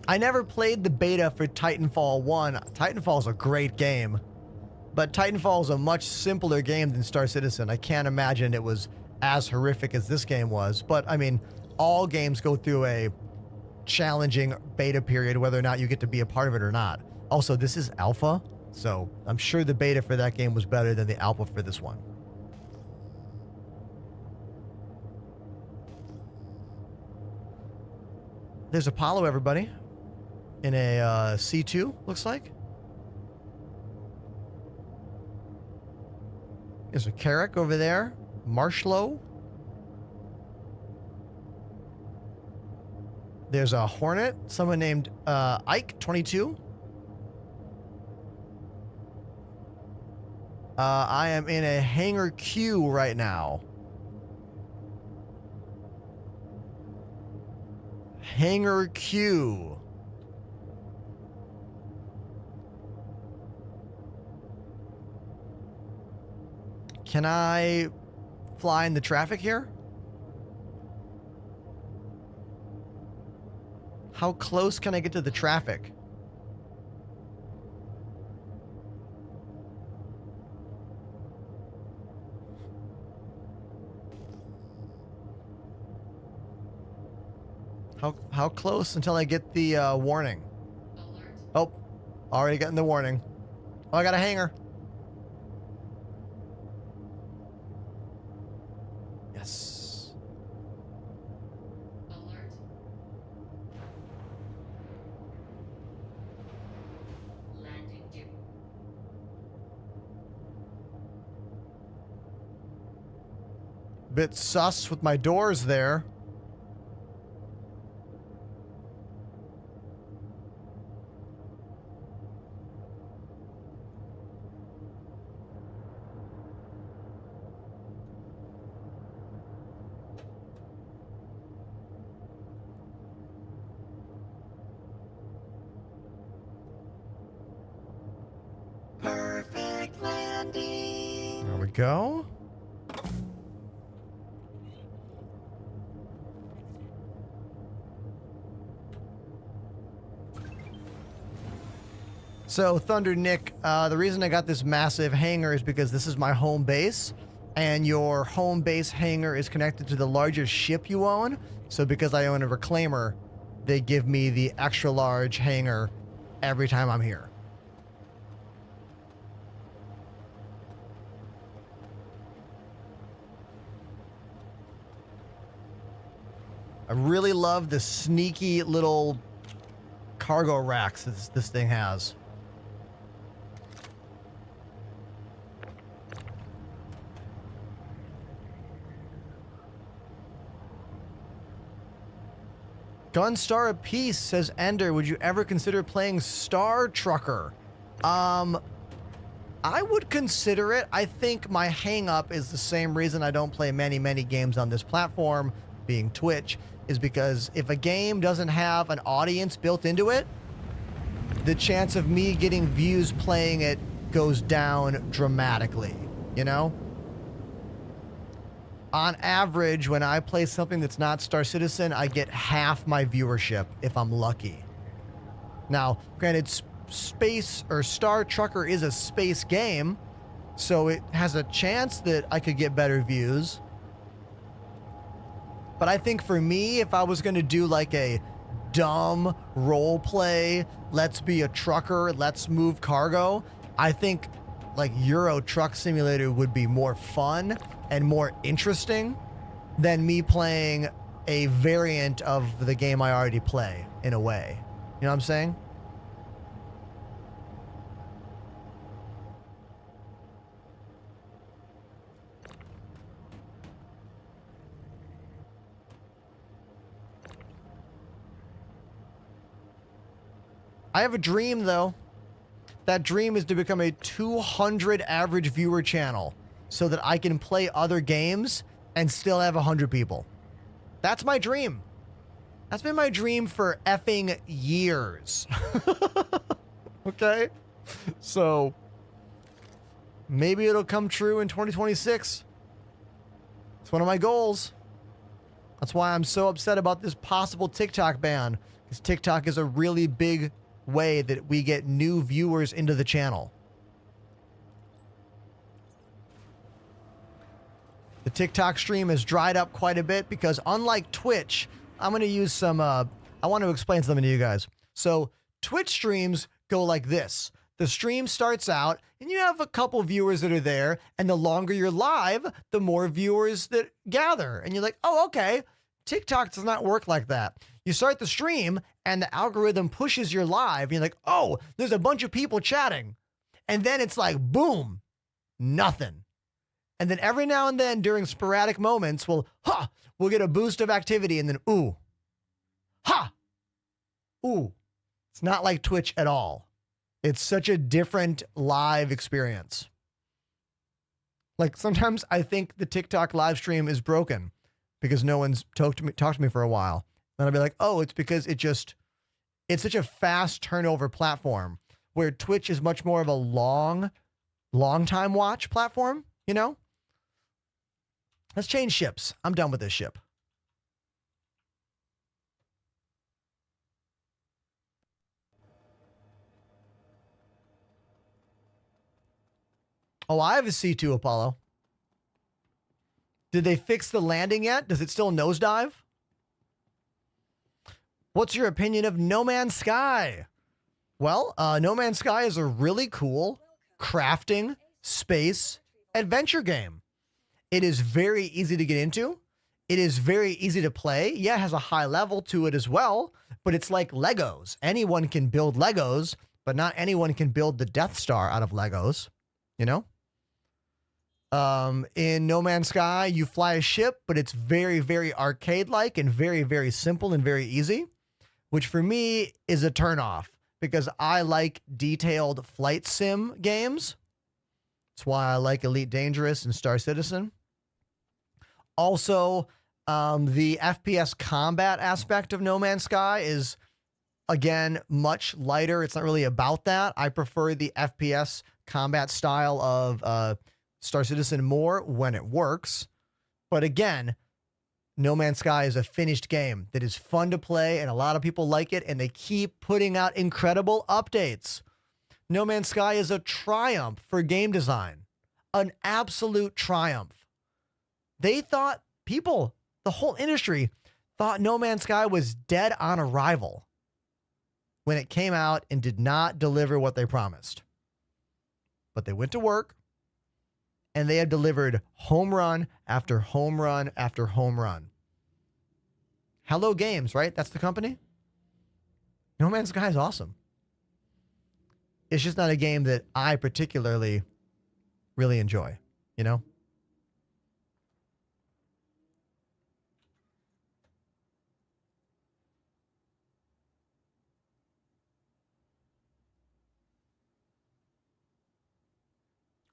I never played the beta for Titanfall 1. Titanfall's a great game, but Titanfall is a much simpler game than Star Citizen. I can't imagine it was as horrific as this game was, but I mean, all games go through a challenging beta period, whether or not you get to be a part of it or not. Also, this is alpha, so I'm sure the beta for that game was better than the alpha for this one. There's Apollo, everybody. In a C2, looks like. There's a Carrack over there. Marshlow. There's a Hornet. Someone named Ike 22. I am in a Hangar Q right now. Hangar Q. Can I fly in the traffic here? How close can I get to the traffic? How close until I get the warning? Alert. Oh, already getting the warning. Oh, I got a hangar. Yes. Alert. Landing gear. Bit sus with my doors there. Perfect landing. There we go. So, Thunder Nick, the reason I got this massive hangar is because this is my home base, and your home base hangar is connected to the largest ship you own. So, because I own a reclaimer, they give me the extra large hangar every time I'm here. I really love the sneaky little cargo racks that this thing has. Gunstar of Peace says, Ender, would you ever consider playing Star Trucker? I would consider it. I think my hang-up is the same reason I don't play many games on this platform, being Twitch, is because if a game doesn't have an audience built into it, the chance of me getting views playing it goes down dramatically, you know? On average, when I play something that's not Star Citizen, I get half my viewership if I'm lucky. Now, granted, Space or Star Trucker is a space game, so it has a chance that I could get better views. But I think for me, if I was going to do like a dumb role play, let's be a trucker, let's move cargo, I think like Euro Truck Simulator would be more fun and more interesting than me playing a variant of the game I already play, in a way. You know what I'm saying? I have a dream, though. That dream is to become a 200 average viewer channel so that I can play other games and still have 100 people. That's my dream. That's been my dream for effing years. Okay? So maybe it'll come true in 2026. It's one of my goals. That's why I'm so upset about this possible TikTok ban, because TikTok is a really big way that we get new viewers into the channel. The TikTok stream has dried up quite a bit because, unlike Twitch, I'm going to use some, I want to explain something to you guys. So Twitch streams go like this. The stream starts out and you have a couple viewers that are there, and the longer you're live, the more viewers that gather. And you're like, oh, okay. TikTok does not work like that. You start the stream and the algorithm pushes your live. And you're like, oh, there's a bunch of people chatting. And then it's like, boom, nothing. And then every now and then during sporadic moments, we'll get a boost of activity, and then, ooh, ooh. It's not like Twitch at all. It's such a different live experience. Like, sometimes I think the TikTok live stream is broken because no one's talked to me for a while. And I'll be like, oh, it's because it's such a fast turnover platform, where Twitch is much more of a long time watch platform, you know? Let's change ships. I'm done with this ship. Oh, I have a C2 Apollo. Did they fix the landing yet? Does it still nosedive? What's your opinion of No Man's Sky? Well, No Man's Sky is a really cool crafting space adventure game. It is very easy to get into. It is very easy to play. Yeah, it has a high level to it as well, but it's like Legos. Anyone can build Legos, but not anyone can build the Death Star out of Legos, you know? In No Man's Sky, you fly a ship, but it's very, very arcade-like and very, very simple and very easy, which for me is a turnoff because I like detailed flight sim games. That's why I like Elite Dangerous and Star Citizen. Also, the FPS combat aspect of No Man's Sky is, again, much lighter. It's not really about that. I prefer the FPS combat style of Star Citizen more when it works. But again, No Man's Sky is a finished game that is fun to play, and a lot of people like it, and they keep putting out incredible updates. No Man's Sky is a triumph for game design. An absolute triumph. They thought, the whole industry thought No Man's Sky was dead on arrival when it came out and did not deliver what they promised. But they went to work, and they have delivered home run after home run after home run. Hello Games, right? That's the company? No Man's Sky is awesome. It's just not a game that I particularly really enjoy, you know?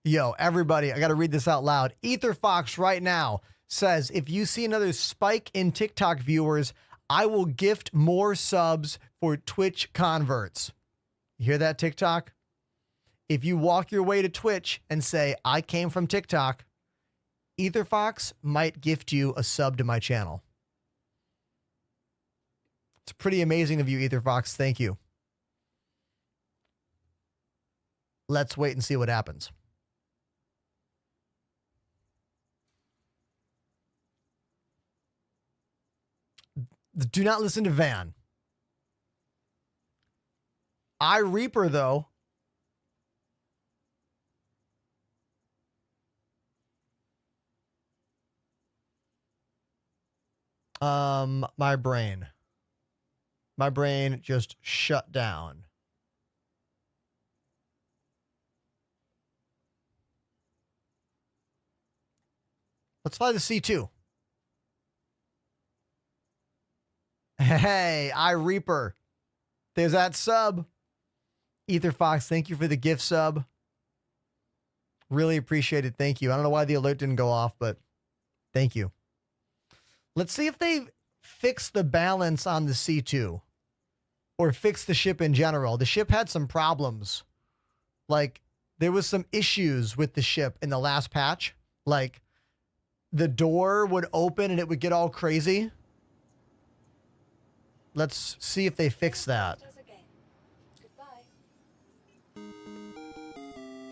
Yo, everybody, I got to read this out loud. EtherFox right now says, if you see another spike in TikTok viewers, I will gift more subs for Twitch converts. You hear that, TikTok? If you walk your way to Twitch and say, I came from TikTok, EtherFox might gift you a sub to my channel. It's pretty amazing of you, EtherFox. Thank you. Let's wait and see what happens. Do not listen to Van. iReaper, though, My brain. My brain just shut down. Let's fly the C2. Hey, Reaper. There's that sub. Ether Fox, thank you for the gift sub. Really appreciate it. Thank you. I don't know why the alert didn't go off, but thank you. Let's see if they fix the balance on the C2 or fix the ship in general. The ship had some problems. Like, there was some issues with the ship in the last patch. Like, the door would open and it would get all crazy. Let's see if they fix that.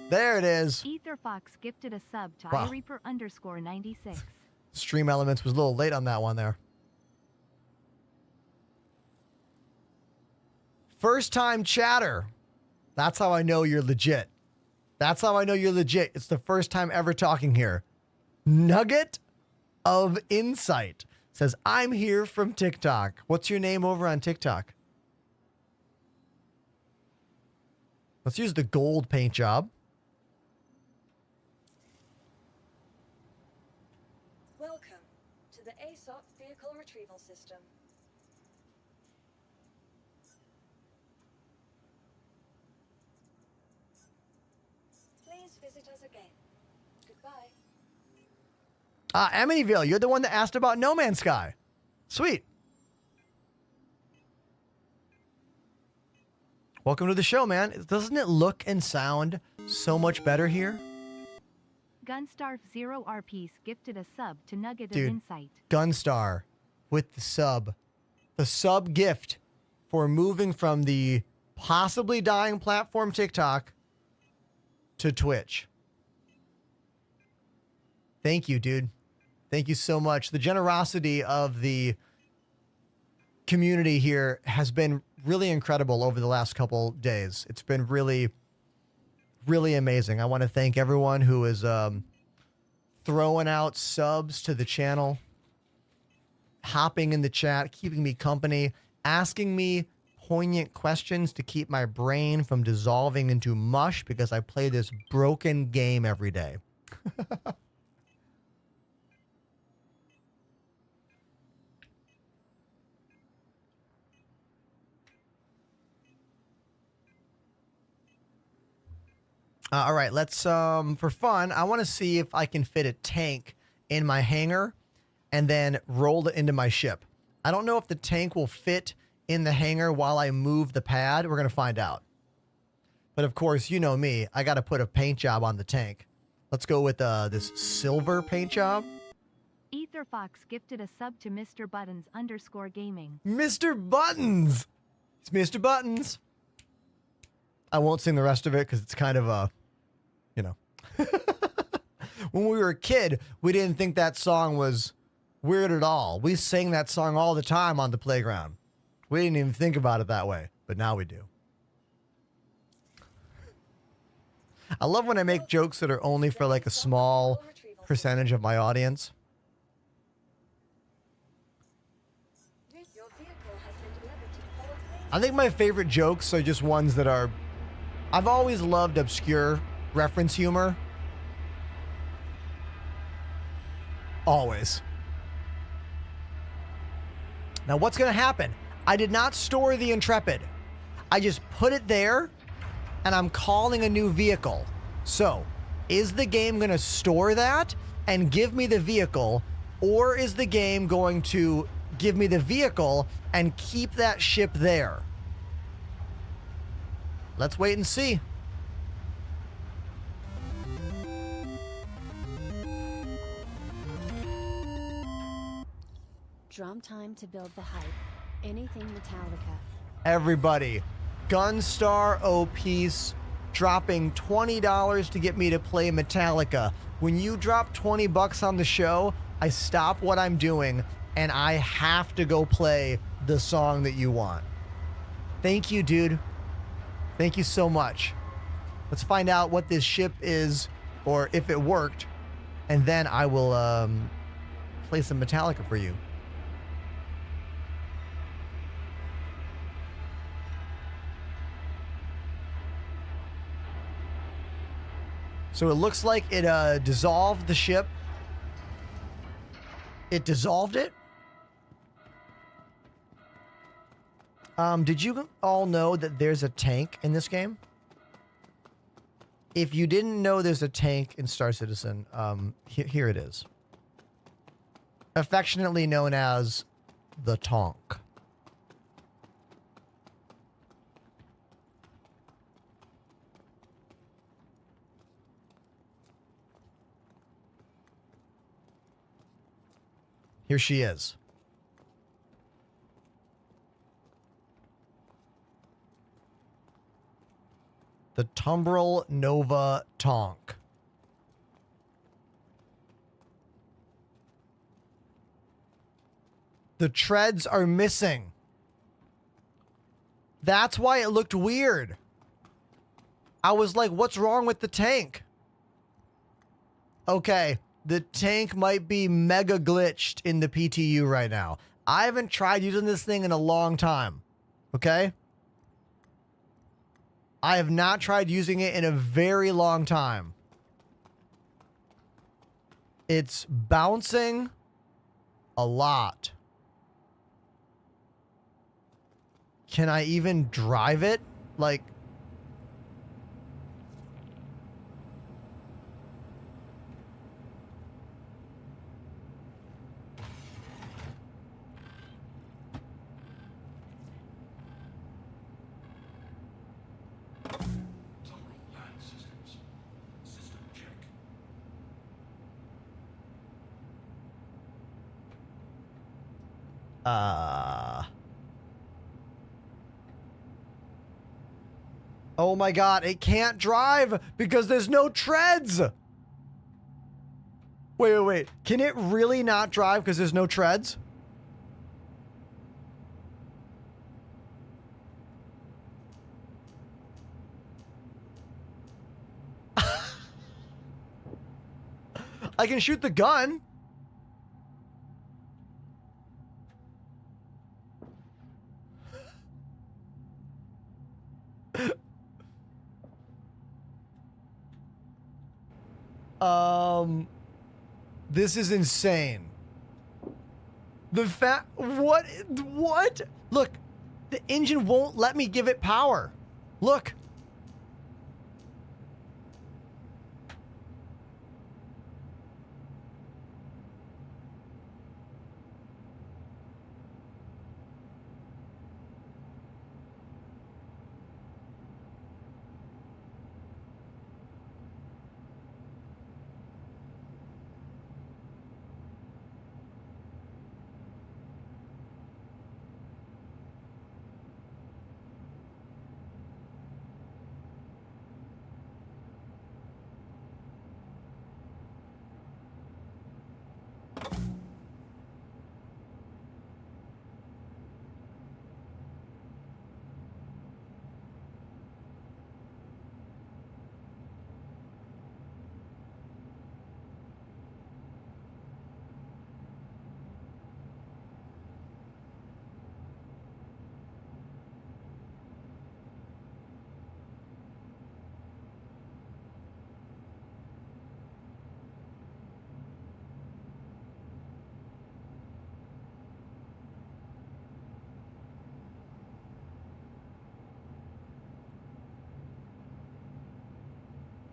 There it is. Ether Fox gifted a sub to Wow. iReaper_96. Stream Elements was a little late on that one there. First time chatter. That's how I know you're legit. That's how I know you're legit. It's the first time ever talking here. Nugget of Insight says, I'm here from TikTok. What's your name over on TikTok? Let's use the gold paint job. Welcome to the ASOP Vehicle Retrieval System. Please visit us again. Goodbye. Amityville, you're the one that asked about No Man's Sky. Sweet. Welcome to the show, man. Doesn't it look and sound so much better here? Gunstar0RPs gifted a sub to Nugget Dude. of Insight. Gunstar with the sub. The sub gift for moving from the possibly dying platform TikTok to Twitch. Thank you, dude. Thank you so much. The generosity of the community here has been really incredible over the last couple days. It's been really, really amazing. I want to thank everyone who is throwing out subs to the channel, hopping in the chat, keeping me company, asking me poignant questions to keep my brain from dissolving into mush because I play this broken game every day. All right, let's, for fun, I want to see if I can fit a tank in my hangar and then roll it into my ship. I don't know if the tank will fit in the hangar while I move the pad. We're going to find out. But of course, you know me, I got to put a paint job on the tank. Let's go with this silver paint job. Ether Fox gifted a sub to Mr. Buttons_gaming. Mr. Buttons! It's Mr. Buttons. I won't sing the rest of it because it's kind of a, you know. When we were a kid, we didn't think that song was weird at all. We sang that song all the time on the playground. We didn't even think about it that way, but now we do. I love when I make jokes that are only for like a small percentage of my audience. Your vehicle has been delivered to the forward base. I think my favorite jokes are just ones that are... I've always loved obscure reference humor. Always. Now, what's going to happen? I did not store the Intrepid. I just put it there, and I'm calling a new vehicle. So, is the game going to store that and give me the vehicle, or is the game going to give me the vehicle and keep that ship there? Let's wait and see. Drum time to build the hype. Anything Metallica. Everybody, Gunstar OP's dropping $20 to get me to play Metallica. When you drop 20 bucks on the show, I stop what I'm doing and I have to go play the song that you want. Thank you, dude. Thank you so much. Let's find out what this ship is or if it worked, and then I will play some Metallica for you. So it looks like it dissolved the ship. It dissolved it? Did you all know that there's a tank in this game? If you didn't know there's a tank in Star Citizen, here it is. Affectionately known as the Tonk. Here she is. The Tumbril Nova Tonk. The treads are missing. That's why it looked weird. I was like, what's wrong with the tank? Okay, the tank might be mega glitched in the PTU right now. I haven't tried using this thing in a long time. Okay? I have not tried using it in a very long time. It's bouncing a lot. Can I even drive it? Like... Oh my god, it can't drive because there's no treads! Wait. Can it really not drive because there's no treads? I can shoot the gun. This is insane. What? Look, the engine won't let me give it power. Look.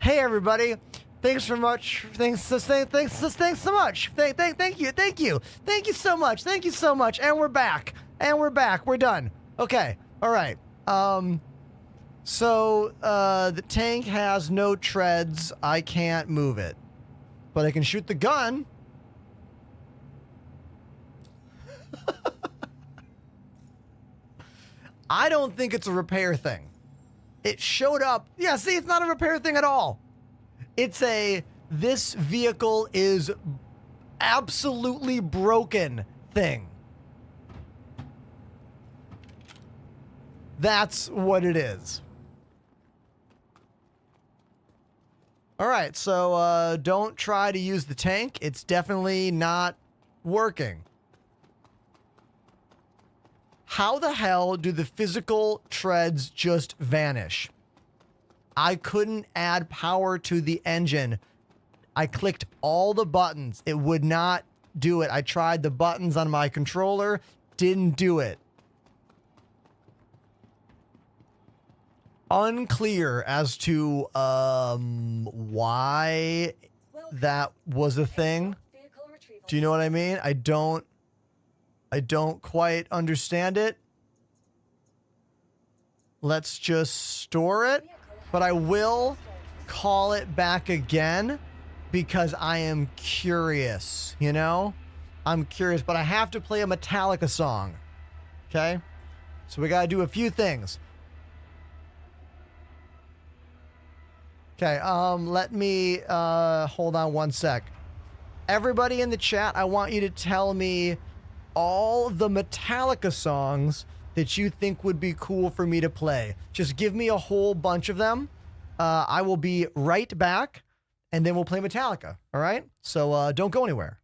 Hey everybody, thanks so much. Thanks so much. Thank you so much. And we're back. We're done. Okay. All right. So the tank has no treads. I can't move it, but I can shoot the gun. I don't think it's a repair thing. It showed up. Yeah, see, it's not a repair thing at all. It's this vehicle is absolutely broken thing. That's what it is. All right, so don't try to use the tank. It's definitely not working. How the hell do the physical treads just vanish? I couldn't add power to the engine. I clicked all the buttons. It would not do it. I tried the buttons on my controller. Didn't do it. Unclear as to why that was a thing. Do you know what I mean? I don't quite understand it. Let's just store it, but I will call it back again because I am curious, you know? I'm curious, but I have to play a Metallica song. Okay? So we got to do a few things. Okay, let me hold on one sec. Everybody in the chat, I want you to tell me all the Metallica songs that you think would be cool for me to play. Just give me a whole bunch of them. I will be right back, and then we'll play Metallica, all right? So don't go anywhere.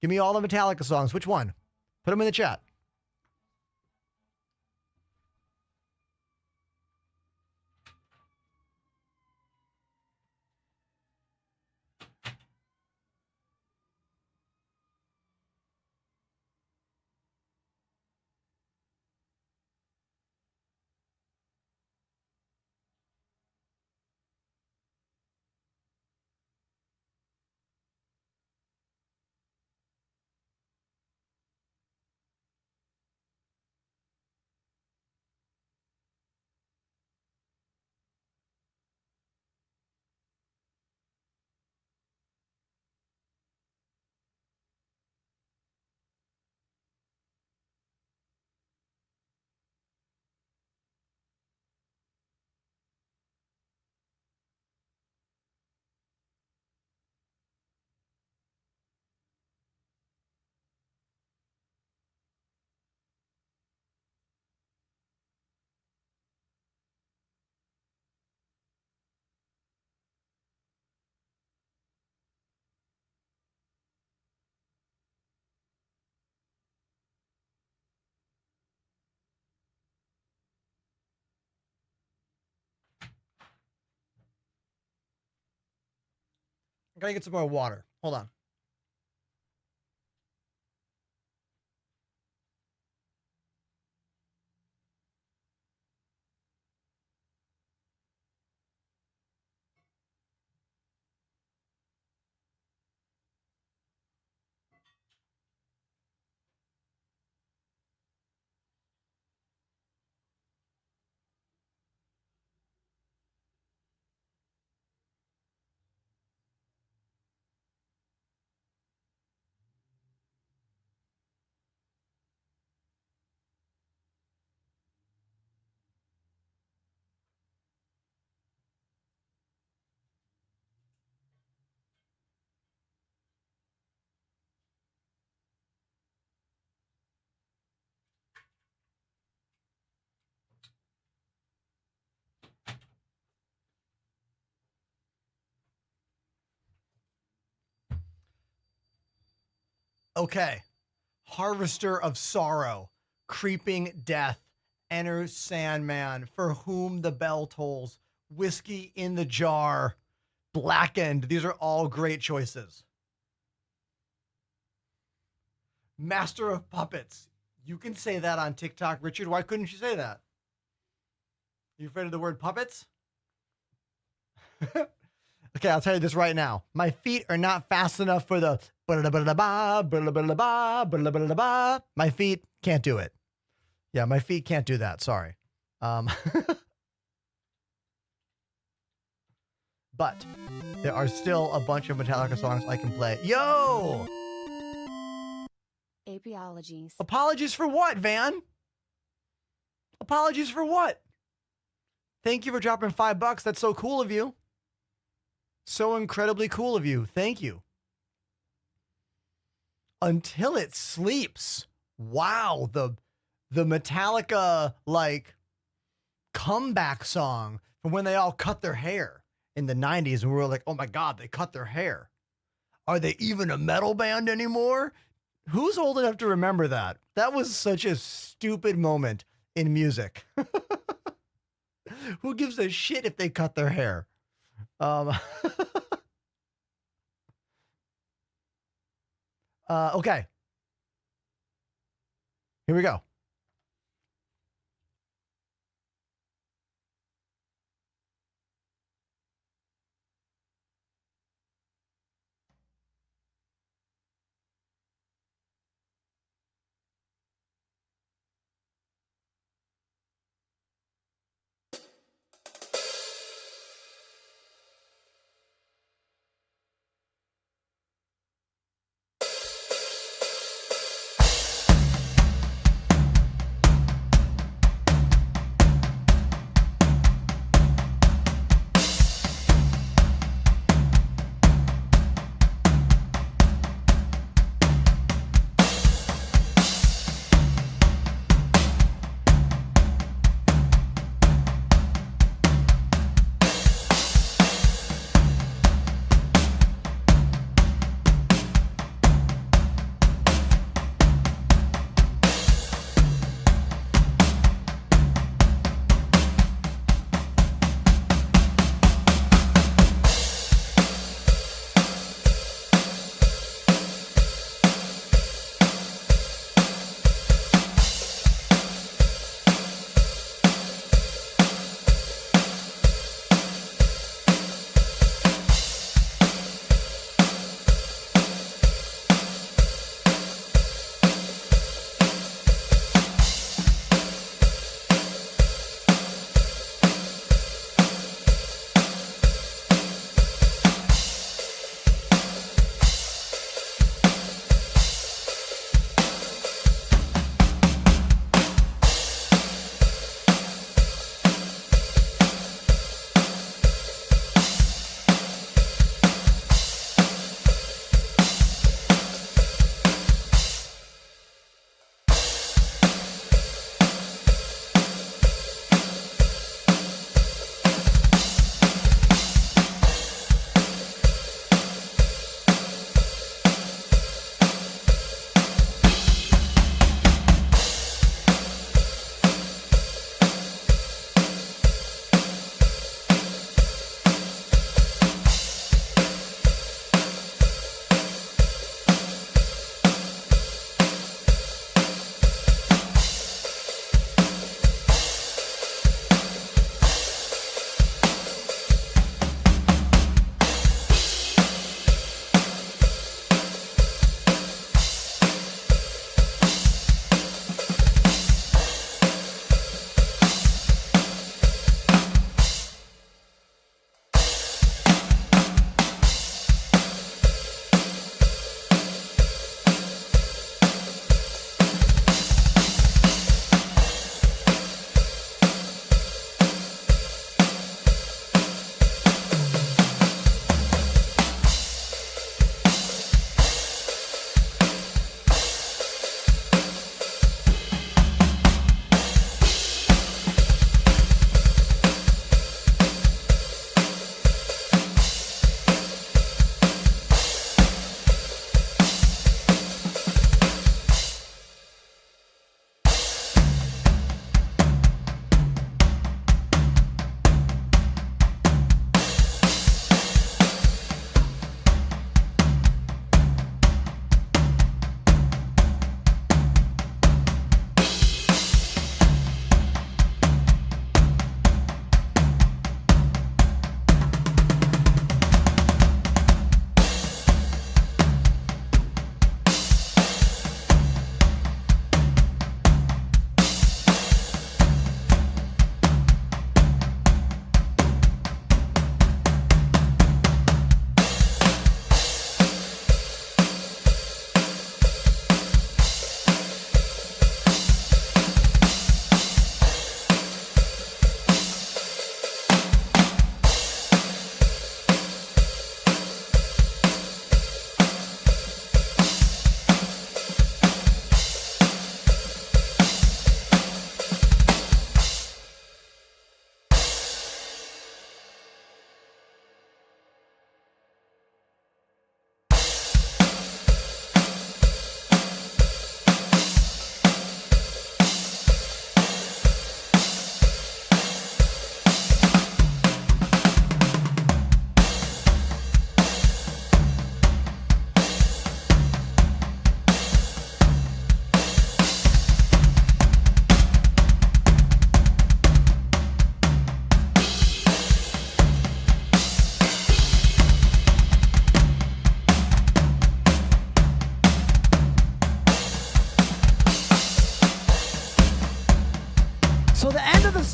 Give me all the Metallica songs. Which one? Put them in the chat. I'm gonna get some more water. Hold on. Okay. Harvester of Sorrow, Creeping Death, Enter Sandman, For Whom the Bell Tolls, Whiskey in the Jar, Blackened. These are all great choices. Master of Puppets. You can say that on TikTok, Richard. Why couldn't you say that? You afraid of the word puppets? Okay, I'll tell you this right now. My feet are not fast enough for the my feet can't do it. Yeah, my feet can't do that. Sorry. But there are still a bunch of Metallica songs I can play. Yo! Apologies. Apologies for what, Van? Apologies for what? Thank you for dropping $5. That's so cool of you. So incredibly cool of you. Thank you. Until It Sleeps. Wow, the Metallica like comeback song from when they all cut their hair in the 90s and we were like, "Oh my god, they cut their hair. Are they even a metal band anymore?" Who's old enough to remember that? That was such a stupid moment in music. Who gives a shit if they cut their hair? Okay. Here we go.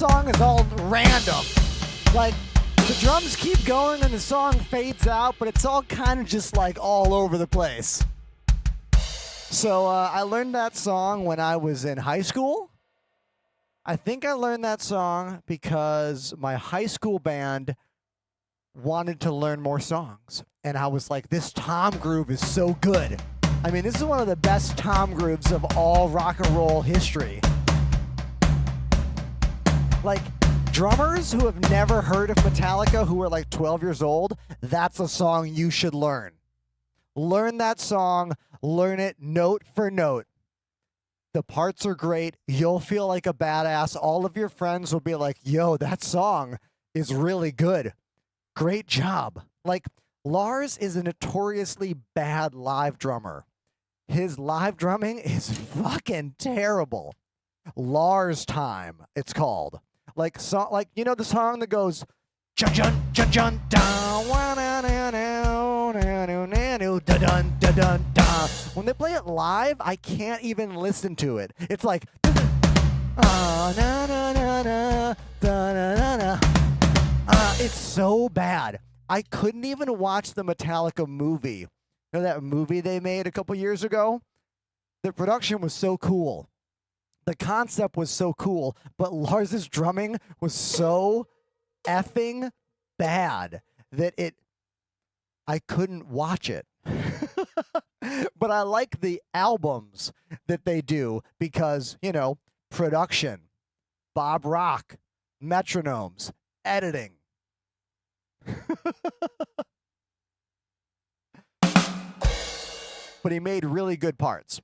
song is all random. Like, the drums keep going and the song fades out, but it's all kind of just like all over the place. So I learned that song when I was in high school. I think I learned that song because my high school band wanted to learn more songs. And I was like, this tom groove is so good. I mean, this is one of the best tom grooves of all rock and roll history. Like, drummers who have never heard of Metallica, who are like 12 years old, that's a song you should learn. Learn that song, learn it note for note. The parts are great. You'll feel like a badass. All of your friends will be like, yo, that song is really good. Great job. Like, Lars is a notoriously bad live drummer. His live drumming is fucking terrible. Lars Time, it's called. Like, you know the song that goes jun jun jun jun down dun dun dun dun. When they play it live, I can't even listen to it. It's like it's so bad. I couldn't even watch the Metallica movie. You know that movie they made a couple years ago? The production was so cool. The concept was so cool, but Lars's drumming was so effing bad that I couldn't watch it. But I like the albums that they do because, you know, production, Bob Rock, metronomes, editing. But he made really good parts.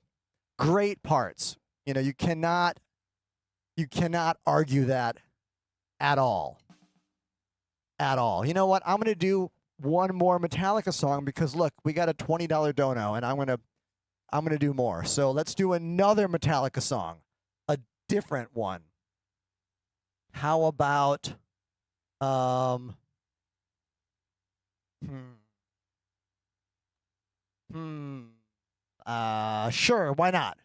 Great parts. You know, you cannot argue that at all. At all. You know what? I'm going to do one more Metallica song because look, we got a $20 dono and I'm going to do more. So let's do another Metallica song. A different one. How about sure, why not?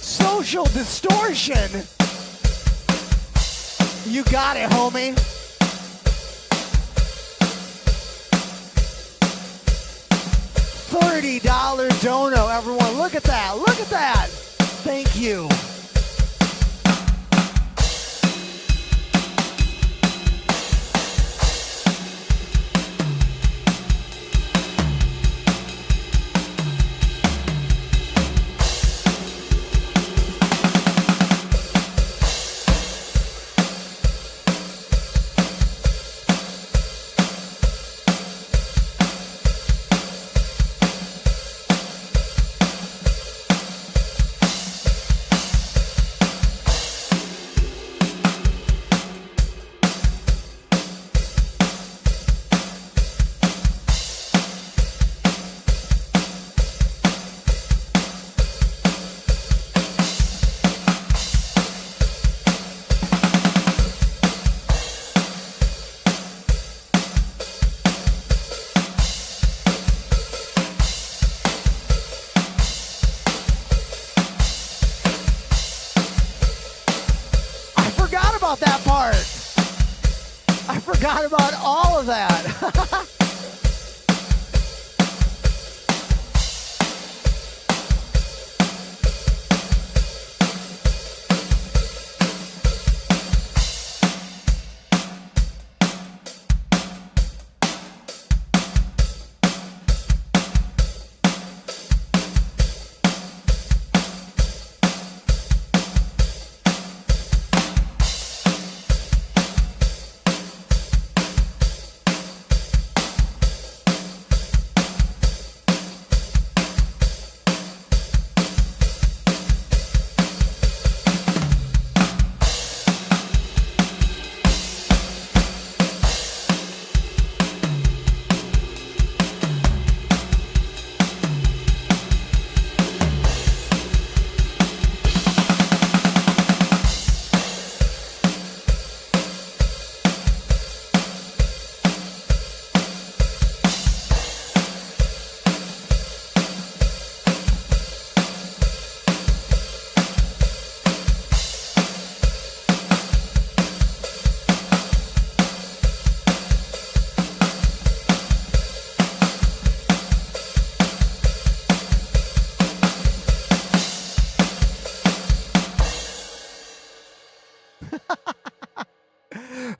Social distortion. You got it, homie. $30 dono, everyone. Look at that. Look at that. Thank you. forgot about all of that.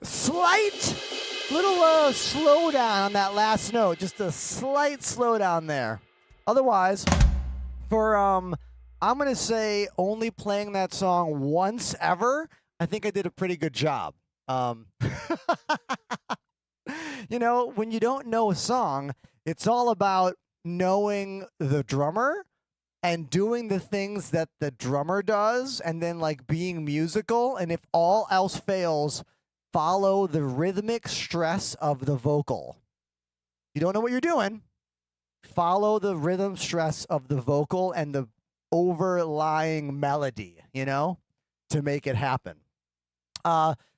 Slight little slowdown on that last note. Just a slight slowdown there. Otherwise, for I'm gonna say only playing that song once ever, I think I did a pretty good job. You know, when you don't know a song, it's all about knowing the drummer and doing the things that the drummer does, and then like being musical. And if all else fails, follow the rhythmic stress of the vocal. You don't know what you're doing, follow the rhythm stress of the vocal and the overlying melody, you know, to make it happen.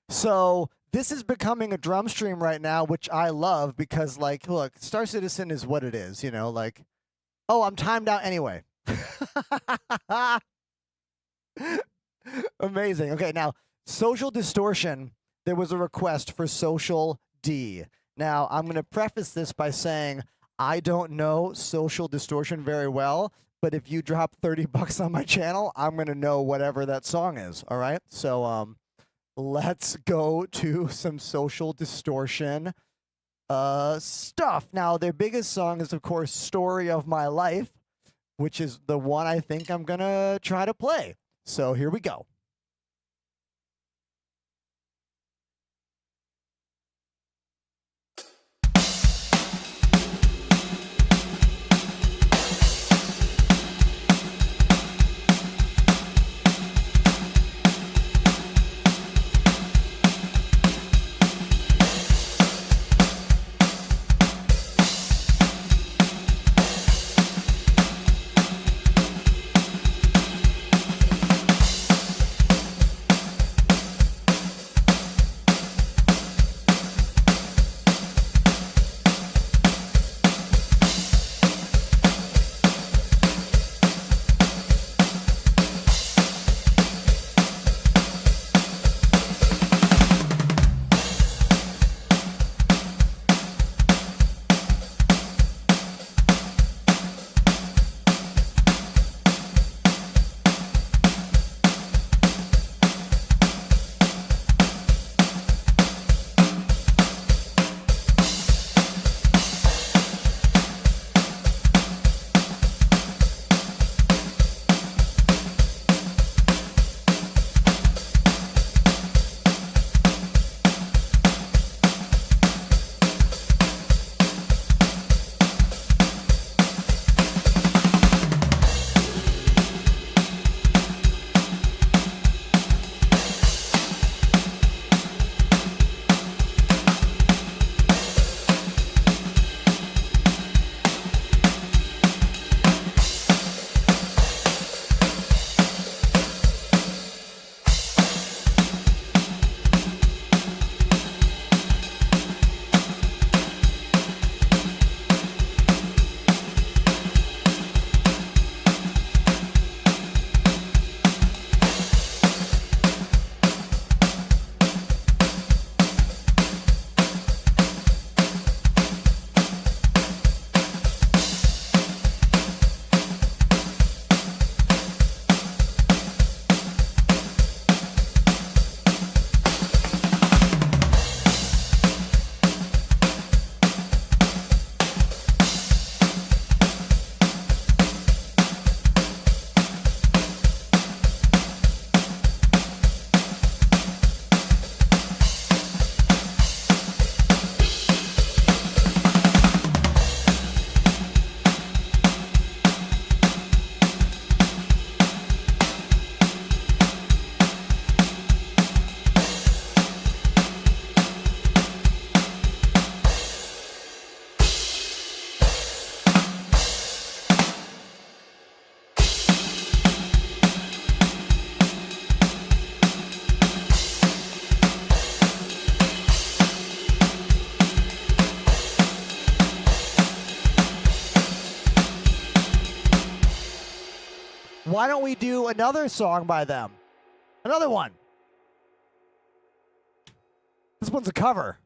So this is becoming a drum stream right now, which I love because, like, look, Star Citizen is what it is, you know, like, oh, I'm timed out anyway. Amazing. Okay, now, Social Distortion, there was a request for Social D. Now, I'm going to preface this by saying I don't know Social Distortion very well, but if you drop $30 on my channel, I'm going to know whatever that song is, all right? So, let's go to some Social Distortion stuff. Now, their biggest song is, of course, Story of My Life, which is the one I think I'm going to try to play. So here we go. why don't we do another song by them? Another one. This one's a cover.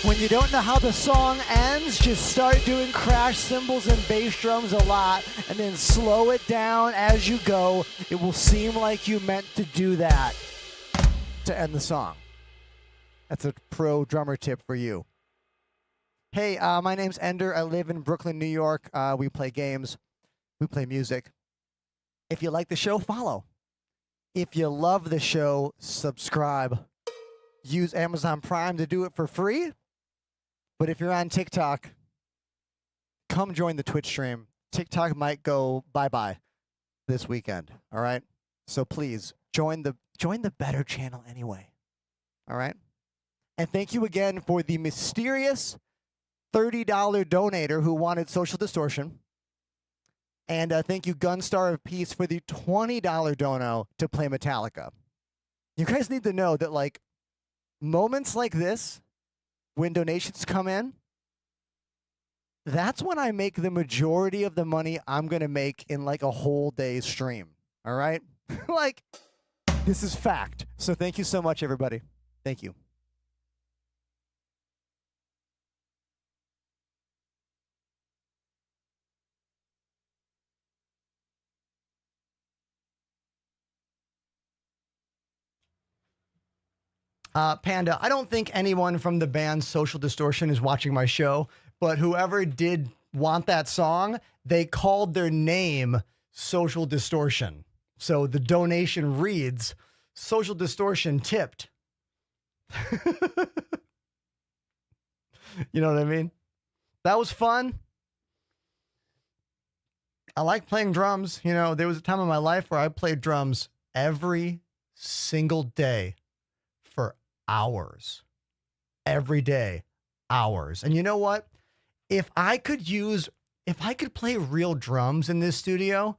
When you don't know how the song ends, just start doing crash cymbals and bass drums a lot, and then slow it down as you go. It will seem like you meant to do that to end the song. That's a pro drummer tip for you. Hey, my name's Ender. I live in Brooklyn, New York. We play games. We play music. If you like the show, follow. If you love the show, subscribe. Use Amazon Prime to do it for free. But if you're on TikTok, come join the Twitch stream. TikTok might go bye-bye this weekend, all right? So please, join the better channel anyway, all right? And thank you again for the mysterious $30 donator who wanted Social Distortion. And thank you, Gunstar of Peace, for the $20 dono to play Metallica. You guys need to know that, like, moments like this, when donations come in, that's when I make the majority of the money I'm going to make in, like, a whole day's stream. All right? Like, this is fact. So thank you so much, everybody. Thank you. Panda, I don't think anyone from the band Social Distortion is watching my show, but whoever did want that song, they called their name Social Distortion. So the donation reads, Social Distortion tipped. You know what I mean? That was fun. I like playing drums. You know, there was a time in my life where I played drums every single day for hours. Every day, hours. And you know what? If I could play real drums in this studio,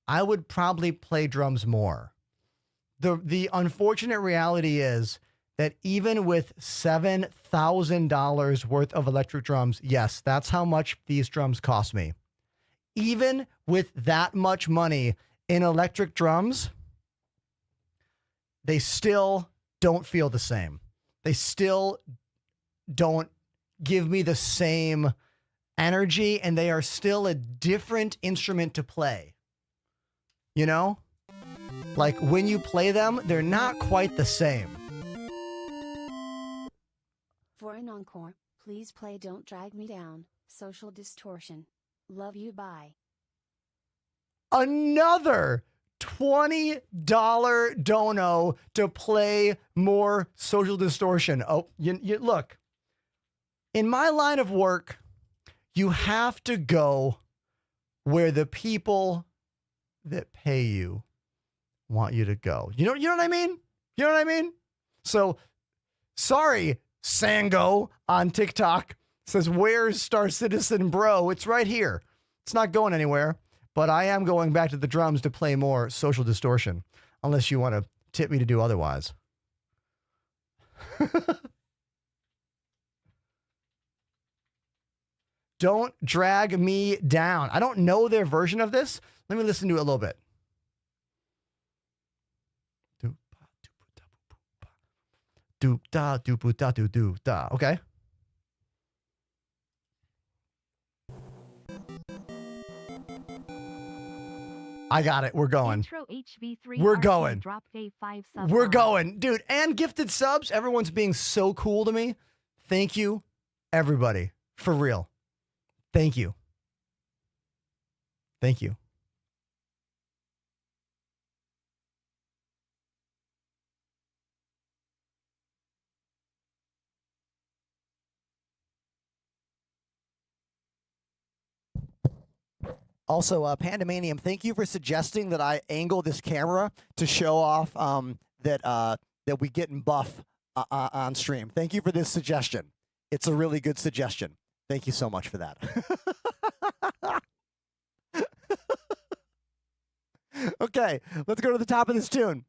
I would probably play drums more. The unfortunate reality is that even with $7,000 worth of electric drums, yes, that's how much these drums cost me. Even with that much money in electric drums, they still don't feel the same. They still don't give me the same energy, and they are still a different instrument to play. You know? Like, when you play them, they're not quite the same. For an encore, please play Don't Drag Me Down, Social Distortion. Love you, bye. Another $20 dono to play more Social Distortion. Oh, you look, in my line of work, you have to go where the people that pay you want you to go. You know what I mean? You know what I mean? So, sorry, Sango on TikTok says, where's Star Citizen Bro? It's right here. It's not going anywhere, but I am going back to the drums to play more Social Distortion, unless you want to tip me to do otherwise. Don't Drag Me Down. I don't know their version of this. Let me listen to it a little bit. Doop da doop da doo doo da. Okay. I got it. We're going. Intro HV3 We're RC going. Dropped a 5 sub We're bomb. going. Dude, and gifted subs. Everyone's being so cool to me. Thank you, everybody. For real. Thank you. Thank you. Also, Pandemanium, thank you for suggesting that I angle this camera to show off that we getting buff on stream. Thank you for this suggestion. It's a really good suggestion. Thank you so much for that. Okay, let's go to the top of this tune.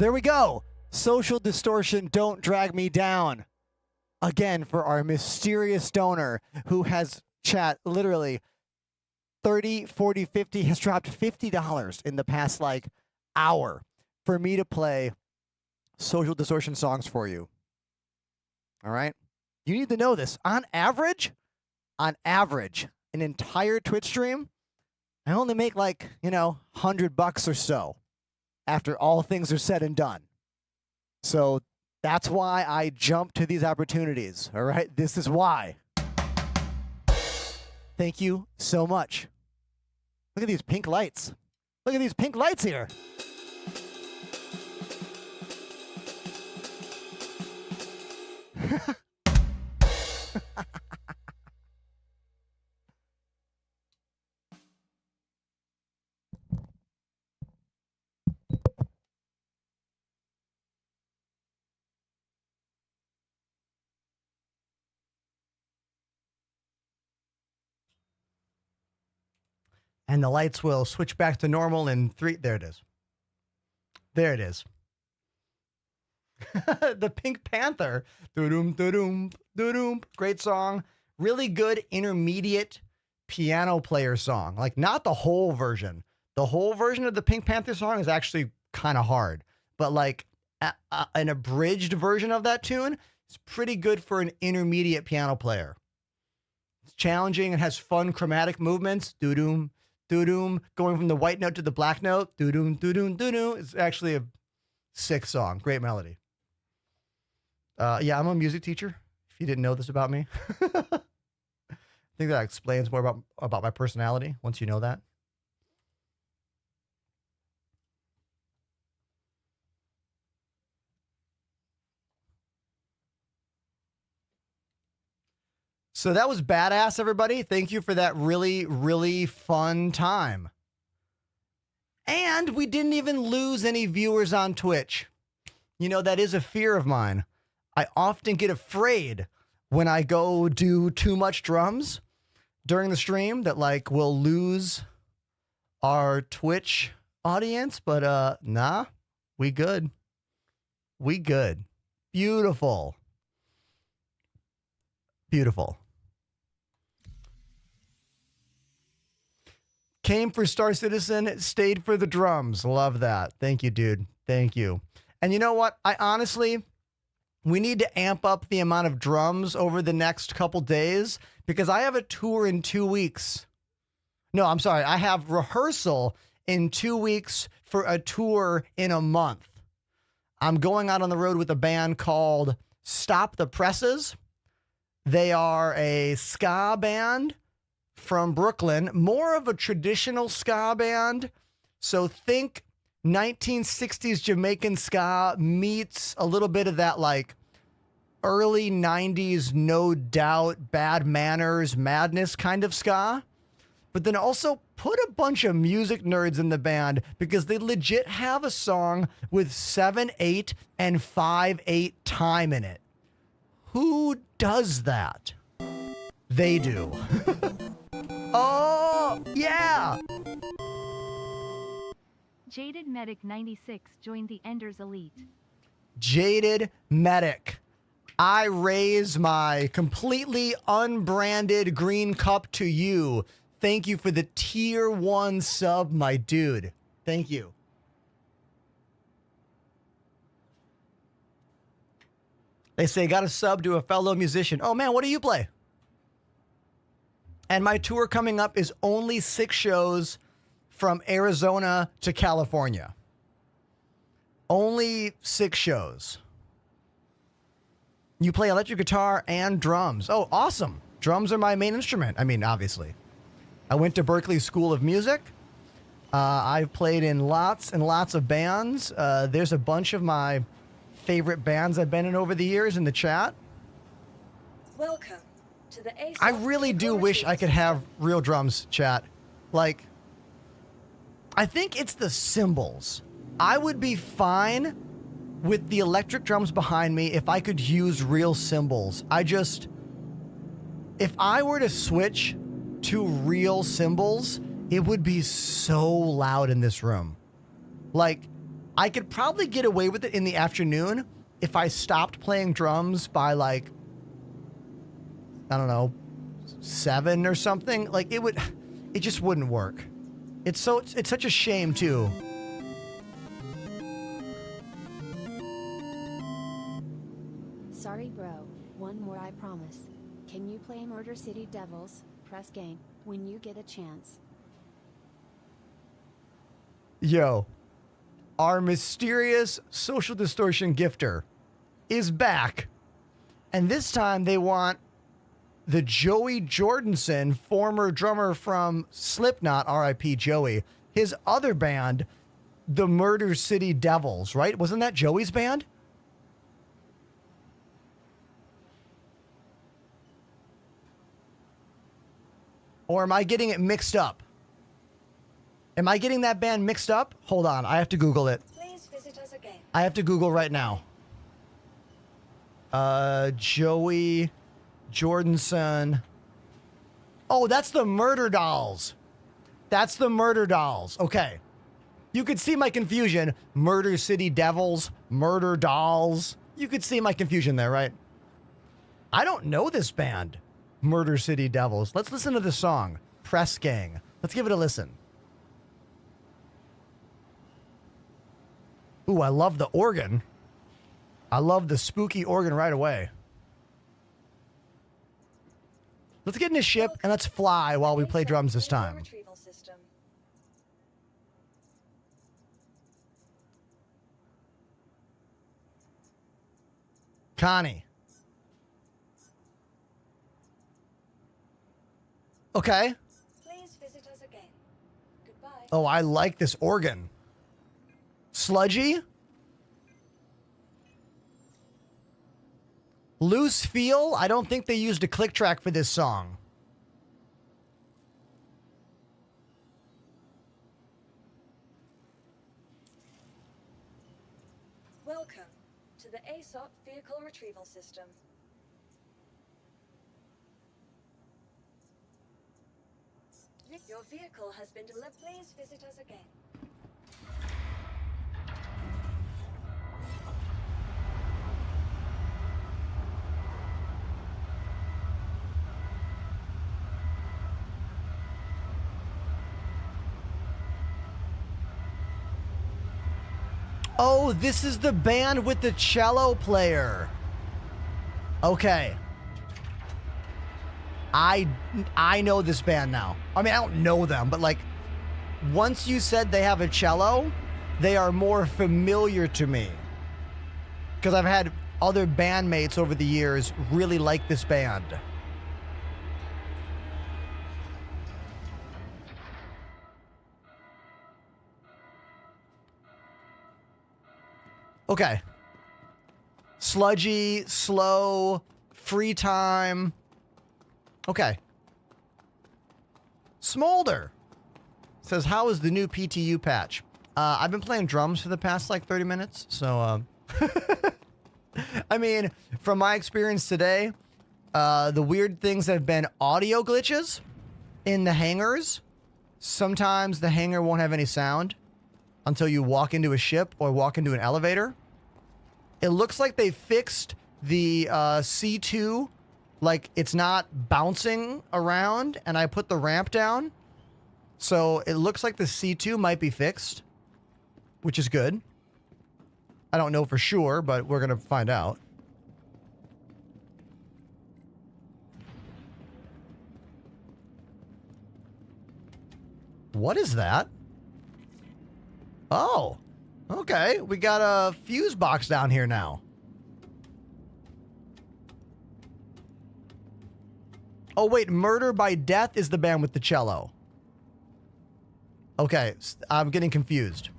there we go. Social Distortion, Don't Drag Me Down. Again, for our mysterious donor who has, chat, literally 30, 40, 50, has dropped $50 in the past, like, hour for me to play Social Distortion songs for you. All right? You need to know this. On average, an entire Twitch stream, I only make like, $100 or so after all things are said and done. So that's why I jump to these opportunities. All right? This is why. Thank you so much. Look at these pink lights. Look at these pink lights here. And the lights will switch back to normal in 3. There it is. There it is. The Pink Panther. Doo-doom, doo-doom, doo-doom. Great song. Really good intermediate piano player song. Like, not the whole version. The whole version of the Pink Panther song is actually kind of hard. But, like, an abridged version of that tune is pretty good for an intermediate piano player. It's challenging and has fun chromatic movements. Doo-doom, doo-doom. Going from the white note to the black note. Doo-doom, doo-doom, doo-doom. It's actually a sick song. Great melody. Yeah, I'm a music teacher, if you didn't know this about me. I think that explains more about my personality once you know that. So that was badass, everybody. Thank you for that really, really fun time. And we didn't even lose any viewers on Twitch. That is a fear of mine. I often get afraid when I go do too much drums during the stream that, like, we'll lose our Twitch audience. But nah, we good. We good. Beautiful. Beautiful. Came for Star Citizen, stayed for the drums. Love that. Thank you, dude. Thank you. And you know what? We need to amp up the amount of drums over the next couple days because I have a tour in 2 weeks. No, I'm sorry. I have rehearsal in 2 weeks for a tour in a month. I'm going out on the road with a band called Stop the Presses. They are a ska band from Brooklyn, more of a traditional ska band. So think 1960s Jamaican ska meets a little bit of that, like, early 90s, No Doubt, Bad Manners, Madness kind of ska. But then also put a bunch of music nerds in the band because they legit have a song with 7/8 and 5/8 time in it. Who does that? They do. Oh, yeah. Jaded Medic 96 joined the Enders Elite. Jaded Medic. I raise my completely unbranded green cup to you. Thank you for the tier 1 sub, my dude. Thank you. They say, got a sub to a fellow musician. Oh, man, what do you play? And my tour coming up is only 6 shows from Arizona to California. Only 6 shows. You play electric guitar and drums. Oh, awesome. Drums are my main instrument. I mean, obviously. I went to Berklee School of Music. I've played in lots and lots of bands. There's a bunch of my favorite bands I've been in over the years in the chat. Welcome to the Ace. I really do wish I could have real drums, chat. Like, I think it's the cymbals. I would be fine with the electric drums behind me if I could use real cymbals. If I were to switch to real cymbals, it would be so loud in this room. Like, I could probably get away with it in the afternoon if I stopped playing drums by like, I don't know, 7 or something. Like it just wouldn't work. It's such a shame too. Sorry bro, one more I promise. Can you play Murder City Devils, press game, when you get a chance? Yo, our mysterious social distortion gifter is back. And this time they want the Joey Jordanson, former drummer from Slipknot, R.I.P. Joey, his other band, the Murder City Devils, right? Wasn't that Joey's band? Or am I getting it mixed up? Am I getting that band mixed up? Hold on, I have to Google it. Please visit us again. I have to Google right now. Joey Jordanson. Oh, that's the Murder Dolls. That's the Murder Dolls. Okay. You could see my confusion. Murder City Devils, Murder Dolls. You could see my confusion there, right? I don't know this band, Murder City Devils. Let's listen to the song, Press Gang. Let's give it a listen. Ooh, I love the organ. I love the spooky organ right away. Let's get in a ship and let's fly while we play drums this time. Retrieval system. Connie. Okay. Please visit us again. Goodbye. Oh, I like this organ. Sludgy? Loose feel? I don't think they used a click track for this song. Welcome to the ASOP vehicle retrieval system. Your vehicle has been delivered. Please visit us again. Oh, this is the band with the cello player. Okay. I know this band now. I mean, I don't know them, but like, once you said they have a cello, they are more familiar to me. Because I've had other bandmates over the years really like this band. Okay. Sludgy, slow, free time. Okay. Smolder says, how is the new PTU patch? I've been playing drums for the past like 30 minutes. So, I mean, from my experience today, the weird things have been audio glitches in the hangars. Sometimes the hangar won't have any sound until you walk into a ship or walk into an elevator. It looks like they fixed the C2, like it's not bouncing around, and I put the ramp down. So it looks like the C2 might be fixed, which is good. I don't know for sure, but we're going to find out. What is that? Oh, okay. We got a fuse box down here now. Oh, wait. Murder by Death is the band with the cello. Okay. I'm getting confused.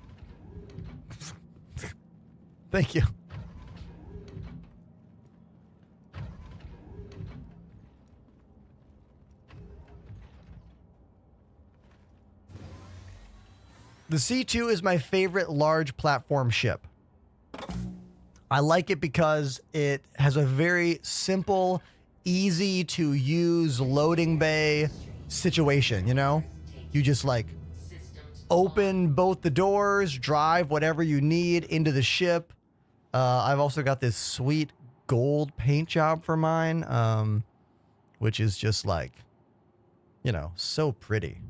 Thank you. The C2 is my favorite large platform ship. I like it because it has a very simple, easy to use loading bay situation, you know? You just like open both the doors, drive whatever you need into the ship. I've also got this sweet gold paint job for mine, which is just like, you know, so pretty.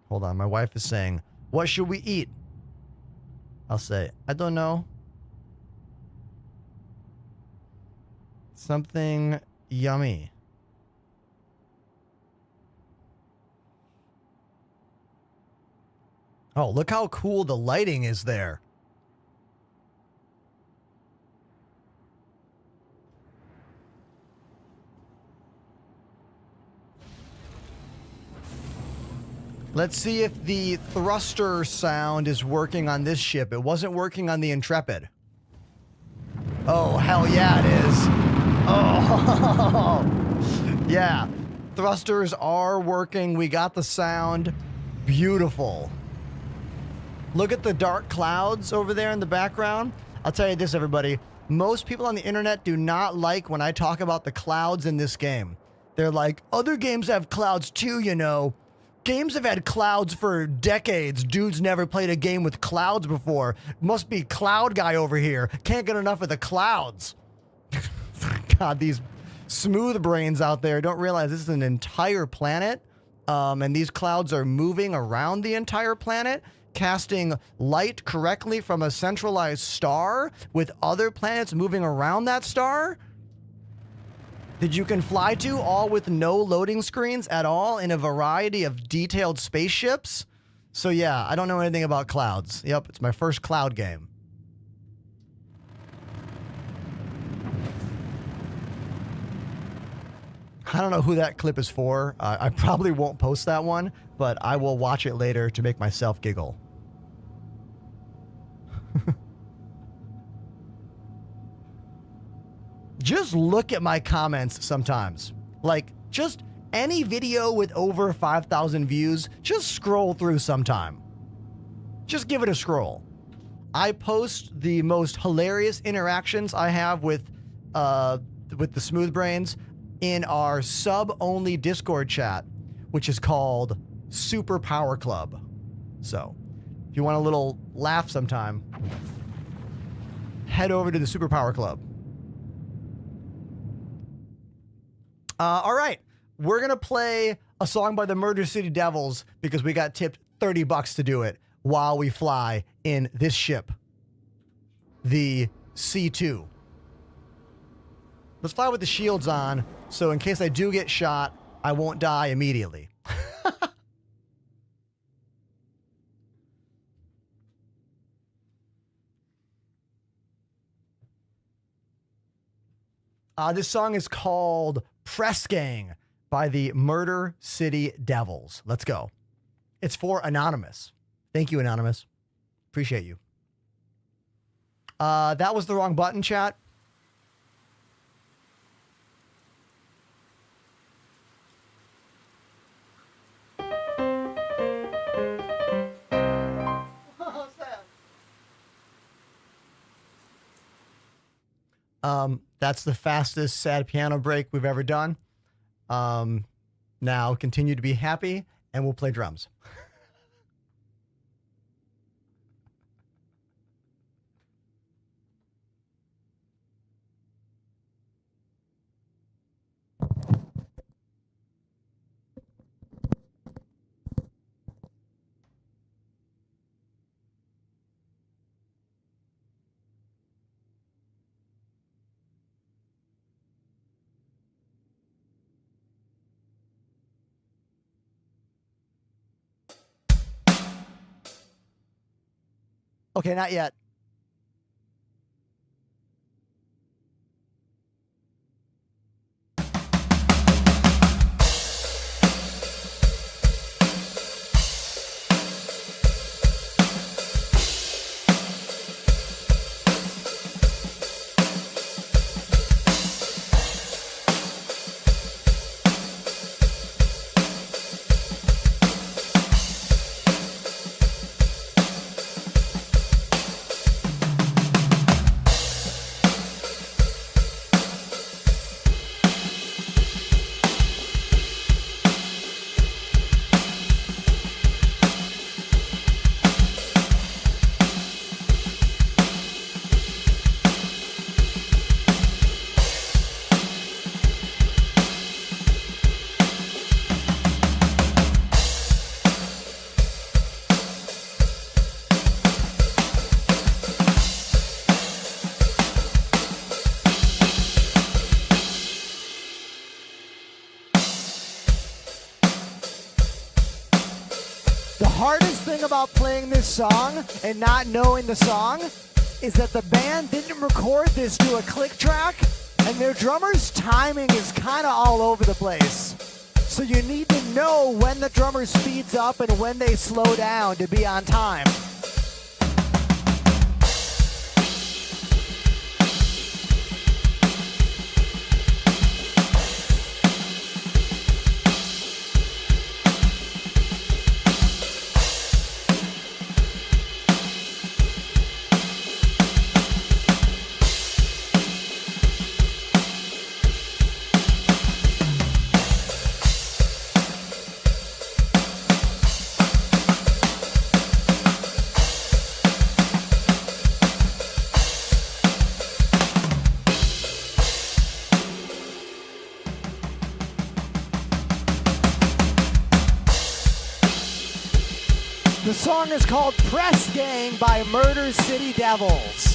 Hold on, my wife is saying, what should we eat? I'll say, I don't know. Something yummy. Oh, look how cool the lighting is there. Let's see if the thruster sound is working on this ship. It wasn't working on the Intrepid. Oh, hell yeah, it is. Oh, yeah. Thrusters are working. We got the sound. Beautiful. Look at the dark clouds over there in the background. I'll tell you this, everybody. Most people on the internet do not like when I talk about the clouds in this game. They're like, other games have clouds too, you know. Games have had clouds for decades. Dude's never played a game with clouds before. Must be cloud guy over here. Can't get enough of the clouds. God, these smooth brains out there don't realize this is an entire planet. And these clouds are moving around the entire planet, casting light correctly from a centralized star with other planets moving around that star that you can fly to, all with no loading screens at all in a variety of detailed spaceships. So yeah, I don't know anything about clouds. Yep, it's my first cloud game. I don't know who that clip is for. I probably won't post that one, but I will watch it later to make myself giggle. Just look at my comments sometimes. Like, just any video with over 5,000 views, just scroll through sometime. Just give it a scroll. I post the most hilarious interactions I have with the Smooth Brains in our sub-only Discord chat, which is called Super Power Club. So, if you want a little laugh sometime, head over to the Super Power Club. All right, we're going to play a song by the Murder City Devils because we got tipped $30 to do it while we fly in this ship, the C2. Let's fly with the shields on, so in case I do get shot, I won't die immediately. This song is called Press Gang by the Murder City Devils. Let's go. It's for Anonymous. Thank you, Anonymous. Appreciate you. That was the wrong button, chat. That's the fastest sad piano break we've ever done. Now continue to be happy and we'll play drums. Okay, not yet. thing about playing this song and not knowing the song is that the band didn't record this to a click track, and their drummer's timing is kind of all over the place. So you need to know when the drummer speeds up and when they slow down to be on time. The song is called Press Gang by Murder City Devils.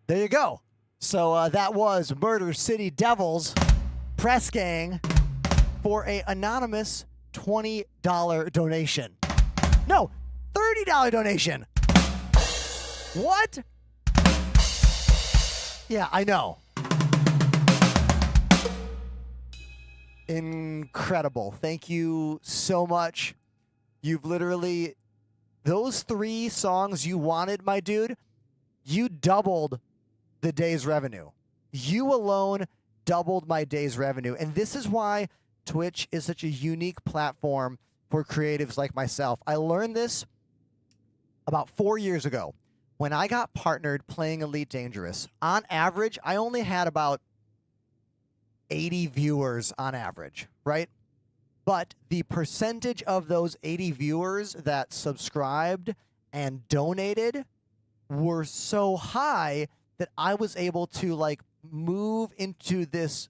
There you go. So that was Murder City Devils Press Gang for a anonymous $20 donation. No, $30 donation. What? Yeah, I know. Incredible. Thank you so much. You've literally, those 3 songs you wanted, my dude, you doubled the day's revenue. You alone doubled my day's revenue. And this is why Twitch is such a unique platform for creatives like myself. I learned this about 4 years ago when I got partnered playing Elite Dangerous. On average, I only had about 80 viewers on average, right? But the percentage of those 80 viewers that subscribed and donated were so high that I was able to like move into this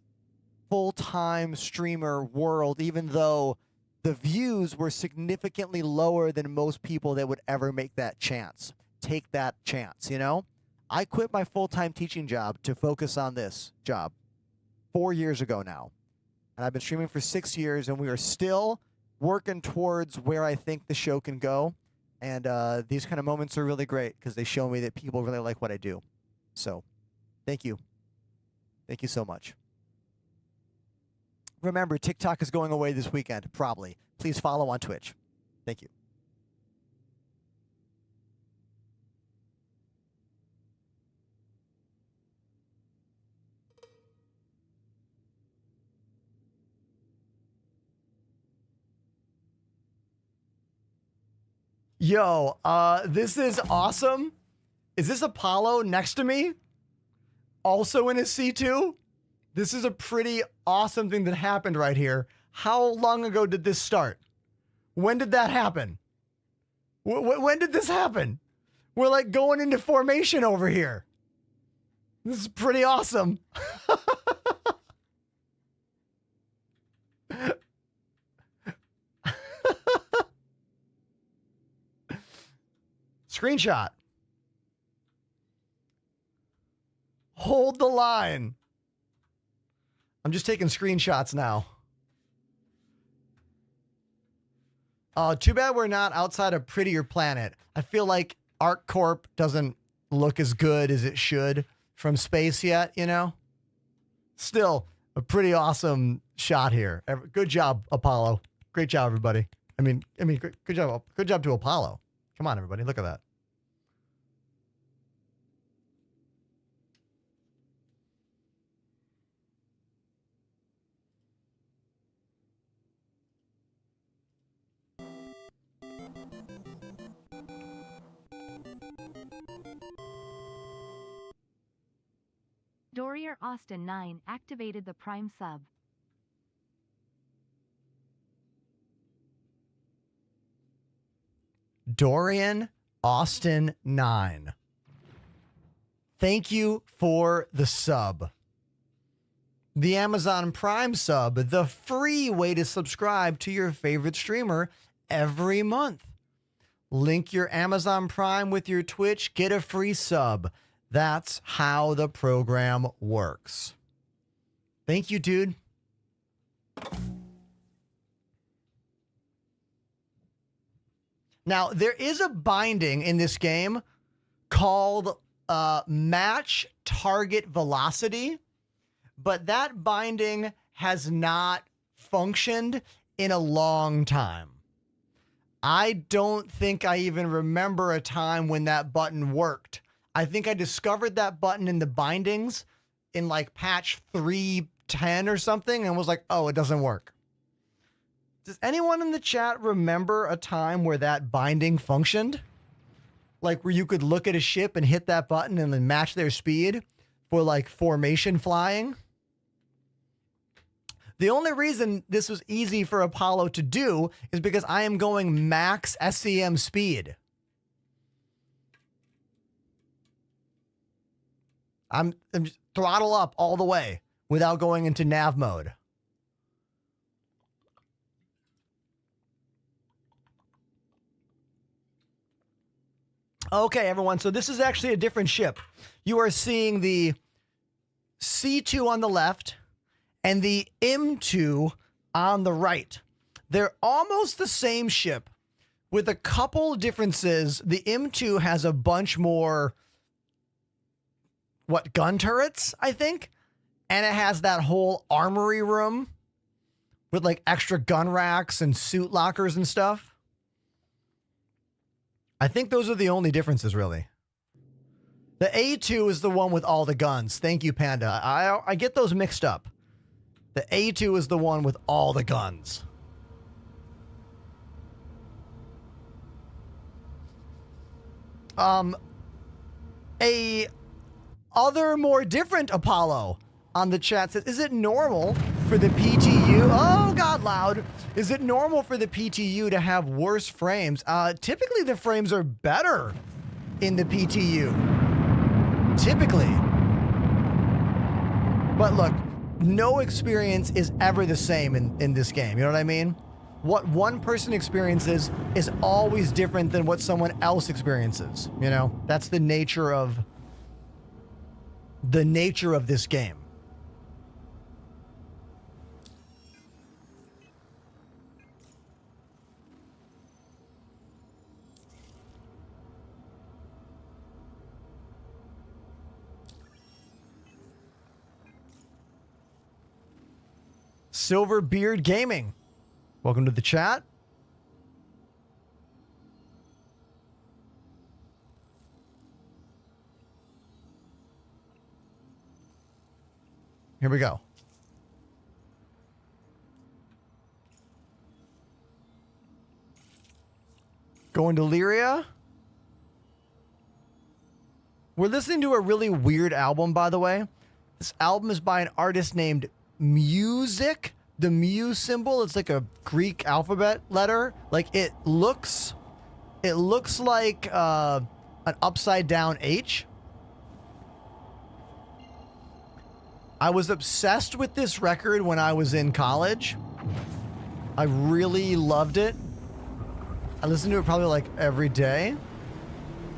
full-time streamer world, even though the views were significantly lower than most people that would ever make that chance. Take that chance, you know? I quit my full-time teaching job to focus on this job 4 years ago now. And I've been streaming for 6 years, and we are still working towards where I think the show can go. And these kind of moments are really great because they show me that people really like what I do. So, thank you. Thank you so much. Remember, TikTok is going away this weekend, probably. Please follow on Twitch. Thank you. Yo, this is awesome. Is this Apollo next to me? Also in a C2? This is a pretty awesome thing that happened right here. How long ago did this start? When did that happen? When did this happen? We're like going into formation over here. This is pretty awesome. Screenshot. Hold the line. I'm just taking screenshots now. Too bad we're not outside a prettier planet. I feel like ArcCorp doesn't look as good as it should from space yet, you know? Still a pretty awesome shot here. Good job, Apollo. Great job, everybody. I mean, good job. Good job to Apollo. Come on, everybody. Look at that. Dorier Austin 9 activated the Prime sub. Dorian Austin 9. Thank you for the sub. The Amazon Prime sub, the free way to subscribe to your favorite streamer every month. Link your Amazon Prime with your Twitch, get a free sub. That's how the program works. Thank you, dude. Now, there is a binding in this game called Match Target Velocity, but that binding has not functioned in a long time. I don't think I even remember a time when that button worked. I think I discovered that button in the bindings in like patch 3.10 or something and was like, oh, it doesn't work. Does anyone in the chat remember a time where that binding functioned? Like where you could look at a ship and hit that button and then match their speed for like formation flying? The only reason this was easy for Apollo to do is because I am going max SCM speed. I'm just throttle up all the way without going into nav mode. Okay, everyone. So this is actually a different ship. You are seeing the C2 on the left and the M2 on the right. They're almost the same ship with a couple differences. The M2 has a bunch more gun turrets, I think. And it has that whole armory room with like extra gun racks and suit lockers and stuff. I think those are the only differences, really. The A2 is the one with all the guns. Thank you, Panda. I get those mixed up. The A2 is the one with all the guns. A other more different Apollo on the chat says, is it normal for the PTU? Oh, God, loud. Is it normal for the PTU to have worse frames? Typically, the frames are better in the PTU. Typically. But look, no experience is ever the same in this game. You know what I mean? What one person experiences is always different than what someone else experiences. You know, that's the nature of this game. Silverbeard Gaming, welcome to the chat. Here we go. Going to Lyria. We're listening to a really weird album, by the way. This album is by an artist named Music. The mu symbol, it's like a Greek alphabet letter. Like it looks like an upside down H. I was obsessed with this record when I was in college. I really loved it. I listened to it probably like every day.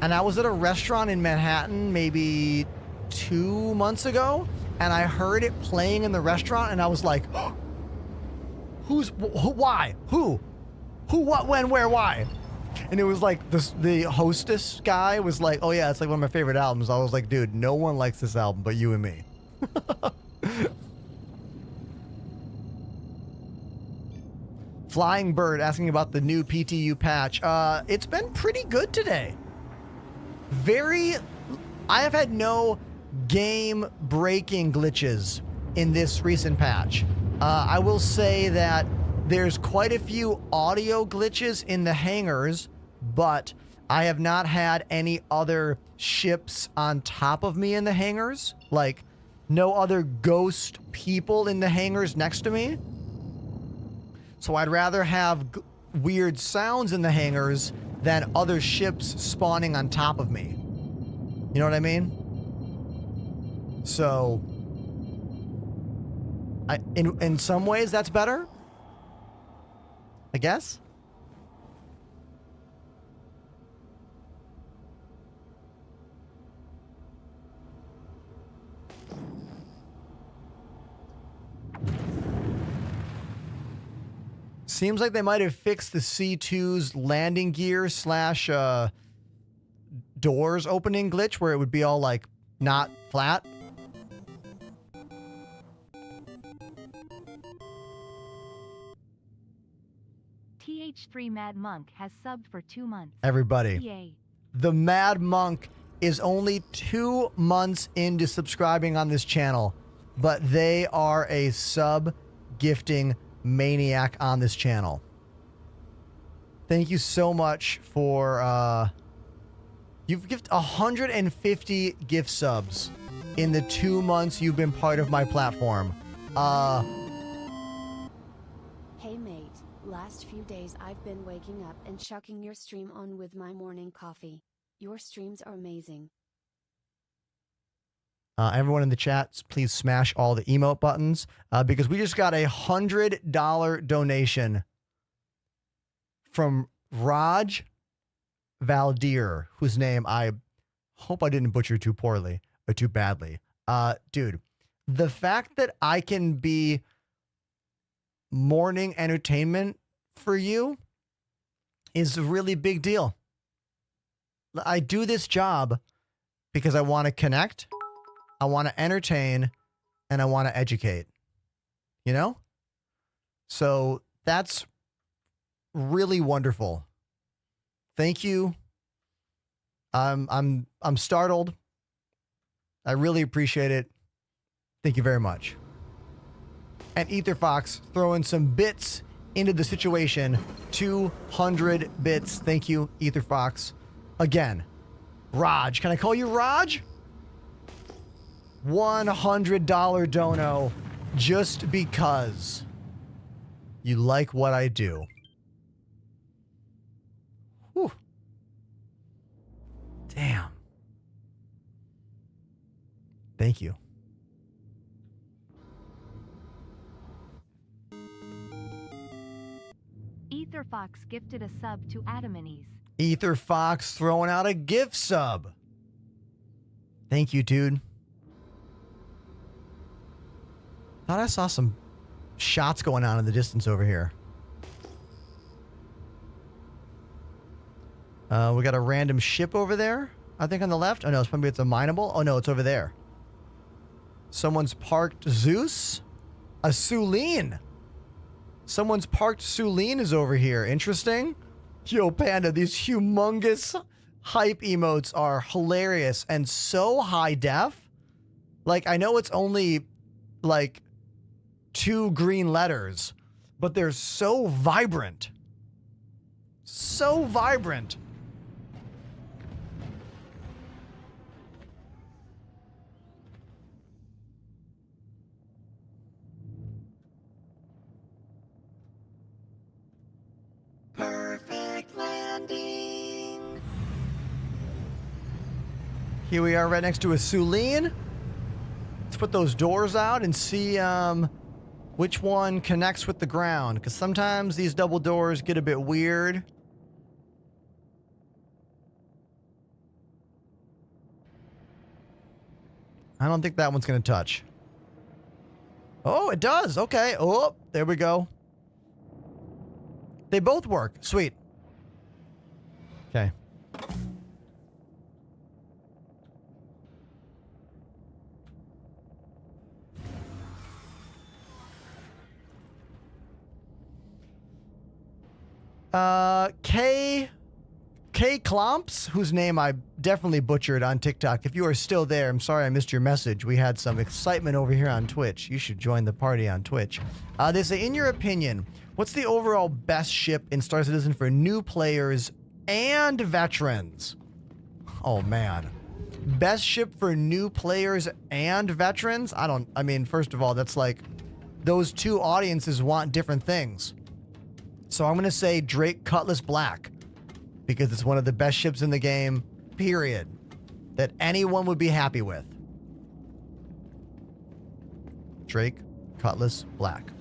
And I was at a restaurant in Manhattan maybe 2 months ago, and I heard it playing in the restaurant, and I was like, why? Who Who, what, when, where, why? And it was like the hostess guy was like, oh yeah, it's like one of my favorite albums. I was like, dude, no one likes this album but you and me. Flying Bird asking about the new PTU patch. It's been pretty good today. I have had no game-breaking glitches in this recent patch. I will say that there's quite a few audio glitches in the hangars, but I have not had any other ships on top of me in the hangars. Like, no other ghost people in the hangars next to me. So I'd rather have weird sounds in the hangars than other ships spawning on top of me. You know what I mean? So, in some ways, that's better, I guess. Seems like they might have fixed the C2's landing gear slash doors opening glitch where it would be all like not flat. TH3 Mad Monk has subbed for 2 months. Everybody. Yay. The Mad Monk is only 2 months into subscribing on this channel, but they are a sub gifting maniac on this channel. Thank you so much for you've gifted 150 gift subs in the 2 months you've been part of my platform. Hey mate, last few days I've been waking up and chucking your stream on with my morning coffee. Your streams are amazing. Everyone in the chat, please smash all the emote buttons because we just got a $100 donation from Raj Valdir, whose name I hope I didn't butcher too poorly or too badly. Dude, the fact that I can be morning entertainment for you is a really big deal. I do this job because I want to connect, I want to entertain, and I want to educate. You know? So that's really wonderful. Thank you. I'm startled. I really appreciate it. Thank you very much. And Etherfox throwing some bits into the situation. 200 bits. Thank you, Etherfox. Again, Raj. Can I call you Raj? $100 dono just because you like what I do. Whew. Damn. Thank you. Etherfox gifted a sub to Adaminis. Etherfox throwing out a gift sub. Thank you, dude. Thought I saw some shots going on in the distance over here. We got a random ship over there, I think on the left. Oh no, it's a mineable. Oh no, it's over there. Someone's parked Zeus. A Sulen. Someone's parked Sulen is over here. Interesting. Yo, Panda, these humongous hype emotes are hilarious and so high def. Like, I know it's only like 2 green letters, but they're so vibrant. So vibrant. Perfect landing. Here we are right next to a Sulen. Let's put those doors out and see which one connects with the ground, because sometimes these double doors get a bit weird. I don't think that one's going to touch. Oh, it does. Okay. Oh, there we go. They both work. Sweet. Okay. K Klomps, whose name I definitely butchered on TikTok. If you are still there, I'm sorry I missed your message. We had some excitement over here on Twitch. You should join the party on Twitch. They say, in your opinion, what's the overall best ship in Star Citizen for new players and veterans? Oh, man. Best ship for new players and veterans? I mean, first of all, that's like, those two audiences want different things. So I'm going to say Drake Cutlass Black, because it's one of the best ships in the game, period, that anyone would be happy with. Drake Cutlass Black.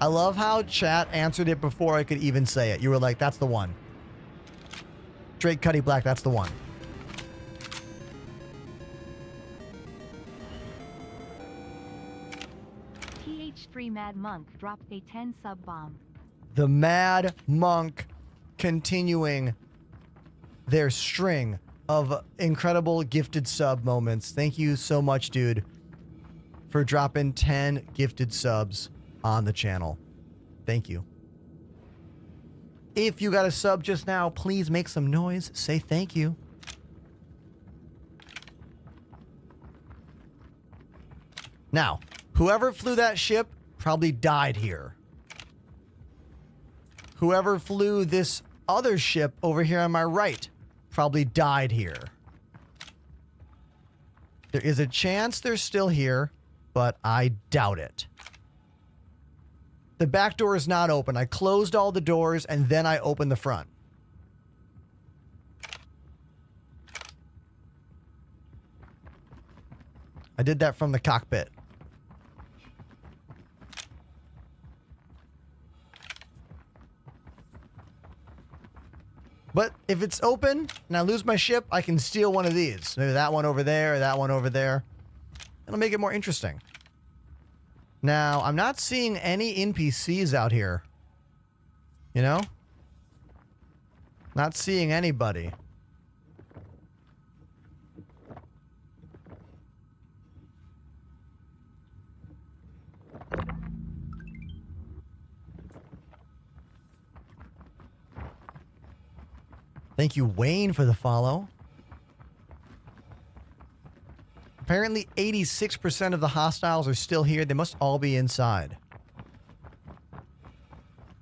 I love how chat answered it before I could even say it. You were like, that's the one. Drake Cutty Black, that's the one. TH3 Mad Monk dropped a 10 sub bomb. The Mad Monk continuing their string of incredible gifted sub moments. Thank you so much, dude, for dropping 10 gifted subs on the channel. Thank you. If you got a sub just now, please make some noise. Say thank you. Now, whoever flew that ship probably died here. Whoever flew this other ship over here on my right probably died here. There is a chance they're still here, but I doubt it. The back door is not open. I closed all the doors and then I opened the front. I did that from the cockpit. But if it's open and I lose my ship, I can steal one of these. Maybe that one over there or that one over there. It'll make it more interesting. Now, I'm not seeing any NPCs out here. You know? Not seeing anybody. Thank you, Wayne, for the follow. Apparently, 86% of the hostiles are still here. They must all be inside.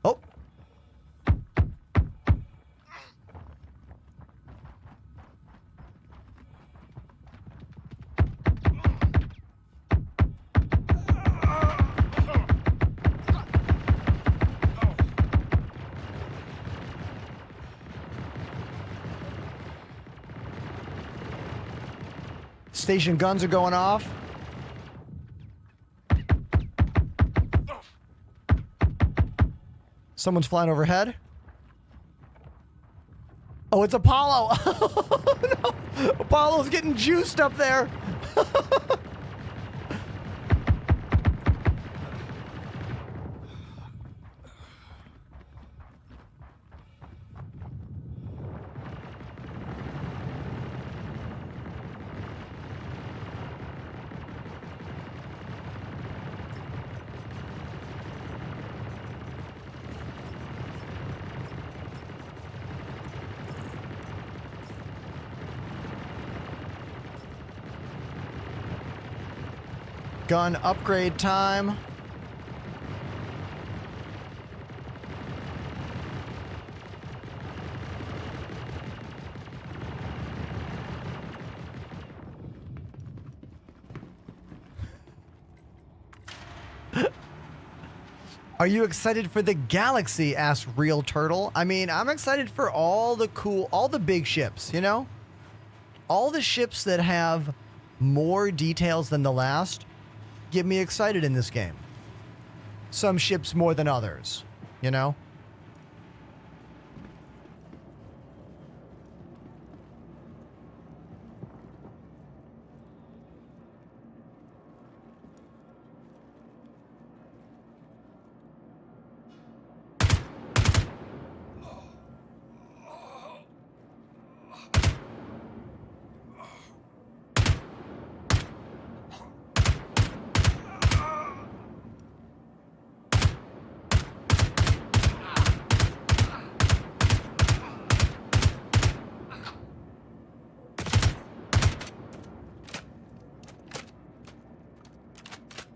Oh. Station guns are going off. Someone's flying overhead. Oh, it's Apollo. No. Apollo's getting juiced up there. Gun upgrade time. Are you excited for the galaxy? Asked Real Turtle. I mean, I'm excited for all the big ships, you know? All the ships that have more details than the last get me excited in this game. Some ships more than others, you know?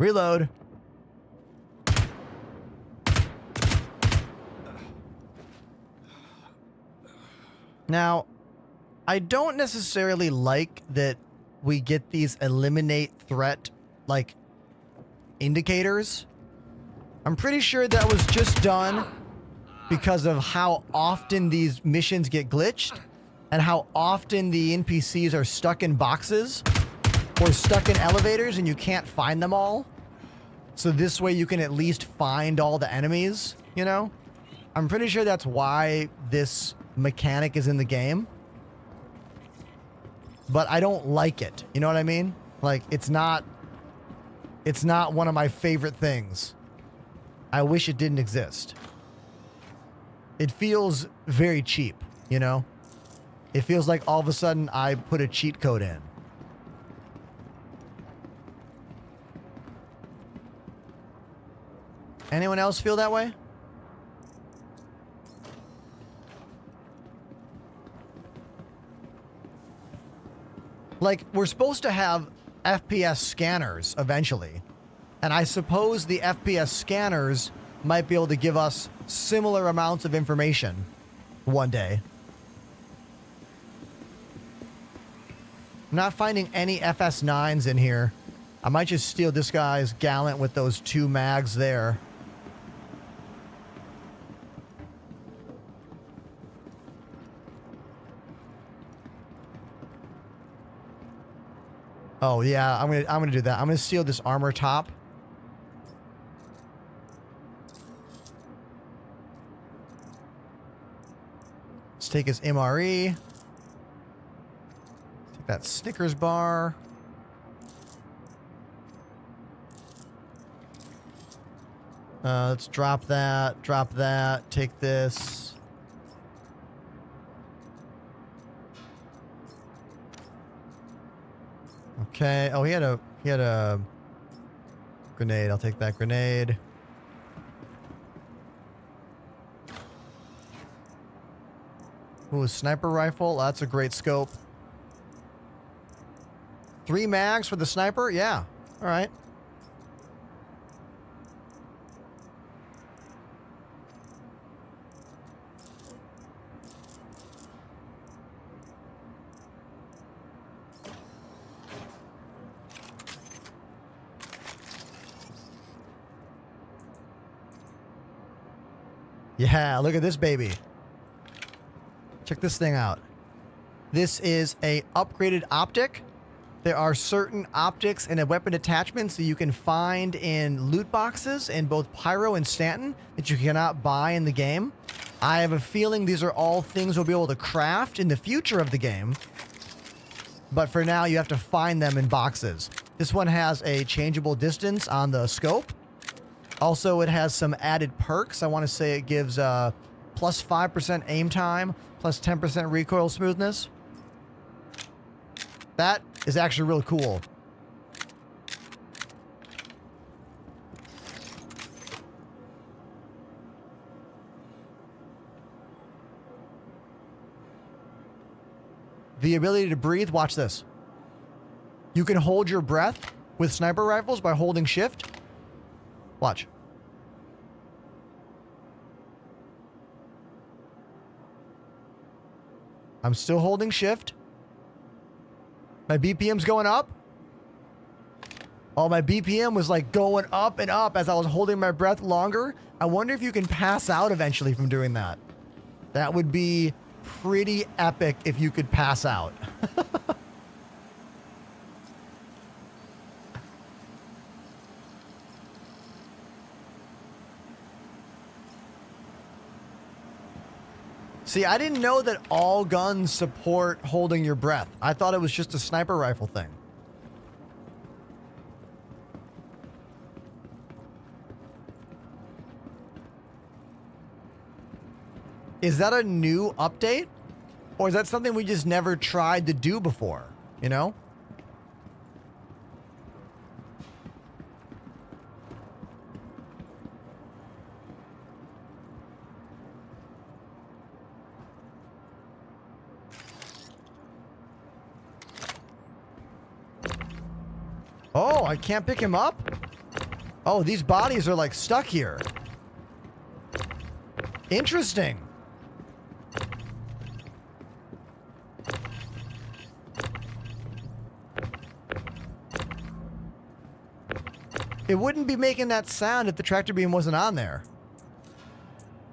Reload. Now, I don't necessarily like that we get these eliminate threat, like, indicators. I'm pretty sure that was just done because of how often these missions get glitched and how often the NPCs are stuck in boxes or stuck in elevators and you can't find them all. So this way you can at least find all the enemies, you know? I'm pretty sure that's why this mechanic is in the game. But I don't like it. You know what I mean? Like, it's not one of my favorite things. I wish it didn't exist. It feels very cheap, you know? It feels like all of a sudden I put a cheat code in. Anyone else feel that way? Like, we're supposed to have FPS scanners eventually. And I suppose the FPS scanners might be able to give us similar amounts of information one day. I'm not finding any FS9s in here. I might just steal this guy's Gallant with those 2 mags there. Oh yeah, I'm gonna do that. I'm gonna steal this armor top. Let's take his MRE. Take that Snickers bar. Let's drop that. Drop that. Take this. Okay. Oh, he had a grenade. I'll take that grenade. Ooh, a sniper rifle. That's a great scope. 3 mags for the sniper? Yeah. All right. Yeah, look at this baby. Check this thing out. This is a upgraded optic. There are certain optics and weapon attachments that you can find in loot boxes in both Pyro and Stanton that you cannot buy in the game. I have a feeling these are all things we'll be able to craft in the future of the game. But for now, you have to find them in boxes. This one has a changeable distance on the scope. Also, it has some added perks. I want to say it gives plus 5% aim time, plus 10% recoil smoothness. That is actually really cool. The ability to breathe, watch this. You can hold your breath with sniper rifles by holding shift. Watch. I'm still holding shift. My BPM's going up. Oh, my BPM was like going up and up as I was holding my breath longer. I wonder if you can pass out eventually from doing that. That would be pretty epic if you could pass out. See, I didn't know that all guns support holding your breath. I thought it was just a sniper rifle thing. Is that a new update? Or is that something we just never tried to do before? You know? Oh, I can't pick him up? Oh, these bodies are like stuck here. Interesting. It wouldn't be making that sound if the tractor beam wasn't on there.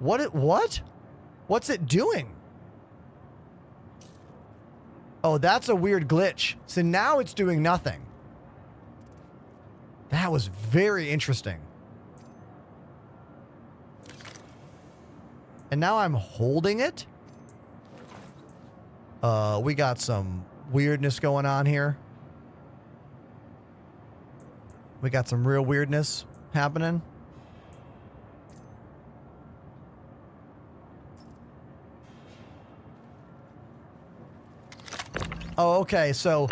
What? What's it doing? Oh, that's a weird glitch. So now it's doing nothing. That was very interesting. And now I'm holding it. We got some weirdness going on here. We got some real weirdness happening. Oh, okay. So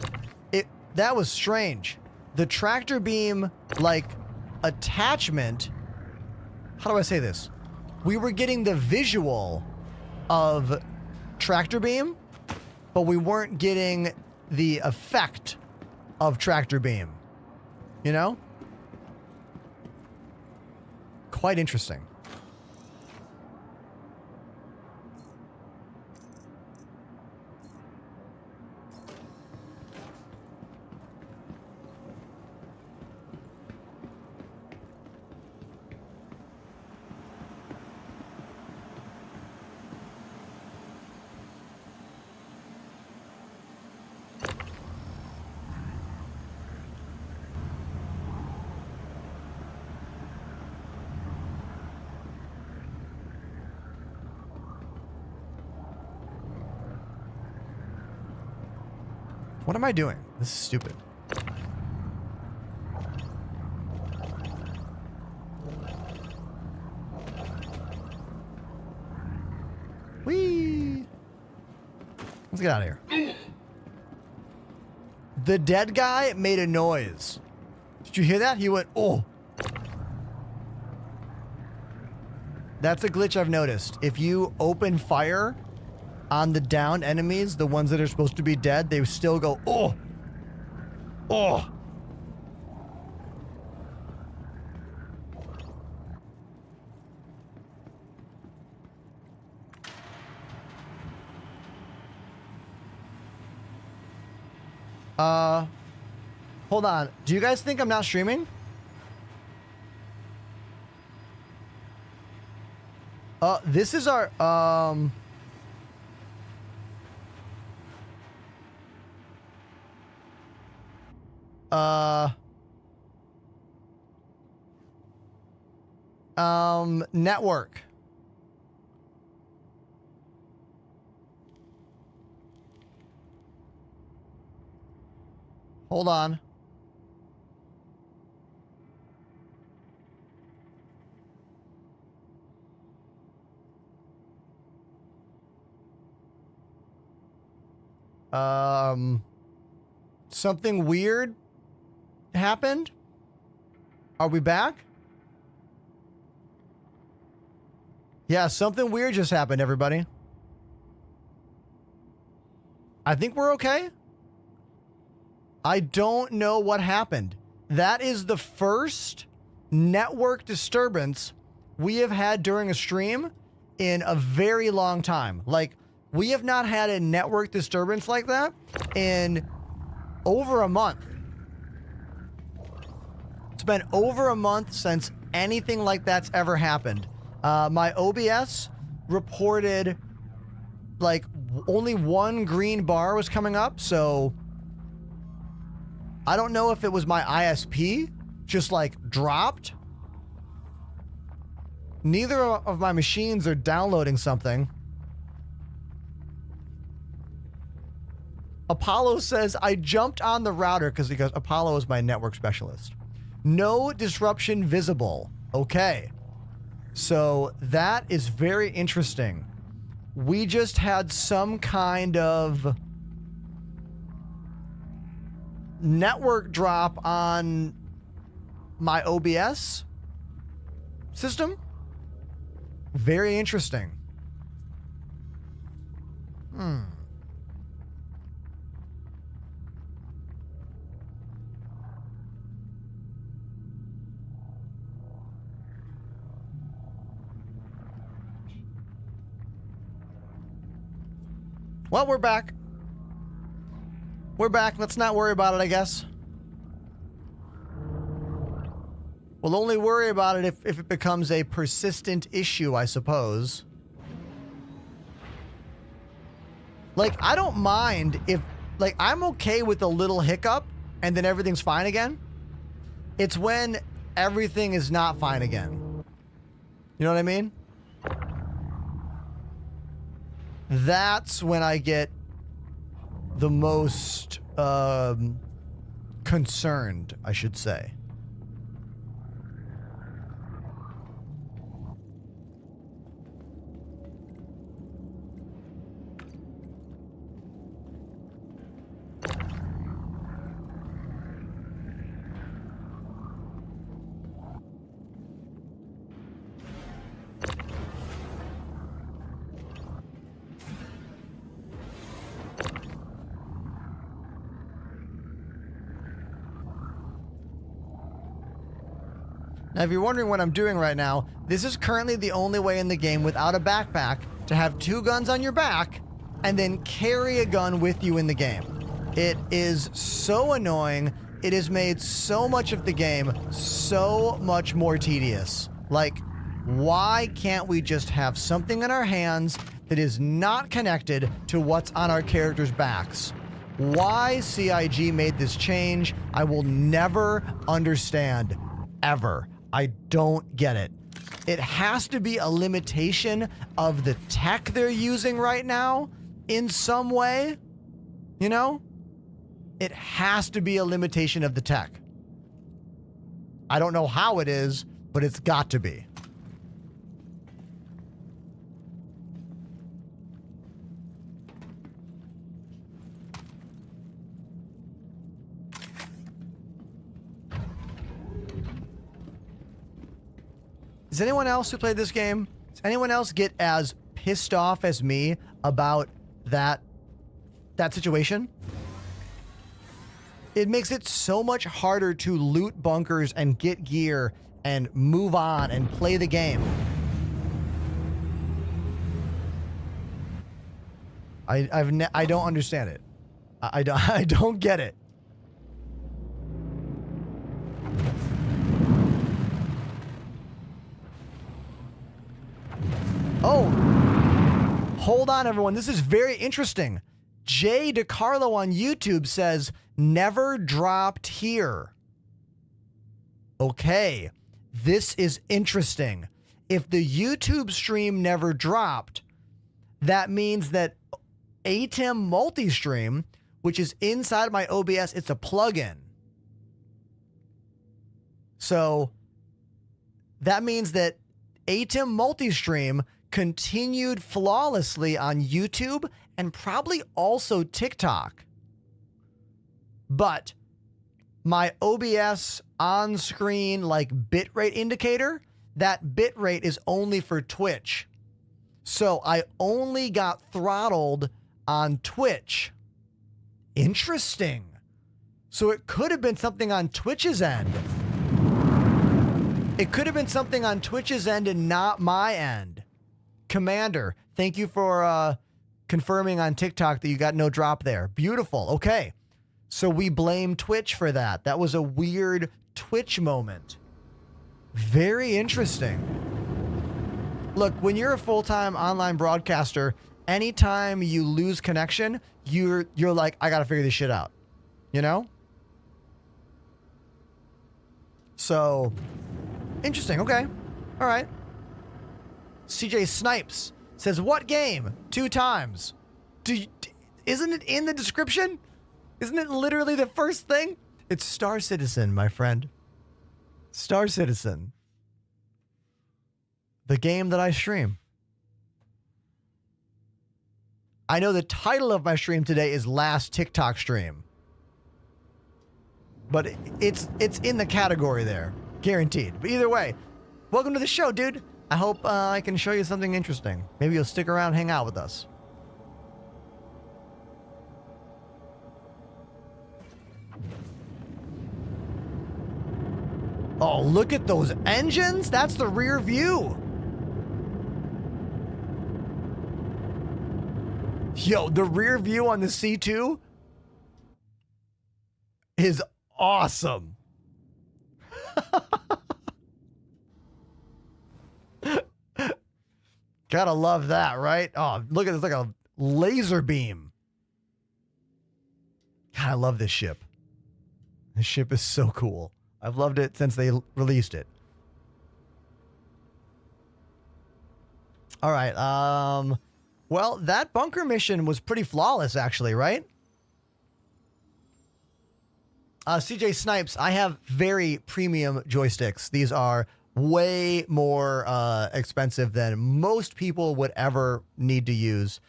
that was strange. The tractor beam, like, attachment. How do I say this? We were getting the visual of tractor beam, but we weren't getting the effect of tractor beam. You know? Quite interesting. What am I doing? This is stupid. Whee! Let's get out of here. The dead guy made a noise. Did you hear that? He went, oh. That's a glitch I've noticed. If you open fire on the downed enemies, the ones that are supposed to be dead, they still go, oh, oh. Hold on. Do you guys think I'm not streaming? This is our, network. Hold on. Something weird happened? Are we back? Yeah, something weird just happened, everybody. I think we're okay. I don't know what happened. That is the first network disturbance we have had during a stream in a very long time. Like, we have not had a network disturbance like that in over a month. It's been over a month since anything like that's ever happened. My OBS reported like only one green bar was coming up, so I don't know if it was my ISP just like dropped. Neither of my machines are downloading something. Apollo says, I jumped on the router because Apollo is my network specialist. No disruption visible. Okay. So that is very interesting. We just had some kind of network drop on my OBS system. Very interesting. Well, we're back. We're back. Let's not worry about it, I guess. We'll only worry about it if it becomes a persistent issue, I suppose. Like, I don't mind if... Like, I'm okay with a little hiccup and then everything's fine again. It's when everything is not fine again. You know what I mean? That's when I get the most concerned, I should say. Now, if you're wondering what I'm doing right now, this is currently the only way in the game without a backpack to have 2 guns on your back and then carry a gun with you in the game. It is so annoying. It has made so much of the game so much more tedious. Like, why can't we just have something in our hands that is not connected to what's on our characters' backs? Why CIG made this change, I will never understand, ever. I don't get it. It has to be a limitation of the tech they're using right now in some way, you know? It has to be a limitation of the tech. I don't know how it is, but it's got to be. Does anyone else who played this game, does anyone else get as pissed off as me about that situation? It makes it so much harder to loot bunkers and get gear and move on and play the game. I don't understand it. I don't get it. Oh, hold on, everyone. This is very interesting. Jay DeCarlo on YouTube says, never dropped here. Okay, this is interesting. If the YouTube stream never dropped, that means that ATEM Multistream, which is inside my OBS, it's a plugin. So that means that ATEM Multistream continued flawlessly on YouTube and probably also TikTok. But my OBS on-screen like bitrate indicator, that bitrate is only for Twitch. So I only got throttled on Twitch. Interesting. So it could have been something on Twitch's end. It could have been something on Twitch's end and not my end. Commander, thank you for confirming on TikTok that you got no drop there. Beautiful. Okay. So we blame Twitch for that. That was a weird Twitch moment. Very interesting. Look, when you're a full-time online broadcaster, anytime you lose connection, you're like, I got to figure this shit out. You know? So, interesting. Okay. All right. CJ Snipes says, what game? 2 times. Isn't it in the description? Isn't it literally the first thing? It's Star Citizen, my friend. Star Citizen. The game that I stream. I know the title of my stream today is Last TikTok Stream. But it's in the category there. Guaranteed. But either way, welcome to the show, dude. I hope I can show you something interesting. Maybe you'll stick around and hang out with us. Oh, look at those engines. That's the rear view. Yo, the rear view on the C2 is awesome. Gotta love that, right? Oh, look at this, like a laser beam. God, I love this ship. This ship is so cool. I've loved it since they released it. All right. Well, that bunker mission was pretty flawless, actually, right? CJ Snipes, I have very premium joysticks. These are way more expensive than most people would ever need to use.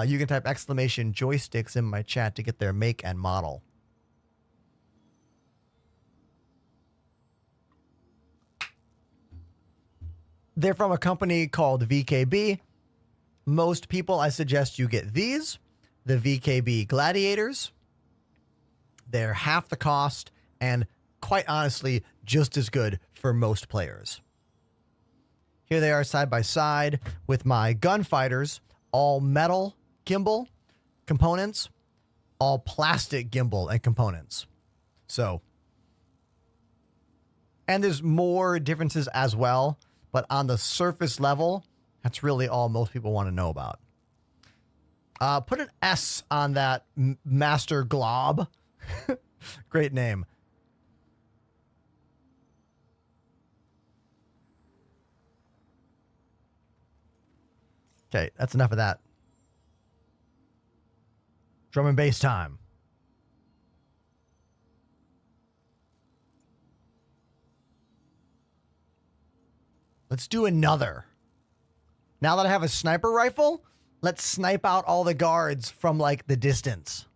You can type exclamation joysticks in my chat to get their make and model. They're from a company called VKB. Most people, I suggest you get these, the VKB Gladiators. They're half the cost and, quite honestly, just as good for most players. Here they are side by side with my Gunfighters, all metal gimbal components, all plastic gimbal and components. So, and there's more differences as well, but on the surface level, that's really all most people want to know about. Put an S on that Master Glob. Great name. Okay, that's enough of that. Drum and bass time. Let's do another. Now that I have a sniper rifle, let's snipe out all the guards from, like, the distance.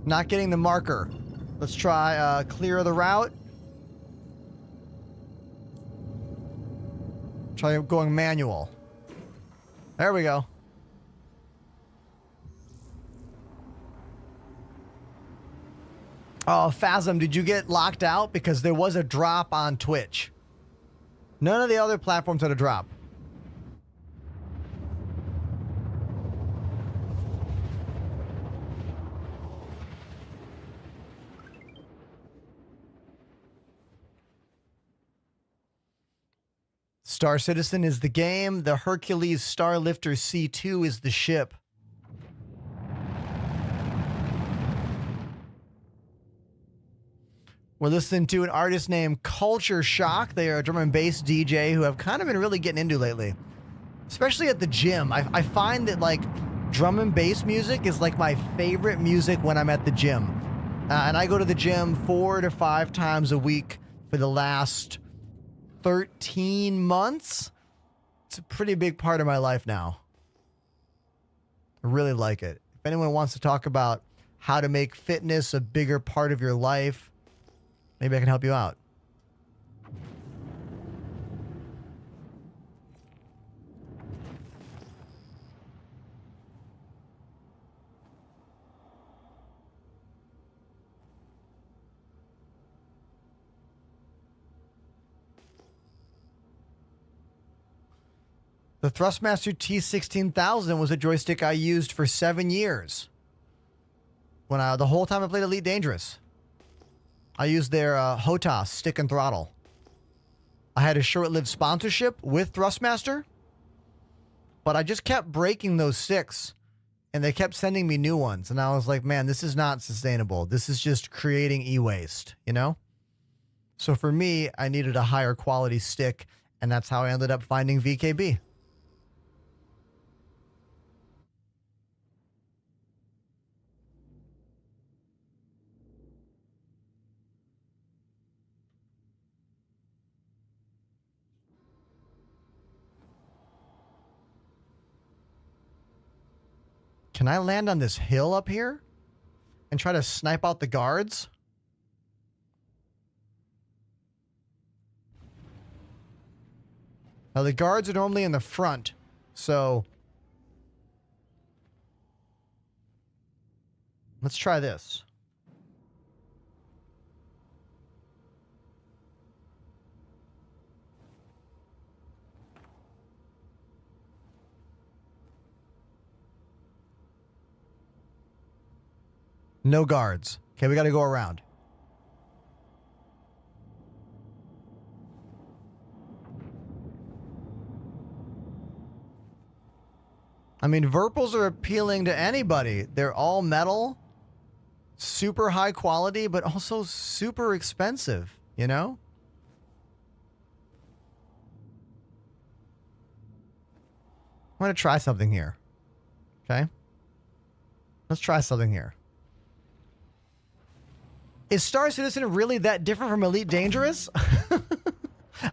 Not getting the marker. Let's try clear the route. Try going manual. There we go. Oh, Phasm, did you get locked out? Because there was a drop on Twitch. None of the other platforms had a drop. Star Citizen is the game. The Hercules Starlifter C2 is the ship. We're listening to an artist named Culture Shock. They are a drum and bass DJ who have kind of been really getting into lately. Especially at the gym. I find that, like, drum and bass music is like my favorite music when I'm at the gym. And I go to the gym 4 to 5 times a week for the last 13 months. It's a pretty big part of my life now. I really like it. If anyone wants to talk about how to make fitness a bigger part of your life, maybe I can help you out. The Thrustmaster T16000 was a joystick I used for 7 years. The whole time I played Elite Dangerous. I used their HOTAS stick and throttle. I had a short-lived sponsorship with Thrustmaster, but I just kept breaking those sticks, and they kept sending me new ones. And I was like, man, this is not sustainable. This is just creating e-waste, you know? So for me, I needed a higher quality stick, and that's how I ended up finding VKB. Can I land on this hill up here? and try to snipe out the guards. Now, the guards are normally in the front, so let's try this. No guards. Okay, we got to go around. I mean, Verpals are appealing to anybody. They're all metal, super high quality, but also super expensive, you know? I'm going to try something here. Okay? Let's try something here. Is Star Citizen really that different from Elite Dangerous?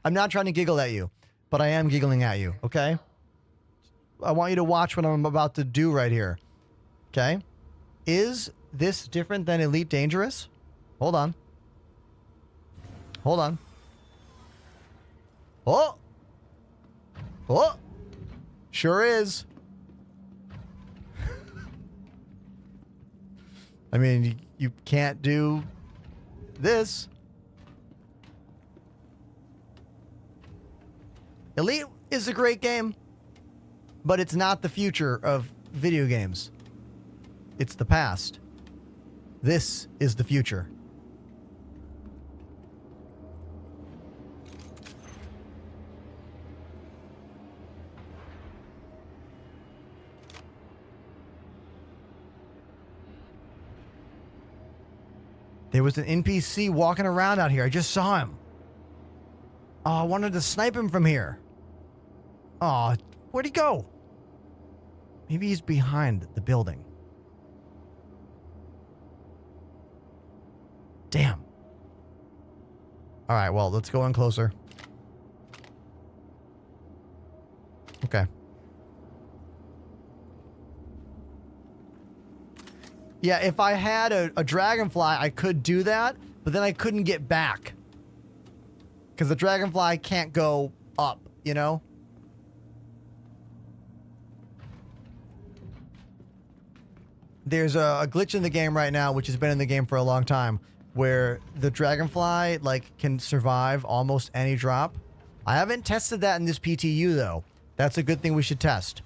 I'm not trying to giggle at you, but I am giggling at you, okay? I want you to watch what I'm about to do right here. Okay? Is this different than Elite Dangerous? Hold on. Hold on. Oh! Oh! Sure is. I mean, you can't do this. Elite is a great game, but it's not the future of video games. It's the past. This is the future. There was an NPC walking around out here. I just saw him. Oh, I wanted to snipe him from here. Oh, where'd he go? Maybe he's behind the building. Damn. All right, well, let's go in closer. Okay. Yeah, if I had a dragonfly, I could do that, but then I couldn't get back. Because the dragonfly can't go up, you know? There's a glitch in the game right now, which has been in the game for a long time, where the dragonfly, like, can survive almost any drop. I haven't tested that in this PTU, though. That's a good thing we should test.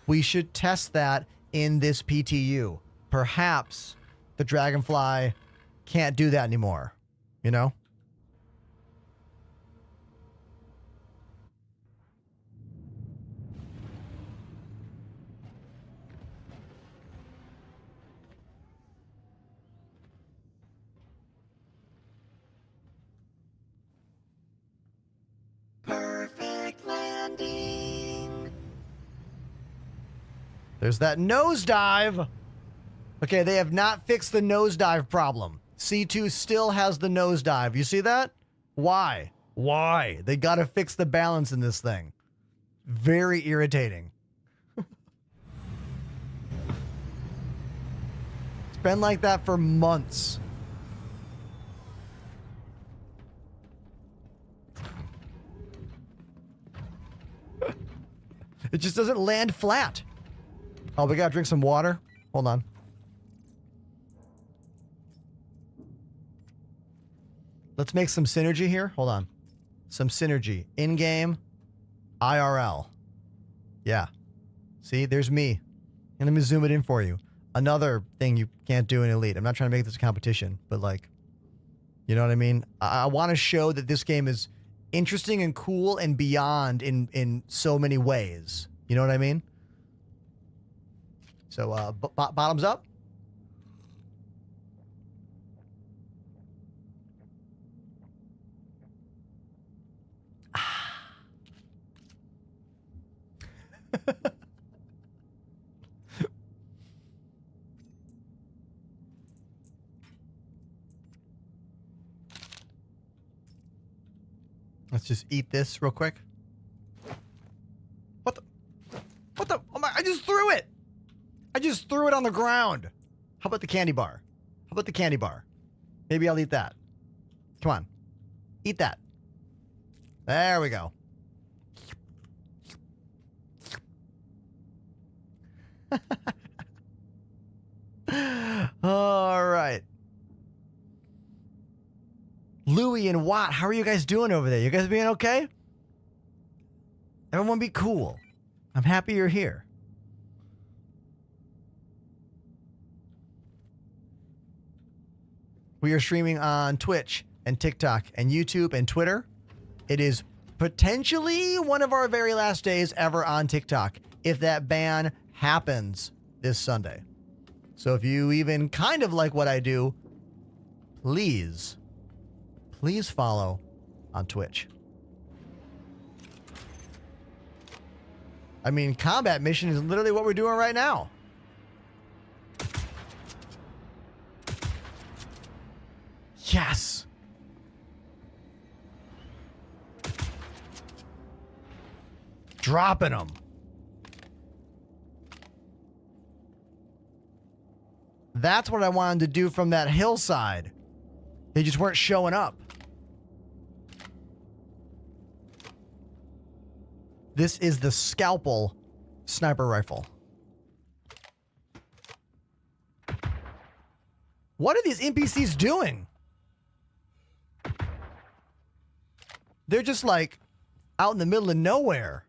We should test that in this PTU. Perhaps the dragonfly can't do that anymore, you know? Perfect landing. There's that nosedive. Okay, they have not fixed the nosedive problem. C2 still has the nosedive. You see that? Why? Why? They got to fix the balance in this thing. Very irritating. It's been like that for months. It just doesn't land flat. Oh, we got to drink some water. Hold on. Let's make some synergy here. Hold on. Some synergy. In-game. IRL. Yeah. See, there's me. And let me zoom it in for you. Another thing you can't do in Elite. I'm not trying to make this a competition, but like, you know what I mean? I want to show that this game is interesting and cool and beyond in so many ways. You know what I mean? So, bottoms up. Let's just eat this real quick. What the? Oh my, I just threw it! I just threw it on the ground. How about the candy bar? about the candy bar? Maybe I'll eat that. Come on. Eat that. There we go. All right. Louie and Watt, how are you guys doing over there? You guys being okay? Everyone be cool. I'm happy you're here. We are streaming on Twitch and TikTok and YouTube and Twitter. It is potentially one of our very last days ever on TikTok, if that ban happens this Sunday. So if you even kind of like what I do, please follow on Twitch. I mean, combat mission is literally what we're doing right now. Yes. Dropping them. That's what I wanted to do from that hillside. They just weren't showing up. This is the Scalpel sniper rifle. What are these NPCs doing? They're just like out in the middle of nowhere.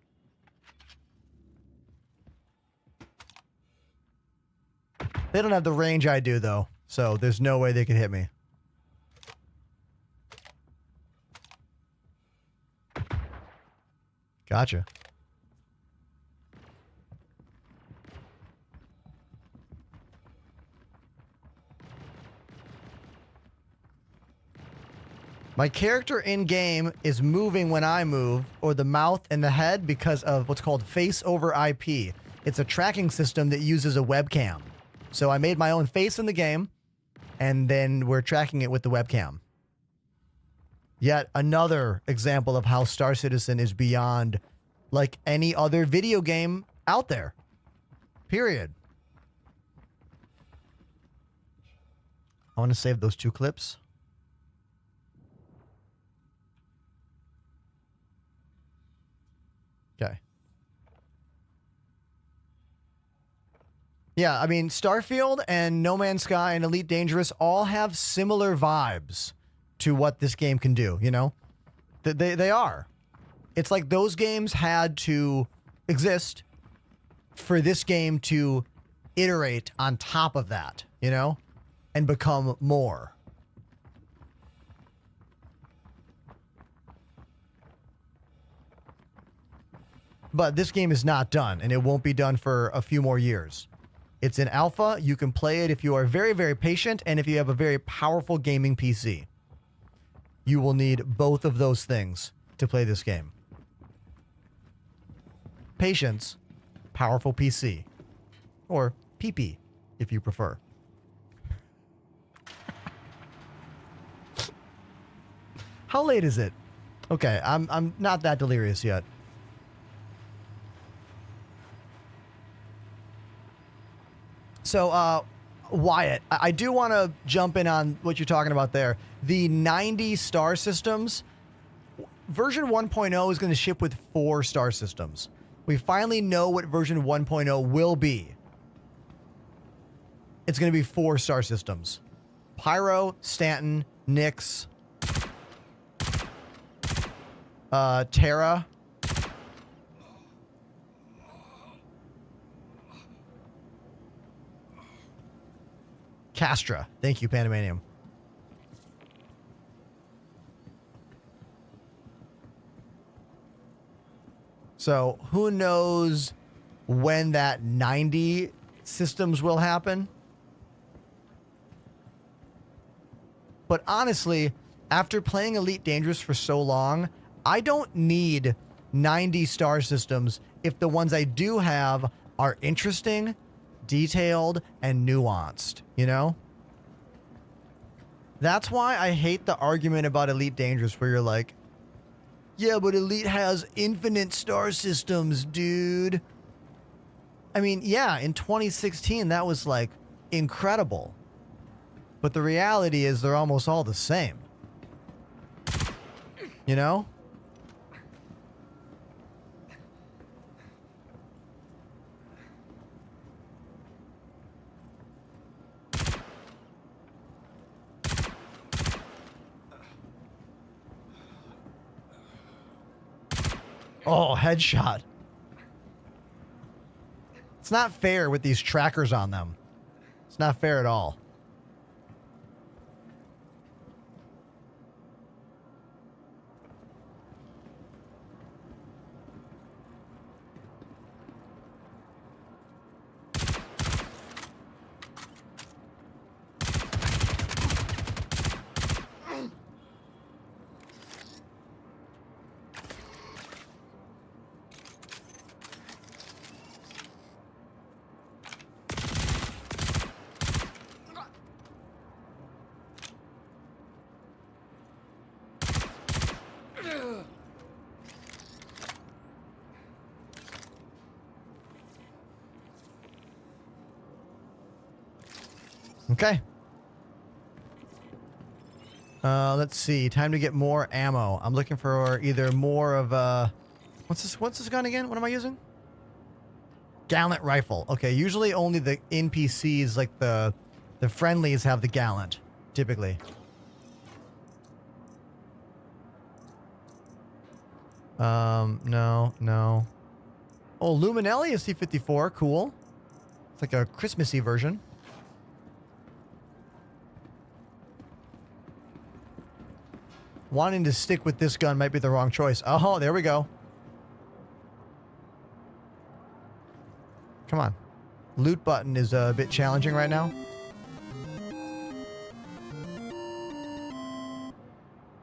They don't have the range I do, though, so there's no way they could hit me. Gotcha. My character in-game is moving when I move, or the mouth and the head, because of what's called face over IP. It's a tracking system that uses a webcam. So I made my own face in the game, and then we're tracking it with the webcam. Yet another example of how Star Citizen is beyond like any other video game out there. Period. I want to save those 2 clips. Okay. Yeah, I mean, Starfield and No Man's Sky and Elite Dangerous all have similar vibes to what this game can do, you know? They are. It's like those games had to exist for this game to iterate on top of that, you know? And become more. But this game is not done, and it won't be done for a few more years. It's in alpha. You can play it if you are very, very patient and if you have a very powerful gaming PC. You will need both of those things to play this game. Patience, powerful PC, or PP if you prefer. How late is it? Okay, I'm not that delirious yet. So, Wyatt, I do want to jump in on what you're talking about there. The 90 star systems, version 1.0 is going to ship with 4 star systems. We finally know what version 1.0 will be. It's going to be 4 star systems. Pyro, Stanton, Nyx, Terra, Castra. Thank you, Panamanium. So, who knows when that 90 systems will happen? But honestly, after playing Elite Dangerous for so long, I don't need 90 star systems if the ones I do have are interesting, detailed, and nuanced, you know? That's why I hate the argument about Elite Dangerous where you're like, yeah, but Elite has infinite star systems, dude. I mean, yeah, in 2016, that was like incredible. But the reality is they're almost all the same. You know? Oh, headshot. It's not fair with these trackers on them. It's not fair at all. Okay. Let's see. Time to get more ammo. I'm looking for either more of what's this gun again? What am I using? Gallant rifle. Okay, usually only the NPCs, like the friendlies, have the gallant, typically. No. Oh, Luminelli is C-54. Cool. It's like a Christmassy version. Wanting to stick with this gun might be the wrong choice. Oh, there we go. Come on. Loot button is a bit challenging right now.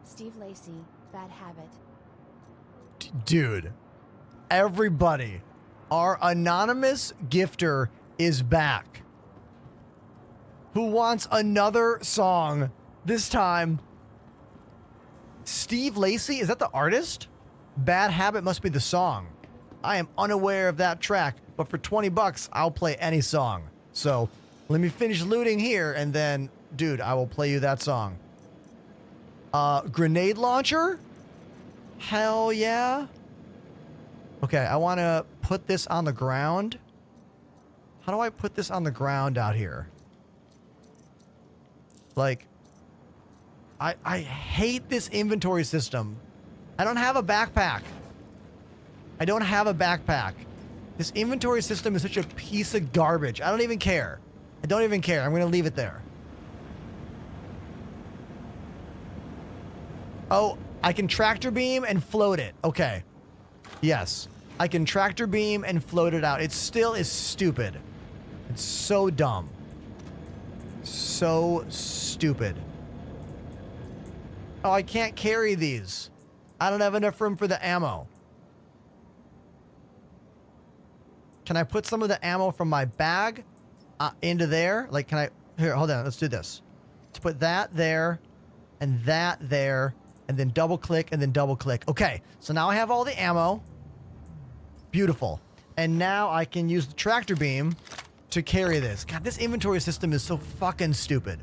Steve Lacy, bad habit. Dude, everybody, our anonymous gifter is back. Who wants another song? This time, Steve Lacy, is that the artist? Bad Habit must be the song. I am unaware of that track, but for 20 bucks, I'll play any song. So let me finish looting here, and then, dude, I will play you that song. Grenade launcher? Hell yeah. Okay, I want to put this on the ground. How do I put this on the ground out here? Like, I hate this inventory system. I don't have a backpack. I don't have a backpack. This inventory system is such a piece of garbage. I don't even care. I don't even care. I'm going to leave it there. Oh, I can tractor beam and float it. Okay. Yes. I can tractor beam and float it out. It still is stupid. It's so dumb. So stupid. Oh, I can't carry these. I don't have enough room for the ammo. Can I put some of the ammo from my bag into there? Like, can I... Here, hold on. Let's do this. Let's put that there and that there and then double click and then double click. Okay, so now I have all the ammo. Beautiful. And now I can use the tractor beam to carry this. God, this inventory system is so fucking stupid.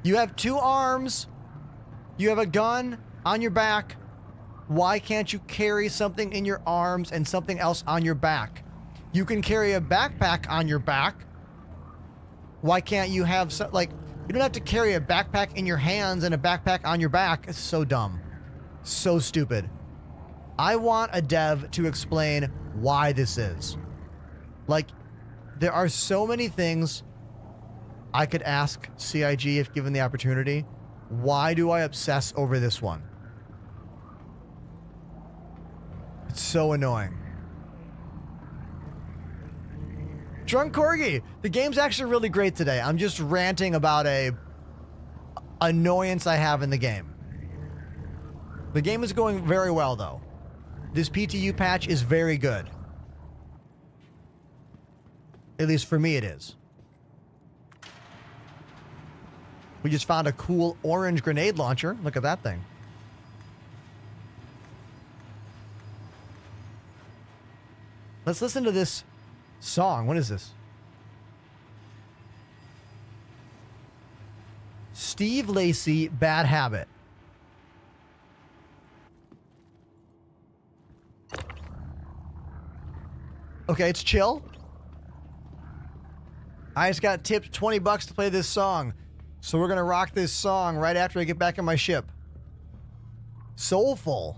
You have 2 arms. You have a gun on your back. Why can't you carry something in your arms and something else on your back? You can carry a backpack on your back. Why can't you have like, you don't have to carry a backpack in your hands and a backpack on your back. It's so dumb. So stupid. I want a dev to explain why this is. Like, there are so many things I could ask CIG if given the opportunity. Why do I obsess over this one? It's so annoying. Drunk Corgi, the game's actually really great today. I'm just ranting about a annoyance I have in the game. The game is going very well, though. This PTU patch is very good. At least for me, it is. We just found a cool orange grenade launcher. Look at that thing. Let's listen to this song. What is this? Steve Lacy, bad habit. Okay, it's chill. I just got tipped $20 to play this song. So we're going to rock this song right after I get back in my ship. Soulful.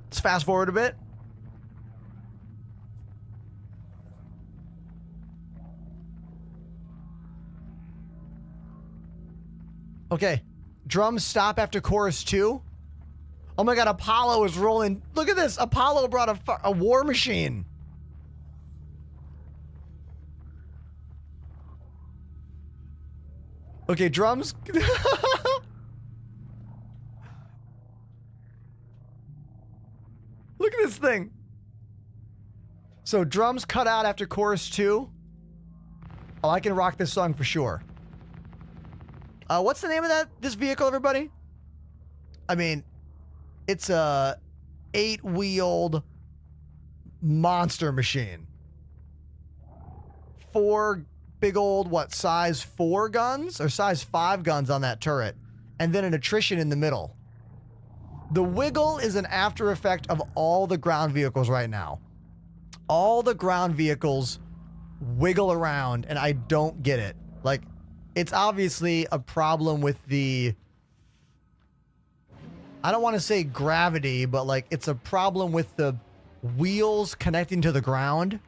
Let's fast forward a bit. Okay. Drums stop after chorus 2. Oh my god, Apollo is rolling. Look at this. Apollo brought a war machine. Okay, drums. Look at this thing. So drums cut out after chorus 2. Oh, I can rock this song for sure. What's the name of this vehicle, everybody? I mean, it's a 8-wheeled monster machine. 4 big old, what, size 4 guns? Or size 5 guns on that turret. And then an attrition in the middle. The wiggle is an after effect of all the ground vehicles right now. All the ground vehicles wiggle around, and I don't get it. Like, it's obviously a problem with the... I don't want to say gravity, but like, it's a problem with the wheels connecting to the ground.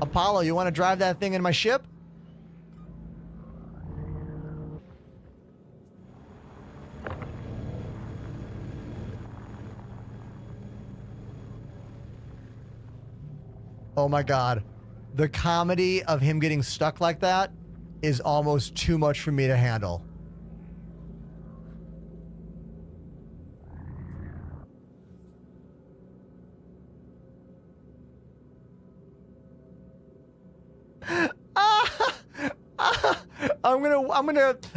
Apollo, you want to drive that thing in my ship? Oh my god. The comedy of him getting stuck like that is almost too much for me to handle.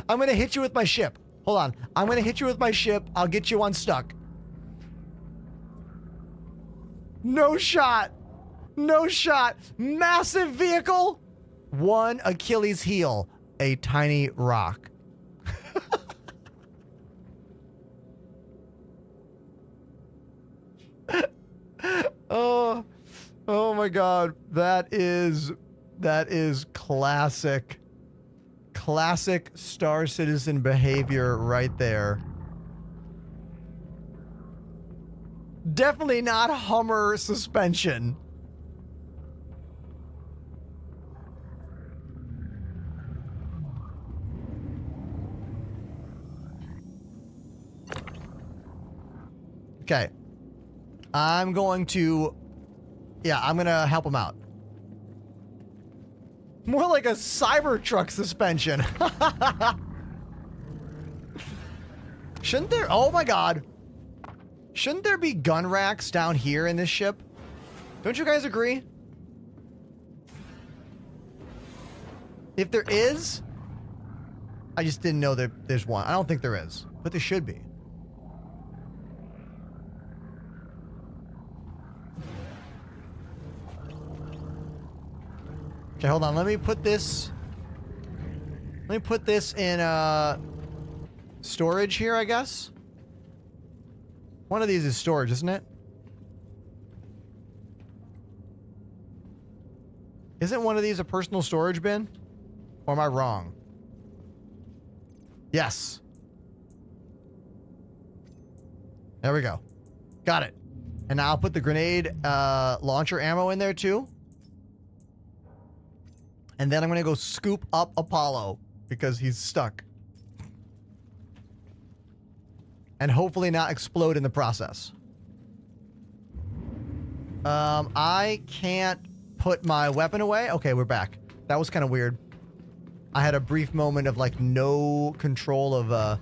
I'm gonna hit you with my ship. Hold on. I'm gonna hit you with my ship. I'll get you unstuck. No shot. No shot. Massive vehicle. 1 Achilles heel. A tiny rock. Oh my god. That is classic. Classic Star Citizen behavior right there. Definitely not Hummer suspension. Okay. I'm going to help him out. More like a Cybertruck suspension. Shouldn't there... Oh my god. Shouldn't there be gun racks down here in this ship? Don't you guys agree? If there is... I just didn't know that there's one. I don't think there is. But there should be. Okay, hold on. Let me put this in storage here, I guess. One of these is storage, isn't it? Isn't one of these a personal storage bin? Or am I wrong? Yes. There we go. Got it. And now I'll put the grenade launcher ammo in there too. And then I'm going to go scoop up Apollo because he's stuck. And hopefully not explode in the process. I can't put my weapon away. Okay, we're back. That was kind of weird. I had a brief moment of like no control of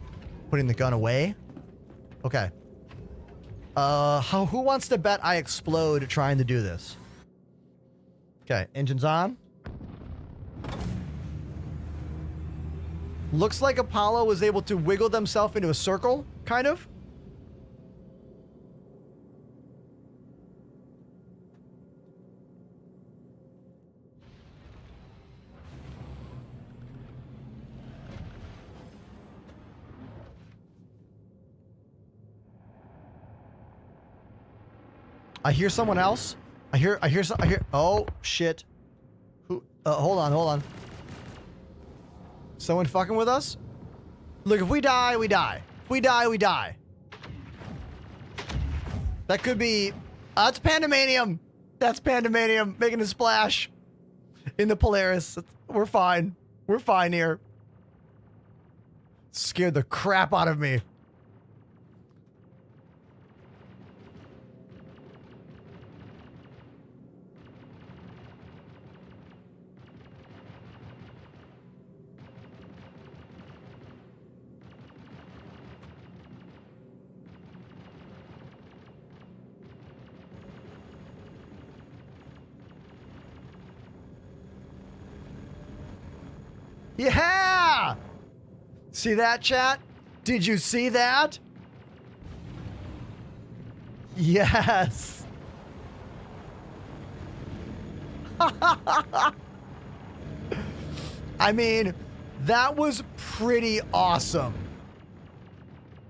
putting the gun away. Okay. Who wants to bet I explode trying to do this? Okay, engines on. Looks like Apollo was able to wiggle themselves into a circle, kind of. I hear someone else. I hear, oh, shit. Who, hold on. Someone fucking with us? Look, if we die, we die. If we die, we die. That could be, that's Pandemanium. That's Pandemanium making a splash in the Polaris. We're fine. We're fine here. Scared the crap out of me. Yeah! See that, chat? Did you see that? Yes. I mean, that was pretty awesome.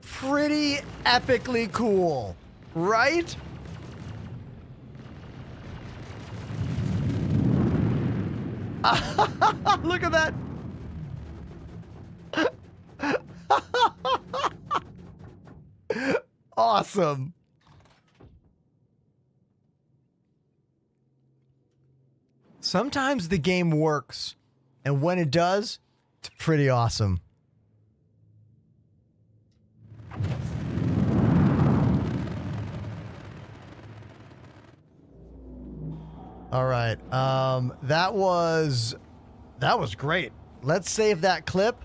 Pretty epically cool, right? Look at that. Awesome. Sometimes the game works, and when it does, it's pretty awesome. All right. That was great. Let's save that clip.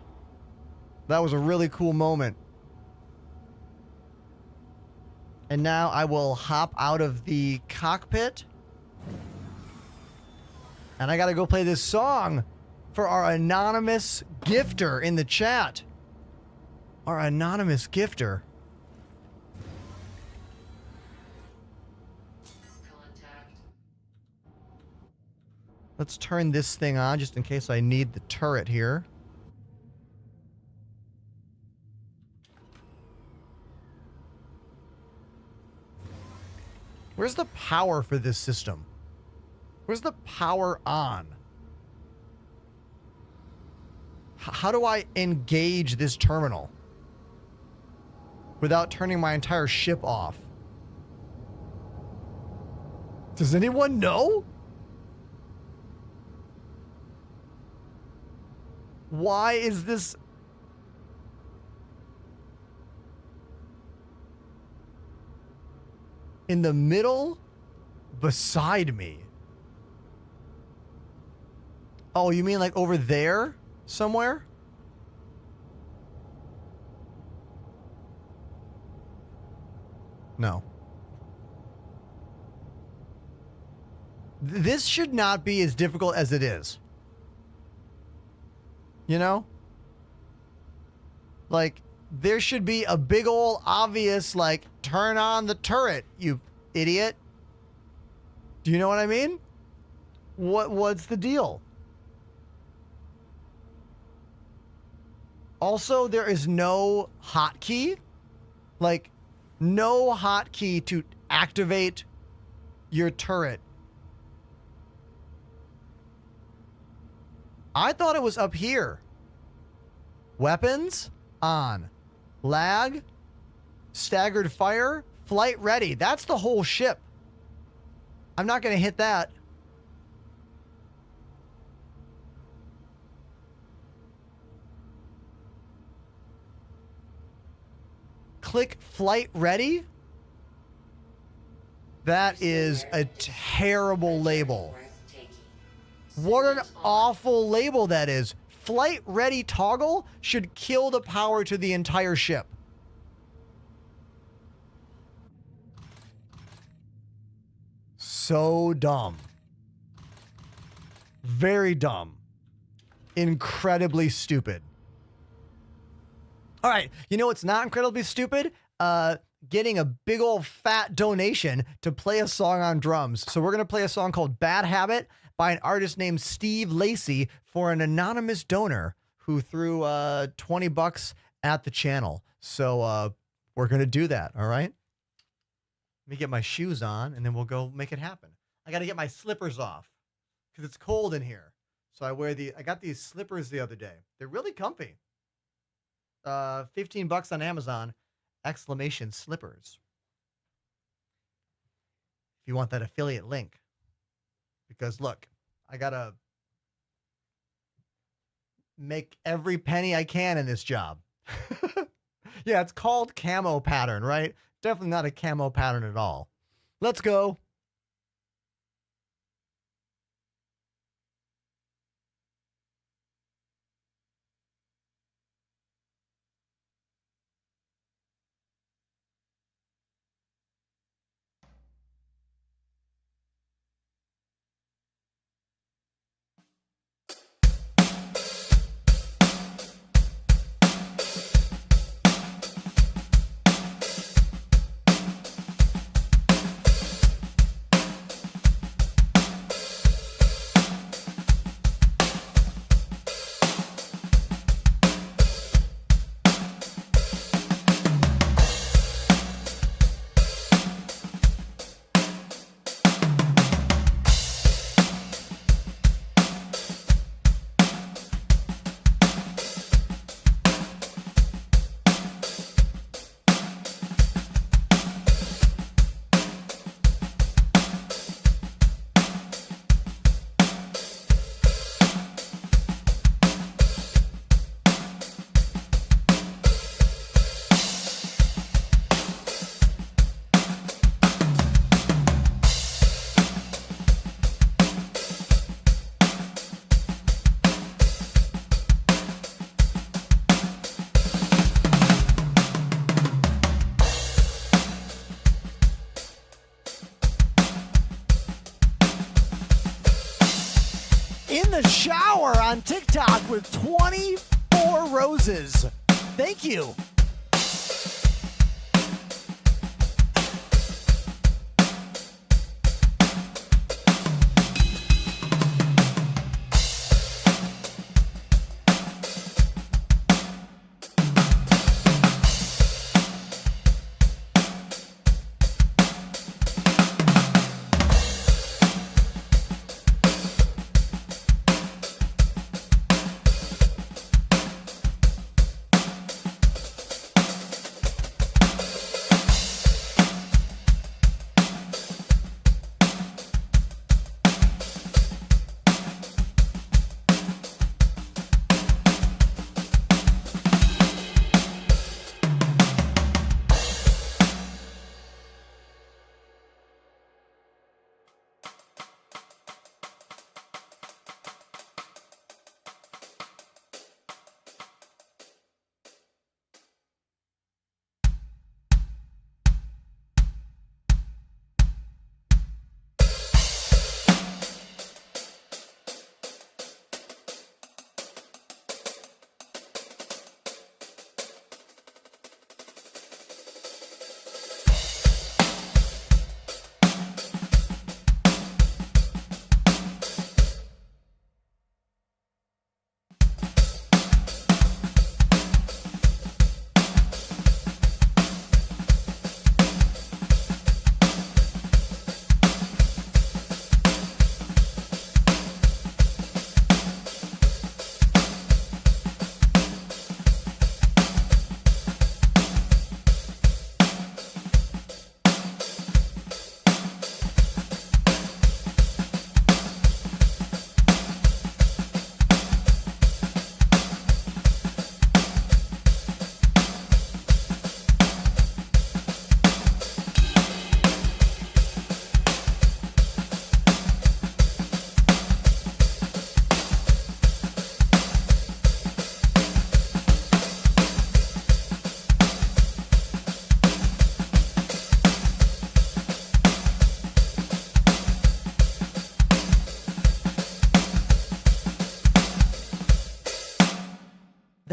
That was a really cool moment. And now I will hop out of the cockpit. And I gotta go play this song for our anonymous gifter in the chat. Our anonymous gifter. Let's turn this thing on just in case I need the turret here. Where's the power for this system? Where's the power on? How do I engage this terminal without turning my entire ship off? Does anyone know? Why is this? In the middle, beside me. Oh, you mean like over there somewhere? No. This should not be as difficult as it is. You know? Like, there should be a big ol' obvious, like, turn on the turret, you idiot. Do you know what I mean? What's the deal? Also, there is no hotkey. Like, no hotkey to activate your turret. I thought it was up here. Weapons on. Lag. Staggered fire. Flight ready. That's the whole ship. I'm not going to hit that. Click flight ready. That is a terrible label. What an awful label that is. Flight ready toggle should kill the power to the entire ship. So dumb. Very dumb. Incredibly stupid. All right, you know what's not incredibly stupid? Getting a big old fat donation to play a song on drums. So we're going to play a song called Bad Habit by an artist named Steve Lacey for an anonymous donor who threw $20 at the channel. So we're going to do that, all right? Let me get my shoes on, and then we'll go make it happen. I got to get my slippers off because it's cold in here. So I got these slippers the other day. They're really comfy. $15 on Amazon, exclamation slippers. If you want that affiliate link. Because look, I got to make every penny I can in this job. Yeah, it's called camo pattern, right? Definitely not a camo pattern at all. Let's go. In the shower on TikTok with 24 roses. Thank you.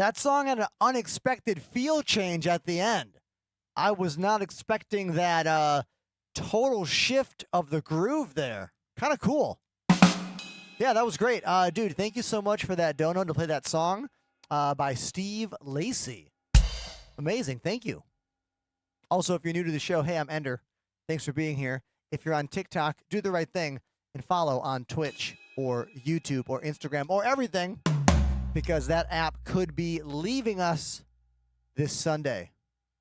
That song had an unexpected feel change at the end. I was not expecting that total shift of the groove there. Kind of cool. Yeah, that was great. Dude, thank you so much for that dono to play that song by Steve Lacey. Amazing. Thank you. Also, if you're new to the show, hey, I'm Ender. Thanks for being here. If you're on TikTok, do the right thing and follow on Twitch or YouTube or Instagram or everything, because that app could be leaving us this Sunday.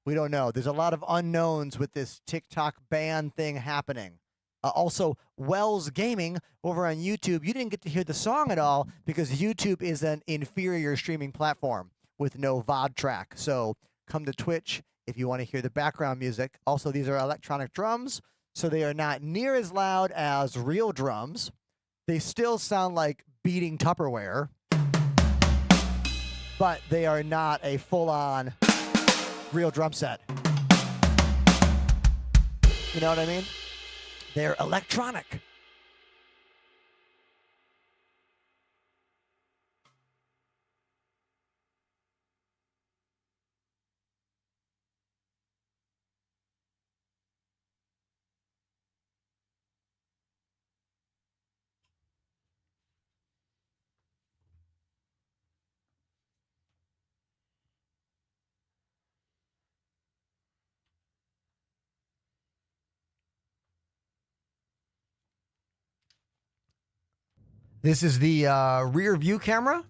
We don't know. There's a lot of unknowns with this TikTok ban thing happening. Also, Wells Gaming over on YouTube, you didn't get to hear the song at all because YouTube is an inferior streaming platform with no VOD track. So come to Twitch if you want to hear the background music. Also, these are electronic drums, so they are not near as loud as real drums. They still sound like beating Tupperware, but they are not a full-on real drum set. You know what I mean? They're electronic. This is the rear view camera.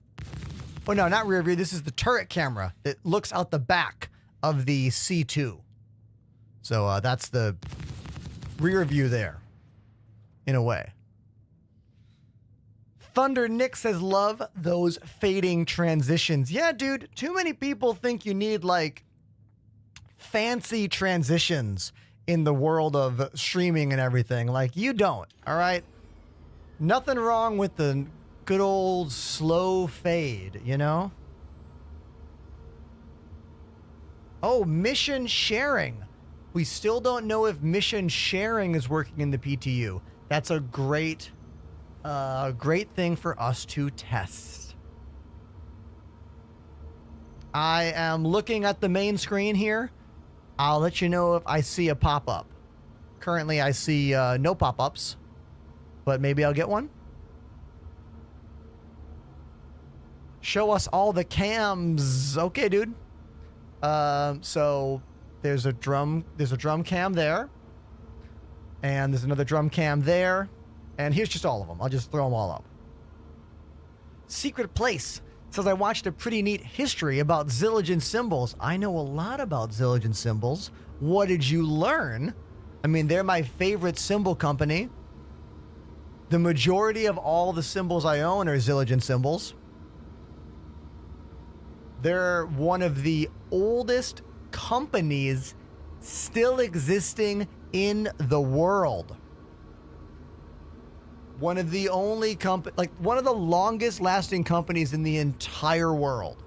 Oh, no, not rear view. This is the turret camera that looks out the back of the C2. So that's the rear view there, in a way. Thunder Nick says, love those fading transitions. Yeah, dude, too many people think you need, like, fancy transitions in the world of streaming and everything. Like, you don't, all right? Nothing wrong with the good old slow fade, you know? Oh, mission sharing. We still don't know if mission sharing is working in the PTU. That's a great thing for us to test. I am looking at the main screen here. I'll let you know if I see a pop-up. Currently, I see no pop-ups, but maybe I'll get one. Show us all the cams. Okay, dude. So there's a drum cam there, and there's another drum cam there, and here's just all of them. I'll just throw them all up. Secret Place says, I watched a pretty neat history about Zildjian symbols. I know a lot about Zildjian symbols. What did you learn? I mean, they're my favorite symbol company. The majority of all the symbols I own are Zildjian symbols. They're one of the oldest companies still existing in the world. One of the only one of the longest lasting companies in the entire world,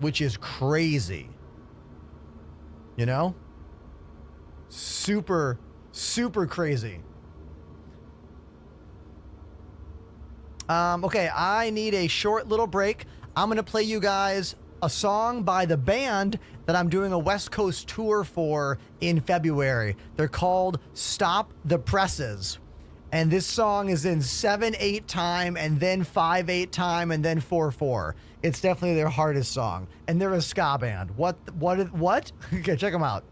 which is crazy. You know? Super, super crazy. Okay, I need a short little break. I'm going to play you guys a song by the band that I'm doing a West Coast tour for in February. They're called Stop the Presses. And this song is in 7/8 time, and then 5/8 time, and then 4/4. It's definitely their hardest song. And they're a ska band. What? Okay, check them out.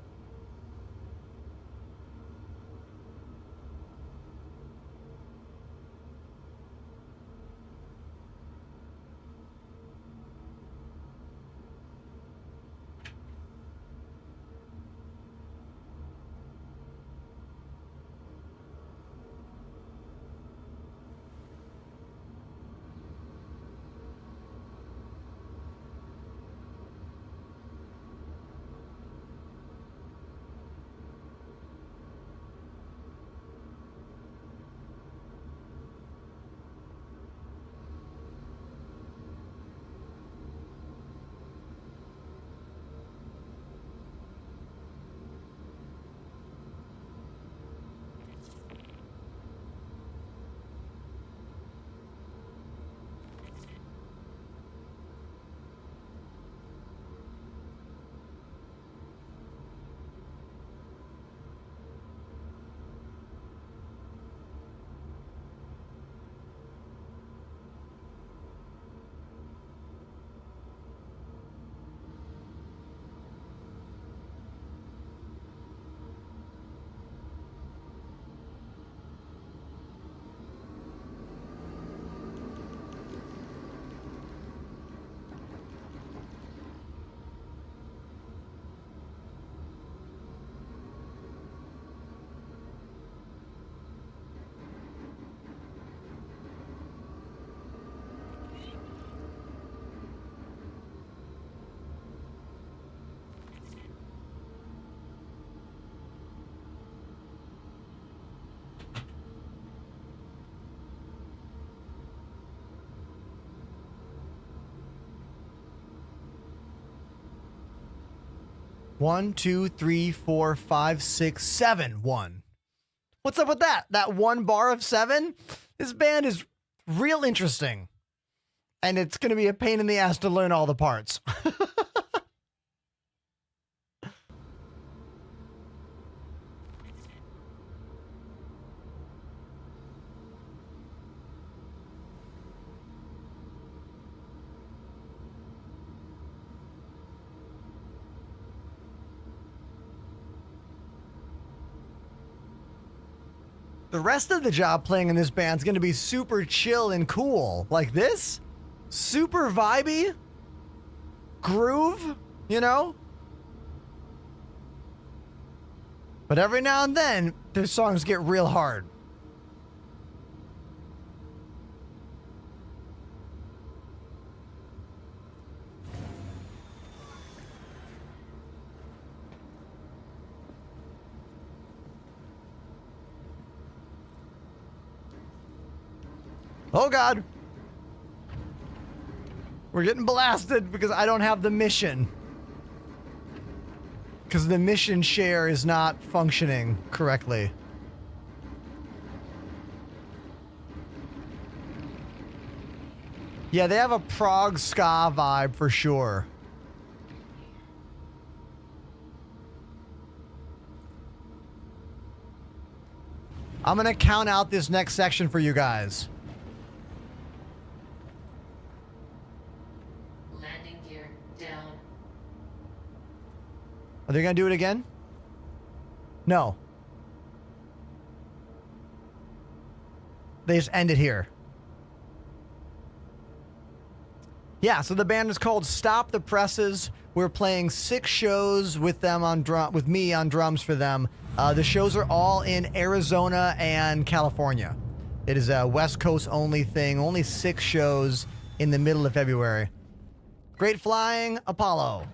1, 2, 3, 4, 5, 6, 7. 1. What's up with that? That 1 bar of 7? This band is real interesting. And it's going to be a pain in the ass to learn all the parts. The rest of the job playing in this band's going to be super chill and cool. Like this? Super vibey? Groove? You know? But every now and then, their songs get real hard. Oh God. We're getting blasted because I don't have the mission. Because the mission share is not functioning correctly. Yeah, they have a prog ska vibe for sure. I'm gonna count out this next section for you guys. Landing gear down. Are they gonna do it again? No. They just end it here. Yeah, so the band is called Stop the Presses. We're playing 6 shows with them on with me on drums for them. The shows are all in Arizona and California. It is a West Coast only thing. Only 6 shows in the middle of February. Great flying, Apollo.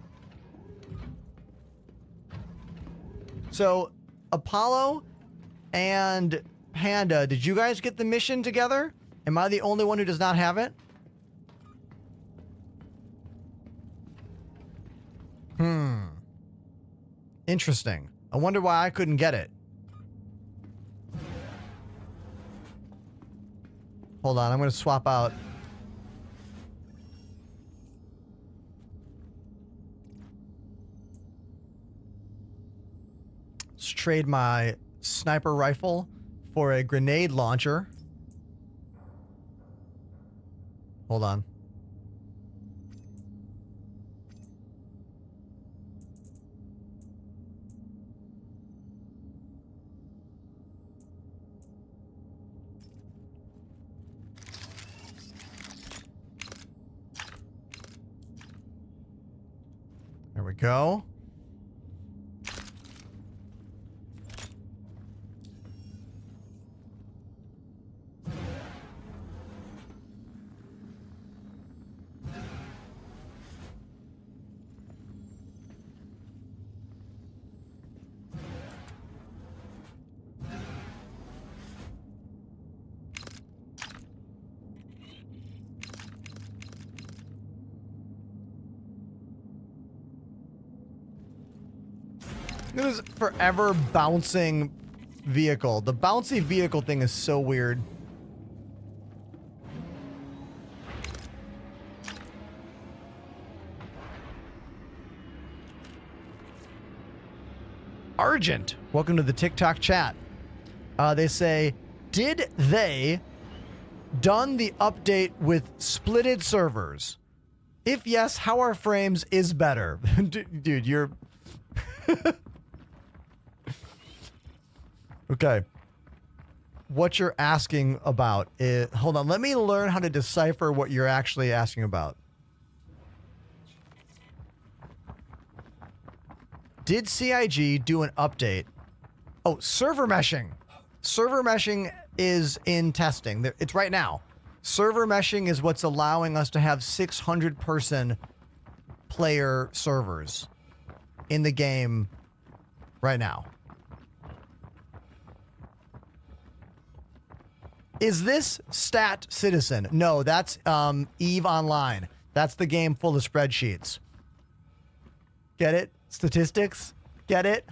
So, Apollo and Panda, did you guys get the mission together? Am I the only one who does not have it? Interesting. I wonder why I couldn't get it. Hold on, I'm going to swap out. Let's trade my sniper rifle for a grenade launcher. Hold on. There we go. This forever bouncing vehicle. The bouncy vehicle thing is so weird. Argent, welcome to the TikTok chat. They say, did they done the update with splitted servers? If yes, how are frames is better? Dude, you're... Okay. What you're asking about is... Hold on, let me learn how to decipher what you're actually asking about. Did CIG do an update? Oh, server meshing. Server meshing is in testing. It's right now. Server meshing is what's allowing us to have 600-person player servers in the game right now. Is this Stat Citizen? No, that's EVE Online. That's the game full of spreadsheets. Get it? Statistics? Get it?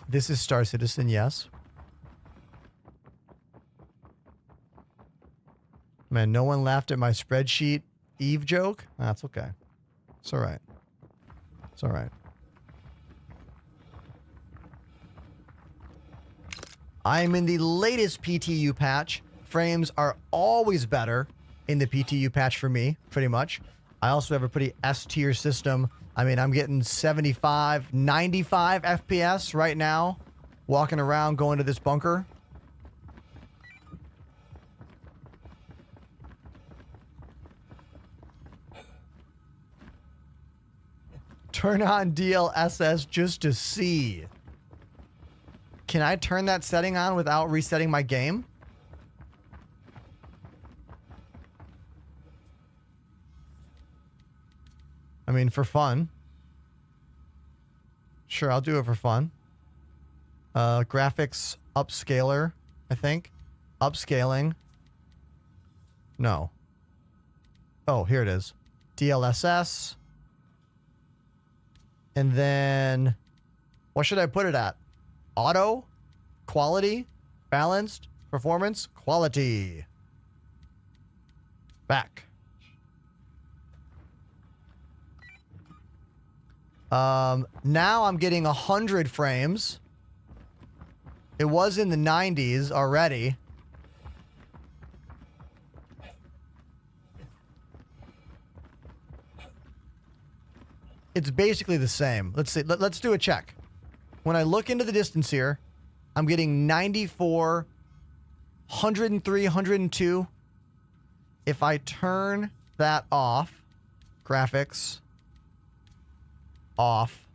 This is Star Citizen, yes. Man, no one laughed at my spreadsheet Eve joke? That's okay. It's all right. It's all right. I am in the latest PTU patch. Frames are always better in the PTU patch for me, pretty much. I also have a pretty S-tier system. I mean, I'm getting 75, 95 FPS right now, walking around, going to this bunker. Turn on DLSS just to see. Can I turn that setting on without resetting my game? I mean, for fun. Sure, I'll do it for fun. Graphics upscaler, I think. Upscaling. No. Oh, here it is. DLSS. And then, what should I put it at? Auto, quality, balanced, performance, quality. Back. Now I'm getting 100 frames. It was in the 90s already. It's basically the same. Let's see. Let's do a check. When I look into the distance here, I'm getting 94, 103, 102. If I turn that off, graphics, off,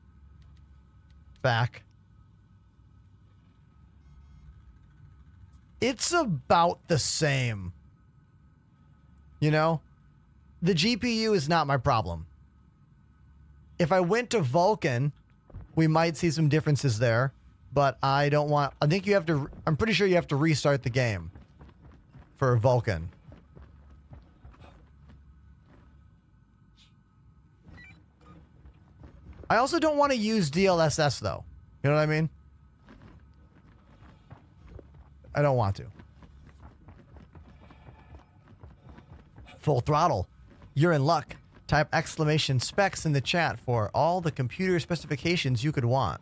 back, it's about the same. You know, the GPU is not my problem. If I went to Vulkan, we might see some differences there, but I don't want, I think you have to, I'm pretty sure you have to restart the game for Vulkan. I also don't want to use DLSS though. You know what I mean? I don't want to. Full throttle. You're in luck. Type exclamation specs in the chat for all the computer specifications you could want.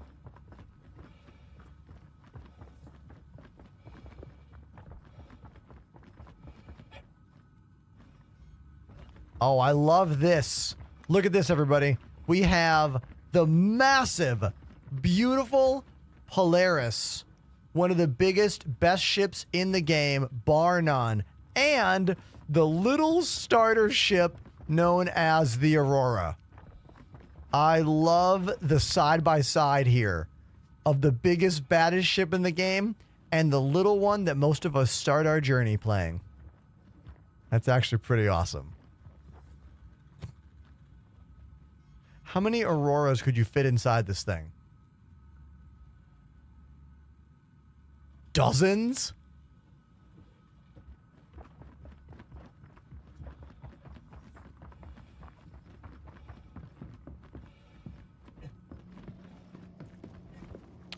Oh, I love this. Look at this, everybody. We have the massive, beautiful Polaris. One of the biggest, best ships in the game, bar none. And the little starter ship known as the Aurora. I love the side-by-side here of the biggest, baddest ship in the game and the little one that most of us start our journey playing. That's actually pretty awesome. How many Auroras could you fit inside this thing? Dozens?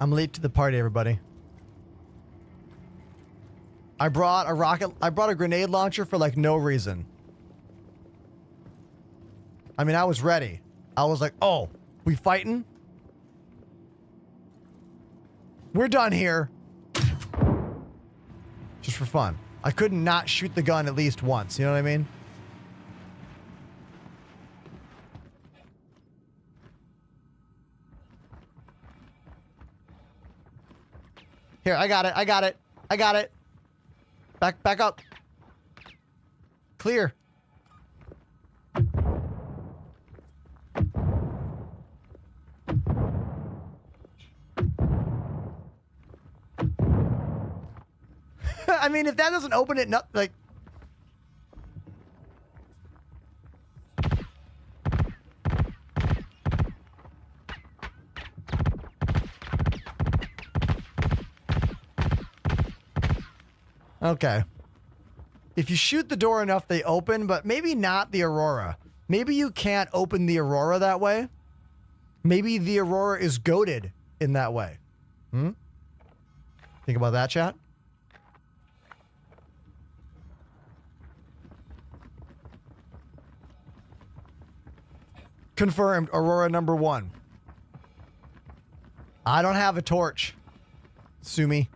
I'm late to the party, everybody. I brought a grenade launcher for like no reason. I mean, I was ready. I was like, oh, we fighting? We're done here. Just for fun. I couldn't not shoot the gun at least once, you know what I mean? Here, I got it. I got it. I got it. Back up. Clear. I mean, if that doesn't open it, not like. Okay. If you shoot the door enough, they open, but maybe not the Aurora. Maybe you can't open the Aurora that way. Maybe the Aurora is goated in that way. Think about that, chat? Confirmed, Aurora number 1. I don't have a torch. Sue me.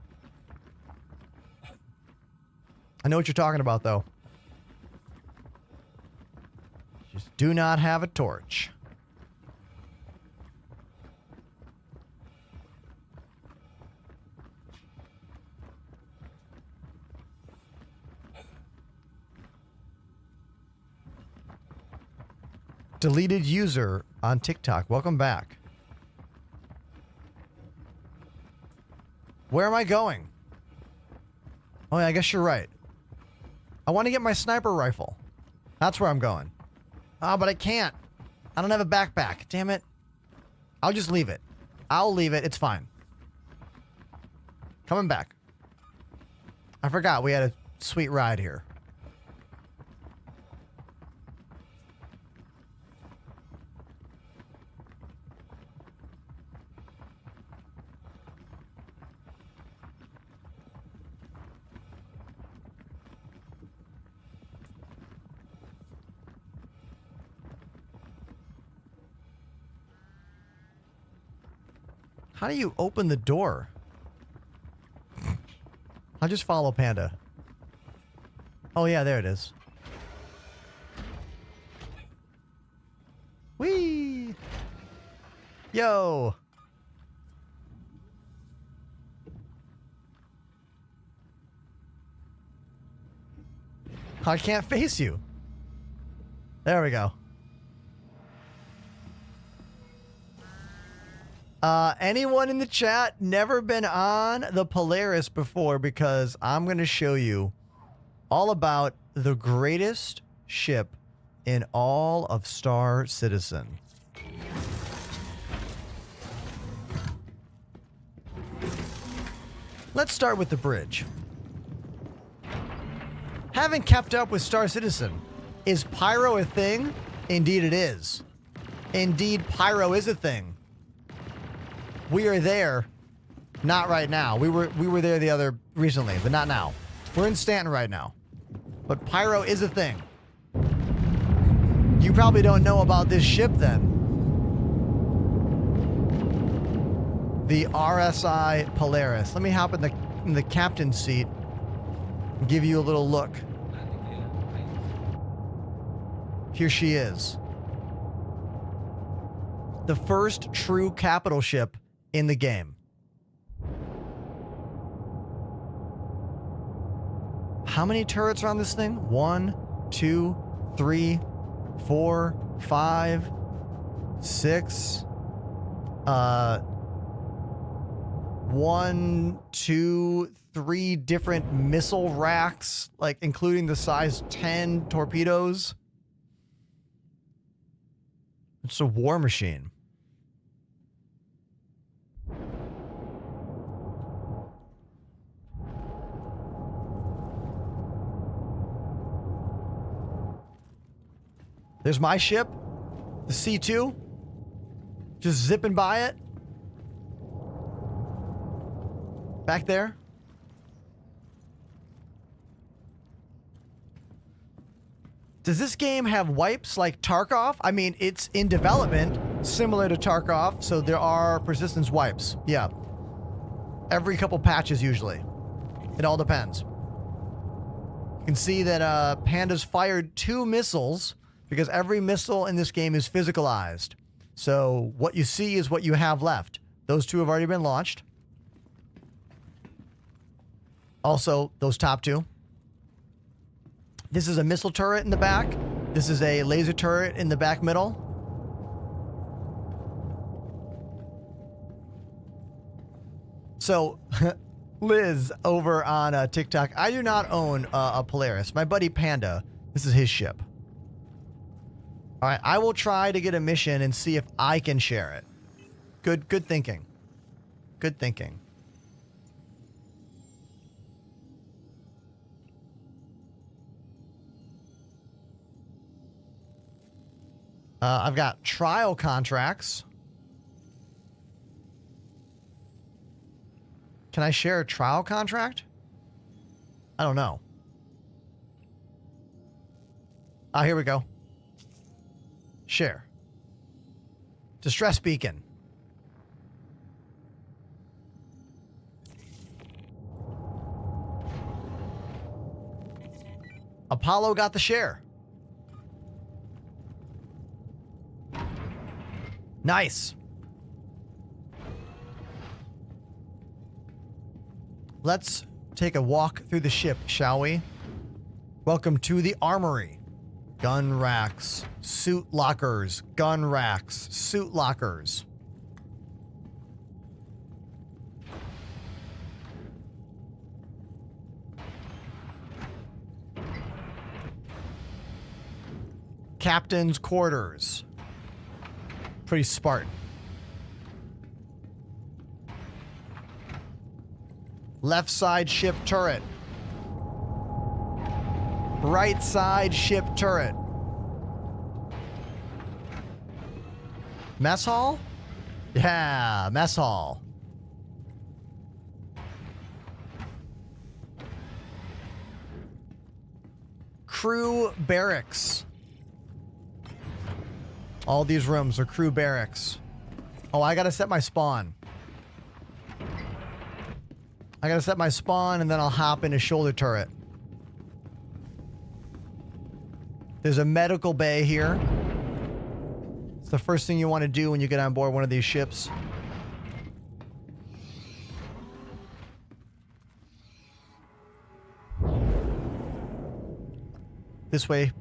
I know what you're talking about, though. Just do not have a torch. Deleted user on TikTok. Welcome back. Where am I going? Oh, yeah, I guess you're right. I want to get my sniper rifle. That's where I'm going. Oh, but I can't. I don't have a backpack. Damn it. I'll just leave it. I'll leave it. It's fine. Coming back. I forgot we had a sweet ride here. How do you open the door? I'll just follow Panda. Oh, yeah, there it is. Whee! Yo! I can't face you. There we go. Anyone in the chat never been on the Polaris before, because I'm going to show you all about the greatest ship in all of Star Citizen. Let's start with the bridge. Haven't kept up with Star Citizen. Is pyro a thing? Indeed it is. Indeed, pyro is a thing. We are there. Not right now. We were there recently, but not now. We're in Stanton right now. But pyro is a thing. You probably don't know about this ship then. The RSI Polaris. Let me hop in the captain's seat and give you a little look. Here she is. The first true capital ship in the game. How many turrets are on this thing? 1, 2, 3, 4, 5, 6. 1, 2, 3 different missile racks, like including the size 10 torpedoes. It's a war machine. There's my ship, the C2, just zipping by it. Back there. Does this game have wipes like Tarkov? I mean, it's in development, similar to Tarkov, so there are persistence wipes. Yeah. Every couple patches, usually. It all depends. You can see that Panda's fired 2 missiles, because every missile in this game is physicalized. So what you see is what you have left. Those 2 have already been launched. Also, those top 2. This is a missile turret in the back. This is a laser turret in the back middle. So, Liz over on TikTok, I do not own a Polaris. My buddy Panda, this is his ship. All right, I will try to get a mission and see if I can share it. Good thinking. Good thinking. I've got trial contracts. Can I share a trial contract? I don't know. Ah, here we go. Share. Distress beacon. Apollo got the share. Nice. Let's take a walk through the ship, shall we? Welcome to the armory. Gun racks, suit lockers, gun racks, suit lockers. Captain's quarters. Pretty Spartan. Left side ship turret. Right side ship turret. Mess hall? Yeah, mess hall. Crew barracks. All these rooms are crew barracks. Oh, I gotta set my spawn. I gotta set my spawn and then I'll hop in a shoulder turret. There's a medical bay here. It's the first thing you want to do when you get on board one of these ships. This way,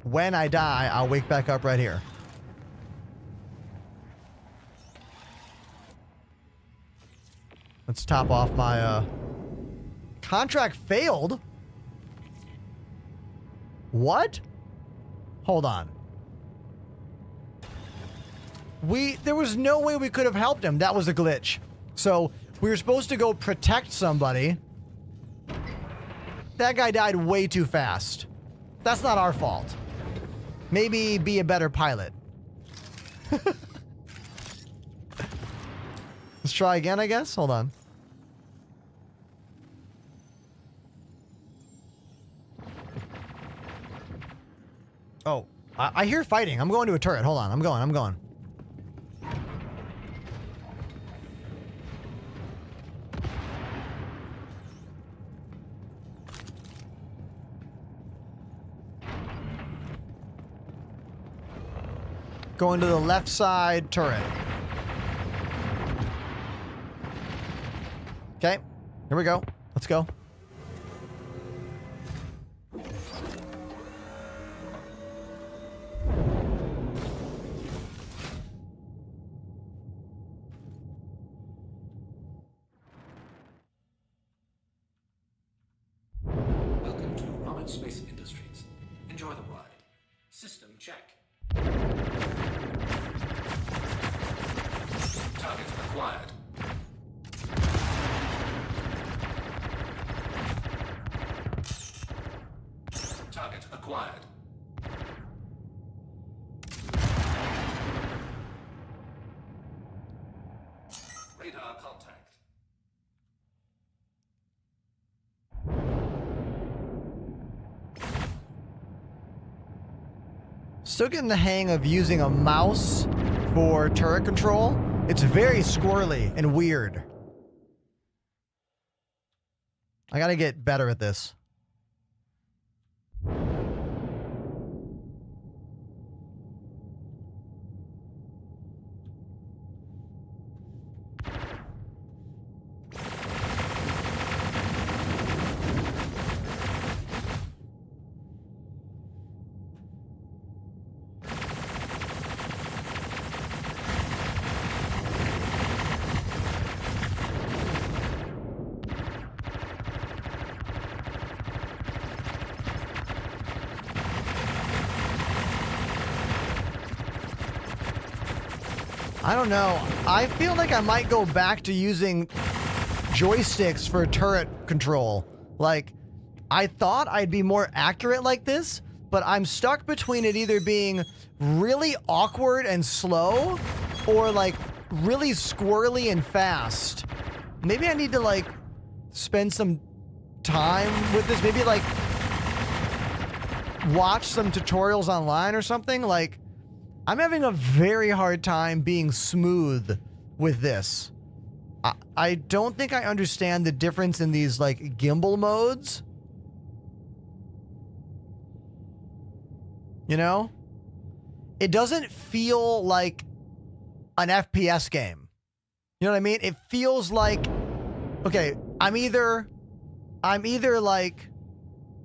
when I die, I'll wake back up right here. Let's top off my, contract failed? What? Hold on. There was no way we could have helped him. That was a glitch. So, we were supposed to go protect somebody. That guy died way too fast. That's not our fault. Maybe be a better pilot. Let's try again, I guess. Hold on. Oh, I hear fighting. I'm going to a turret. Hold on. I'm going. Going to the left side turret. Okay, here we go. Let's go. Welcome to Nomad Space Industries. Enjoy the ride. System check. Target acquired. Target acquired. Radar contact. Still getting the hang of using a mouse for turret control. It's very squirrely and weird. I gotta get better at this. I don't know. I feel like I might go back to using joysticks for turret control. Like, I thought I'd be more accurate like this, but I'm stuck between it either being really awkward and slow or like really squirrely and fast. Maybe I need to like spend some time with this. Maybe like watch some tutorials online or something. Like, I'm having a very hard time being smooth with this. I don't think I understand the difference in these like gimbal modes. You know? It doesn't feel like an FPS game. You know what I mean? It feels like, okay, I'm either like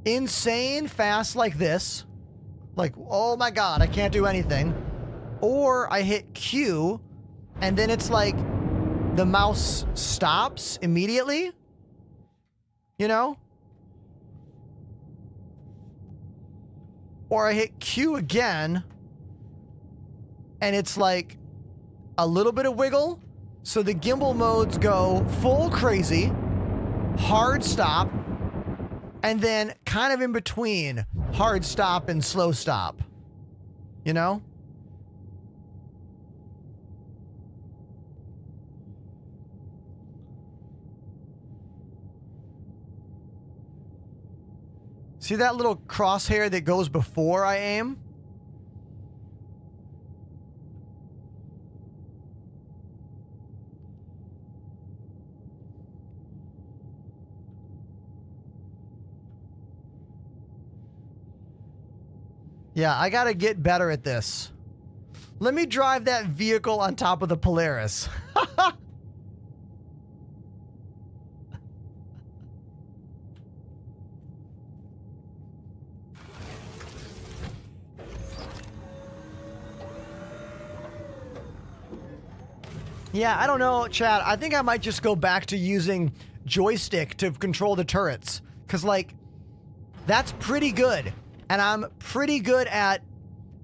insane fast like this, like, oh my God, I can't do anything, or I hit Q and then it's like the mouse stops immediately, you know? Or I hit Q again and it's like a little bit of wiggle. So the gimbal modes go full crazy, hard stop, and then kind of in between hard stop and slow stop. You know? See that little crosshair that goes before I aim? Yeah, I gotta get better at this. Let me drive that vehicle on top of the Polaris. Yeah, I don't know, Chad. I think I might just go back to using joystick to control the turrets. Because, like, that's pretty good. And I'm pretty good at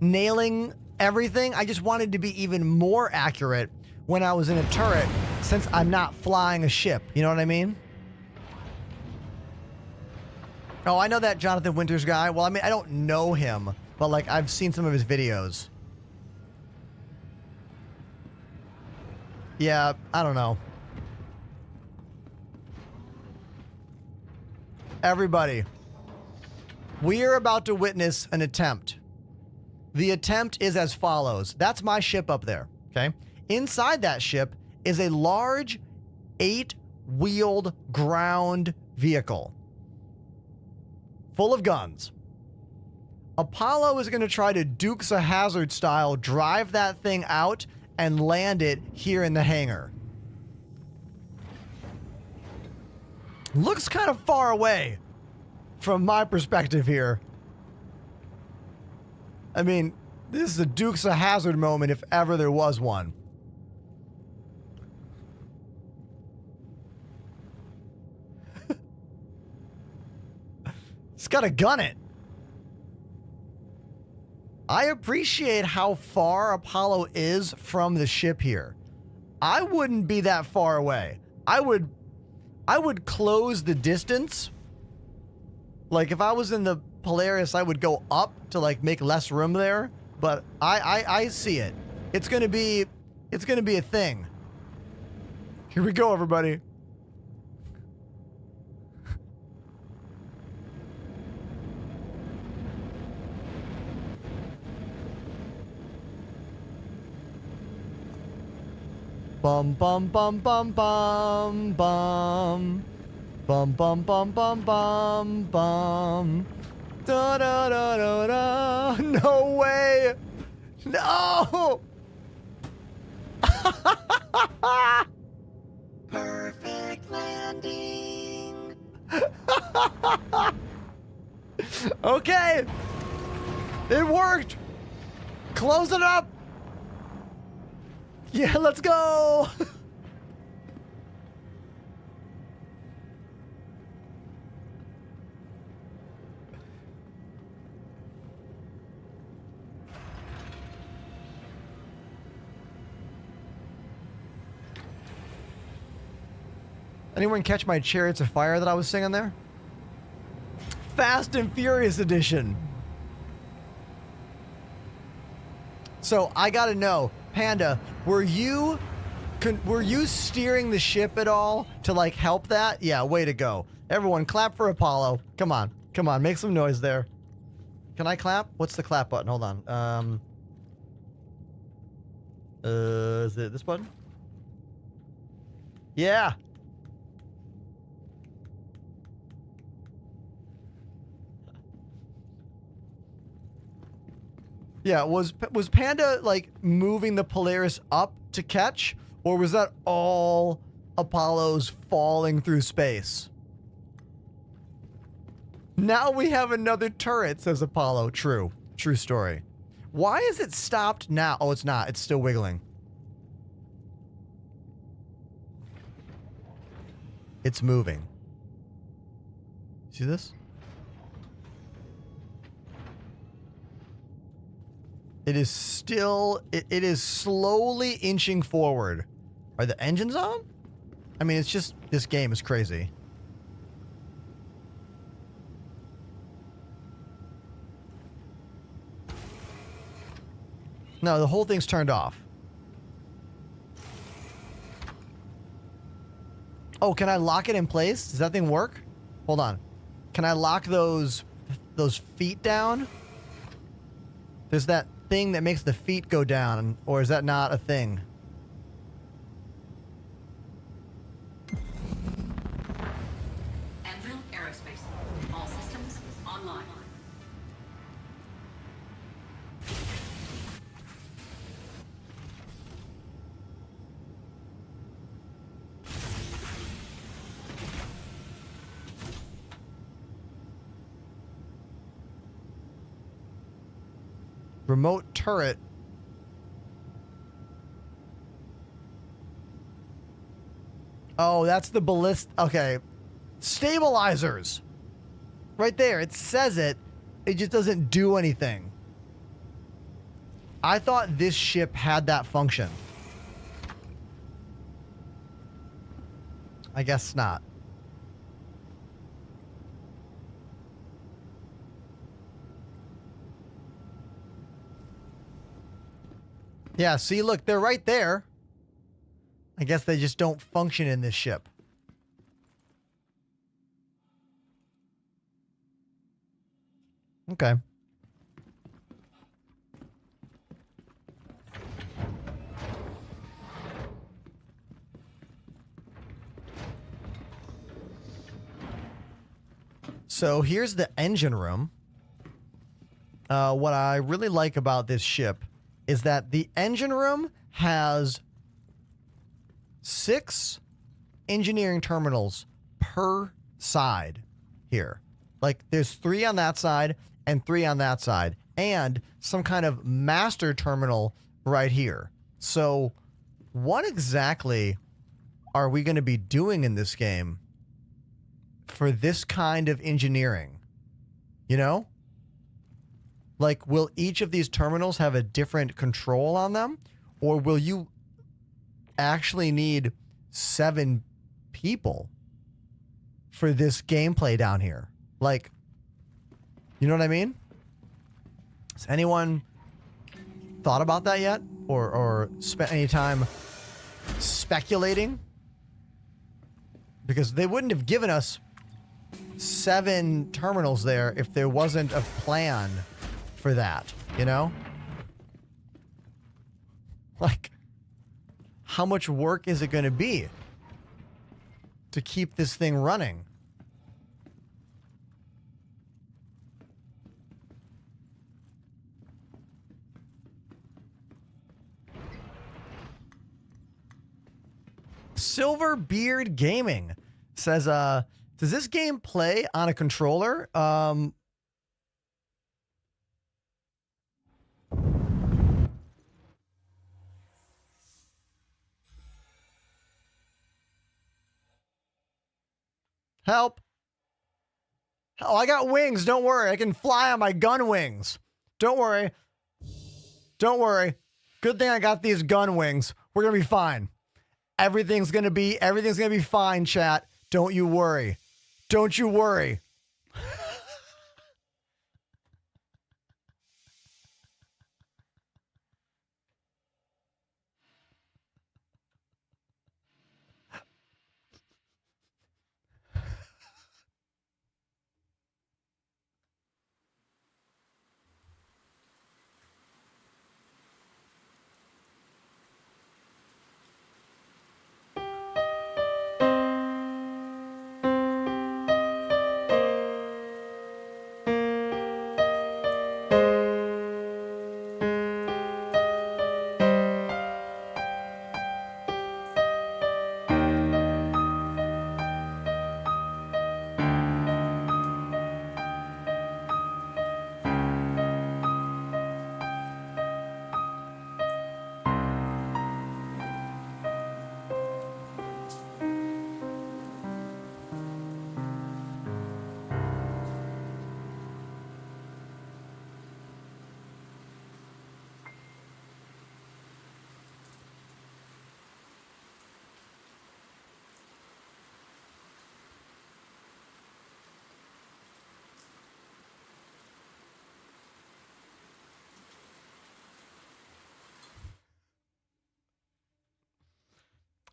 nailing everything. I just wanted to be even more accurate when I was in a turret, since I'm not flying a ship. You know what I mean? Oh, I know that Jonathan Winters guy. Well, I mean, I don't know him, but, like, I've seen some of his videos. Yeah, I don't know. Everybody, we are about to witness an attempt. The attempt is as follows. That's my ship up there, okay? Inside that ship is a large 8-wheeled ground vehicle full of guns. Apollo is going to try to Dukes of Hazzard style drive that thing out and land it here in the hangar. Looks kind of far away from my perspective here. I mean, this is a Dukes of Hazzard moment if ever there was one. It's got to gun it. I appreciate how far Apollo is from the ship here. I wouldn't be that far away. I would close the distance. Like, if I was in the Polaris, I would go up to, like, make less room there. But I see it. It's gonna be a thing. Here we go, everybody. Bum bum bum bum bum bum bum bum bum bum bum bum da da da da da. No way! No! Perfect landing. Okay, it worked. Close it up. Yeah, let's go! Anyone catch my Chariots of Fire that I was singing there? Fast and Furious edition. So I gotta know, Panda, were you steering the ship at all to like help that? Yeah, way to go. Everyone clap for Apollo. Come on, make some noise there. Can I clap? What's the clap button? Hold on. Is it this button? Yeah. Yeah, was Panda like moving the Polaris up to catch, or was that all Apollo's falling through space? Now we have another turret, says Apollo. True story. Why is it stopped now? Oh, it's not. It's still wiggling. It's moving. See this? It is still, it is slowly inching forward. Are the engines on? I mean, it's just, this game is crazy. No, the whole thing's turned off. Oh, can I lock it in place? Does that thing work? Hold on. Can I lock those feet down? There's that thing that makes the feet go down, or is that not a thing? Anvil Aerospace. All systems online. Remote turret. Oh, that's the ballist. Okay. Stabilizers. Right there. It says it. It just doesn't do anything. I thought this ship had that function. I guess not. Yeah, see, look, they're right there. I guess they just don't function in this ship. Okay. So here's the engine room. What I really like about this ship is that the engine room has 6 engineering terminals per side here. Like there's 3 on that side and 3 on that side, and some kind of master terminal right here. So what exactly are we going to be doing in this game for this kind of engineering? You know? Like, will each of these terminals have a different control on them? Or will you actually need 7 people for this gameplay down here? Like, you know what I mean? Has anyone thought about that yet? Or spent any time speculating? Because they wouldn't have given us 7 terminals there if there wasn't a plan for that, you know? Like, how much work is it going to be to keep this thing running? Silverbeard Gaming says, does this game play on a controller? Help. Oh, I got wings. Don't worry. I can fly on my gun wings. Don't worry. Don't worry. Good thing I got these gun wings. We're going to be fine. Everything's going to be fine, chat. Don't you worry. Don't you worry.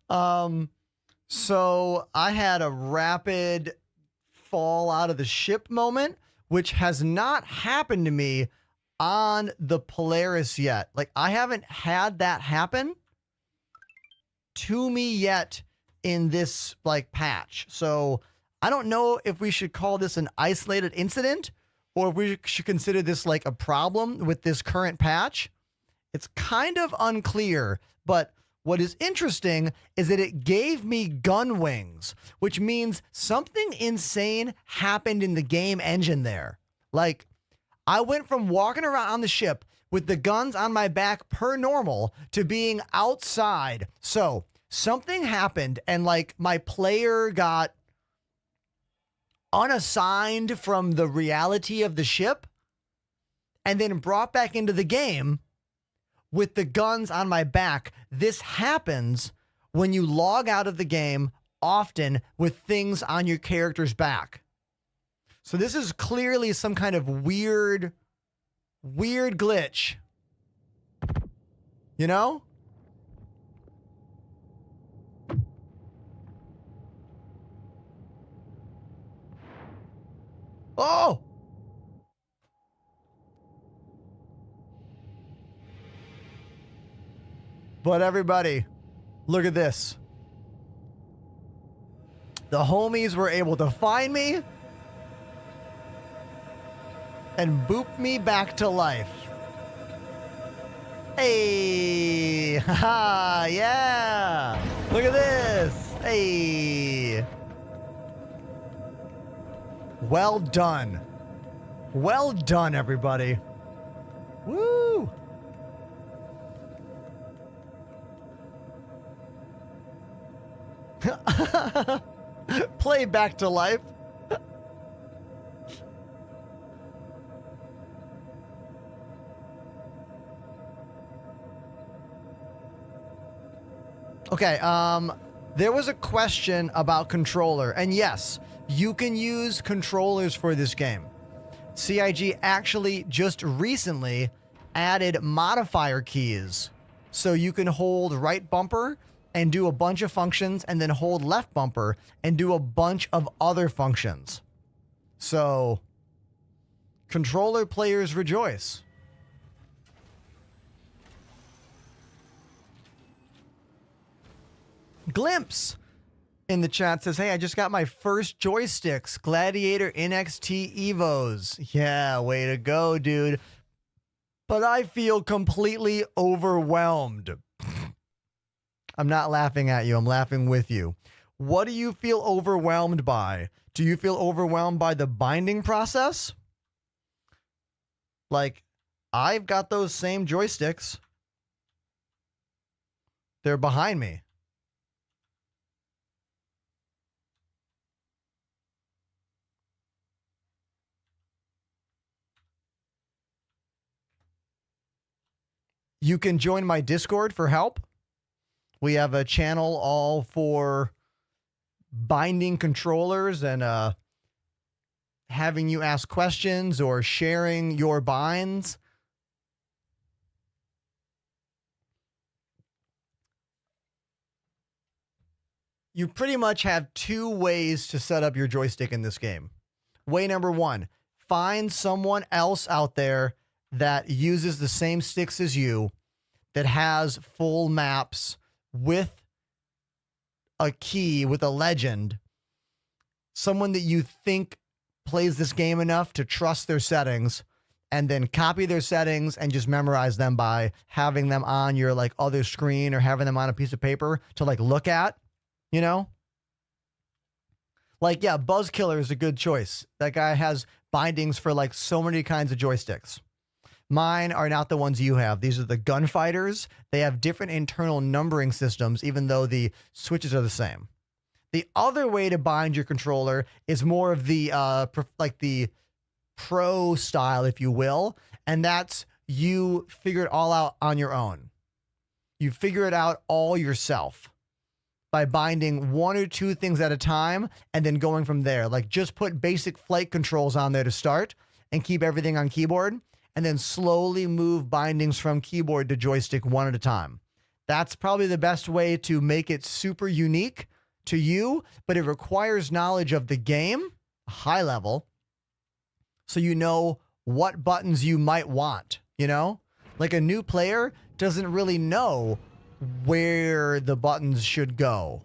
So I had a rapid fall out of the ship moment, which has not happened to me on the Polaris yet. Like, I haven't had that happen to me yet in this like patch. So I don't know if we should call this an isolated incident or if we should consider this like a problem with this current patch. It's kind of unclear, but what is interesting is that it gave me gun wings, which means something insane happened in the game engine there. Like, I went from walking around on the ship with the guns on my back per normal to being outside. So something happened and like my player got unassigned from the reality of the ship and then brought back into the game with the guns on my back. This happens when you log out of the game often with things on your character's back. So this is clearly some kind of weird glitch. You know? Oh! But everybody, look at this. The homies were able to find me and boop me back to life. Hey! Haha! Yeah! Look at this! Hey! Well done. Well done, everybody. Woo! Play back to life. Okay, there was a question about controller, and yes, you can use controllers for this game. CIG actually just recently added modifier keys, so you can hold right bumper and do a bunch of functions, and then hold left bumper and do a bunch of other functions. So, controller players rejoice. Glimpse in the chat says, hey, I just got my first joysticks, Gladiator NXT Evos. Yeah, way to go, dude. But I feel completely overwhelmed. I'm not laughing at you. I'm laughing with you. What do you feel overwhelmed by? Do you feel overwhelmed by the binding process? Like, I've got those same joysticks. They're behind me. You can join my Discord for help. We have a channel all for binding controllers and having you ask questions or sharing your binds. You pretty much have two ways to set up your joystick in this game. Way number one, find someone else out there that uses the same sticks as you, that has full maps with a key, with a legend, someone that you think plays this game enough to trust their settings, and then copy their settings and just memorize them by having them on your like other screen or having them on a piece of paper to like look at, you know? Like, yeah, Buzzkiller is a good choice. That guy has bindings for like so many kinds of joysticks. Mine are not the ones you have. These are the gunfighters. They have different internal numbering systems, even though the switches are the same. The other way to bind your controller is more of the like the pro style, if you will, and that's you figure it all out on your own. You figure it out all yourself by binding one or two things at a time and then going from there. Like, just put basic flight controls on there to start and keep everything on keyboard, and then slowly move bindings from keyboard to joystick one at a time. That's probably the best way to make it super unique to you, but it requires knowledge of the game, high level, so you know what buttons you might want, you know? Like a new player doesn't really know where the buttons should go.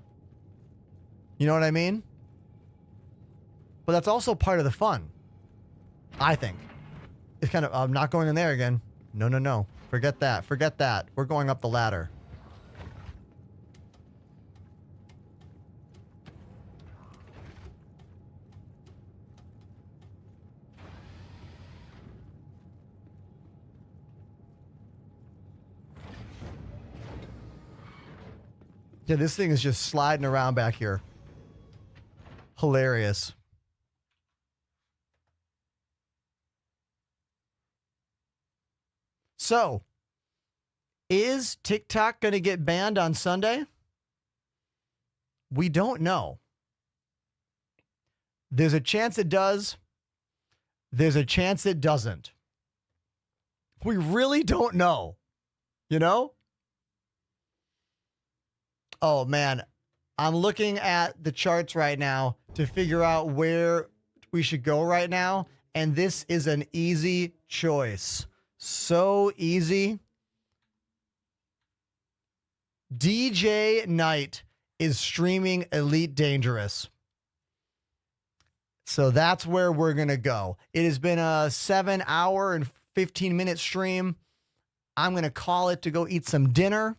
You know what I mean? But that's also part of the fun, I think. It's kind of, I'm not going in there again. No, no, no. Forget that. Forget that. We're going up the ladder. Yeah, this thing is just sliding around back here. Hilarious. So, is TikTok going to get banned on Sunday? We don't know. There's a chance it does. There's a chance it doesn't. We really don't know. You know? Oh, man. I'm looking at the charts right now to figure out where we should go right now. And this is an easy choice. So easy. DJ Knight is streaming Elite Dangerous. So that's where we're going to go. It has been a 7-hour and 15-minute stream. I'm going to call it to go eat some dinner.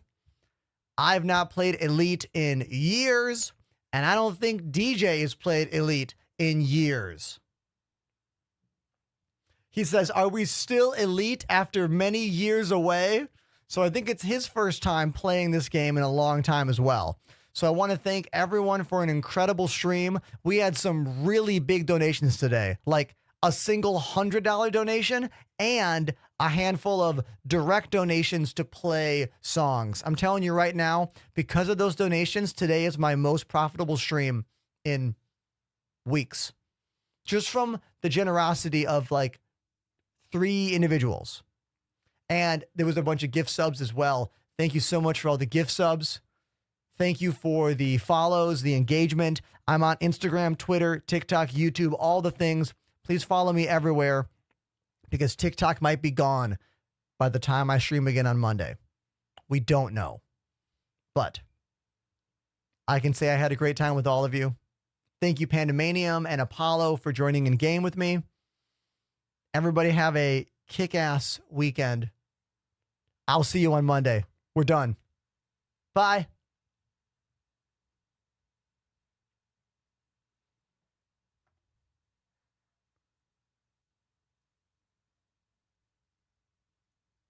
I've not played Elite in years, and I don't think DJ has played Elite in years. He says, are we still Elite after many years away? So I think it's his first time playing this game in a long time as well. So I want to thank everyone for an incredible stream. We had some really big donations today, like a single $100 donation and a handful of direct donations to play songs. I'm telling you right now, because of those donations, today is my most profitable stream in weeks. Just from the generosity of like 3 individuals. And there was a bunch of gift subs as well. Thank you so much for all the gift subs. Thank you for the follows, the engagement. I'm on Instagram, Twitter, TikTok, YouTube, all the things. Please follow me everywhere because TikTok might be gone by the time I stream again on Monday. We don't know. But I can say I had a great time with all of you. Thank you, Pandemanium and Apollo, for joining in game with me. Everybody have a kick-ass weekend. I'll see you on Monday. We're done. Bye.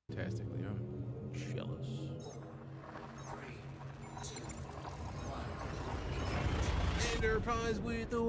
Fantastically, I'm jealous. Enterprise with the